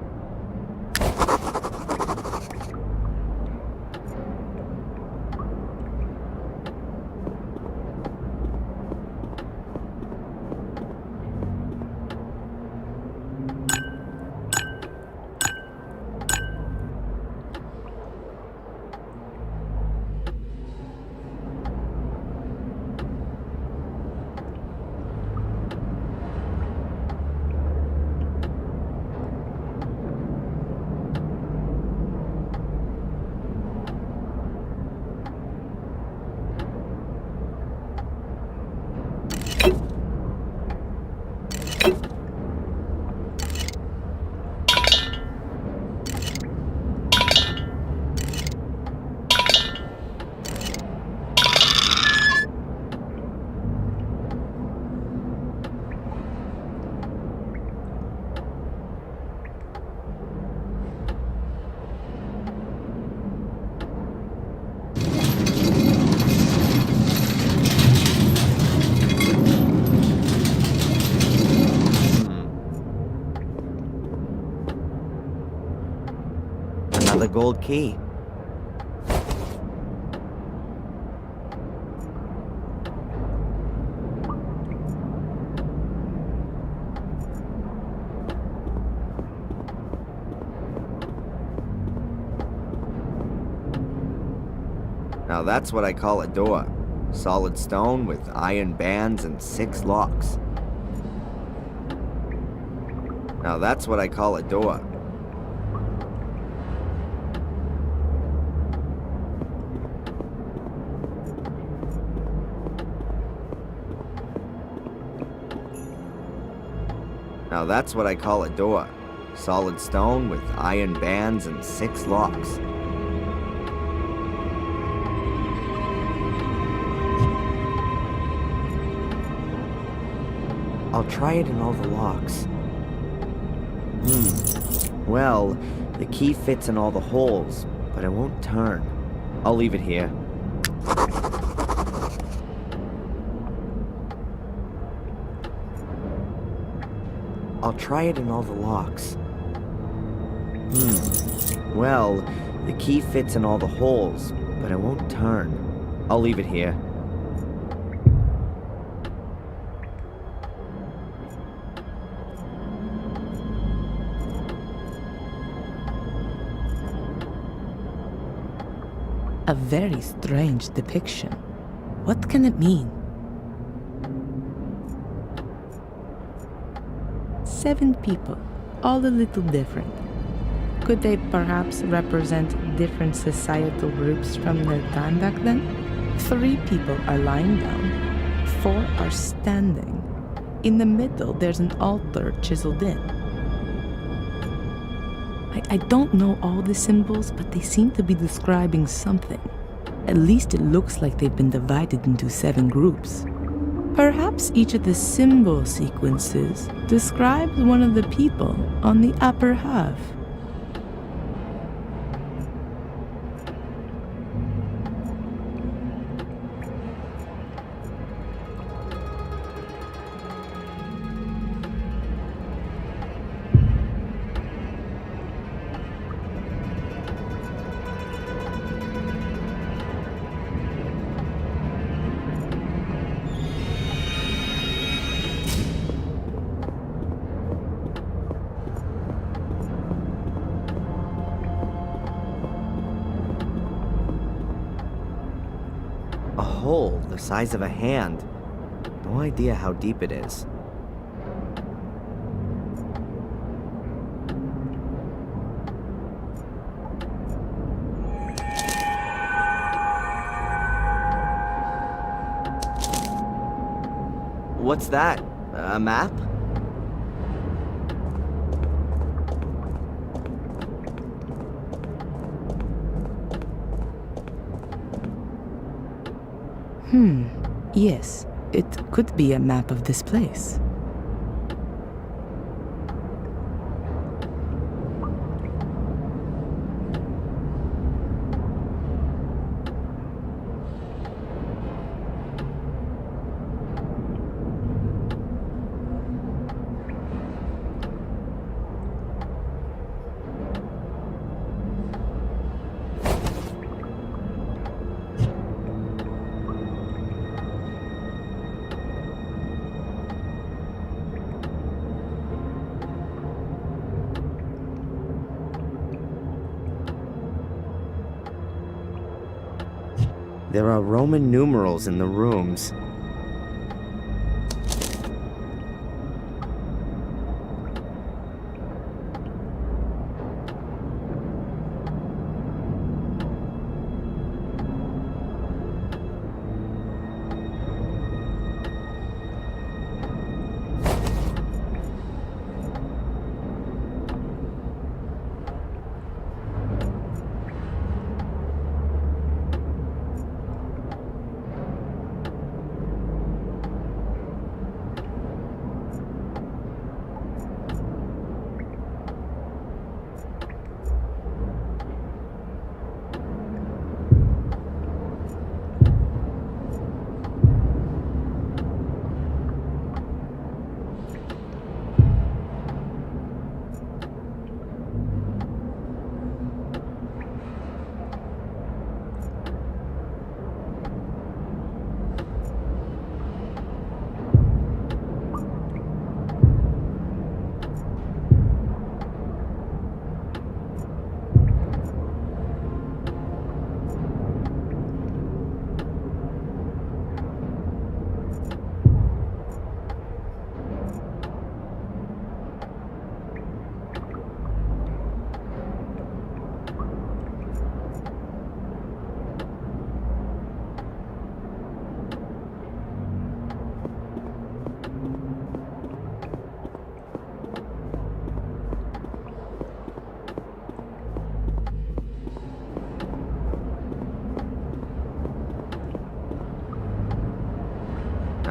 Another gold key. Now that's what I call a door. Solid stone with iron bands and 6 locks. Now that's what I call a door. Now that's what I call a door. Solid stone with iron bands and 6 locks. I'll try it in all the locks. Well, the key fits in all the holes, but it won't turn. I'll leave it here. I'll try it in all the locks. Well, the key fits in all the holes, but it won't turn. I'll leave it here. A very strange depiction. What can it mean? 7 people, all a little different. Could they perhaps represent different societal groups from their time back then? 3 people are lying down, 4 are standing. In the middle, there's an altar chiseled in. I don't know all the symbols, but they seem to be describing something. At least it looks like they've been divided into 7 groups. Perhaps each of the symbol sequences describes one of the people on the upper half. A hole the size of a hand. No idea how deep it is. What's that? A map? Yes, it could be a map of this place. There are Roman numerals in the rooms.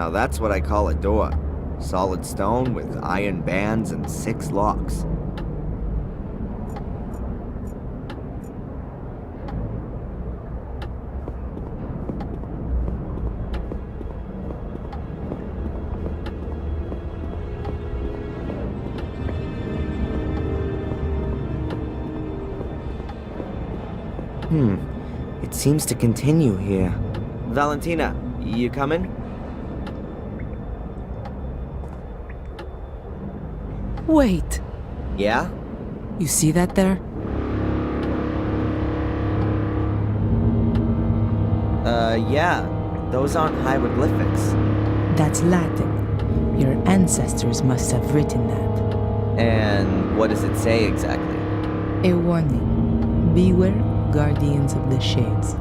Now that's what I call a door. Solid stone with iron bands and 6 locks. It seems to continue here. Valentina, you coming? Wait. Yeah? You see that there? Yeah. Those aren't hieroglyphics. That's Latin. Your ancestors must have written that. And what does it say exactly? A warning. Beware, guardians of the shades.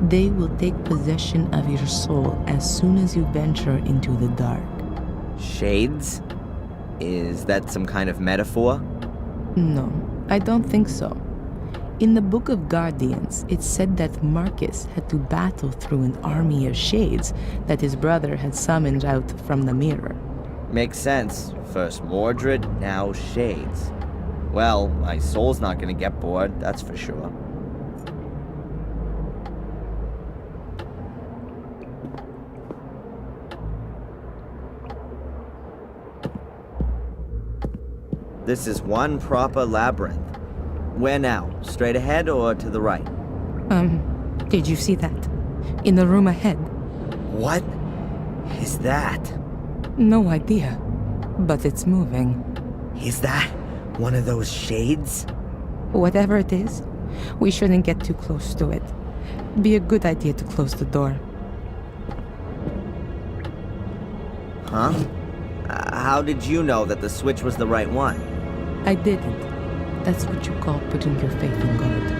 They will take possession of your soul as soon as you venture into the dark. Shades? Is that some kind of metaphor? No, I don't think so. In the Book of Guardians, it said that Marcus had to battle through an army of shades that his brother had summoned out from the mirror. Makes sense. First Mordred, now Shades. Well, my soul's not gonna get bored, that's for sure. This is one proper labyrinth. Where now? Straight ahead or to the right? Did you see that? In the room ahead. What is that? No idea, but it's moving. Is that one of those shades? Whatever it is, we shouldn't get too close to it. Be a good idea to close the door. Huh? How did you know that the switch was the right one? I didn't. That's what you call putting your faith in God.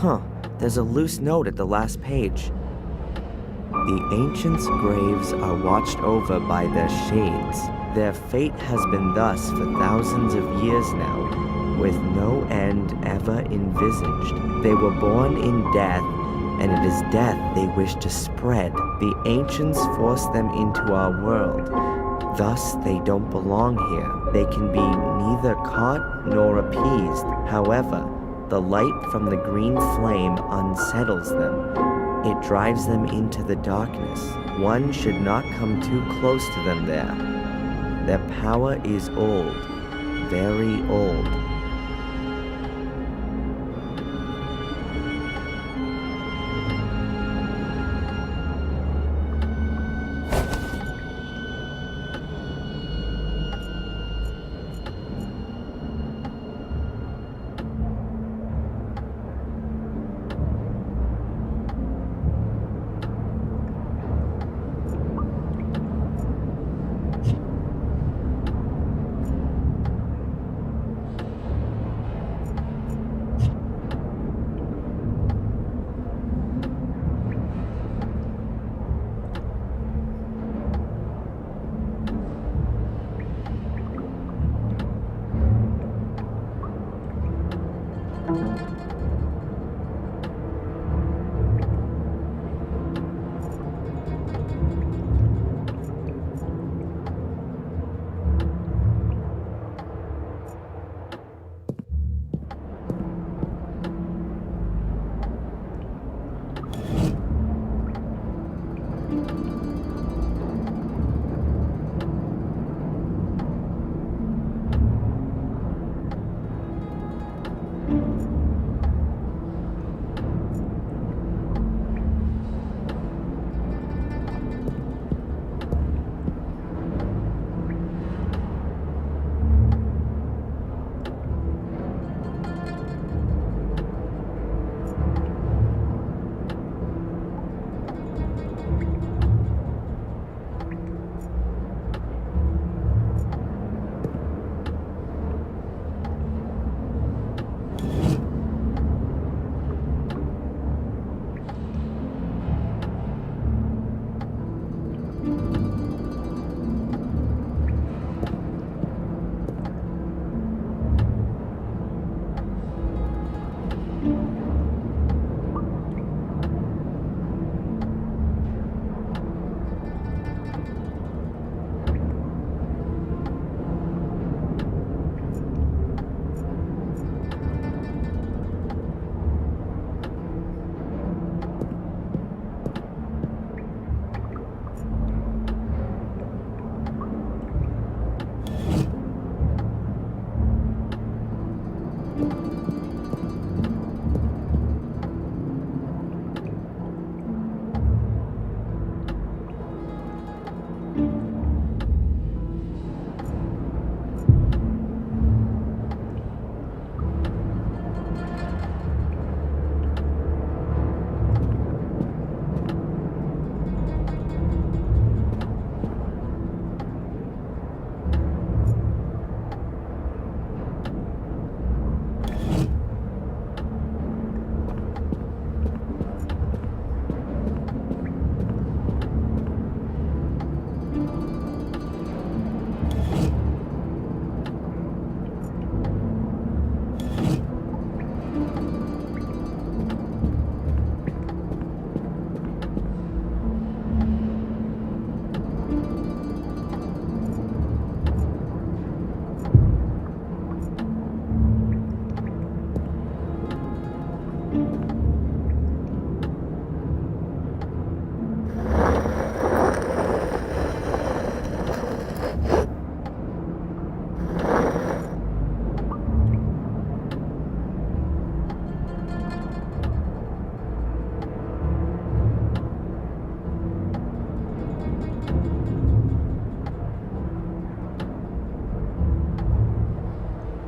Huh, there's a loose note at the last page. The ancients' graves are watched over by their shades. Their fate has been thus for thousands of years now, with no end ever envisaged. They were born in death, and it is death they wish to spread. The ancients forced them into our world. Thus, they don't belong here. They can be neither caught nor appeased. However, the light from the green flame unsettles them. It drives them into the darkness. One should not come too close to them there. Their power is old, very old.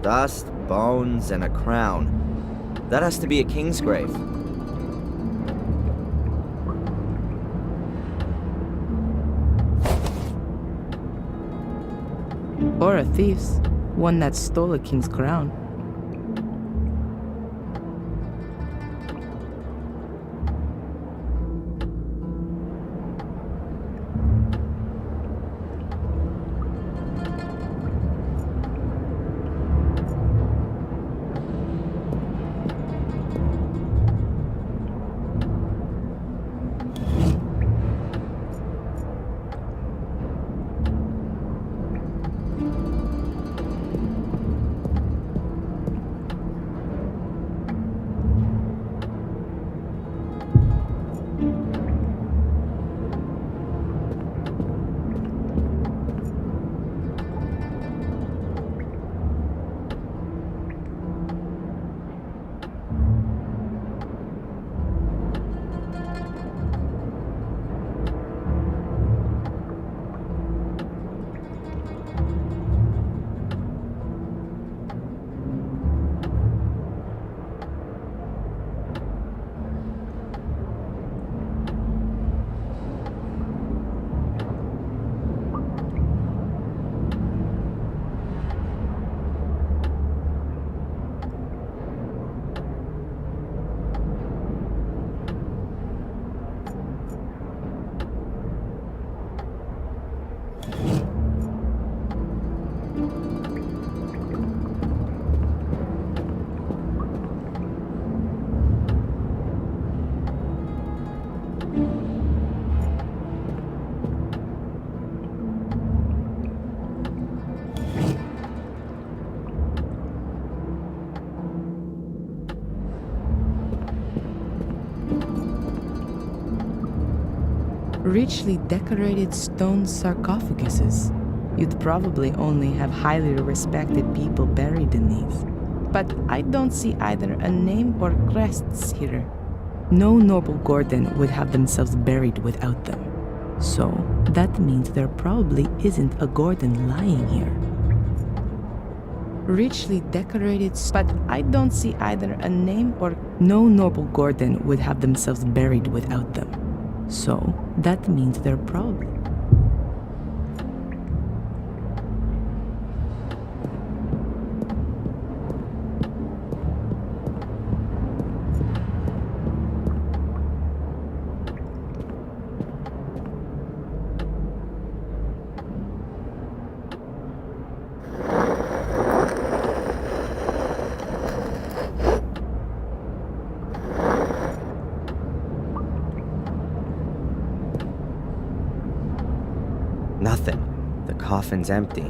Dust, bones, and a crown. That has to be a king's grave. Or a thief's, one that stole a king's crown. Richly decorated stone sarcophaguses. You'd probably only have highly respected people buried in these. But I don't see either a name or crests here. No noble Gordon would have themselves buried without them. So, that means there probably isn't a Gordon lying here. Richly decorated, but I don't see either a name or no noble Gordon would have themselves buried without them. So, that means they're probably... Nothing. The coffin's empty.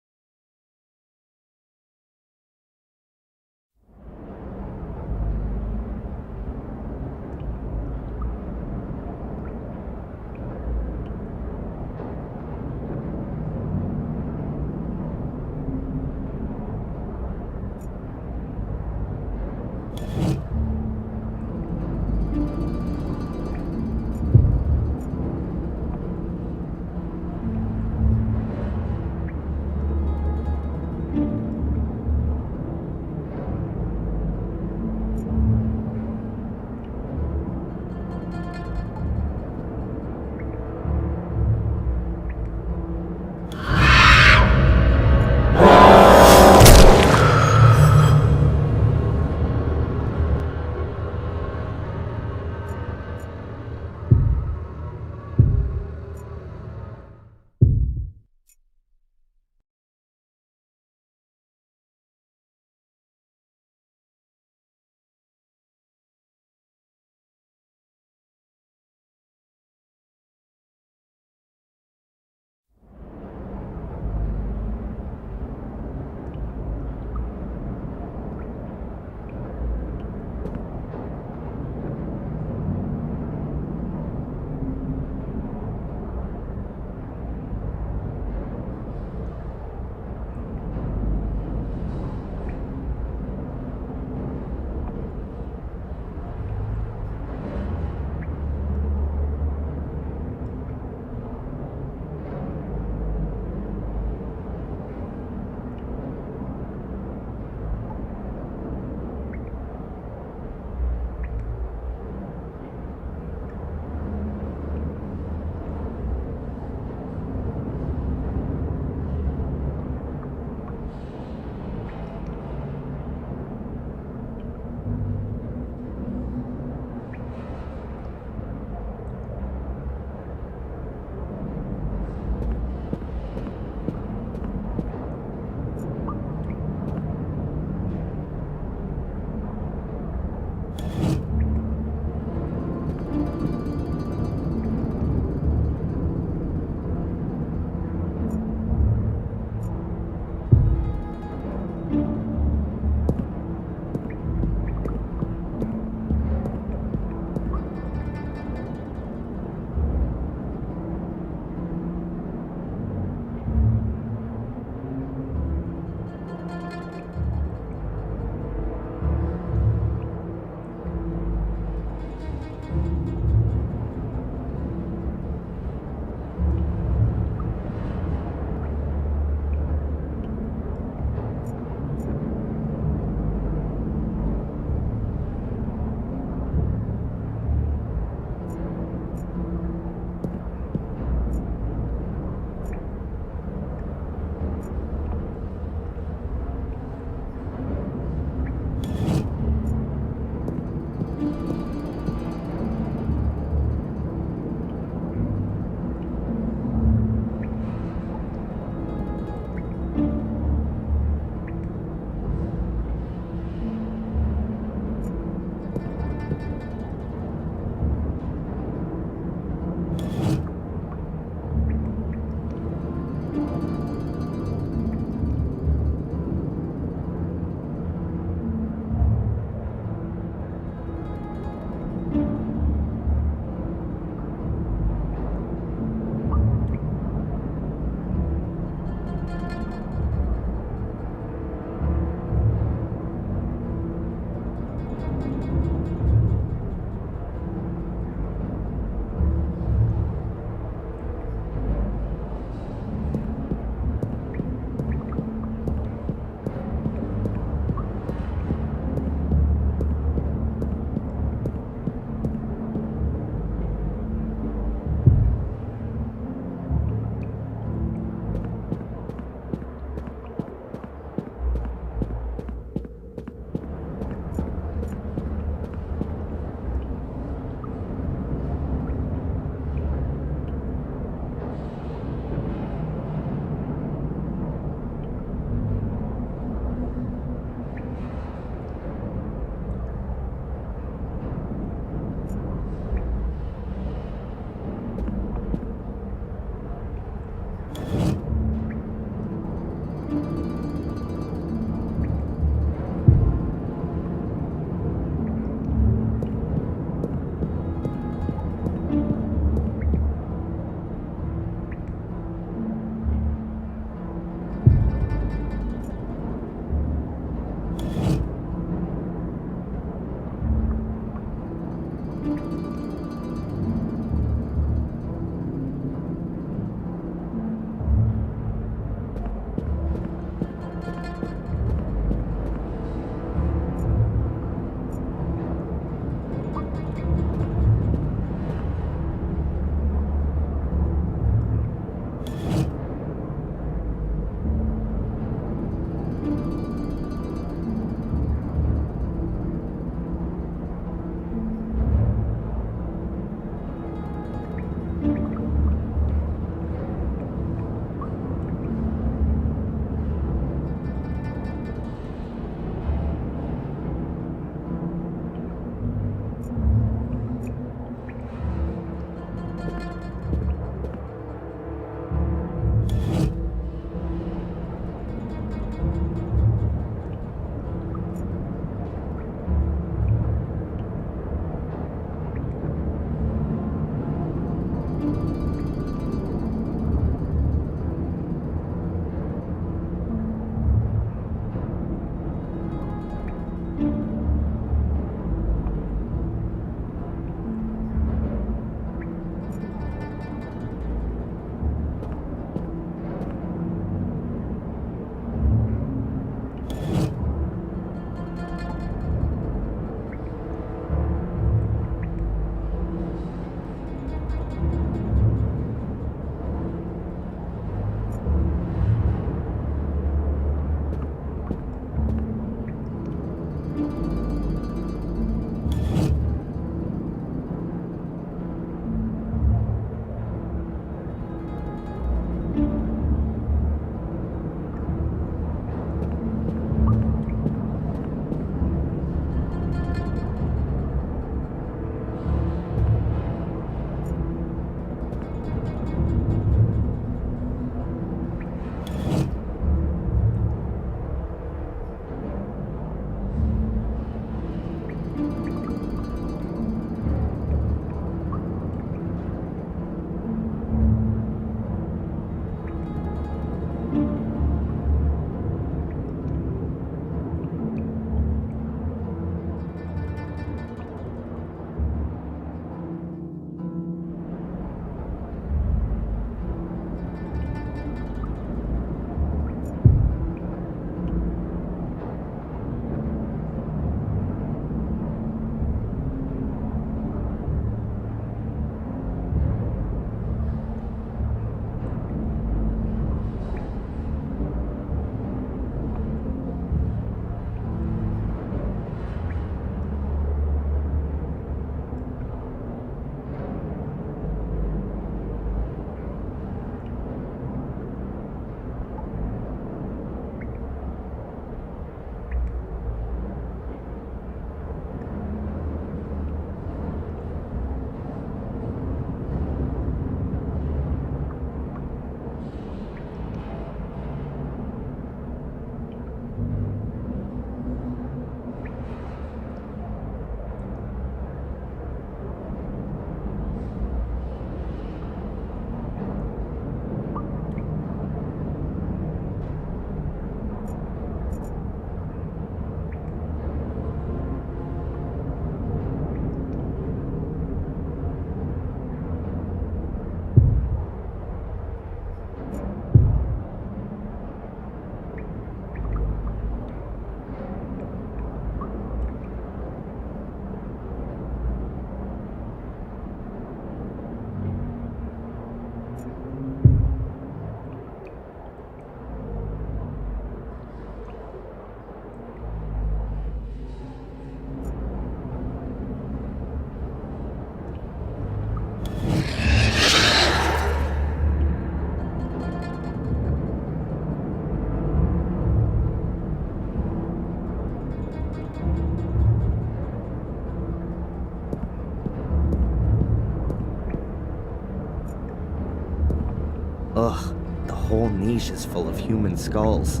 Ugh, the whole niche is full of human skulls.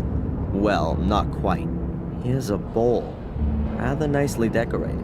Well, not quite. Here's a bowl, rather nicely decorated.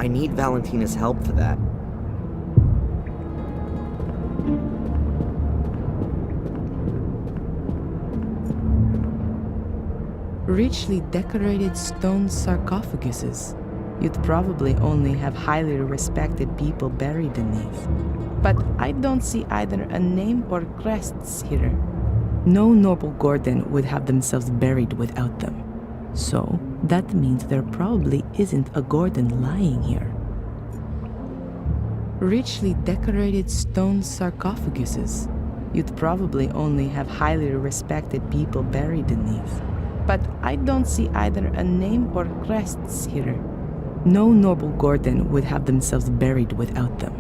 I need Valentina's help for that. Richly decorated stone sarcophaguses. You'd probably only have highly respected people buried beneath. But I don't see either a name or crests here. No noble Gordon would have themselves buried without them. So, that means there probably isn't a Gordon lying here. Richly decorated stone sarcophaguses. You'd probably only have highly respected people buried beneath. But I don't see either a name or crests here. No noble Gordon would have themselves buried without them.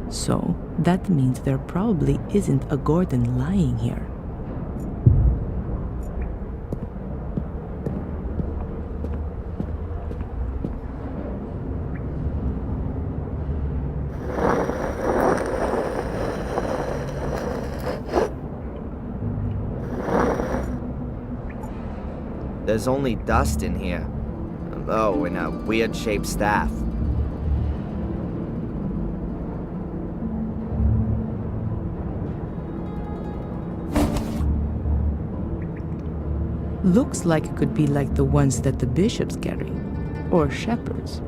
So, that means there probably isn't a Gordon lying here. There's only dust in here. Oh, and a weird-shaped staff. Looks like it could be like the ones that the bishops carry, or shepherds.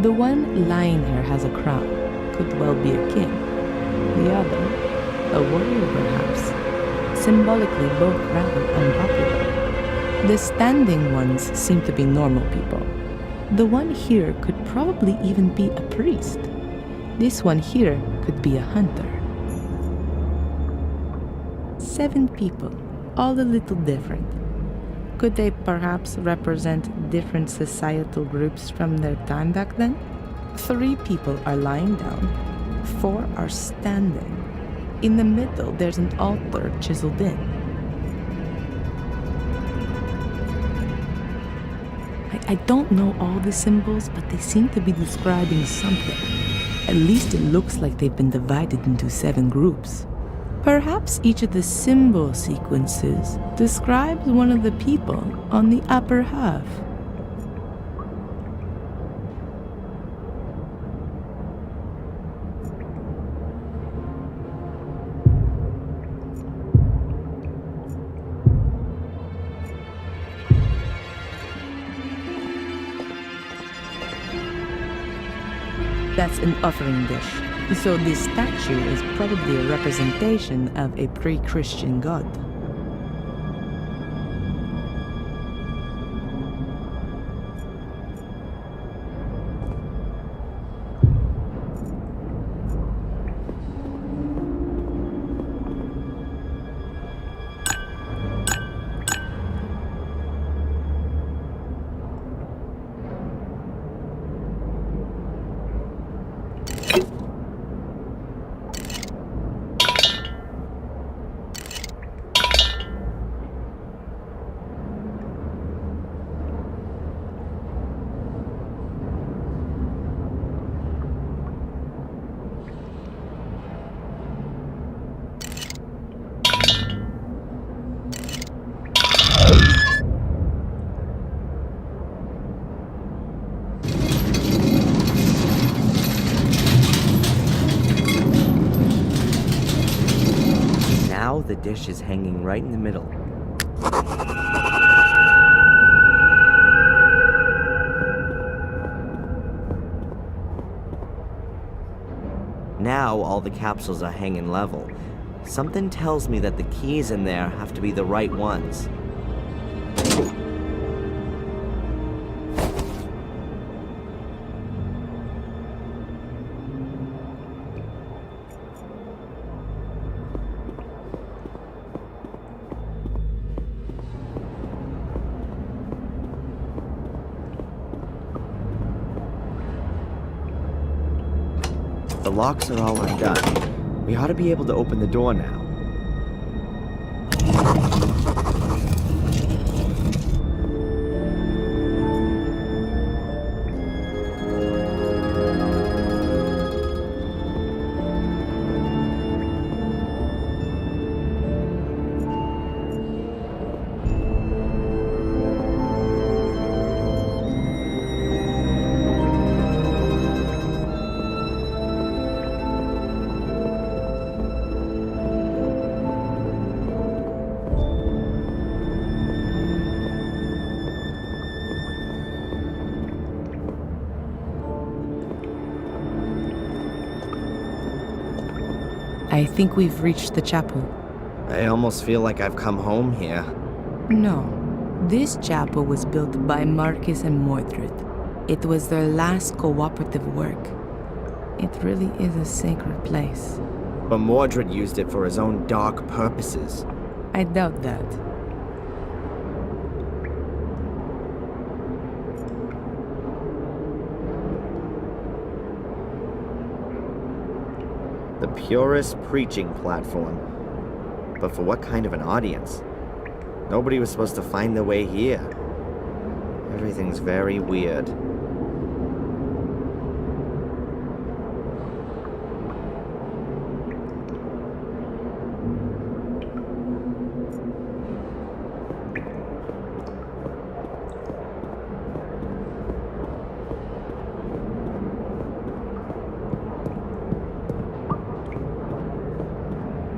The one lying here has a crown. Could well be a king. The other, a warrior perhaps. Symbolically both rather unpopular. The standing ones seem to be normal people. The one here could probably even be a priest. This one here could be a hunter. 7 people, all a little different. Could they perhaps represent different societal groups from their time back then? 3 people are lying down, 4 are standing. In the middle, there's an altar chiseled in. I don't know all the symbols, but they seem to be describing something. At least it looks like they've been divided into 7 groups. Perhaps each of the symbol sequences describes one of the people on the upper half. That's an offering dish. So this statue is probably a representation of a pre-Christian god. Now the dish is hanging right in the middle. Now all the capsules are hanging level. Something tells me that the keys in there have to be the right ones. The locks are all undone. We ought to be able to open the door now. I think we've reached the chapel. I almost feel like I've come home here. No. This chapel was built by Marcus and Mordred. It was their last cooperative work. It really is a sacred place. But Mordred used it for his own dark purposes. I doubt that. The purest preaching platform. But for what kind of an audience? Nobody was supposed to find their way here. Everything's very weird.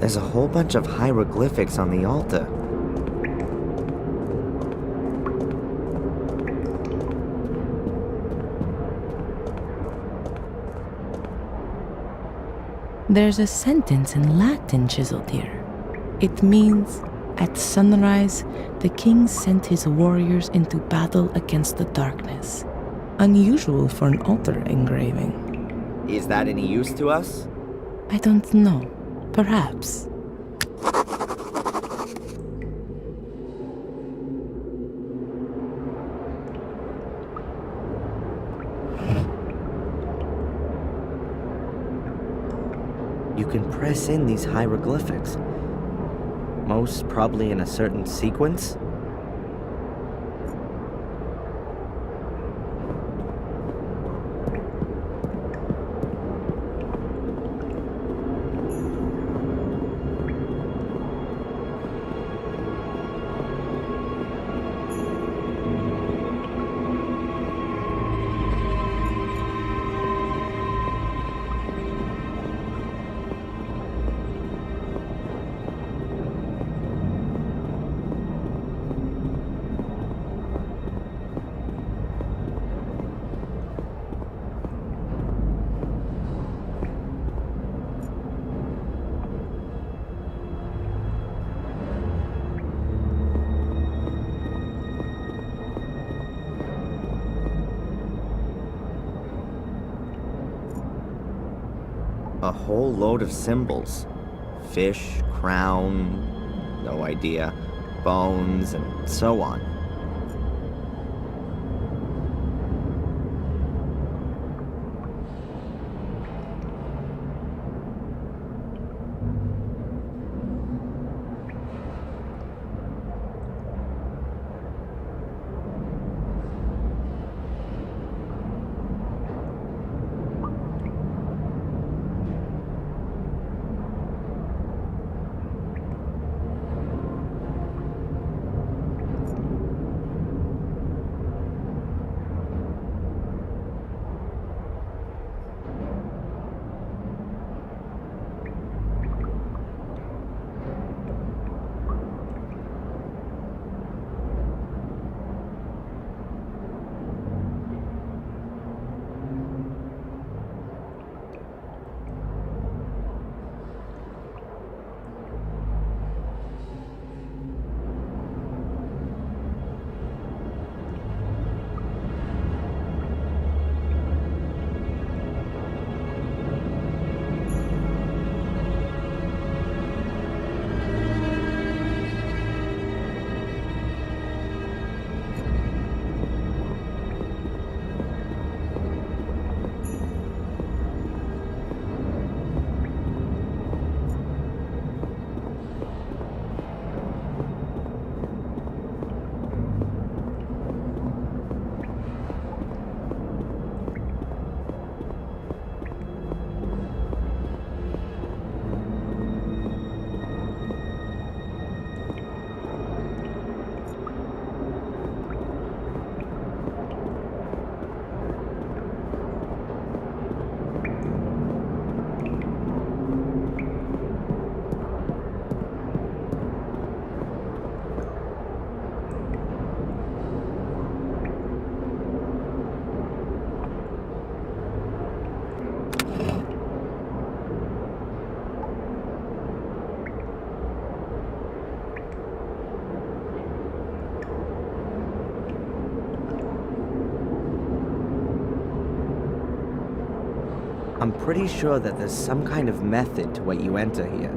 There's a whole bunch of hieroglyphics on the altar. There's a sentence in Latin chiseled here. It means, at sunrise, the king sent his warriors into battle against the darkness. Unusual for an altar engraving. Is that any use to us? I don't know. Perhaps. You can press in these hieroglyphics. Most probably in a certain sequence. A whole load of symbols. Fish, crown, no idea, bones, and so on. I'm pretty sure that there's some kind of method to what you enter here.